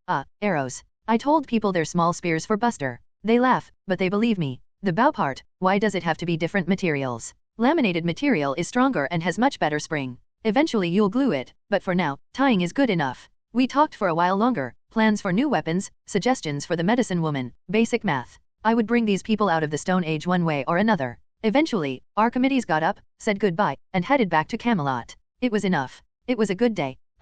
Speaker 2: arrows. I told people they're small spears for Buster. They laugh, but they believe me. The bow part, why does it have to be different materials? Laminated material is stronger and has much better spring. Eventually you'll glue it, but for now, tying is good enough. We talked for a while longer, plans for new weapons, suggestions for the medicine woman, basic math. I would bring these people out of the Stone Age one way or another. Eventually, Archimedes got up, said goodbye, and headed back to Camelot. It was enough. It was a good day. *****.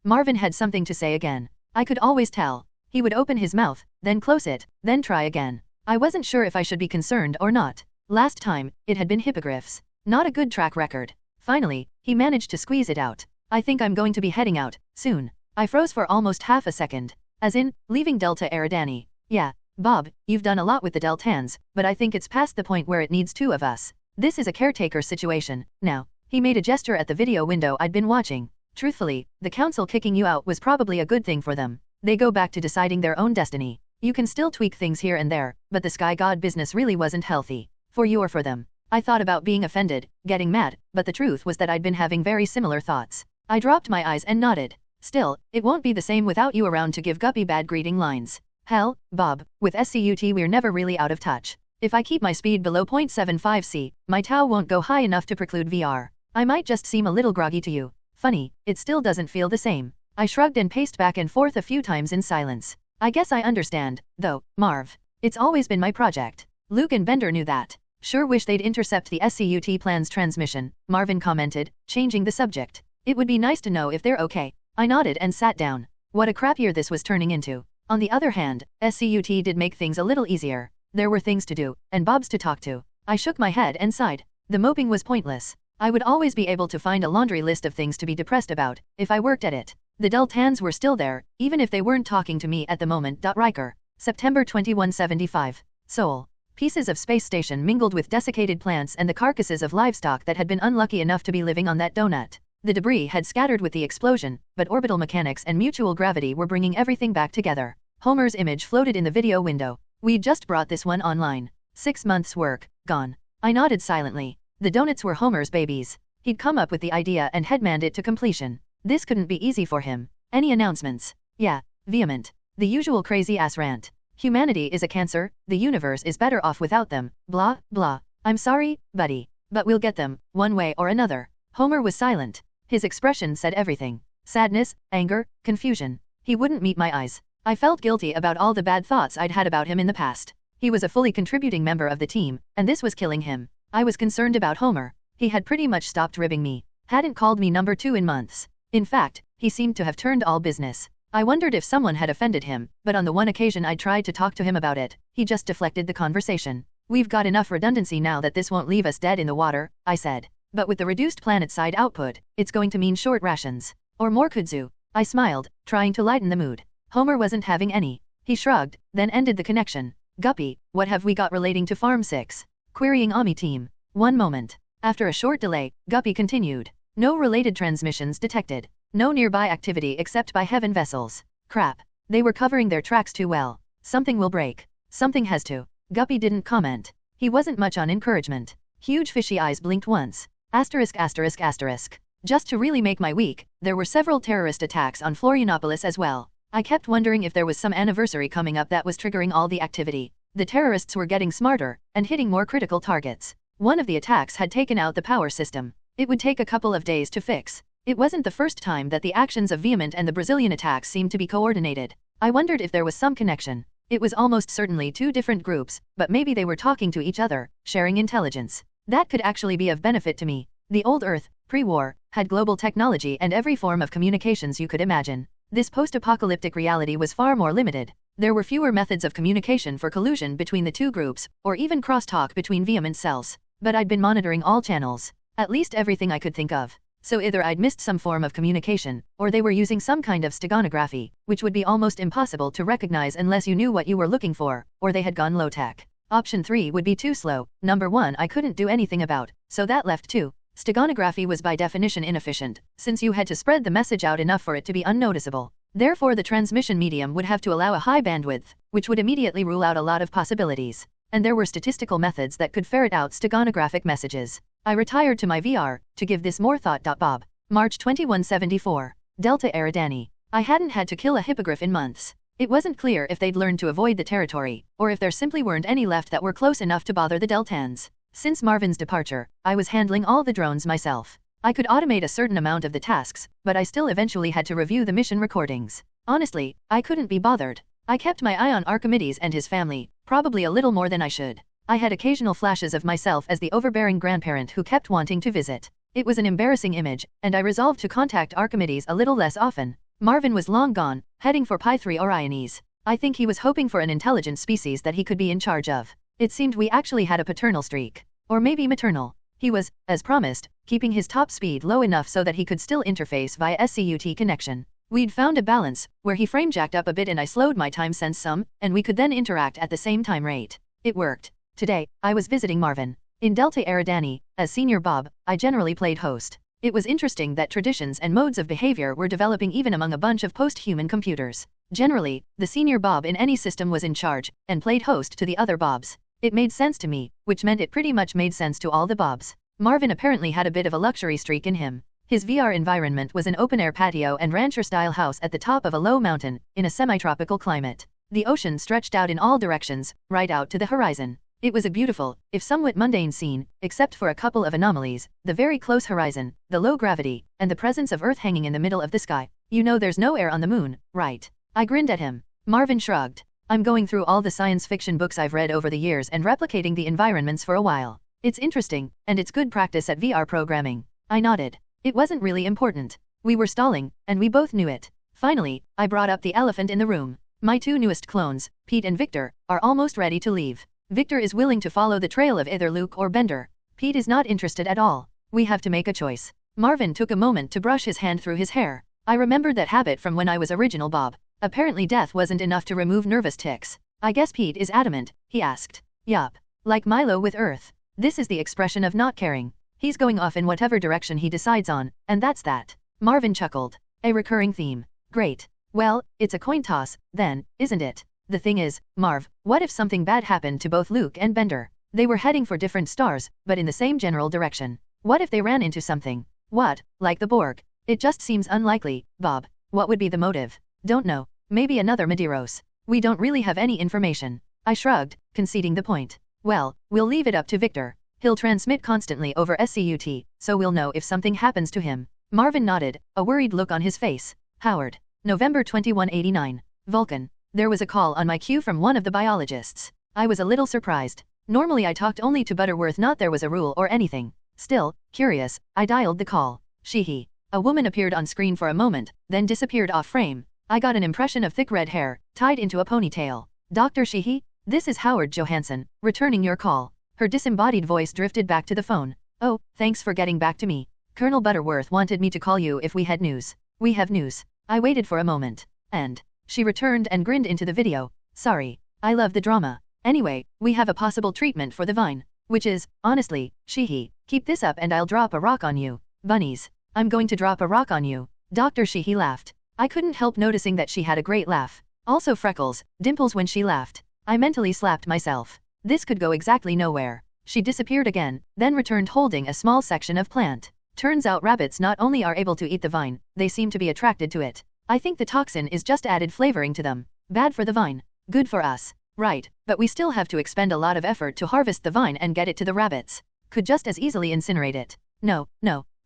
Speaker 2: Marvin had something to say again. I could always tell. He would open his mouth, then close it, then try again. I wasn't sure if I should be concerned or not. Last time, it had been hippogriffs. Not a good track record. Finally, he managed to squeeze it out. I think I'm going to be heading out, soon. I froze for almost half a second. As in, leaving Delta Eridani. Yeah, Bob, you've done a lot with the Deltans, but I think it's past the point where it needs 2 of us. This is a caretaker situation, now. He made a gesture at the video window I'd been watching. Truthfully, the council kicking you out was probably a good thing for them. They go back to deciding their own destiny. You can still tweak things here and there, but the Sky God business really wasn't healthy. For you or for them. I thought about being offended, getting mad, but the truth was that I'd been having very similar thoughts. I dropped my eyes and nodded. Still, it won't be the same without you around to give Guppy bad greeting lines. Hell, Bob, with SCUT we're never really out of touch. If I keep my speed below 0.75 c, my tau won't go high enough to preclude VR. I might just seem a little groggy to you. Funny, it still doesn't feel the same. I shrugged and paced back and forth a few times in silence. I guess I understand, though, Marv. It's always been my project. Luke and Bender knew that. Sure wish they'd intercept the SCUT plan's transmission, Marvin commented, changing the subject. It would be nice to know if they're okay. I nodded and sat down. What a crap year this was turning into. On the other hand, SCUT did make things a little easier. There were things to do, and Bobs to talk to. I shook my head and sighed. The moping was pointless. I would always be able to find a laundry list of things to be depressed about, if I worked at it. The Deltans were still there, even if they weren't talking to me at the moment. Riker. September 2175. Seoul. Pieces of space station mingled with desiccated plants and the carcasses of livestock that had been unlucky enough to be living on that donut. The debris had scattered with the explosion, but orbital mechanics and mutual gravity were bringing everything back together. Homer's image floated in the video window. We'd just brought this one online. 6 months' work, gone. I nodded silently. The donuts were Homer's babies. He'd come up with the idea and headmanned it to completion. This couldn't be easy for him. Any announcements? Yeah, Vement. The usual crazy-ass rant. Humanity is a cancer, the universe is better off without them, blah, blah. I'm sorry, buddy. But we'll get them, one way or another. Homer was silent. His expression said everything. Sadness, anger, confusion. He wouldn't meet my eyes. I felt guilty about all the bad thoughts I'd had about him in the past. He was a fully contributing member of the team, and this was killing him. I was concerned about Homer. He had pretty much stopped ribbing me. Hadn't called me number 2 in months. In fact, he seemed to have turned all business. I wondered if someone had offended him, but on the one occasion I tried to talk to him about it, he just deflected the conversation. We've got enough redundancy now that this won't leave us dead in the water, I said. But with the reduced planet-side output, it's going to mean short rations. Or more kudzu. I smiled, trying to lighten the mood. Homer wasn't having any. He shrugged, then ended the connection. Guppy, what have we got relating to Farm 6? Querying Ami team. One moment. After a short delay, Guppy continued. No related transmissions detected. No nearby activity except by heaven vessels. Crap. They were covering their tracks too well. Something will break. Something has to. Guppy didn't comment. He wasn't much on encouragement. Huge fishy eyes blinked once. *****. Just to really make my week, there were several terrorist attacks on Florianopolis as well. I kept wondering if there was some anniversary coming up that was triggering all the activity. The terrorists were getting smarter, and hitting more critical targets. One of the attacks had taken out the power system. It would take a couple of days to fix. It wasn't the first time that the actions of Vement and the Brazilian attacks seemed to be coordinated. I wondered if there was some connection. It was almost certainly two different groups, but maybe they were talking to each other, sharing intelligence. That could actually be of benefit to me. The old Earth, pre-war, had global technology and every form of communications you could imagine. This post-apocalyptic reality was far more limited. There were fewer methods of communication for collusion between the two groups, or even crosstalk between Vement cells. But I'd been monitoring all channels. At least everything I could think of. So either I'd missed some form of communication, or they were using some kind of steganography, which would be almost impossible to recognize unless you knew what you were looking for, or they had gone low-tech. Option 3 would be too slow. Number 1 I couldn't do anything about, so that left 2. Steganography was by definition inefficient, since you had to spread the message out enough for it to be unnoticeable. Therefore the transmission medium would have to allow a high bandwidth, which would immediately rule out a lot of possibilities. And there were statistical methods that could ferret out steganographic messages. I retired to my VR, to give this more thought. Bob. March 2174. Delta Eridani. I hadn't had to kill a hippogriff in months. It wasn't clear if they'd learned to avoid the territory, or if there simply weren't any left that were close enough to bother the Deltans. Since Marvin's departure, I was handling all the drones myself. I could automate a certain amount of the tasks, but I still eventually had to review the mission recordings. Honestly, I couldn't be bothered. I kept my eye on Archimedes and his family, probably a little more than I should. I had occasional flashes of myself as the overbearing grandparent who kept wanting to visit. It was an embarrassing image, and I resolved to contact Archimedes a little less often. Marvin was long gone, heading for Pi 3 Oriones. I think he was hoping for an intelligent species that he could be in charge of. It seemed we actually had a paternal streak. Or maybe maternal. He was, as promised, keeping his top speed low enough so that he could still interface via SCUT connection. We'd found a balance, where he frame jacked up a bit and I slowed my time sense some, and we could then interact at the same time rate. It worked. Today, I was visiting Marvin. In Delta Eridani, as Senior Bob, I generally played host. It was interesting that traditions and modes of behavior were developing even among a bunch of post-human computers. Generally, the Senior Bob in any system was in charge, and played host to the other Bobs. It made sense to me, which meant it pretty much made sense to all the Bobs. Marvin apparently had a bit of a luxury streak in him. His VR environment was an open-air patio and rancher-style house at the top of a low mountain, in a semi-tropical climate. The ocean stretched out in all directions, right out to the horizon. It was a beautiful, if somewhat mundane scene, except for a couple of anomalies, the very close horizon, the low gravity, and the presence of Earth hanging in the middle of the sky. You know there's no air on the moon, right? I grinned at him. Marvin shrugged. I'm going through all the science fiction books I've read over the years and replicating the environments for a while. It's interesting, and it's good practice at VR programming. I nodded. It wasn't really important. We were stalling, and we both knew it. Finally, I brought up the elephant in the room. My two newest clones, Pete and Victor, are almost ready to leave. Victor is willing to follow the trail of either Luke or Bender. Pete is not interested at all. We have to make a choice. Marvin took a moment to brush his hand through his hair. I remembered that habit from when I was original Bob. Apparently death wasn't enough to remove nervous tics. I guess Pete is adamant, he asked. Yup. Like Milo with Earth. This is the expression of not caring. He's going off in whatever direction he decides on, and that's that. Marvin chuckled. A recurring theme. Great. Well, it's a coin toss, then, isn't it? The thing is, Marv, what if something bad happened to both Luke and Bender? They were heading for different stars, but in the same general direction. What if they ran into something? What, like the Borg? It just seems unlikely, Bob. What would be the motive? Don't know. Maybe another Madiros. We don't really have any information. I shrugged, conceding the point. Well, we'll leave it up to Victor. He'll transmit constantly over SCUT, so we'll know if something happens to him. Marvin nodded, a worried look on his face. Howard. November 2189. Vulcan. There was a call on my queue from one of the biologists. I was a little surprised. Normally I talked only to Butterworth, not there was a rule or anything. Still, curious, I dialed the call. She. A woman appeared on screen for a moment, then disappeared off frame. I got an impression of thick red hair, tied into a ponytail. Dr. Sheehy? This is Howard Johansson, returning your call. Her disembodied voice drifted back to the phone. Oh, thanks for getting back to me. Colonel Butterworth wanted me to call you if we had news. We have news. I waited for a moment. And she returned and grinned into the video. Sorry. I love the drama. Anyway, we have a possible treatment for the vine. Which is, honestly, Sheehy, keep this up and I'll drop a rock on you. Bunnies. I'm going to drop a rock on you. Dr. Sheehy laughed. I couldn't help noticing that she had a great laugh. Also freckles, dimples when she laughed. I mentally slapped myself. This could go exactly nowhere. She disappeared again, then returned holding a small section of plant. Turns out rabbits not only are able to eat the vine, they seem to be attracted to it. I think the toxin is just added flavoring to them. Bad for the vine. Good for us. Right, but we still have to expend a lot of effort to harvest the vine and get it to the rabbits. Could just as easily incinerate it. No.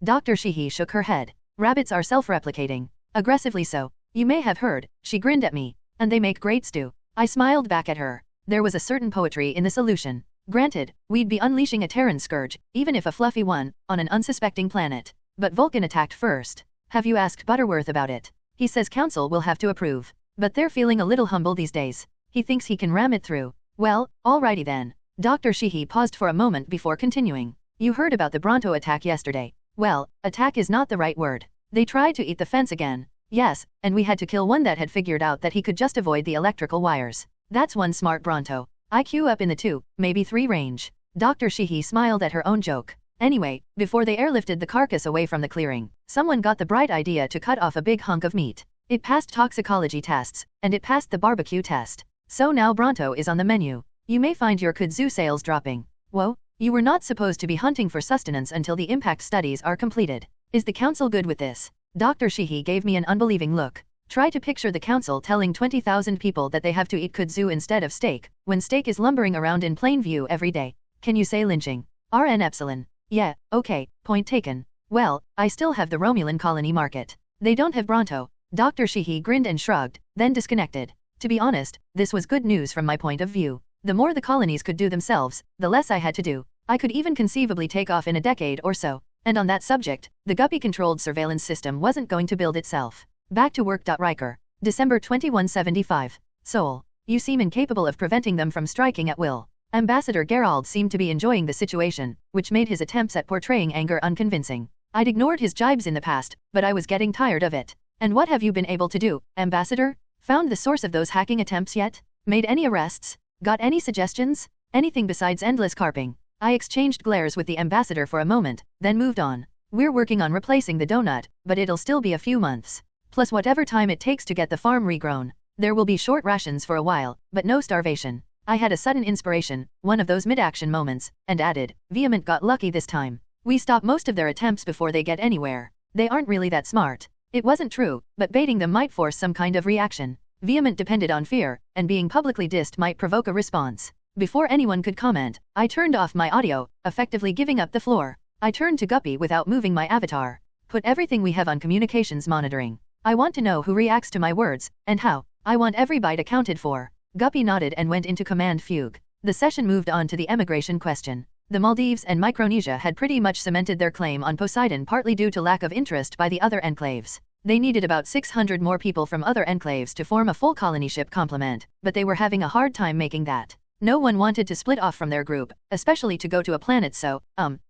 Speaker 2: Dr. Sheehy shook her head. Rabbits are self-replicating. Aggressively so. You may have heard, she grinned at me. And they make great stew. I smiled back at her. There was a certain poetry in the solution. Granted, we'd be unleashing a Terran scourge, even if a fluffy one, on an unsuspecting planet. But Vulcan attacked first. Have you asked Butterworth about it? He says Council will have to approve. But they're feeling a little humble these days. He thinks he can ram it through. Well, alrighty then. Dr. Sheehy paused for a moment before continuing. You heard about the Bronto attack yesterday. Well, attack is not the right word. They tried to eat the fence again. Yes, and we had to kill one that had figured out that he could just avoid the electrical wires. That's one smart Bronto. IQ up in the 2, maybe 3 range. Dr. Sheehy smiled at her own joke. Anyway, before they airlifted the carcass away from the clearing, someone got the bright idea to cut off a big hunk of meat. It passed toxicology tests, and it passed the barbecue test. So now Bronto is on the menu. You may find your kudzu sales dropping. Whoa, you were not supposed to be hunting for sustenance until the impact studies are completed. Is the council good with this? Dr. Sheehy gave me an unbelieving look. Try to picture the council telling 20,000 people that they have to eat kudzu instead of steak, when steak is lumbering around in plain view every day. Can you say lynching? RN Epsilon. Yeah, okay, point taken. Well, I still have the Romulan colony market. They don't have Bronto. Dr. Sheehy grinned and shrugged, then disconnected. To be honest, this was good news from my point of view. The more the colonies could do themselves, the less I had to do. I could even conceivably take off in a decade or so. And on that subject, the Guppy-controlled surveillance system wasn't going to build itself. Back to work. Riker. December 2175. Sol. You seem incapable of preventing them from striking at will. Ambassador Gerald seemed to be enjoying the situation, which made his attempts at portraying anger unconvincing. I'd ignored his jibes in the past, but I was getting tired of it. And what have you been able to do, Ambassador? Found the source of those hacking attempts yet? Made any arrests? Got any suggestions? Anything besides endless carping? I exchanged glares with the ambassador for a moment, then moved on. We're working on replacing the donut, but it'll still be a few months. Plus whatever time it takes to get the farm regrown. There will be short rations for a while, but no starvation. I had a sudden inspiration, one of those mid-action moments, and added, Vement got lucky this time. We stop most of their attempts before they get anywhere. They aren't really that smart. It wasn't true, but baiting them might force some kind of reaction. Vement depended on fear, and being publicly dissed might provoke a response. Before anyone could comment, I turned off my audio, effectively giving up the floor. I turned to Guppy without moving my avatar. Put everything we have on communications monitoring. I want to know who reacts to my words, and how. I want every byte accounted for. Guppy nodded and went into command fugue. The session moved on to the emigration question. The Maldives and Micronesia had pretty much cemented their claim on Poseidon partly due to lack of interest by the other enclaves. They needed about 600 more people from other enclaves to form a full colony ship complement, but they were having a hard time making that. No one wanted to split off from their group, especially to go to a planet so,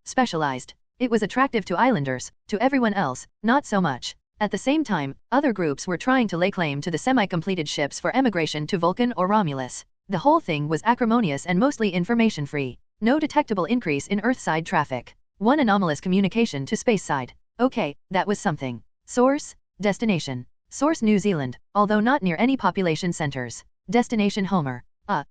Speaker 2: specialized. It was attractive to islanders, to everyone else, not so much. At the same time, other groups were trying to lay claim to the semi-completed ships for emigration to Vulcan or Romulus. The whole thing was acrimonious and mostly information-free. No detectable increase in Earthside traffic. One anomalous communication to Spaceside. Okay, that was something. Source? Destination. Source New Zealand, although not near any population centers. Destination Homer.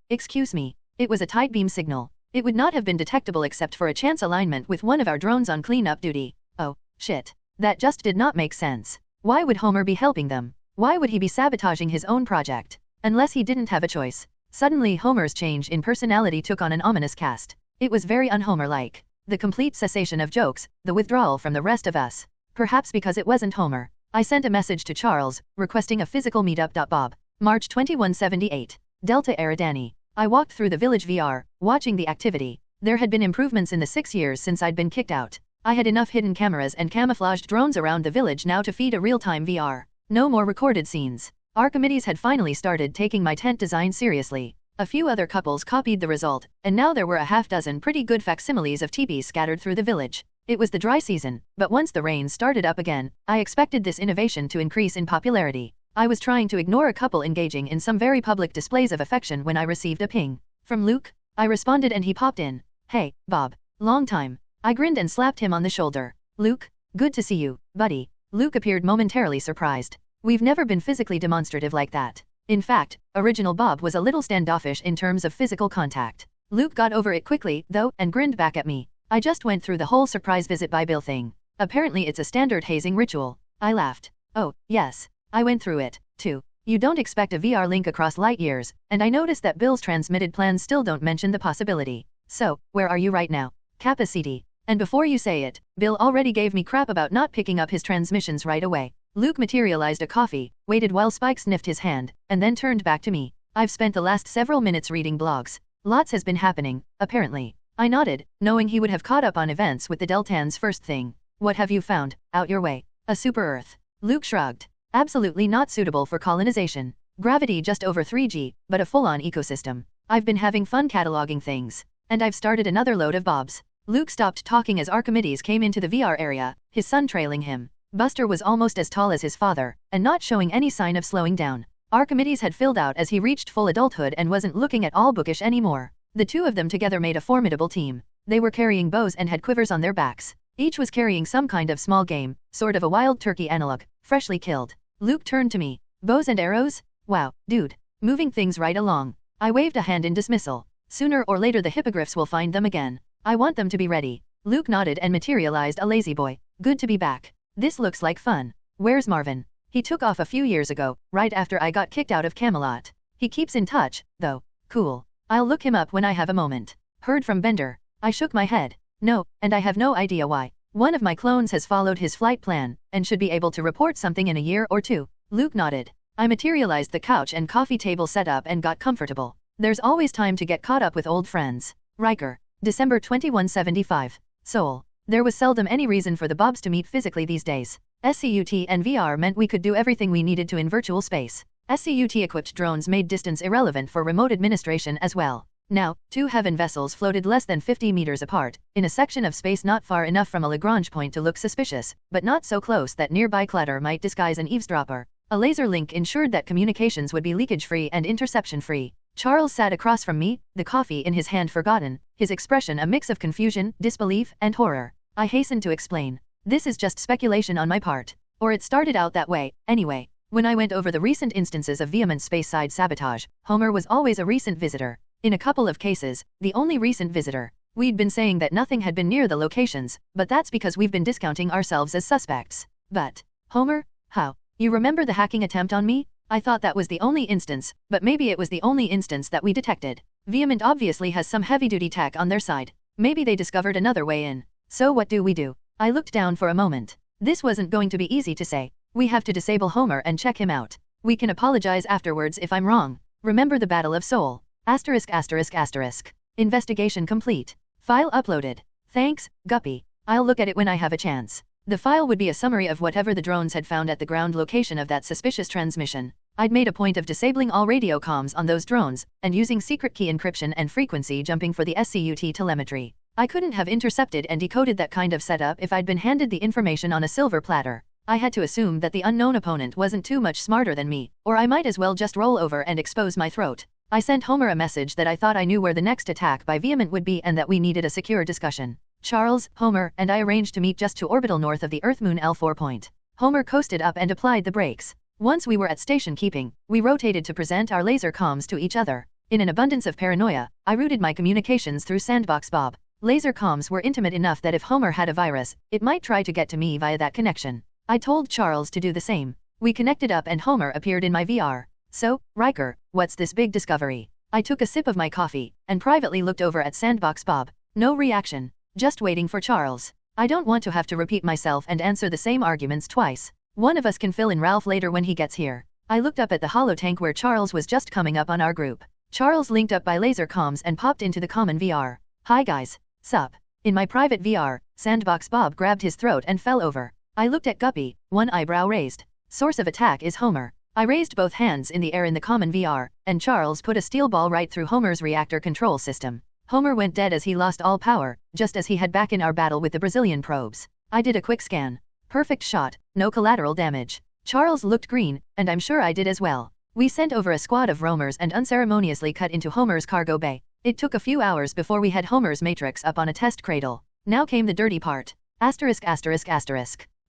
Speaker 2: Excuse me. It was a tight beam signal. It would not have been detectable except for a chance alignment with one of our drones on cleanup duty. Oh, shit. That just did not make sense. Why would Homer be helping them? Why would he be sabotaging his own project? Unless he didn't have a choice. Suddenly Homer's change in personality took on an ominous cast. It was very un-Homer-like. The complete cessation of jokes, the withdrawal from the rest of us. Perhaps because it wasn't Homer. I sent a message to Charles, requesting a physical meetup. Bob. March 2178. Delta Eridani. I walked through the village VR, watching the activity. There had been improvements in the 6 years since I'd been kicked out. I had enough hidden cameras and camouflaged drones around the village now to feed a real-time VR. No more recorded scenes. Archimedes had finally started taking my tent design seriously. A few other couples copied the result, and now there were a half-dozen pretty good facsimiles of teepees scattered through the village. It was the dry season, but once the rain started up again, I expected this innovation to increase in popularity. I was trying to ignore a couple engaging in some very public displays of affection when I received a ping. From Luke? I responded and he popped in. Hey, Bob. Long time. I grinned and slapped him on the shoulder. Luke? Good to see you, buddy. Luke appeared momentarily surprised. We've never been physically demonstrative like that. In fact, original Bob was a little standoffish in terms of physical contact. Luke got over it quickly, though, and grinned back at me. I just went through the whole surprise visit by Bill thing. Apparently it's a standard hazing ritual. I laughed. Oh, yes. I went through it, too. You don't expect a VR link across light years, and I noticed that Bill's transmitted plans still don't mention the possibility. So, where are you right now? Kappa City. And before you say it, Bill already gave me crap about not picking up his transmissions right away. Luke materialized a coffee, waited while Spike sniffed his hand, and then turned back to me. I've spent the last several minutes reading blogs. Lots has been happening, apparently. I nodded, knowing he would have caught up on events with the Deltans first thing. What have you found? Out your way. A super-Earth. Luke shrugged. Absolutely not suitable for colonization. Gravity just over 3G, but a full-on ecosystem. I've been having fun cataloging things. And I've started another load of bobs. Luke stopped talking as Archimedes came into the VR area, his son trailing him. Buster was almost as tall as his father, and not showing any sign of slowing down. Archimedes had filled out as he reached full adulthood and wasn't looking at all bookish anymore. The two of them together made a formidable team. They were carrying bows and had quivers on their backs. Each was carrying some kind of small game, sort of a wild turkey analog, freshly killed. Luke turned to me. Bows and arrows? Wow, dude. Moving things right along. I waved a hand in dismissal. Sooner or later the hippogriffs will find them again. I want them to be ready. Luke nodded and materialized a lazy boy. Good to be back. This looks like fun. Where's Marvin? He took off a few years ago, right after I got kicked out of Camelot. He keeps in touch, though. Cool. I'll look him up when I have a moment. Heard from Bender. I shook my head. No, and I have no idea why. One of my clones has followed his flight plan, and should be able to report something in a year or two. Luke nodded. I materialized the couch and coffee table setup and got comfortable. There's always time to get caught up with old friends. Riker. December 2175. Seoul. There was seldom any reason for the Bobs to meet physically these days. SCUT and VR meant we could do everything we needed to in virtual space. SCUT-equipped drones made distance irrelevant for remote administration as well. Now, two Heaven vessels floated less than 50 meters apart, in a section of space not far enough from a Lagrange point to look suspicious, but not so close that nearby clatter might disguise an eavesdropper. A laser link ensured that communications would be leakage-free and interception-free. Charles sat across from me, the coffee in his hand forgotten, his expression a mix of confusion, disbelief, and horror. I hastened to explain. This is just speculation on my part. Or it started out that way, anyway. When I went over the recent instances of vehement space-side sabotage, Homer was always a recent visitor. In a couple of cases, the only recent visitor. We'd been saying that nothing had been near the locations, but that's because we've been discounting ourselves as suspects. But, Homer? How? You remember the hacking attempt on me? I thought that was the only instance, but maybe it was the only instance that we detected. Vement obviously has some heavy-duty tech on their side. Maybe they discovered another way in. So what do we do? I looked down for a moment. This wasn't going to be easy to say. We have to disable Homer and check him out. We can apologize afterwards if I'm wrong. Remember the Battle of Seoul. *****. Investigation complete. File uploaded. Thanks, Guppy. I'll look at it when I have a chance. The file would be a summary of whatever the drones had found at the ground location of that suspicious transmission. I'd made a point of disabling all radio comms on those drones, and using secret key encryption and frequency jumping for the SCUT telemetry. I couldn't have intercepted and decoded that kind of setup if I'd been handed the information on a silver platter. I had to assume that the unknown opponent wasn't too much smarter than me, or I might as well just roll over and expose my throat. I sent Homer a message that I thought I knew where the next attack by Vement would be and that we needed a secure discussion. Charles, Homer, and I arranged to meet just to orbital north of the Earth-Moon L4 point. Homer coasted up and applied the brakes. Once we were at station keeping, we rotated to present our laser comms to each other. In an abundance of paranoia, I routed my communications through Sandbox Bob. Laser comms were intimate enough that if Homer had a virus, it might try to get to me via that connection. I told Charles to do the same. We connected up and Homer appeared in my VR. So, Riker, what's this big discovery? I took a sip of my coffee, and privately looked over at Sandbox Bob. No reaction. Just waiting for Charles. I don't want to have to repeat myself and answer the same arguments twice. One of us can fill in Ralph later when he gets here. I looked up at the holotank where Charles was just coming up on our group. Charles linked up by laser comms and popped into the common VR. Hi guys. Sup. In my private VR, Sandbox Bob grabbed his throat and fell over. I looked at Guppy, one eyebrow raised. Source of attack is Homer. I raised both hands in the air in the common VR, and Charles put a steel ball right through Homer's reactor control system. Homer went dead as he lost all power, just as he had back in our battle with the Brazilian probes. I did a quick scan. Perfect shot, no collateral damage. Charles looked green, and I'm sure I did as well. We sent over a squad of roamers and unceremoniously cut into Homer's cargo bay. It took a few hours before we had Homer's matrix up on a test cradle. Now came the dirty part. *****.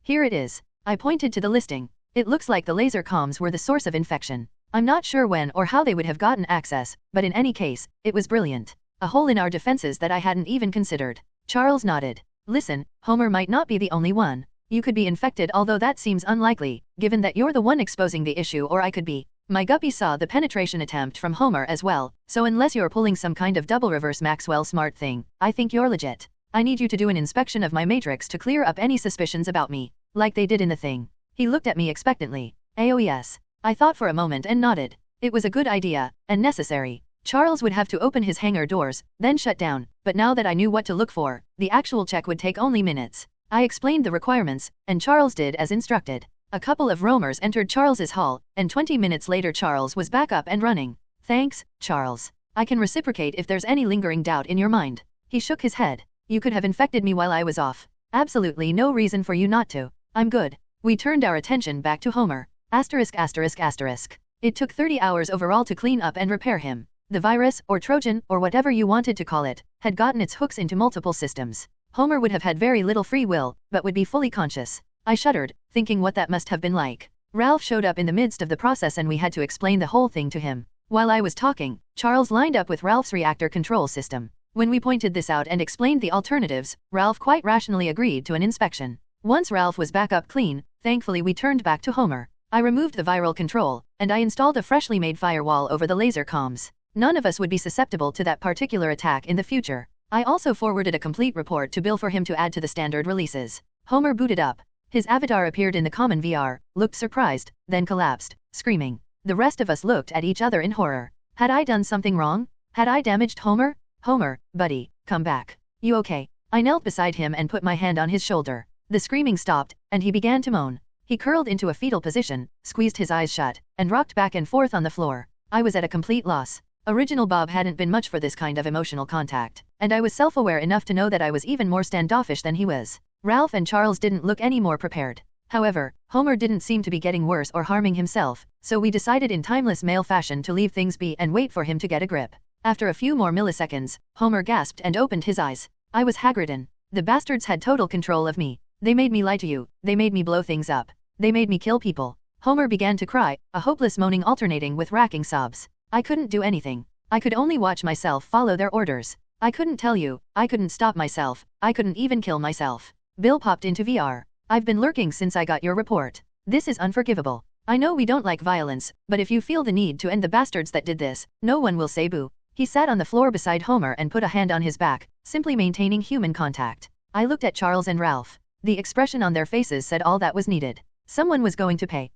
Speaker 2: Here it is. I pointed to the listing. It looks like the laser comms were the source of infection. I'm not sure when or how they would have gotten access, but in any case, it was brilliant. A hole in our defenses that I hadn't even considered. Charles nodded. Listen, Homer might not be the only one. You could be infected, although that seems unlikely, given that you're the one exposing the issue, or I could be. My guppy saw the penetration attempt from Homer as well, so unless you're pulling some kind of double reverse Maxwell Smart thing, I think you're legit. I need you to do an inspection of my matrix to clear up any suspicions about me, like they did in the thing. He looked at me expectantly. AOES. I thought for a moment and nodded. It was a good idea, and necessary. Charles would have to open his hangar doors, then shut down, but now that I knew what to look for, the actual check would take only minutes. I explained the requirements, and Charles did as instructed. A couple of roamers entered Charles's hull, and 20 minutes later Charles was back up and running. Thanks, Charles. I can reciprocate if there's any lingering doubt in your mind. He shook his head. You could have infected me while I was off. Absolutely no reason for you not to. I'm good. We turned our attention back to Homer. It took 30 hours overall to clean up and repair him. The virus, or Trojan, or whatever you wanted to call it, had gotten its hooks into multiple systems. Homer would have had very little free will, but would be fully conscious. I shuddered, thinking what that must have been like. Ralph showed up in the midst of the process and we had to explain the whole thing to him. While I was talking, Charles lined up with Ralph's reactor control system. When we pointed this out and explained the alternatives, Ralph quite rationally agreed to an inspection. Once Ralph was back up clean, thankfully we turned back to Homer. I removed the viral control, and I installed a freshly made firewall over the laser comms. None of us would be susceptible to that particular attack in the future. I also forwarded a complete report to Bill for him to add to the standard releases. Homer booted up. His avatar appeared in the common VR, looked surprised, then collapsed, screaming. The rest of us looked at each other in horror. Had I done something wrong? Had I damaged Homer? Homer, buddy, come back. You okay? I knelt beside him and put my hand on his shoulder. The screaming stopped, and he began to moan. He curled into a fetal position, squeezed his eyes shut, and rocked back and forth on the floor. I was at a complete loss. Original Bob hadn't been much for this kind of emotional contact, and I was self-aware enough to know that I was even more standoffish than he was. Ralph and Charles didn't look any more prepared. However, Homer didn't seem to be getting worse or harming himself, so we decided in timeless male fashion to leave things be and wait for him to get a grip. After a few more milliseconds, Homer gasped and opened his eyes. I was haggard. The bastards had total control of me. They made me lie to you, they made me blow things up. They made me kill people. Homer began to cry, a hopeless moaning alternating with racking sobs. I couldn't do anything. I could only watch myself follow their orders. I couldn't tell you, I couldn't stop myself, I couldn't even kill myself. Bill popped into VR. I've been lurking since I got your report. This is unforgivable. I know we don't like violence, but if you feel the need to end the bastards that did this, no one will say boo. He sat on the floor beside Homer and put a hand on his back, simply maintaining human contact. I looked at Charles and Ralph. The expression on their faces said all that was needed. Someone was going to pay.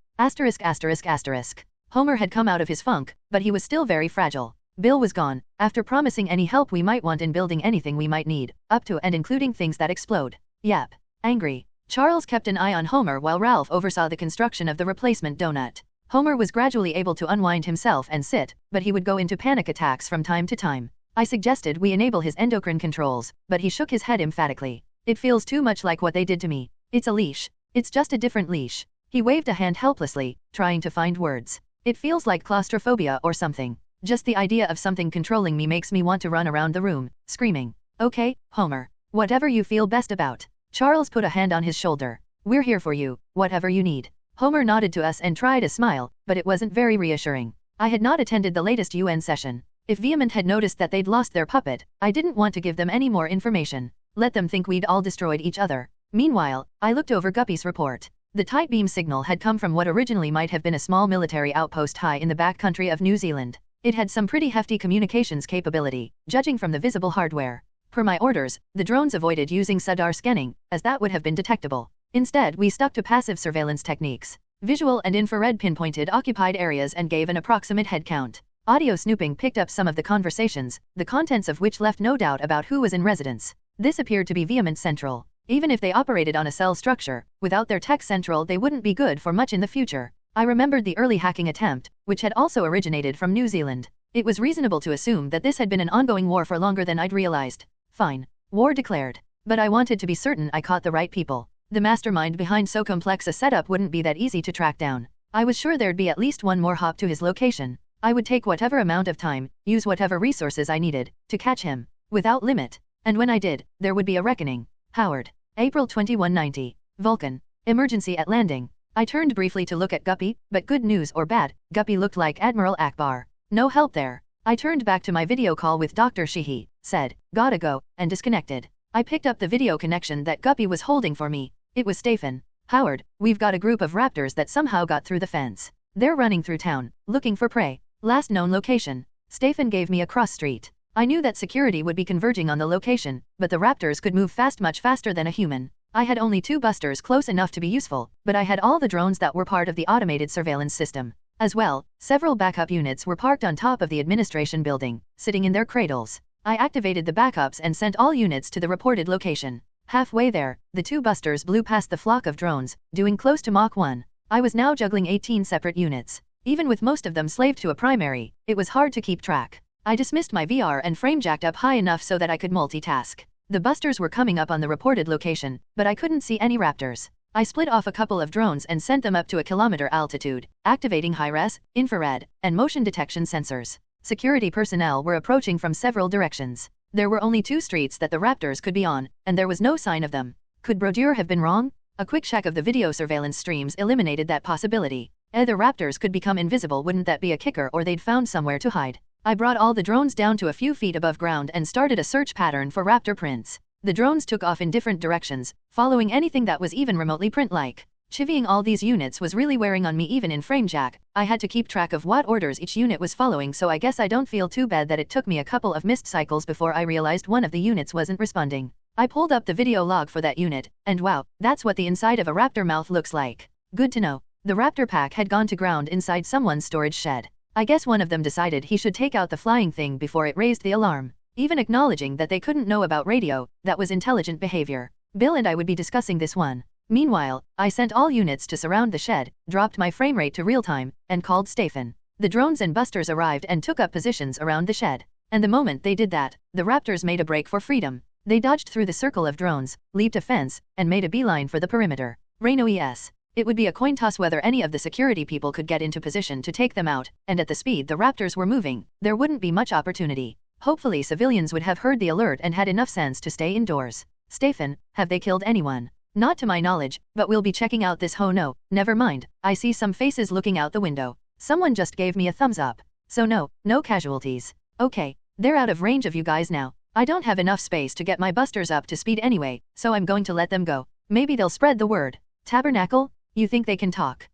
Speaker 2: Homer had come out of his funk, but he was still very fragile. Bill was gone, after promising any help we might want in building anything we might need, up to and including things that explode. Yap. Angry. Charles kept an eye on Homer while Ralph oversaw the construction of the replacement donut. Homer was gradually able to unwind himself and sit, but he would go into panic attacks from time to time. I suggested we enable his endocrine controls, but he shook his head emphatically. It feels too much like what they did to me. It's a leash. It's just a different leash. He waved a hand helplessly, trying to find words. It feels like claustrophobia or something. Just the idea of something controlling me makes me want to run around the room, screaming. Okay, Homer. Whatever you feel best about. Charles put a hand on his shoulder. We're here for you, whatever you need. Homer nodded to us and tried a smile, but it wasn't very reassuring. I had not attended the latest UN session. If Vement had noticed that they'd lost their puppet, I didn't want to give them any more information. Let them think we'd all destroyed each other. Meanwhile, I looked over Guppy's report. The tight beam signal had come from what originally might have been a small military outpost high in the backcountry of New Zealand. It had some pretty hefty communications capability, judging from the visible hardware. Per my orders, the drones avoided using SADAR scanning, as that would have been detectable. Instead, we stuck to passive surveillance techniques. Visual and infrared pinpointed occupied areas and gave an approximate head count. Audio snooping picked up some of the conversations, the contents of which left no doubt about who was in residence. This appeared to be Vement Central. Even if they operated on a cell structure, without their tech central they wouldn't be good for much in the future. I remembered the early hacking attempt, which had also originated from New Zealand. It was reasonable to assume that this had been an ongoing war for longer than I'd realized. Fine. War declared. But I wanted to be certain I caught the right people. The mastermind behind so complex a setup wouldn't be that easy to track down. I was sure there'd be at least one more hop to his location. I would take whatever amount of time, use whatever resources I needed, to catch him. Without limit. And when I did, there would be a reckoning. Howard. April 2190. Vulcan. Emergency at landing. I turned briefly to look at Guppy, but good news or bad, Guppy looked like Admiral Akbar. No help there. I turned back to my video call with Dr. Sheehy, said, gotta go, and disconnected. I picked up the video connection that Guppy was holding for me. It was Stephen. Howard, we've got a group of raptors that somehow got through the fence. They're running through town, looking for prey. Last known location. Stephen gave me a cross street. I knew that security would be converging on the location, but the raptors could move fast, much faster than a human. I had only 2 busters close enough to be useful, but I had all the drones that were part of the automated surveillance system. As well, several backup units were parked on top of the administration building, sitting in their cradles. I activated the backups and sent all units to the reported location. Halfway there, the two busters blew past the flock of drones, doing close to Mach 1. I was now juggling 18 separate units. Even with most of them slaved to a primary, it was hard to keep track. I dismissed my VR and frame jacked up high enough so that I could multitask. The busters were coming up on the reported location, but I couldn't see any raptors. I split off a couple of drones and sent them up to a kilometer altitude, activating high-res, infrared, and motion detection sensors. Security personnel were approaching from several directions. There were only 2 streets that the raptors could be on, and there was no sign of them. Could Brodeur have been wrong? A quick check of the video surveillance streams eliminated that possibility. Either raptors could become invisible, wouldn't that be a kicker, or they'd found somewhere to hide. I brought all the drones down to a few feet above ground and started a search pattern for raptor prints. The drones took off in different directions, following anything that was even remotely print-like. Chivying all these units was really wearing on me even in framejack. I had to keep track of what orders each unit was following, so I guess I don't feel too bad that it took me a couple of missed cycles before I realized one of the units wasn't responding. I pulled up the video log for that unit, and wow, that's what the inside of a raptor mouth looks like. Good to know. The raptor pack had gone to ground inside someone's storage shed. I guess one of them decided he should take out the flying thing before it raised the alarm. Even acknowledging that they couldn't know about radio, that was intelligent behavior. Bill and I would be discussing this one. Meanwhile, I sent all units to surround the shed, dropped my frame rate to real time, and called Stephen. The drones and busters arrived and took up positions around the shed. And the moment they did that, the raptors made a break for freedom. They dodged through the circle of drones, leaped a fence, and made a beeline for the perimeter. Reno ES. It would be a coin toss whether any of the security people could get into position to take them out, and at the speed the raptors were moving, there wouldn't be much opportunity. Hopefully civilians would have heard the alert and had enough sense to stay indoors. Stephen, have they killed anyone? Not to my knowledge, but we'll be checking out this no, never mind, I see some faces looking out the window. Someone just gave me a thumbs up. So no casualties. Okay, they're out of range of you guys now. I don't have enough space to get my busters up to speed anyway, so I'm going to let them go. Maybe they'll spread the word. Tabernacle? You think they can talk?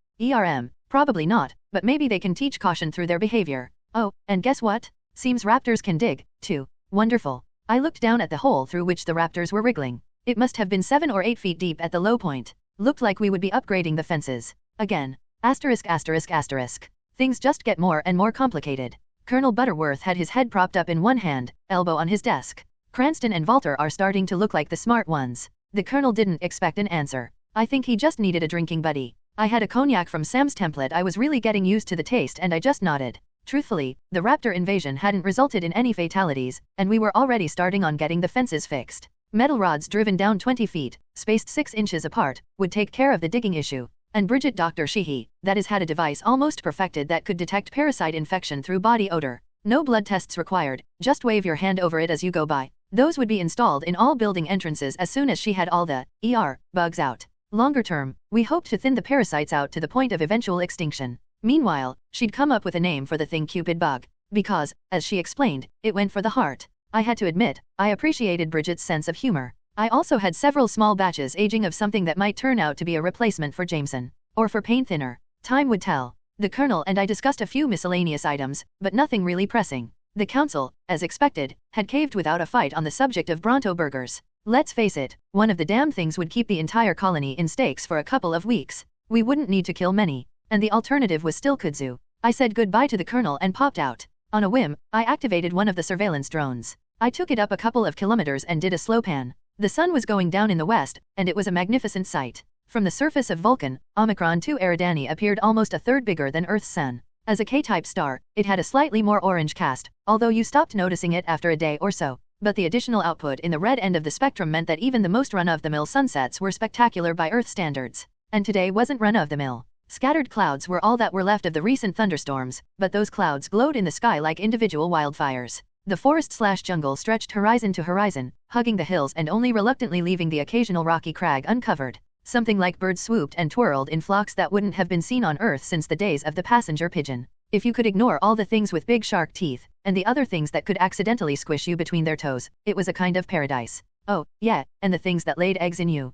Speaker 2: Probably not, but maybe they can teach caution through their behavior. Oh, and guess what? Seems raptors can dig, too. Wonderful. I looked down at the hole through which the raptors were wriggling. It must have been 7 or 8 feet deep at the low point. Looked like we would be upgrading the fences. Again. Asterisk. Things just get more and more complicated. Colonel Butterworth had his head propped up in one hand, elbow on his desk. Cranston and Walter are starting to look like the smart ones. The colonel didn't expect an answer. I think he just needed a drinking buddy. I had a cognac from Sam's template. I was really getting used to the taste and I just nodded. Truthfully, the raptor invasion hadn't resulted in any fatalities, and we were already starting on getting the fences fixed. Metal rods driven down 20 feet, spaced 6 inches apart, would take care of the digging issue. And Bridget Dr. Sheehy, that is, had a device almost perfected that could detect parasite infection through body odor. No blood tests required, just wave your hand over it as you go by. Those would be installed in all building entrances as soon as she had all the bugs out. Longer term, we hoped to thin the parasites out to the point of eventual extinction. Meanwhile, she'd come up with a name for the thing, Cupid bug. Because, as she explained, it went for the heart. I had to admit, I appreciated Bridget's sense of humor. I also had several small batches aging of something that might turn out to be a replacement for Jameson. Or for paint thinner. Time would tell. The colonel and I discussed a few miscellaneous items, but nothing really pressing. The council, as expected, had caved without a fight on the subject of Bronto burgers. Let's face it, one of the damn things would keep the entire colony in stakes for a couple of weeks. We wouldn't need to kill many. And the alternative was still kudzu. I said goodbye to the colonel and popped out. On a whim, I activated one of the surveillance drones. I took it up a couple of kilometers and did a slow pan. The sun was going down in the west, and it was a magnificent sight. From the surface of Vulcan, Omicron 2 Eridani appeared almost a third bigger than Earth's sun. As a K-type star, it had a slightly more orange cast, although you stopped noticing it after a day or so. But the additional output in the red end of the spectrum meant that even the most run-of-the-mill sunsets were spectacular by Earth standards. And today wasn't run-of-the-mill. Scattered clouds were all that were left of the recent thunderstorms, but those clouds glowed in the sky like individual wildfires. The forest/jungle stretched horizon to horizon, hugging the hills and only reluctantly leaving the occasional rocky crag uncovered. Something like birds swooped and twirled in flocks that wouldn't have been seen on Earth since the days of the passenger pigeon. If you could ignore all the things with big shark teeth, and the other things that could accidentally squish you between their toes, it was a kind of paradise. Oh, yeah, and the things that laid eggs in you.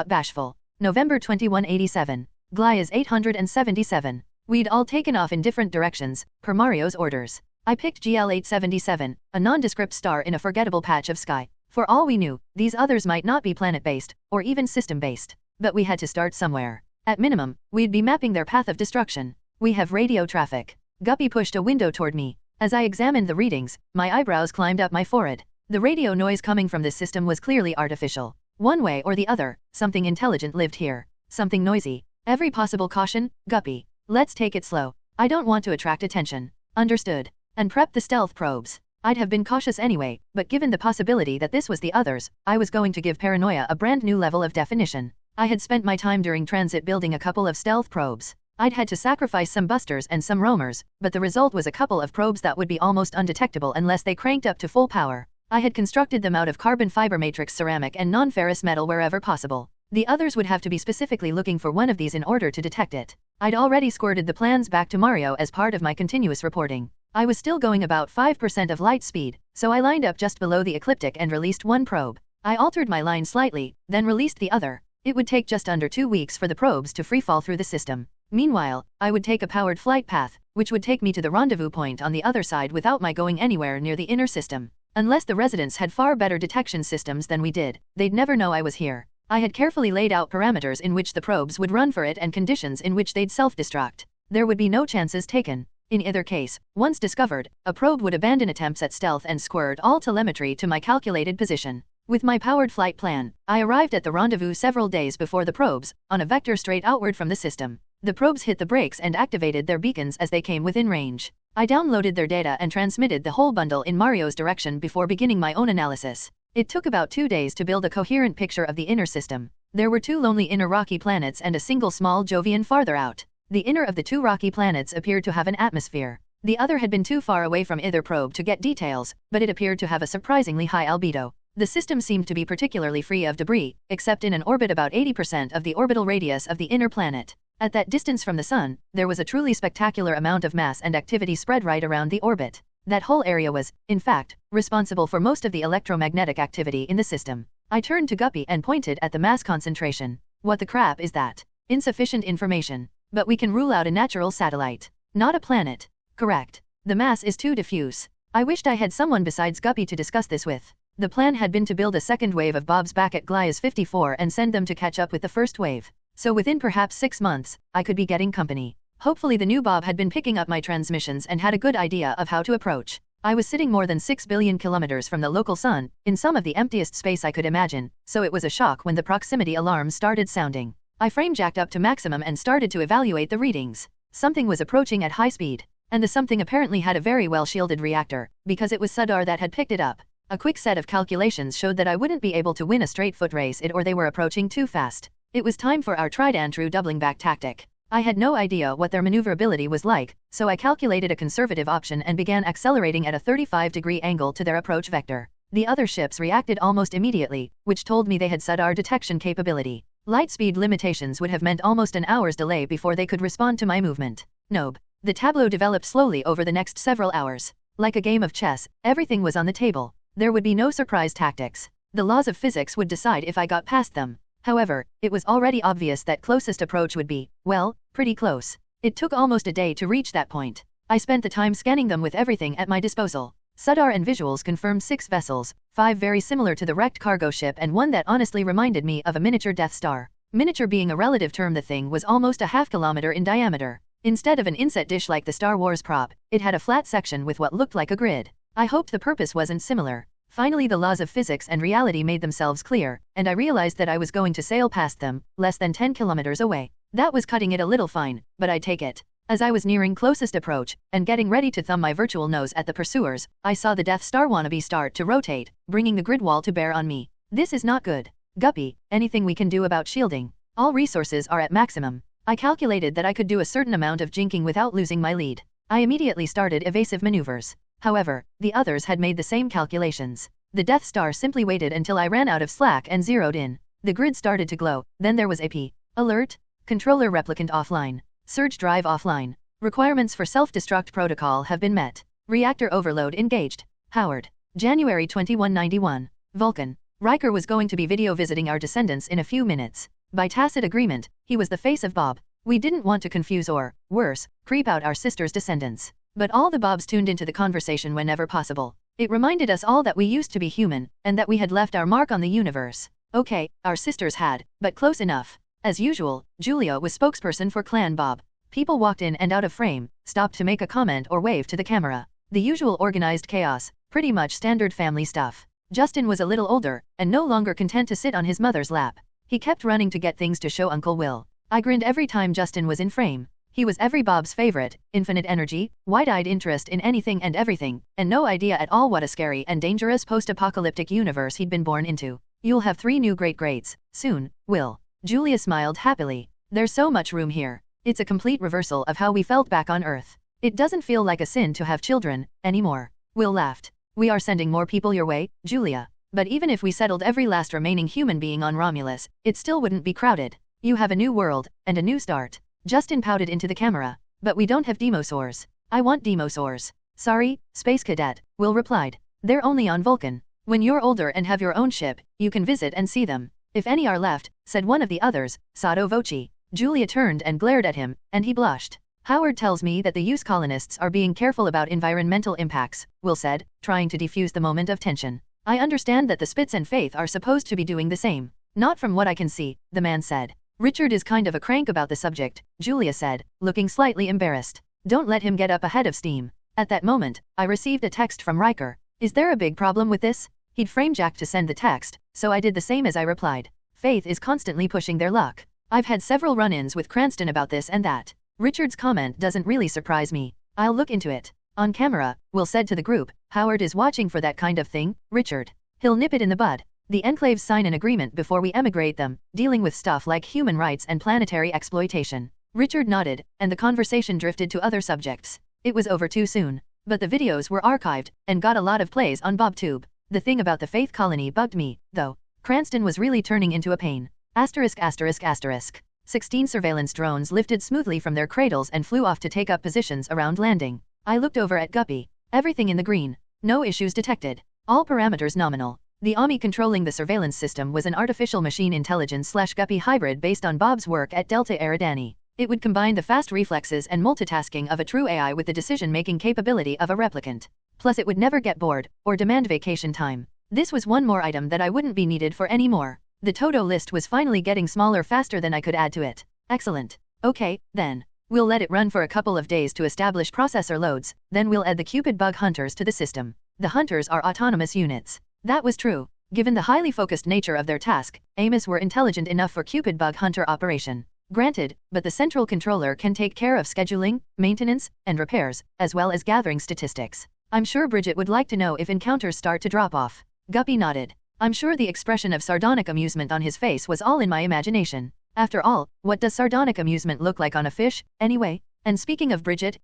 Speaker 2: Bashful. November 2187. Glyas 877. We'd all taken off in different directions, per Mario's orders. I picked GL 877, a nondescript star in a forgettable patch of sky. For all we knew, these others might not be planet-based, or even system-based. But we had to start somewhere. At minimum, we'd be mapping their path of destruction. We have radio traffic. Guppy pushed a window toward me. As I examined the readings, my eyebrows climbed up my forehead. The radio noise coming from this system was clearly artificial. One way or the other, something intelligent lived here. Something noisy. Every possible caution, Guppy. Let's take it slow. I don't want to attract attention. Understood. And prep the stealth probes. I'd have been cautious anyway, but given the possibility that this was the others, I was going to give paranoia a brand new level of definition. I had spent my time during transit building a couple of stealth probes. I'd had to sacrifice some busters and some roamers, but the result was a couple of probes that would be almost undetectable unless they cranked up to full power. I had constructed them out of carbon fiber matrix ceramic and non-ferrous metal wherever possible. The others would have to be specifically looking for one of these in order to detect it. I'd already squirted the plans back to Mario as part of my continuous reporting. I was still going about 5% of light speed, so I lined up just below the ecliptic and released one probe. I altered my line slightly, then released the other. It would take just under 2 weeks for the probes to freefall through the system. Meanwhile, I would take a powered flight path, which would take me to the rendezvous point on the other side without my going anywhere near the inner system. Unless the residents had far better detection systems than we did, they'd never know I was here. I had carefully laid out parameters in which the probes would run for it and conditions in which they'd self-destruct. There would be no chances taken. In either case, once discovered, a probe would abandon attempts at stealth and squirt all telemetry to my calculated position. With my powered flight plan, I arrived at the rendezvous several days before the probes, on a vector straight outward from the system. The probes hit the brakes and activated their beacons as they came within range. I downloaded their data and transmitted the whole bundle in Mario's direction before beginning my own analysis. It took about 2 days to build a coherent picture of the inner system. There were 2 lonely inner rocky planets and a single small Jovian farther out. The inner of the 2 rocky planets appeared to have an atmosphere. The other had been too far away from either probe to get details, but it appeared to have a surprisingly high albedo. The system seemed to be particularly free of debris, except in an orbit about 80% of the orbital radius of the inner planet. At that distance from the Sun, there was a truly spectacular amount of mass and activity spread right around the orbit. That whole area was, in fact, responsible for most of the electromagnetic activity in the system. I turned to Guppy and pointed at the mass concentration. What the crap is that? Insufficient information. But we can rule out a natural satellite. Not a planet. Correct. The mass is too diffuse. I wished I had someone besides Guppy to discuss this with. The plan had been to build a second wave of Bobs back at Glias 54 and send them to catch up with the first wave. So within perhaps 6 months, I could be getting company. Hopefully the new Bob had been picking up my transmissions and had a good idea of how to approach. I was sitting more than 6 billion kilometers from the local sun, in some of the emptiest space I could imagine, so it was a shock when the proximity alarms started sounding. I frame jacked up to maximum and started to evaluate the readings. Something was approaching at high speed, and the something apparently had a very well-shielded reactor, because it was Sudar that had picked it up. A quick set of calculations showed that I wouldn't be able to win a straight foot race or they were approaching too fast. It was time for our tried-and-true doubling back tactic. I had no idea what their maneuverability was like, so I calculated a conservative option and began accelerating at a 35-degree angle to their approach vector. The other ships reacted almost immediately, which told me they had Sudar detection capability. Light speed limitations would have meant almost an hour's delay before they could respond to my movement. Nope. The tableau developed slowly over the next several hours. Like a game of chess, everything was on the table. There would be no surprise tactics. The laws of physics would decide if I got past them. However, it was already obvious that closest approach would be, well, pretty close. It took almost a day to reach that point. I spent the time scanning them with everything at my disposal. Sudar and visuals confirmed 6 vessels, 5 very similar to the wrecked cargo ship and one that honestly reminded me of a miniature Death Star. Miniature being a relative term, the thing was almost a half-kilometer in diameter. Instead of an inset dish like the Star Wars prop, it had a flat section with what looked like a grid. I hoped the purpose wasn't similar. Finally the laws of physics and reality made themselves clear, and I realized that I was going to sail past them, less than 10 kilometers away. That was cutting it a little fine, but I'd take it. As I was nearing closest approach, and getting ready to thumb my virtual nose at the pursuers, I saw the Death Star wannabe start to rotate, bringing the grid wall to bear on me. This is not good. Guppy, anything we can do about shielding? All resources are at maximum. I calculated that I could do a certain amount of jinking without losing my lead. I immediately started evasive maneuvers. However, the others had made the same calculations. The Death Star simply waited until I ran out of slack and zeroed in. The grid started to glow, then there was a P. Alert. Controller replicant offline. Surge drive offline. Requirements for self-destruct protocol have been met. Reactor overload engaged. Howard. January 2191. Vulcan. Riker was going to be video visiting our descendants in a few minutes. By tacit agreement, he was the face of Bob. We didn't want to confuse or, worse, creep out our sister's descendants. But all the Bobs tuned into the conversation whenever possible. It reminded us all that we used to be human, and that we had left our mark on the universe. Okay, our sisters had, but close enough. As usual, Julia was spokesperson for Clan Bob. People walked in and out of frame, stopped to make a comment or wave to the camera. The usual organized chaos, pretty much standard family stuff. Justin was a little older, and no longer content to sit on his mother's lap. He kept running to get things to show Uncle Will. I grinned every time Justin was in frame. He was every Bob's favorite, infinite energy, wide-eyed interest in anything and everything, and no idea at all what a scary and dangerous post-apocalyptic universe he'd been born into. You'll have 3 new great-greats, soon, Will. Julia smiled happily. There's so much room here. It's a complete reversal of how we felt back on Earth. It doesn't feel like a sin to have children, anymore. Will laughed. We are sending more people your way, Julia. But even if we settled every last remaining human being on Romulus, it still wouldn't be crowded. You have a new world, and a new start. Justin pouted into the camera. But we don't have demosaurs. I want demosaurs. Sorry, Space Cadet, Will replied. They're only on Vulcan. When you're older and have your own ship, you can visit and see them. If any are left, said one of the others, sotto voce. Julia turned and glared at him, and he blushed. Howard tells me that the use colonists are being careful about environmental impacts, Will said, trying to defuse the moment of tension. I understand that the Spitz and Faith are supposed to be doing the same. Not from what I can see, the man said. Richard is kind of a crank about the subject, Julia said, looking slightly embarrassed. Don't let him get up ahead of steam. At that moment, I received a text from Riker. Is there a big problem with this? He'd frame Jack to send the text, so I did the same as I replied. Faith is constantly pushing their luck. I've had several run-ins with Cranston about this and that. Richard's comment doesn't really surprise me. I'll look into it. On camera, Will said to the group, Howard is watching for that kind of thing, Richard. He'll nip it in the bud. The enclaves sign an agreement before we emigrate them, dealing with stuff like human rights and planetary exploitation. Richard nodded, and the conversation drifted to other subjects. It was over too soon. But the videos were archived, and got a lot of plays on BobTube. The thing about the Faith Colony bugged me, though. Cranston was really turning into a pain. ****. 16 surveillance drones lifted smoothly from their cradles and flew off to take up positions around landing. I looked over at Guppy. Everything in the green. No issues detected. All parameters nominal. The Omni controlling the surveillance system was an artificial machine intelligence/Guppy hybrid based on Bob's work at Delta Eridani. It would combine the fast reflexes and multitasking of a true AI with the decision-making capability of a replicant. Plus it would never get bored, or demand vacation time. This was one more item that I wouldn't be needed for anymore. The Toto list was finally getting smaller faster than I could add to it. Excellent. Okay, then. We'll let it run for a couple of days to establish processor loads, then we'll add the Cupid bug hunters to the system. The hunters are autonomous units. That was true. Given the highly focused nature of their task, Amos were intelligent enough for Cupid bug hunter operation. Granted, but the central controller can take care of scheduling, maintenance, and repairs, as well as gathering statistics. I'm sure Bridget would like to know if encounters start to drop off. Guppy nodded. I'm sure the expression of sardonic amusement on his face was all in my imagination. After all, what does sardonic amusement look like on a fish, anyway? And speaking of Bridget,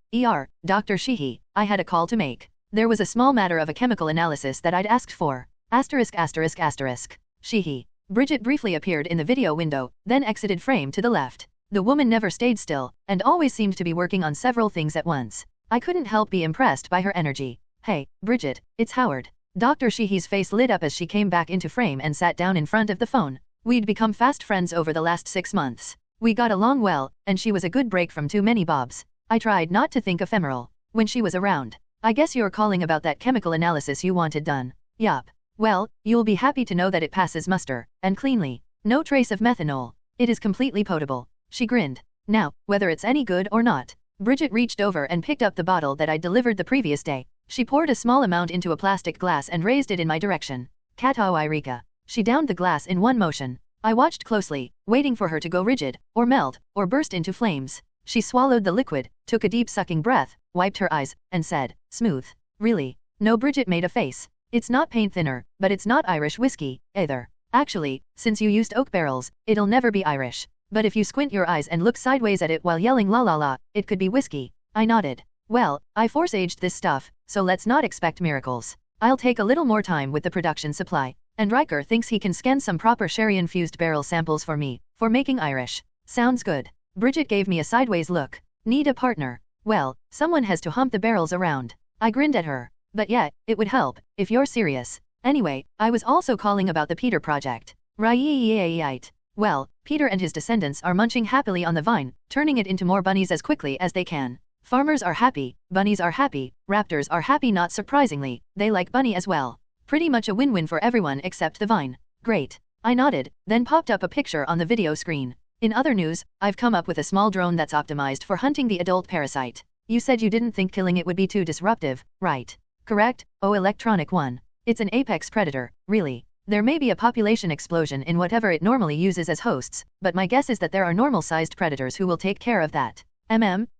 Speaker 2: Dr. Sheehy, I had a call to make. There was a small matter of a chemical analysis that I'd asked for. *****. Sheehy. Bridget briefly appeared in the video window, then exited frame to the left. The woman never stayed still, and always seemed to be working on several things at once. I couldn't help be impressed by her energy. Hey, Bridget, it's Howard. Dr. Sheehy's face lit up as she came back into frame and sat down in front of the phone. We'd become fast friends over the last 6 months. We got along well, and she was a good break from too many Bobs. I tried not to think ephemeral when she was around. I guess you're calling about that chemical analysis you wanted done. Yup. Well, you'll be happy to know that it passes muster, and cleanly. No trace of methanol. It is completely potable. She grinned. Now, whether it's any good or not. Bridget reached over and picked up the bottle that I'd delivered the previous day. She poured a small amount into a plastic glass and raised it in my direction. Katawairika. She downed the glass in one motion. I watched closely, waiting for her to go rigid, or melt, or burst into flames. She swallowed the liquid, took a deep sucking breath, wiped her eyes, and said, smooth. Really? No, Bridget made a face. It's not paint thinner, but it's not Irish whiskey, either. Actually, since you used oak barrels, it'll never be Irish. But if you squint your eyes and look sideways at it while yelling la la la, it could be whiskey. I nodded. Well, I force-aged this stuff, so let's not expect miracles. I'll take a little more time with the production supply. And Riker thinks he can scan some proper sherry-infused barrel samples for me, for making Irish. Sounds good. Bridget gave me a sideways look. Need a partner. Well, someone has to hump the barrels around. I grinned at her. But yeah, it would help, if you're serious. Anyway, I was also calling about the Peter project. Right. Well, Peter and his descendants are munching happily on the vine, turning it into more bunnies as quickly as they can. Farmers are happy, bunnies are happy, raptors are happy. Not surprisingly, they like bunny as well. Pretty much a win-win for everyone except the vine. Great. I nodded, then popped up a picture on the video screen. In other news, I've come up with a small drone that's optimized for hunting the adult parasite. You said you didn't think killing it would be too disruptive, right? Correct? Oh, electronic one. It's an apex predator, really. There may be a population explosion in whatever it normally uses as hosts, but my guess is that there are normal-sized predators who will take care of that.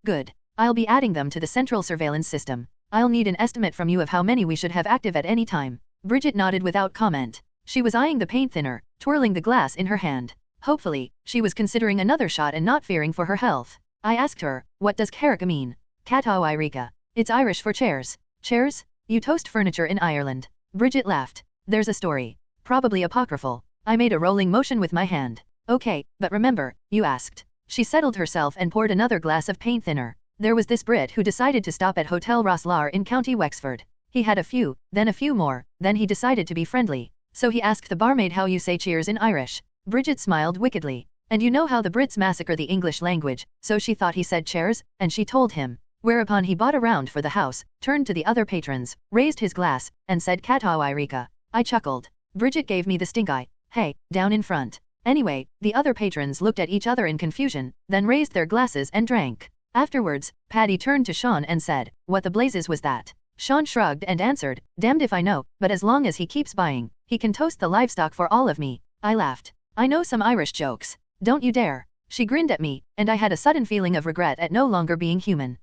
Speaker 2: Good. I'll be adding them to the central surveillance system. I'll need an estimate from you of how many we should have active at any time. Bridget nodded without comment. She was eyeing the paint thinner, twirling the glass in her hand. Hopefully, she was considering another shot and not fearing for her health. I asked her, what does Carrica mean? Catawirika. It's Irish for chairs. Chairs? You toast furniture in Ireland. Bridget laughed. There's a story. Probably apocryphal. I made a rolling motion with my hand. Okay, but remember, you asked. She settled herself and poured another glass of paint thinner. There was this Brit who decided to stop at Hotel Roslar in County Wexford. He had a few, then a few more, then he decided to be friendly. So he asked the barmaid how you say cheers in Irish. Bridget smiled wickedly. And you know how the Brits massacre the English language, so she thought he said chairs, and she told him. Whereupon he bought a round for the house, turned to the other patrons, raised his glass, and said Catawirika. I chuckled. Bridget gave me the stink eye. Hey, down in front. Anyway, the other patrons looked at each other in confusion, then raised their glasses and drank. Afterwards, Paddy turned to Sean and said, what the blazes was that? Sean shrugged and answered, damned if I know, but as long as he keeps buying, he can toast the livestock for all of me. I laughed. I know some Irish jokes. Don't you dare. She grinned at me, and I had a sudden feeling of regret at no longer being human.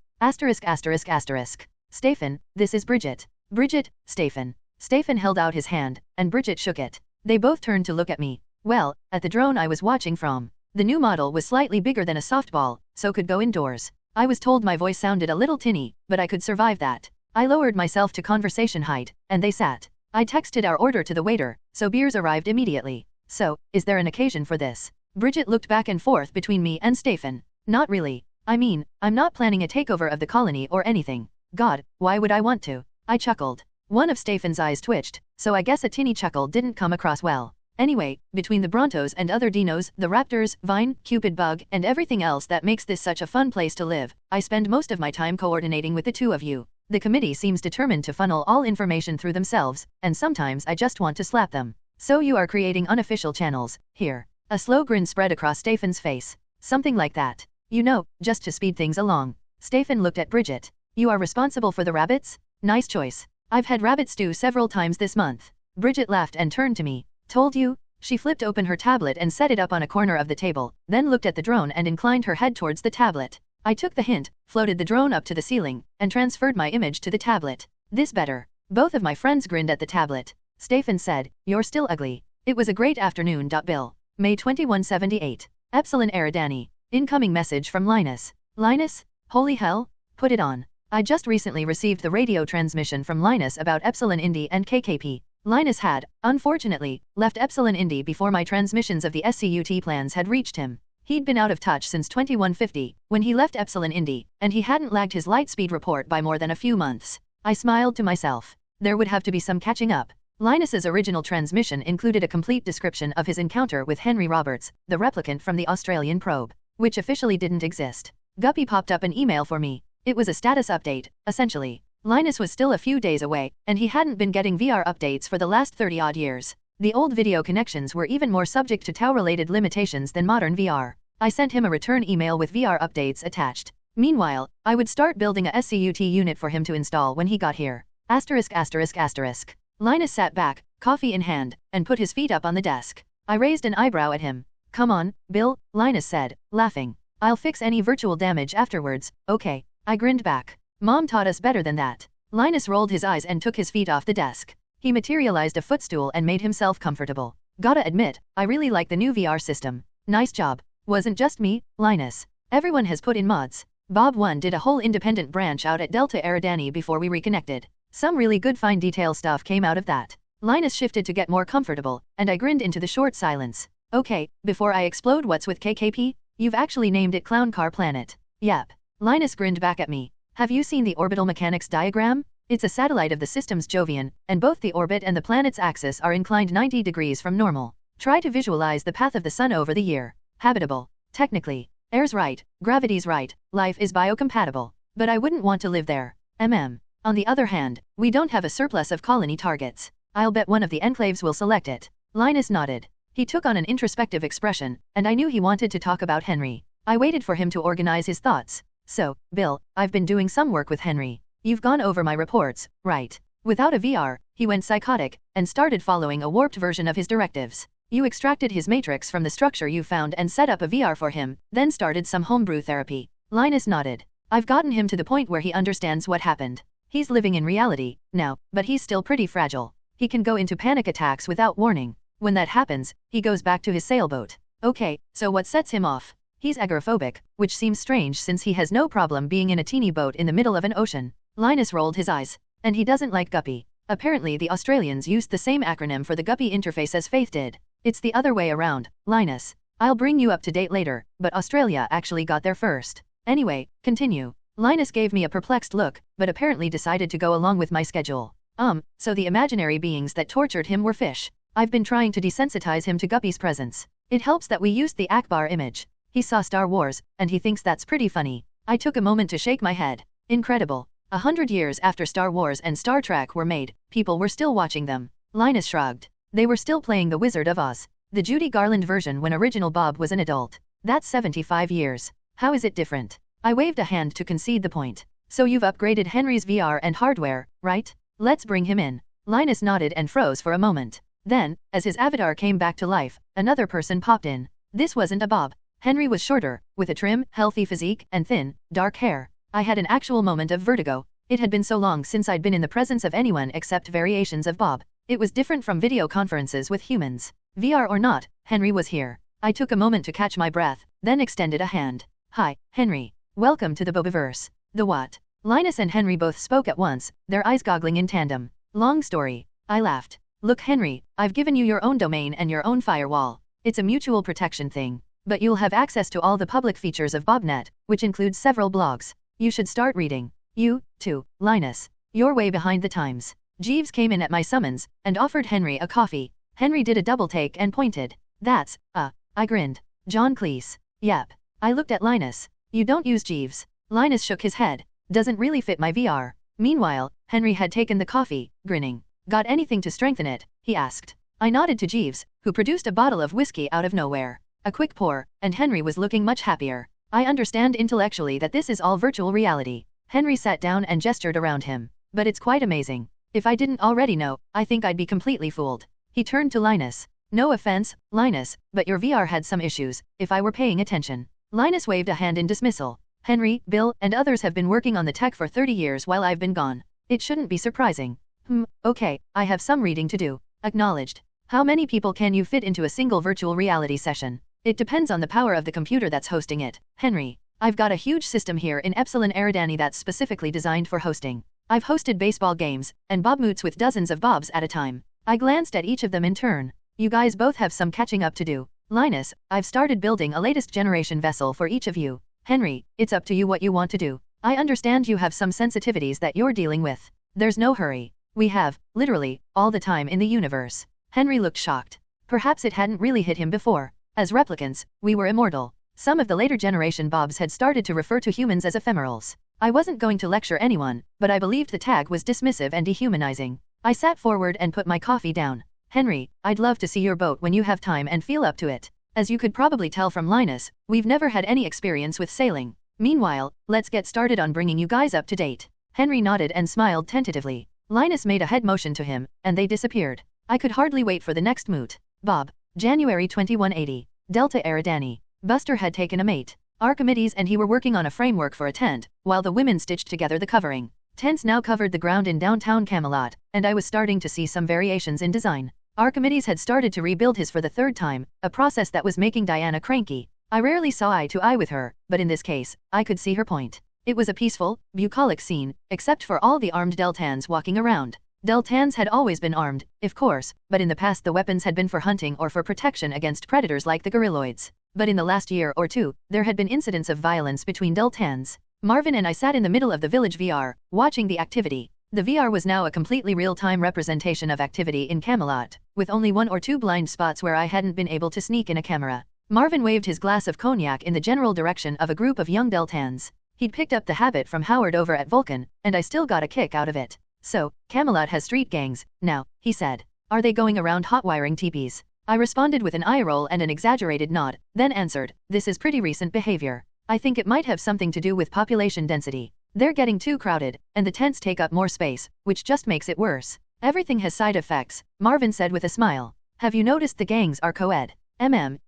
Speaker 2: Stephen, this is Bridget. Bridget, Stephen. Stephen held out his hand, and Bridget shook it. They both turned to look at me. Well, at the drone I was watching from. The new model was slightly bigger than a softball, so could go indoors. I was told my voice sounded a little tinny, but I could survive that. I lowered myself to conversation height, and they sat. I texted our order to the waiter, so beers arrived immediately. So, is there an occasion for this? Bridget looked back and forth between me and Stephen. Not really. I mean, I'm not planning a takeover of the colony or anything. God, why would I want to? I chuckled. One of Stephen's eyes twitched, so I guess a tinny chuckle didn't come across well. Anyway, between the Brontos and other dinos, the raptors, Vine, Cupid bug, and everything else that makes this such a fun place to live, I spend most of my time coordinating with the two of you. The committee seems determined to funnel all information through themselves, and sometimes I just want to slap them. So you are creating unofficial channels, here. A slow grin spread across Stephen's face. Something like that. You know, just to speed things along. Stephen looked at Bridget. You are responsible for the rabbits? Nice choice. I've had rabbit stew several times this month. Bridget laughed and turned to me. Told you? She flipped open her tablet and set it up on a corner of the table, then looked at the drone and inclined her head towards the tablet. I took the hint, floated the drone up to the ceiling, and transferred my image to the tablet. This better. Both of my friends grinned at the tablet. Stephen said, you're still ugly. It was a great afternoon. Bill. May 2178. Epsilon Eridani. Incoming message from Linus. Linus? Holy hell? Put it on. I just recently received the radio transmission from Linus about Epsilon Indy and KKP. Linus had, unfortunately, left Epsilon Indy before my transmissions of the SCUT plans had reached him. He'd been out of touch since 2150, when he left Epsilon Indy, and he hadn't lagged his lightspeed report by more than a few months. I smiled to myself. There would have to be some catching up. Linus's original transmission included a complete description of his encounter with Henry Roberts, the replicant from the Australian probe, which officially didn't exist. Guppy popped up an email for me. It was a status update, essentially. Linus was still a few days away, and he hadn't been getting VR updates for the last 30-odd years. The old video connections were even more subject to tau-related limitations than modern VR. I sent him a return email with VR updates attached. Meanwhile, I would start building a SCUT unit for him to install when he got here. ****. Linus sat back, coffee in hand, and put his feet up on the desk. I raised an eyebrow at him. Come on, Bill, Linus said, laughing. I'll fix any virtual damage afterwards, okay? I grinned back. Mom taught us better than that. Linus rolled his eyes and took his feet off the desk. He materialized a footstool and made himself comfortable. Gotta admit, I really like the new VR system. Nice job. Wasn't just me, Linus. Everyone has put in mods. Bob1 did a whole independent branch out at Delta Eridani before we reconnected. Some really good fine detail stuff came out of that. Linus shifted to get more comfortable, and I grinned into the short silence. Okay, before I explode, what's with KKP? You've actually named it Clown Car Planet. Yep. Linus grinned back at me. Have you seen the orbital mechanics diagram? It's a satellite of the system's Jovian, and both the orbit and the planet's axis are inclined 90 degrees from normal. Try to visualize the path of the sun over the year. Habitable. Technically. Air's right, gravity's right, life is biocompatible. But I wouldn't want to live there. On the other hand, we don't have a surplus of colony targets. I'll bet one of the enclaves will select it. Linus nodded. He took on an introspective expression, and I knew he wanted to talk about Henry. I waited for him to organize his thoughts. So, Bill, I've been doing some work with Henry. You've gone over my reports, right? Without a VR, he went psychotic, and started following a warped version of his directives. You extracted his matrix from the structure you found and set up a VR for him, then started some homebrew therapy. Linus nodded. I've gotten him to the point where he understands what happened. He's living in reality, now, but he's still pretty fragile. He can go into panic attacks without warning. When that happens, he goes back to his sailboat. Okay, so what sets him off? He's agoraphobic, which seems strange since he has no problem being in a teeny boat in the middle of an ocean. Linus rolled his eyes. And he doesn't like guppy. Apparently the Australians used the same acronym for the guppy interface as Faith did. It's the other way around, Linus. I'll bring you up to date later, but Australia actually got there first. Anyway, continue. Linus gave me a perplexed look, but apparently decided to go along with my schedule. So the imaginary beings that tortured him were fish. I've been trying to desensitize him to guppy's presence. It helps that we used the Akbar image. He saw Star Wars, and he thinks that's pretty funny. I took a moment to shake my head. Incredible. 100 years after Star Wars and Star Trek were made, people were still watching them. Linus shrugged. They were still playing The Wizard of Oz, the Judy Garland version when original Bob was an adult. That's 75 years. How is it different? I waved a hand to concede the point. So you've upgraded Henry's VR and hardware, right? Let's bring him in. Linus nodded and froze for a moment. Then, as his avatar came back to life, another person popped in. This wasn't a Bob. Henry was shorter, with a trim, healthy physique and thin, dark hair. I had an actual moment of vertigo. It had been so long since I'd been in the presence of anyone except variations of Bob. It was different from video conferences with humans. VR or not, Henry was here. I took a moment to catch my breath, then extended a hand. Hi, Henry. Welcome to the Bobiverse. The what? Linus and Henry both spoke at once, their eyes goggling in tandem. Long story. I laughed. Look Henry, I've given you your own domain and your own firewall. It's a mutual protection thing. But you'll have access to all the public features of Bobnet, which includes several blogs. You should start reading. You, too, Linus. You're way behind the times. Jeeves came in at my summons, and offered Henry a coffee. Henry did a double take and pointed. That's, I grinned. John Cleese. Yep. I looked at Linus. You don't use Jeeves. Linus shook his head. Doesn't really fit my VR. Meanwhile, Henry had taken the coffee, grinning. Got anything to strengthen it? He asked. I nodded to Jeeves, who produced a bottle of whiskey out of nowhere. A quick pour, and Henry was looking much happier. I understand intellectually that this is all virtual reality. Henry sat down and gestured around him. But it's quite amazing. If I didn't already know, I think I'd be completely fooled. He turned to Linus. No offense, Linus, but your VR had some issues, if I were paying attention. Linus waved a hand in dismissal. Henry, Bill, and others have been working on the tech for 30 years while I've been gone. It shouldn't be surprising. Okay, I have some reading to do. Acknowledged. How many people can you fit into a single virtual reality session? It depends on the power of the computer that's hosting it, Henry. I've got a huge system here in Epsilon Eridani that's specifically designed for hosting. I've hosted baseball games, and Bobmoots with dozens of Bobs at a time. I glanced at each of them in turn. You guys both have some catching up to do. Linus, I've started building a latest generation vessel for each of you. Henry, it's up to you what you want to do. I understand you have some sensitivities that you're dealing with. There's no hurry. We have, literally, all the time in the universe. Henry looked shocked. Perhaps it hadn't really hit him before. As replicants, we were immortal. Some of the later generation Bobs had started to refer to humans as ephemerals. I wasn't going to lecture anyone, but I believed the tag was dismissive and dehumanizing. I sat forward and put my coffee down. Henry, I'd love to see your boat when you have time and feel up to it. As you could probably tell from Linus, we've never had any experience with sailing. Meanwhile, let's get started on bringing you guys up to date. Henry nodded and smiled tentatively. Linus made a head motion to him, and they disappeared. I could hardly wait for the next moot. Bob. January 2180. Delta Eridani. Buster had taken a mate. Archimedes and he were working on a framework for a tent, while the women stitched together the covering. Tents now covered the ground in downtown Camelot, and I was starting to see some variations in design. Archimedes had started to rebuild his for the third time, a process that was making Diana cranky. I rarely saw eye to eye with her, but in this case, I could see her point. It was a peaceful, bucolic scene, except for all the armed Deltans walking around. Deltans had always been armed, of course, but in the past the weapons had been for hunting or for protection against predators like the gorilloids. But in the last year or two, there had been incidents of violence between Deltans. Marvin and I sat in the middle of the village VR, watching the activity. The VR was now a completely real-time representation of activity in Camelot, with only 1 or 2 blind spots where I hadn't been able to sneak in a camera. Marvin waved his glass of cognac in the general direction of a group of young Deltans. He'd picked up the habit from Howard over at Vulcan, and I still got a kick out of it. So, Camelot has street gangs, now, he said. Are they going around hotwiring teepees? I responded with an eye roll and an exaggerated nod, then answered, this is pretty recent behavior. I think it might have something to do with population density. They're getting too crowded, and the tents take up more space, which just makes it worse. Everything has side effects, Marvin said with a smile. Have you noticed the gangs are co-ed?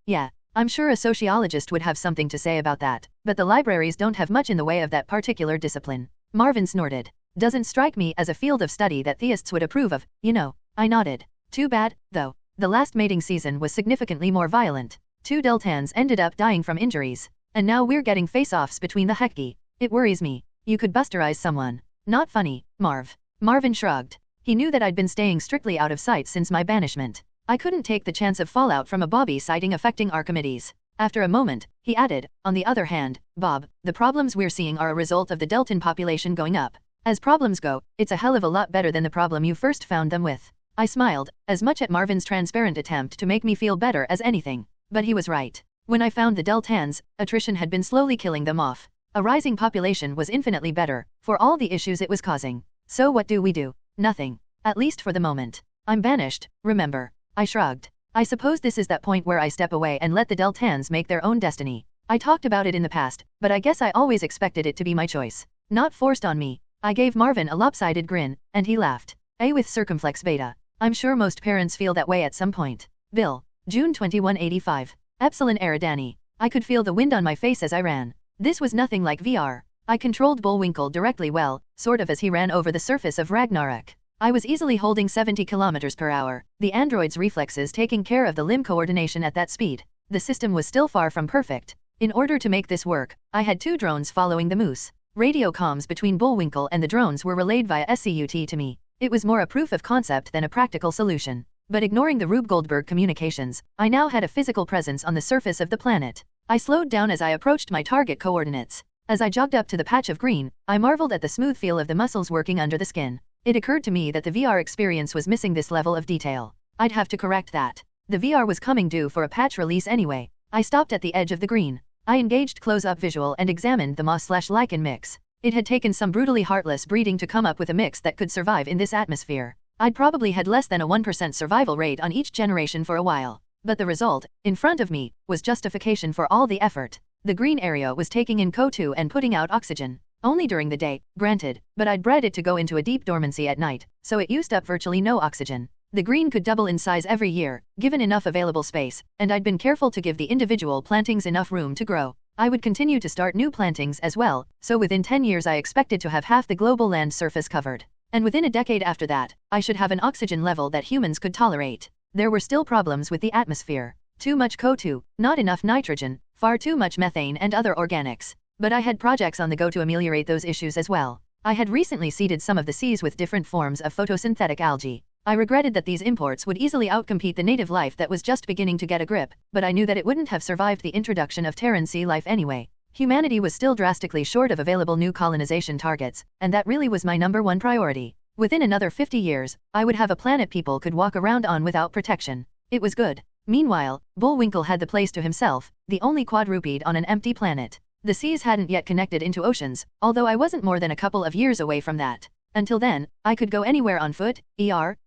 Speaker 2: Yeah. I'm sure a sociologist would have something to say about that, but the libraries don't have much in the way of that particular discipline. Marvin snorted. Doesn't strike me as a field of study that theists would approve of, you know. I nodded. Too bad, though. The last mating season was significantly more violent. 2 Deltans ended up dying from injuries. And now we're getting face-offs between the Heki. It worries me. You could busterize someone. Not funny, Marv. Marvin shrugged. He knew that I'd been staying strictly out of sight since my banishment. I couldn't take the chance of fallout from a Bobby sighting affecting Archimedes. After a moment, he added, on the other hand, Bob, the problems we're seeing are a result of the Deltan population going up. As problems go, it's a hell of a lot better than the problem you first found them with. I smiled, as much at Marvin's transparent attempt to make me feel better as anything. But he was right. When I found the Deltans, attrition had been slowly killing them off. A rising population was infinitely better, for all the issues it was causing. So what do we do? Nothing. At least for the moment. I'm banished, remember. I shrugged. I suppose this is that point where I step away and let the Deltans make their own destiny. I talked about it in the past, but I guess I always expected it to be my choice. Not forced on me. I gave Marvin a lopsided grin, and he laughed. With circumflex beta. I'm sure most parents feel that way at some point. Bill. June 2185. Epsilon Eridani. I could feel the wind on my face as I ran. This was nothing like VR. I controlled Bullwinkle directly well, sort of as he ran over the surface of Ragnarok. I was easily holding 70 kilometers per hour, the android's reflexes taking care of the limb coordination at that speed. The system was still far from perfect. In order to make this work, I had 2 drones following the moose. Radio comms between Bullwinkle and the drones were relayed via SCUT to me. It was more a proof of concept than a practical solution. But ignoring the Rube Goldberg communications, I now had a physical presence on the surface of the planet. I slowed down as I approached my target coordinates. As I jogged up to the patch of green, I marveled at the smooth feel of the muscles working under the skin. It occurred to me that the VR experience was missing this level of detail. I'd have to correct that. The VR was coming due for a patch release anyway. I stopped at the edge of the green. I engaged close-up visual and examined the moss/lichen mix. It had taken some brutally heartless breeding to come up with a mix that could survive in this atmosphere. I'd probably had less than a 1% survival rate on each generation for a while. But the result, in front of me, was justification for all the effort. The green area was taking in CO2 and putting out oxygen. Only during the day, granted, but I'd bred it to go into a deep dormancy at night, so it used up virtually no oxygen. The green could double in size every year, given enough available space, and I'd been careful to give the individual plantings enough room to grow. I would continue to start new plantings as well, so within 10 years I expected to have half the global land surface covered. And within a decade after that, I should have an oxygen level that humans could tolerate. There were still problems with the atmosphere. Too much CO2, not enough nitrogen, far too much methane and other organics. But I had projects on the go to ameliorate those issues as well. I had recently seeded some of the seas with different forms of photosynthetic algae. I regretted that these imports would easily outcompete the native life that was just beginning to get a grip, but I knew that it wouldn't have survived the introduction of Terran sea life anyway. Humanity was still drastically short of available new colonization targets, and that really was my #1 priority. Within another 50 years, I would have a planet people could walk around on without protection. It was good. Meanwhile, Bullwinkle had the place to himself, the only quadruped on an empty planet. The seas hadn't yet connected into oceans, although I wasn't more than a couple of years away from that. Until then, I could go anywhere on foot,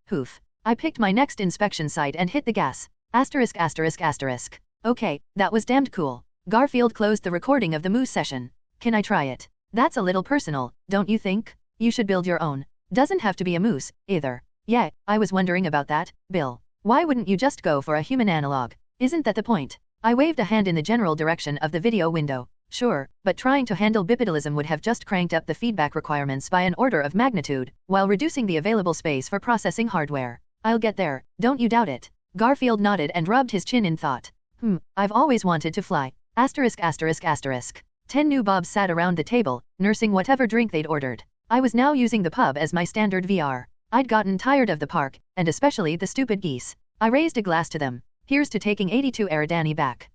Speaker 2: hoof. I picked my next inspection site and hit the gas. *****. Okay, that was damned cool. Garfield closed the recording of the moose session. Can I try it? That's a little personal, don't you think? You should build your own. Doesn't have to be a moose, either. Yeah, I was wondering about that, Bill. Why wouldn't you just go for a human analog? Isn't that the point? I waved a hand in the general direction of the video window. Sure, but trying to handle bipedalism would have just cranked up the feedback requirements by an order of magnitude, while reducing the available space for processing hardware. I'll get there, don't you doubt it. Garfield nodded and rubbed his chin in thought. I've always wanted to fly. *****. 10 new Bobs sat around the table, nursing whatever drink they'd ordered. I was now using the pub as my standard VR. I'd gotten tired of the park, and especially the stupid geese. I raised a glass to them. Here's to taking 82 Eridani back.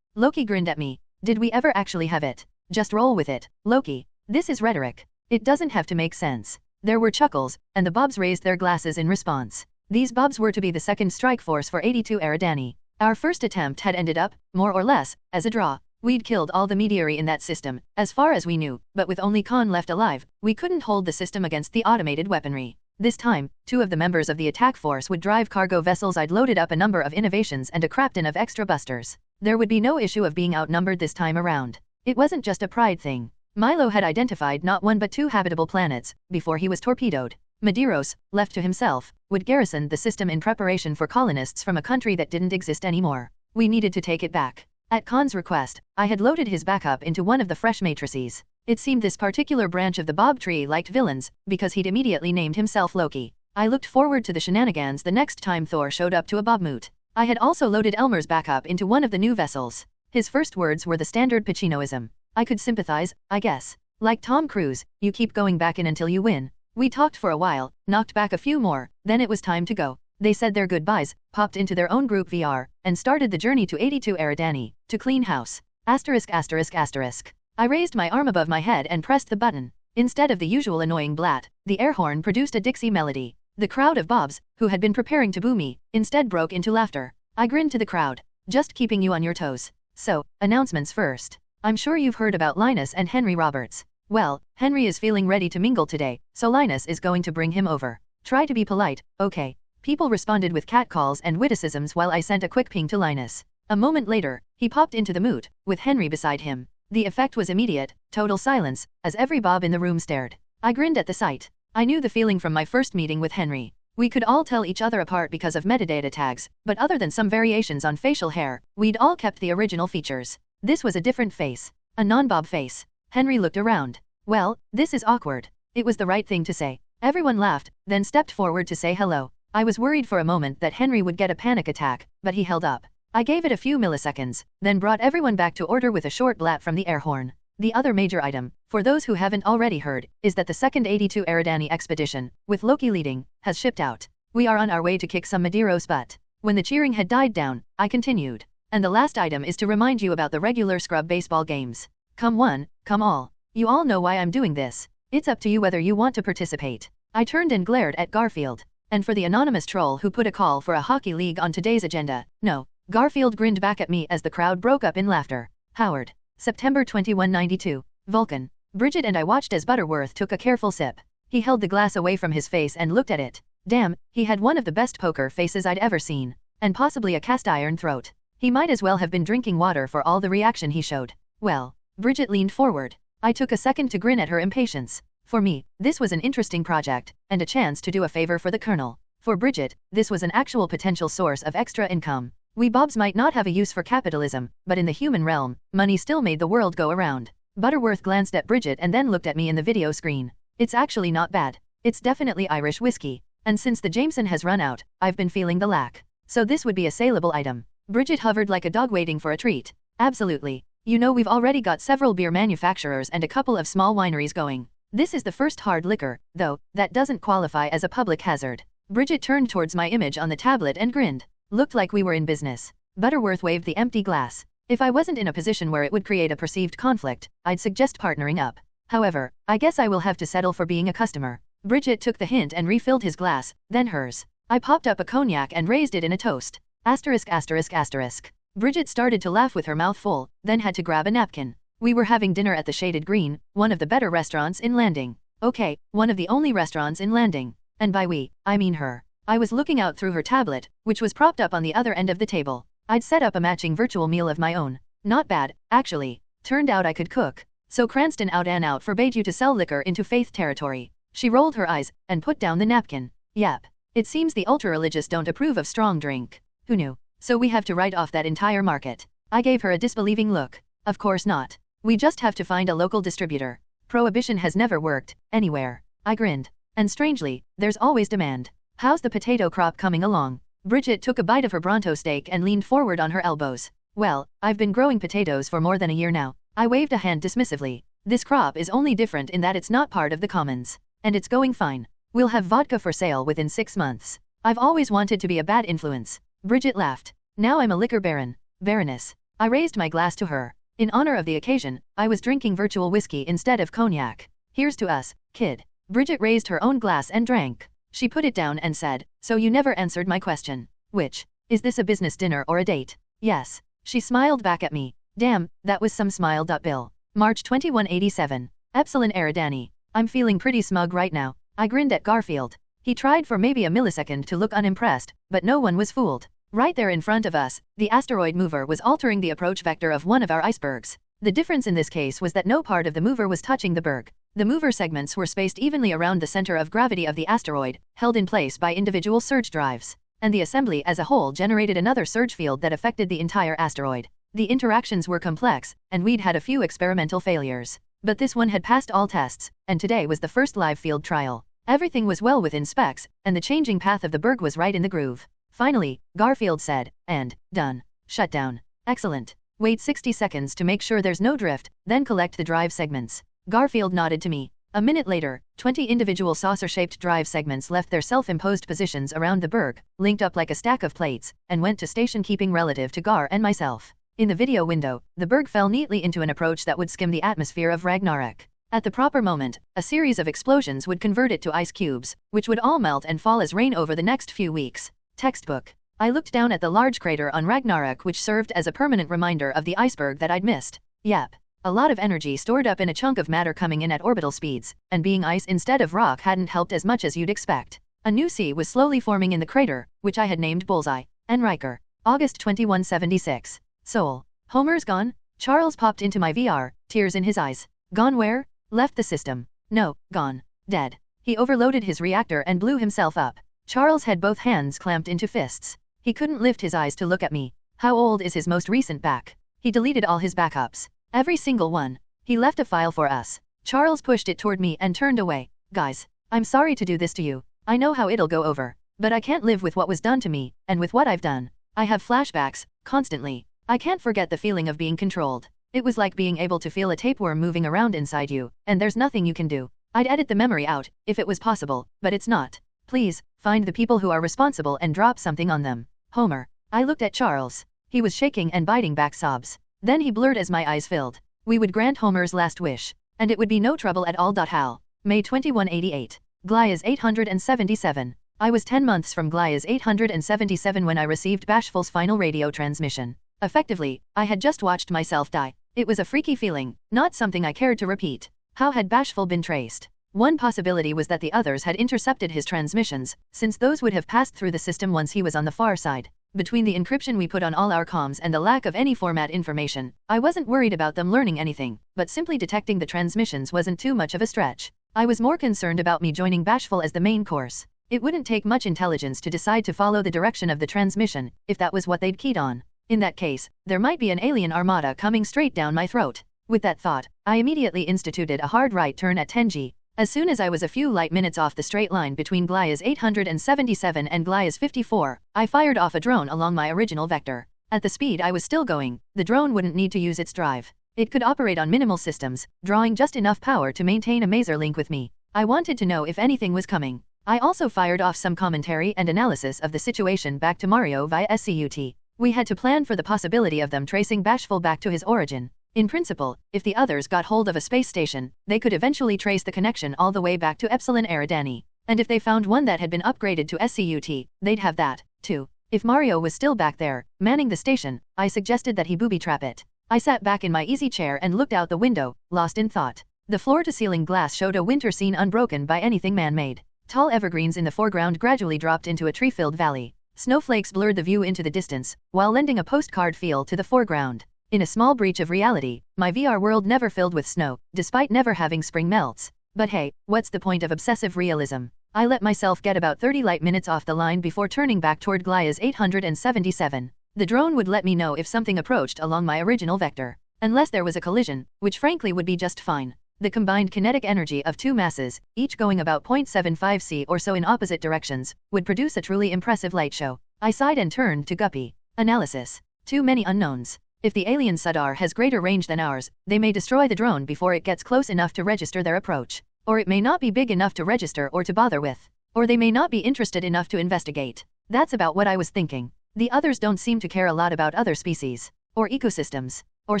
Speaker 2: Loki grinned at me. Did we ever actually have it? Just roll with it, Loki. This is rhetoric. It doesn't have to make sense. There were chuckles, and the Bobs raised their glasses in response. These Bobs were to be the second strike force for 82 Eridani. Our first attempt had ended up, more or less, as a draw. We'd killed all the meteori in that system, as far as we knew, but with only Khan left alive, we couldn't hold the system against the automated weaponry. This time, 2 of the members of the attack force would drive cargo vessels. I'd loaded up a number of innovations and a crapton of extra busters. There would be no issue of being outnumbered this time around. It wasn't just a pride thing. Milo had identified not 1 but 2 habitable planets before he was torpedoed. Madiros, left to himself, would garrison the system in preparation for colonists from a country that didn't exist anymore. We needed to take it back. At Khan's request, I had loaded his backup into one of the fresh matrices. It seemed this particular branch of the Bob tree liked villains, because he'd immediately named himself Loki. I looked forward to the shenanigans the next time Thor showed up to a Bobmoot. I had also loaded Elmer's backup into one of the new vessels. His first words were the standard Pacinoism. I could sympathize, I guess. Like Tom Cruise, you keep going back in until you win. We talked for a while, knocked back a few more, then it was time to go. They said their goodbyes, popped into their own group VR, and started the journey to 82 Eridani, to clean house. Asterisk asterisk asterisk. I raised my arm above my head and pressed the button. Instead of the usual annoying blat, the air horn produced a Dixie melody. The crowd of Bobs, who had been preparing to boo me, instead broke into laughter. I grinned to the crowd. Just keeping you on your toes. So, announcements first. I'm sure you've heard about Linus and Henry Roberts. Well, Henry is feeling ready to mingle today, so Linus is going to bring him over. Try to be polite, okay? People responded with catcalls and witticisms while I sent a quick ping to Linus. A moment later, he popped into the moot, with Henry beside him. The effect was immediate, total silence, as every Bob in the room stared. I grinned at the sight. I knew the feeling from my first meeting with Henry. We could all tell each other apart because of metadata tags, but other than some variations on facial hair, we'd all kept the original features. This was a different face. A non-Bob face. Henry looked around. Well, this is awkward. It was the right thing to say. Everyone laughed, then stepped forward to say hello. I was worried for a moment that Henry would get a panic attack, but he held up. I gave it a few milliseconds, then brought everyone back to order with a short blat from the air horn. The other major item, for those who haven't already heard, is that the second 82 Eridani expedition, with Loki leading, has shipped out. We are on our way to kick some Madiros butt. When the cheering had died down, I continued. And the last item is to remind you about the regular scrub baseball games. Come one, come all. You all know why I'm doing this. It's up to you whether you want to participate. I turned and glared at Garfield. And for the anonymous troll who put a call for a hockey league on today's agenda, no. Garfield grinned back at me as the crowd broke up in laughter. Howard. September 2192. Vulcan. Bridget and I watched as Butterworth took a careful sip. He held the glass away from his face and looked at it. Damn, he had one of the best poker faces I'd ever seen. And possibly a cast iron throat. He might as well have been drinking water for all the reaction he showed. Well. Bridget leaned forward. I took a second to grin at her impatience. For me, this was an interesting project, and a chance to do a favor for the Colonel. For Bridget, this was an actual potential source of extra income. We Bobs might not have a use for capitalism, but in the human realm, money still made the world go around. Butterworth glanced at Bridget and then looked at me in the video screen. It's actually not bad. It's definitely Irish whiskey. And since the Jameson has run out, I've been feeling the lack. So this would be a saleable item. Bridget hovered like a dog waiting for a treat. Absolutely. You know we've already got several beer manufacturers and a couple of small wineries going. This is the first hard liquor, though, that doesn't qualify as a public hazard. Bridget turned towards my image on the tablet and grinned. Looked like we were in business. Butterworth waved the empty glass. If I wasn't in a position where it would create a perceived conflict, I'd suggest partnering up. However, I guess I will have to settle for being a customer. Bridget took the hint and refilled his glass, then hers. I popped up a cognac and raised it in a toast. Asterisk asterisk asterisk. Bridget started to laugh with her mouth full, then had to grab a napkin. We were having dinner at the Shaded Green, one of the better restaurants in Landing. Okay, one of the only restaurants in Landing. And by we, I mean her. I was looking out through her tablet, which was propped up on the other end of the table. I'd set up a matching virtual meal of my own. Not bad, actually. Turned out I could cook. So Cranston out and out forbade you to sell liquor into faith territory. She rolled her eyes, and put down the napkin. Yep. It seems the ultra-religious don't approve of strong drink. Who knew? So we have to write off that entire market. I gave her a disbelieving look. Of course not. We just have to find a local distributor. Prohibition has never worked, anywhere. I grinned. And strangely, there's always demand. How's the potato crop coming along? Bridget took a bite of her Bronto steak and leaned forward on her elbows. Well, I've been growing potatoes for more than a year now. I waved a hand dismissively. This crop is only different in that it's not part of the commons. And it's going fine. We'll have vodka for sale within 6 months. I've always wanted to be a bad influence. Bridget laughed. Now I'm a liquor baron. Baroness. I raised my glass to her. In honor of the occasion, I was drinking virtual whiskey instead of cognac. Here's to us, kid. Bridget raised her own glass and drank. She put it down and said, so you never answered my question. Which? Is this a business dinner or a date? Yes. She smiled back at me. Damn, that was some smile. Bill. March 2187. Epsilon Eridani. I'm feeling pretty smug right now. I grinned at Garfield. He tried for maybe a millisecond to look unimpressed, but no one was fooled. Right there in front of us, the asteroid mover was altering the approach vector of one of our icebergs. The difference in this case was that no part of the mover was touching the berg. The mover segments were spaced evenly around the center of gravity of the asteroid, held in place by individual surge drives. And the assembly as a whole generated another surge field that affected the entire asteroid. The interactions were complex, and we'd had a few experimental failures. But this one had passed all tests, and today was the first live field trial. Everything was well within specs, and the changing path of the berg was right in the groove. Finally, Garfield said, and, done. Shut down. Excellent. Wait 60 seconds to make sure there's no drift, then collect the drive segments. Garfield nodded to me. A minute later, 20 individual saucer-shaped drive segments left their self-imposed positions around the berg, linked up like a stack of plates, and went to station keeping relative to Gar and myself. In the video window, the berg fell neatly into an approach that would skim the atmosphere of Ragnarok. At the proper moment, a series of explosions would convert it to ice cubes, which would all melt and fall as rain over the next few weeks. Textbook. I looked down at the large crater on Ragnarok, which served as a permanent reminder of the iceberg that I'd missed. Yep. A lot of energy stored up in a chunk of matter coming in at orbital speeds, and being ice instead of rock hadn't helped as much as you'd expect. A new sea was slowly forming in the crater, which I had named Bullseye. Enriker. August 2176. Seoul. Homer's gone? Charles popped into my VR, tears in his eyes. Gone where? Left the system. No, gone. Dead. He overloaded his reactor and blew himself up. Charles had both hands clamped into fists. He couldn't lift his eyes to look at me. How old is his most recent back? He deleted all his backups. Every single one. He left a file for us. Charles pushed it toward me and turned away. Guys, I'm sorry to do this to you. I know how it'll go over. But I can't live with what was done to me, and with what I've done. I have flashbacks, constantly. I can't forget the feeling of being controlled. It was like being able to feel a tapeworm moving around inside you, and there's nothing you can do. I'd edit the memory out, if it was possible, but it's not. Please, find the people who are responsible and drop something on them. Homer. I looked at Charles. He was shaking and biting back sobs. Then he blurred as my eyes filled. We would grant Homer's last wish. And it would be no trouble at all. Hal. May 2188. Glyas 877. I was 10 months from Glyas 877 when I received Bashful's final radio transmission. Effectively, I had just watched myself die. It was a freaky feeling, not something I cared to repeat. How had Bashful been traced? One possibility was that the others had intercepted his transmissions, since those would have passed through the system once he was on the far side. Between the encryption we put on all our comms and the lack of any format information, I wasn't worried about them learning anything, but simply detecting the transmissions wasn't too much of a stretch. I was more concerned about me joining Bashful as the main course. It wouldn't take much intelligence to decide to follow the direction of the transmission, if that was what they'd keyed on. In that case, there might be an alien armada coming straight down my throat. With that thought, I immediately instituted a hard right turn at 10G. As soon as I was a few light minutes off the straight line between Glyas 877 and Glyas 54, I fired off a drone along my original vector. At the speed I was still going, the drone wouldn't need to use its drive. It could operate on minimal systems, drawing just enough power to maintain a maser link with me. I wanted to know if anything was coming. I also fired off some commentary and analysis of the situation back to Mario via SCUT. We had to plan for the possibility of them tracing Bashful back to his origin. In principle, if the others got hold of a space station, they could eventually trace the connection all the way back to Epsilon Eridani. And if they found one that had been upgraded to SCUT, they'd have that, too. If Mario was still back there, manning the station, I suggested that he booby-trap it. I sat back in my easy chair and looked out the window, lost in thought. The floor-to-ceiling glass showed a winter scene unbroken by anything man-made. Tall evergreens in the foreground gradually dropped into a tree-filled valley. Snowflakes blurred the view into the distance, while lending a postcard feel to the foreground. In a small breach of reality, my VR world never filled with snow, despite never having spring melts. But hey, what's the point of obsessive realism? I let myself get about 30 light minutes off the line before turning back toward Glyas 877. The drone would let me know if something approached along my original vector. Unless there was a collision, which frankly would be just fine. The combined kinetic energy of two masses, each going about 0.75 c or so in opposite directions, would produce a truly impressive light show. I sighed and turned to Guppy. Analysis. Too many unknowns. If the alien Sudar has greater range than ours, they may destroy the drone before it gets close enough to register their approach. Or it may not be big enough to register or to bother with. Or they may not be interested enough to investigate. That's about what I was thinking. The others don't seem to care a lot about other species. Or ecosystems. Or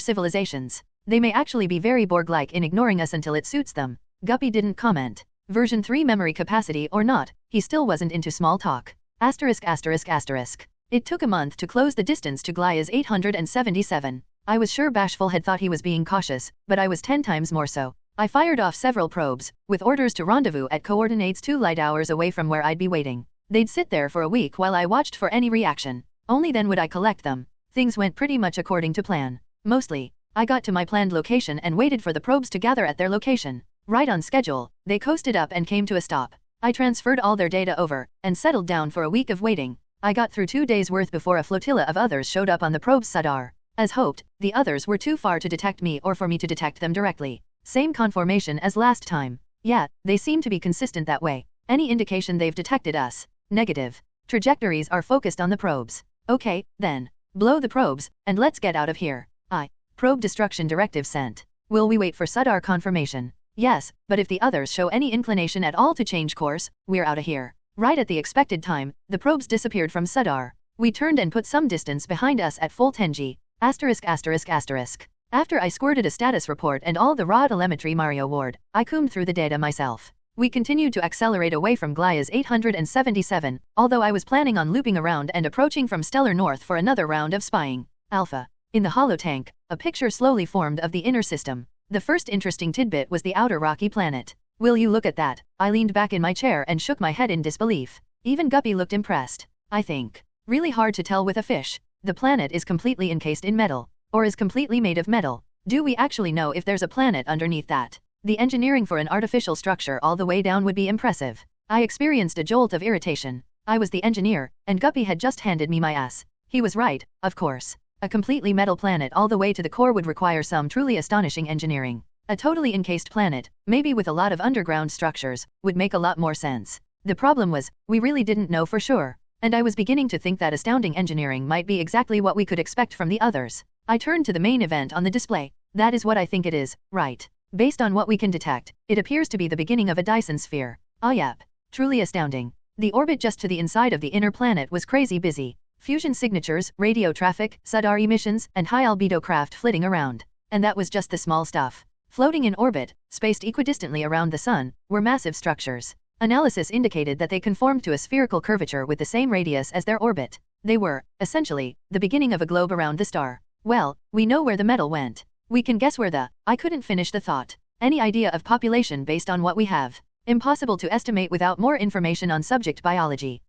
Speaker 2: civilizations. They may actually be very Borg-like in ignoring us until it suits them. Guppy didn't comment. Version 3 memory capacity or not, he still wasn't into small talk. Asterisk asterisk asterisk. It took a month to close the distance to Glyas 877. I was sure Bashful had thought he was being cautious, but I was 10 times more so. I fired off several probes, with orders to rendezvous at coordinates 2 light hours away from where I'd be waiting. They'd sit there for a week while I watched for any reaction. Only then would I collect them. Things went pretty much according to plan. Mostly. I got to my planned location and waited for the probes to gather at their location. Right on schedule, they coasted up and came to a stop. I transferred all their data over, and settled down for a week of waiting. I got through 2 days' worth before a flotilla of others showed up on the probe's sadar. As hoped, the others were too far to detect me or for me to detect them directly. Same conformation as last time. Yeah, they seem to be consistent that way. Any indication they've detected us? Negative. Trajectories are focused on the probes. Okay, then. Blow the probes, and let's get out of here. Probe destruction directive sent. Will we wait for sadar confirmation? Yes, but if the others show any inclination at all to change course, we're out of here. Right at the expected time, the probes disappeared from sadar. We turned and put some distance behind us at full 10G. *****. After I squirted a status report and all the raw telemetry Mario ward, I combed through the data myself. We continued to accelerate away from Glia's 877, although I was planning on looping around and approaching from stellar north for another round of spying. Alpha. In the hollow tank, a picture slowly formed of the inner system. The first interesting tidbit was the outer rocky planet. Will you look at that? I leaned back in my chair and shook my head in disbelief. Even Guppy looked impressed. I think. Really hard to tell with a fish. The planet is completely encased in metal. Or is completely made of metal. Do we actually know if there's a planet underneath that? The engineering for an artificial structure all the way down would be impressive. I experienced a jolt of irritation. I was the engineer, and Guppy had just handed me my ass. He was right, of course. A completely metal planet all the way to the core would require some truly astonishing engineering. A totally encased planet, maybe with a lot of underground structures, would make a lot more sense. The problem was, we really didn't know for sure. And I was beginning to think that astounding engineering might be exactly what we could expect from the others. I turned to the main event on the display. That is what I think it is, right? Based on what we can detect, it appears to be the beginning of a Dyson sphere. Yep. Truly astounding. The orbit just to the inside of the inner planet was crazy busy. Fusion signatures, radio traffic, sadar emissions, and high albedo craft flitting around. And that was just the small stuff. Floating in orbit, spaced equidistantly around the sun, were massive structures. Analysis indicated that they conformed to a spherical curvature with the same radius as their orbit. They were, essentially, the beginning of a globe around the star. Well, we know where the metal went. We can guess where I couldn't finish the thought. Any idea of population based on what we have? Impossible to estimate without more information on subject biology.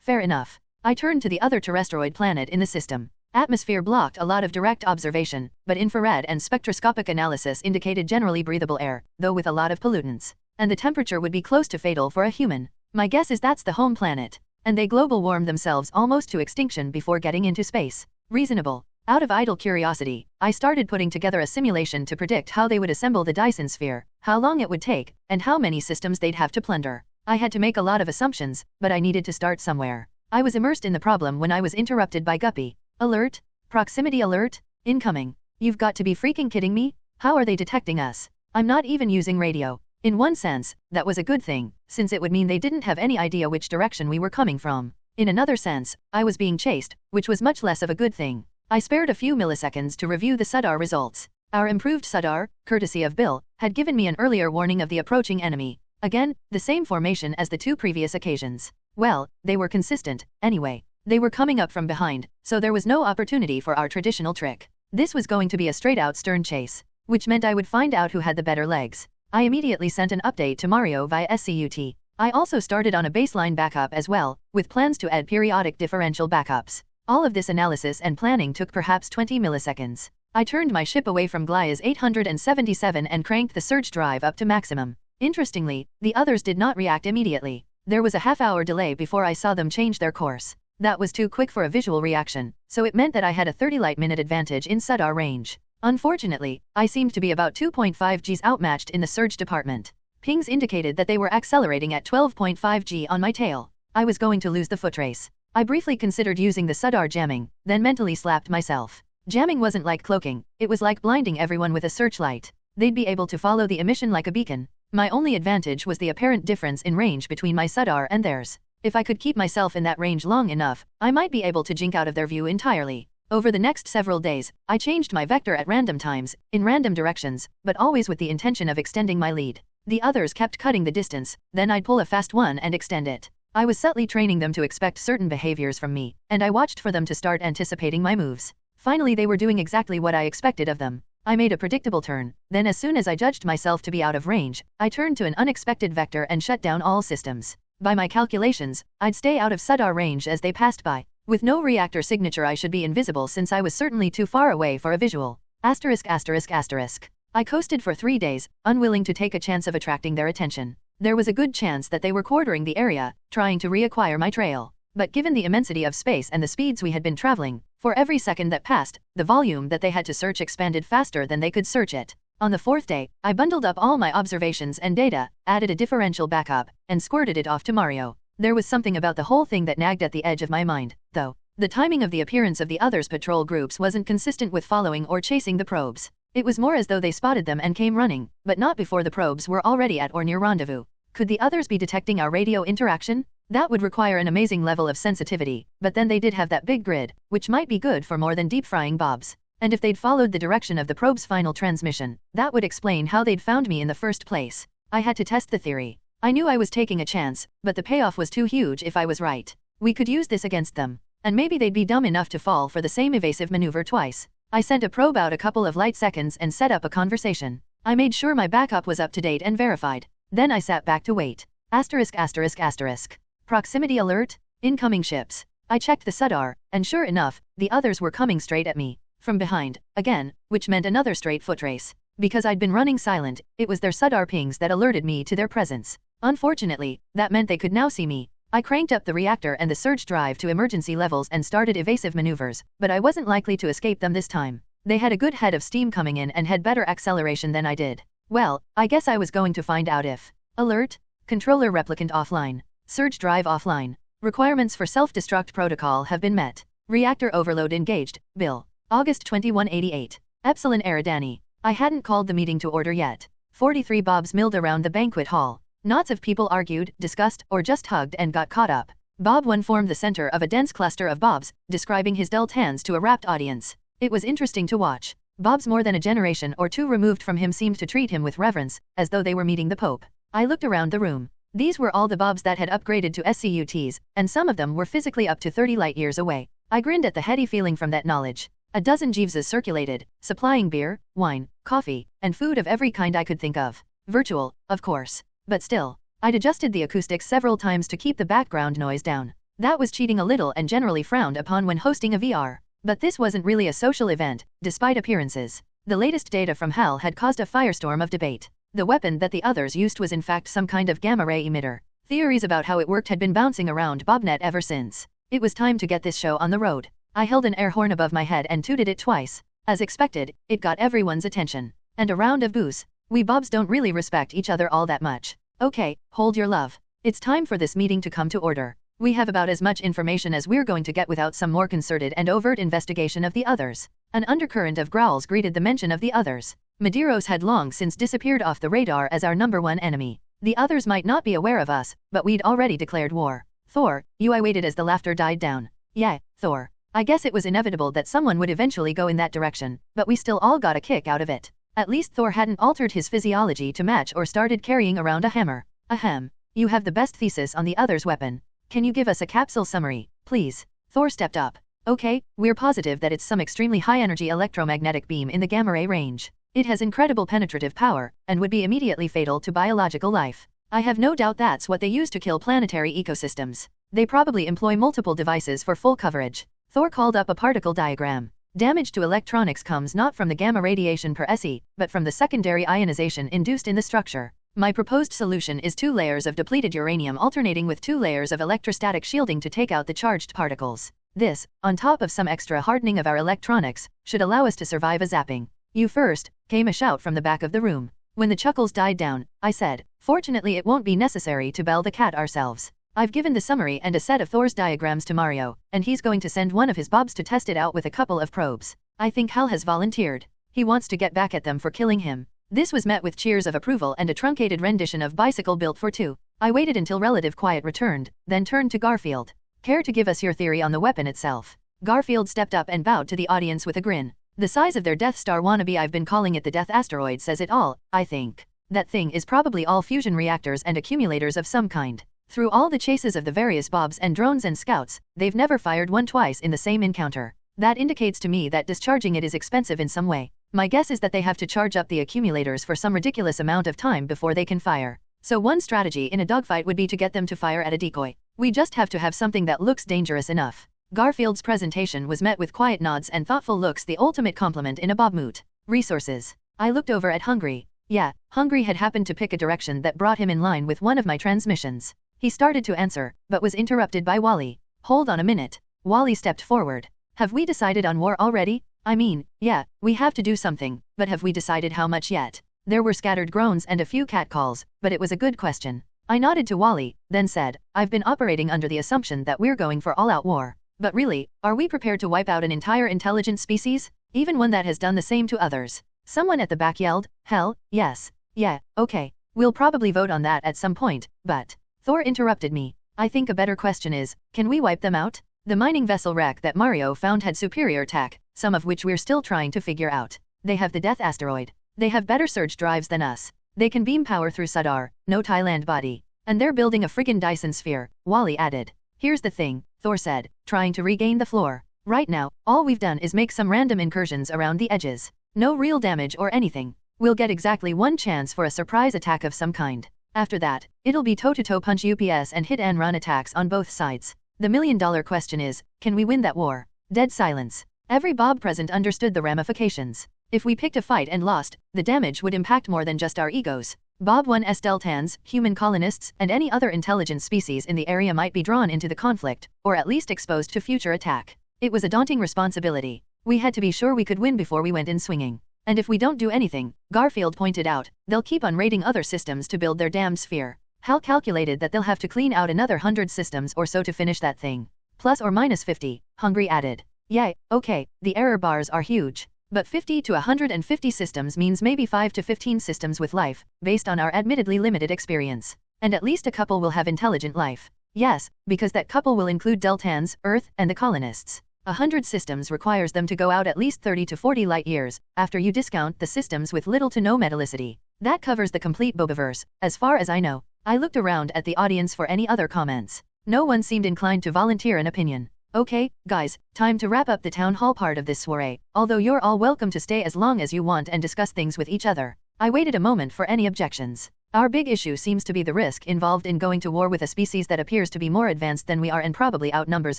Speaker 2: Fair enough. I turned to the other terrestrial planet in the system. Atmosphere blocked a lot of direct observation, but infrared and spectroscopic analysis indicated generally breathable air, though with a lot of pollutants. And the temperature would be close to fatal for a human. My guess is that's the home planet. And they global warmed themselves almost to extinction before getting into space. Reasonable. Out of idle curiosity, I started putting together a simulation to predict how they would assemble the Dyson sphere, how long it would take, and how many systems they'd have to plunder. I had to make a lot of assumptions, but I needed to start somewhere. I was immersed in the problem when I was interrupted by Guppy. Alert? Proximity alert? Incoming. You've got to be freaking kidding me? How are they detecting us? I'm not even using radio. In one sense, that was a good thing, since it would mean they didn't have any idea which direction we were coming from. In another sense, I was being chased, which was much less of a good thing. I spared a few milliseconds to review the sadar results. Our improved sadar, courtesy of Bill, had given me an earlier warning of the approaching enemy. Again, the same formation as the 2 previous occasions. Well, they were consistent, anyway. They were coming up from behind, so there was no opportunity for our traditional trick. This was going to be a straight-out stern chase, which meant I would find out who had the better legs. I immediately sent an update to Mario via SCUT. I also started on a baseline backup as well, with plans to add periodic differential backups. All of this analysis and planning took perhaps 20 milliseconds. I turned my ship away from Glia's 877 and cranked the surge drive up to maximum. Interestingly, the others did not react immediately. There was a half-hour delay before I saw them change their course. That was too quick for a visual reaction, so it meant that I had a 30 light-minute advantage in sadar range. Unfortunately, I seemed to be about 2.5 Gs outmatched in the surge department. Pings indicated that they were accelerating at 12.5 G on my tail. I was going to lose the footrace. I briefly considered using the sadar jamming, then mentally slapped myself. Jamming wasn't like cloaking, it was like blinding everyone with a searchlight. They'd be able to follow the emission like a beacon. My only advantage was the apparent difference in range between my sadar and theirs. If I could keep myself in that range long enough, I might be able to jink out of their view entirely. Over the next several days, I changed my vector at random times, in random directions, but always with the intention of extending my lead. The others kept cutting the distance, then I'd pull a fast one and extend it. I was subtly training them to expect certain behaviors from me, and I watched for them to start anticipating my moves. Finally they were doing exactly what I expected of them. I made a predictable turn, then as soon as I judged myself to be out of range, I turned to an unexpected vector and shut down all systems. By my calculations, I'd stay out of Sudar range as they passed by. With no reactor signature I should be invisible since I was certainly too far away for a visual. Asterisk asterisk asterisk. I coasted for 3 days, unwilling to take a chance of attracting their attention. There was a good chance that they were quartering the area, trying to reacquire my trail. But given the immensity of space and the speeds we had been traveling, for every second that passed, the volume that they had to search expanded faster than they could search it. On the 4th day, I bundled up all my observations and data, added a differential backup, and squirted it off to Mario. There was something about the whole thing that nagged at the edge of my mind, though. The timing of the appearance of the others' patrol groups wasn't consistent with following or chasing the probes. It was more as though they spotted them and came running, but not before the probes were already at or near rendezvous. Could the others be detecting our radio interaction? That would require an amazing level of sensitivity, but then they did have that big grid, which might be good for more than deep-frying bobs. And if they'd followed the direction of the probe's final transmission, that would explain how they'd found me in the first place. I had to test the theory. I knew I was taking a chance, but the payoff was too huge if I was right. We could use this against them. And maybe they'd be dumb enough to fall for the same evasive maneuver twice. I sent a probe out a couple of light seconds and set up a conversation. I made sure my backup was up to date and verified. Then I sat back to wait. Asterisk asterisk asterisk. Proximity alert? Incoming ships. I checked the Sudar, and sure enough, the others were coming straight at me. From behind, again, which meant another straight foot race. Because I'd been running silent, it was their Sudar pings that alerted me to their presence. Unfortunately, that meant they could now see me. I cranked up the reactor and the surge drive to emergency levels and started evasive maneuvers, but I wasn't likely to escape them this time. They had a good head of steam coming in and had better acceleration than I did. Well, I guess I was going to find out if. Alert. Controller replicant offline. Surge drive offline. Requirements for self-destruct protocol have been met. Reactor overload engaged. Bill. August 2188. Epsilon Eridani. I hadn't called the meeting to order yet. 43 bobs milled around the banquet hall. Knots of people argued, discussed, or just hugged and got caught up. Bob 1 formed the center of a dense cluster of bobs, describing his Deltans to a rapt audience. It was interesting to watch. Bobs more than a generation or two removed from him seemed to treat him with reverence, as though they were meeting the Pope. I looked around the room. These were all the bobs that had upgraded to SCUTs, and some of them were physically up to 30 light years away. I grinned at the heady feeling from that knowledge. A dozen Jeeveses circulated, supplying beer, wine, coffee, and food of every kind I could think of. Virtual, of course. But still, I'd adjusted the acoustics several times to keep the background noise down. That was cheating a little and generally frowned upon when hosting a VR. But this wasn't really a social event, despite appearances. The latest data from HAL had caused a firestorm of debate. The weapon that the others used was in fact some kind of gamma-ray emitter. Theories about how it worked had been bouncing around Bobnet ever since. It was time to get this show on the road. I held an air horn above my head and tooted it twice. As expected, it got everyone's attention. And a round of boos. We bobs don't really respect each other all that much. Okay, hold your love. It's time for this meeting to come to order. We have about as much information as we're going to get without some more concerted and overt investigation of the others. An undercurrent of growls greeted the mention of the others. Madiros had long since disappeared off the radar as our #1 enemy. The others might not be aware of us, but we'd already declared war. Thor, I waited as the laughter died down. Yeah, Thor. I guess it was inevitable that someone would eventually go in that direction, but we still all got a kick out of it. At least Thor hadn't altered his physiology to match or started carrying around a hammer. Ahem. You have the best thesis on the other's weapon. Can you give us a capsule summary, please? Thor stepped up. Okay, we're positive that it's some extremely high-energy electromagnetic beam in the gamma-ray range. It has incredible penetrative power, and would be immediately fatal to biological life. I have no doubt that's what they use to kill planetary ecosystems. They probably employ multiple devices for full coverage. Thor called up a particle diagram. Damage to electronics comes not from the gamma radiation per SE, but from the secondary ionization induced in the structure. My proposed solution is 2 layers of depleted uranium alternating with 2 layers of electrostatic shielding to take out the charged particles. This, on top of some extra hardening of our electronics, should allow us to survive a zapping. You first, came a shout from the back of the room. When the chuckles died down, I said, fortunately it won't be necessary to bell the cat ourselves. I've given the summary and a set of Thor's diagrams to Mario, and he's going to send one of his bobs to test it out with a couple of probes. I think Hal has volunteered. He wants to get back at them for killing him. This was met with cheers of approval and a truncated rendition of Bicycle Built for Two. I waited until relative quiet returned, then turned to Garfield. Care to give us your theory on the weapon itself? Garfield stepped up and bowed to the audience with a grin. The size of their Death Star wannabe, I've been calling it the Death Asteroid, says it all, I think. That thing is probably all fusion reactors and accumulators of some kind. Through all the chases of the various bobs and drones and scouts, they've never fired one twice in the same encounter. That indicates to me that discharging it is expensive in some way. My guess is that they have to charge up the accumulators for some ridiculous amount of time before they can fire. So one strategy in a dogfight would be to get them to fire at a decoy. We just have to have something that looks dangerous enough. Garfield's presentation was met with quiet nods and thoughtful looks, the ultimate compliment in a Bobmoot. Resources. I looked over at Hungry. Yeah, Hungry had happened to pick a direction that brought him in line with one of my transmissions. He started to answer, but was interrupted by Wally. Hold on a minute. Wally stepped forward. Have we decided on war already? I mean, yeah, we have to do something, but have we decided how much yet? There were scattered groans and a few catcalls, but it was a good question. I nodded to Wally, then said, I've been operating under the assumption that we're going for all-out war. But really, are we prepared to wipe out an entire intelligent species? Even one that has done the same to others? Someone at the back yelled, hell, yes. Yeah, okay. We'll probably vote on that at some point, but... Thor interrupted me. I think a better question is, can we wipe them out? The mining vessel wreck that Mario found had superior tech, some of which we're still trying to figure out. They have the death asteroid. They have better surge drives than us. They can beam power through Sudar, no Thailand body. And they're building a friggin' Dyson sphere, Wally added. Here's the thing, Thor said, trying to regain the floor. Right now, all we've done is make some random incursions around the edges. No real damage or anything. We'll get exactly one chance for a surprise attack of some kind. After that, it'll be toe-to-toe punch UPS and hit-and-run attacks on both sides. The million-dollar question is, can we win that war? Dead silence. Every Bob present understood the ramifications. If we picked a fight and lost, the damage would impact more than just our egos. Bob 1's Deltans, human colonists, and any other intelligent species in the area might be drawn into the conflict, or at least exposed to future attack. It was a daunting responsibility. We had to be sure we could win before we went in swinging. And if we don't do anything, Garfield pointed out, they'll keep on raiding other systems to build their damned sphere. Hal calculated that they'll have to clean out another 100 systems or so to finish that thing. Plus or minus 50, Hungry added. Yeah, okay, the error bars are huge. But 50 to 150 systems means maybe 5 to 15 systems with life, based on our admittedly limited experience. And at least a couple will have intelligent life. Yes, because that couple will include Deltans, Earth, and the colonists. 100 systems requires them to go out at least 30 to 40 light years, after you discount the systems with little to no metallicity. That covers the complete Bobiverse, as far as I know. I looked around at the audience for any other comments. No one seemed inclined to volunteer an opinion. Okay, guys, time to wrap up the town hall part of this soiree, although you're all welcome to stay as long as you want and discuss things with each other. I waited a moment for any objections. Our big issue seems to be the risk involved in going to war with a species that appears to be more advanced than we are and probably outnumbers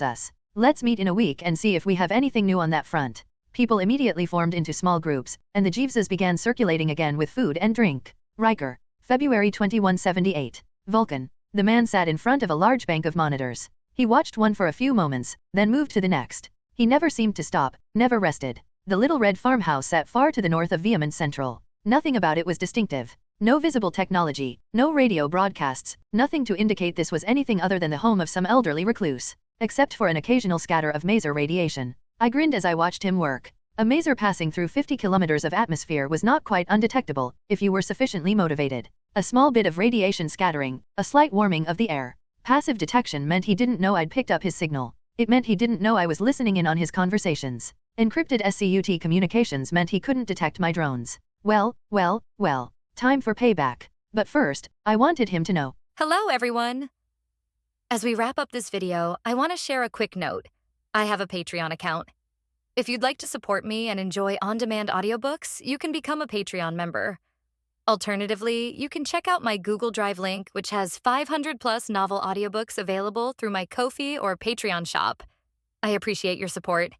Speaker 2: us. Let's meet in a week and see if we have anything new on that front. People immediately formed into small groups, and the Jeeveses began circulating again with food and drink. Riker, February 2178. Vulcan. The man sat in front of a large bank of monitors. He watched one for a few moments, then moved to the next. He never seemed to stop, never rested. The little red farmhouse sat far to the north of Vement Central. Nothing about it was distinctive. No visible technology, no radio broadcasts, nothing to indicate this was anything other than the home of some elderly recluse. Except for an occasional scatter of maser radiation. I grinned as I watched him work. A maser passing through 50 kilometers of atmosphere was not quite undetectable, if you were sufficiently motivated. A small bit of radiation scattering, a slight warming of the air. Passive detection meant he didn't know I'd picked up his signal. It meant he didn't know I was listening in on his conversations. Encrypted SCUT communications meant he couldn't detect my drones. Well, time for payback. But first, I wanted him to know.
Speaker 3: Hello, everyone! As we wrap up this video, I want to share a quick note. I have a Patreon account. If you'd like to support me and enjoy on-demand audiobooks, you can become a Patreon member. Alternatively, you can check out my Google Drive link, which has 500-plus novel audiobooks available through my Ko-fi or Patreon shop. I appreciate your support.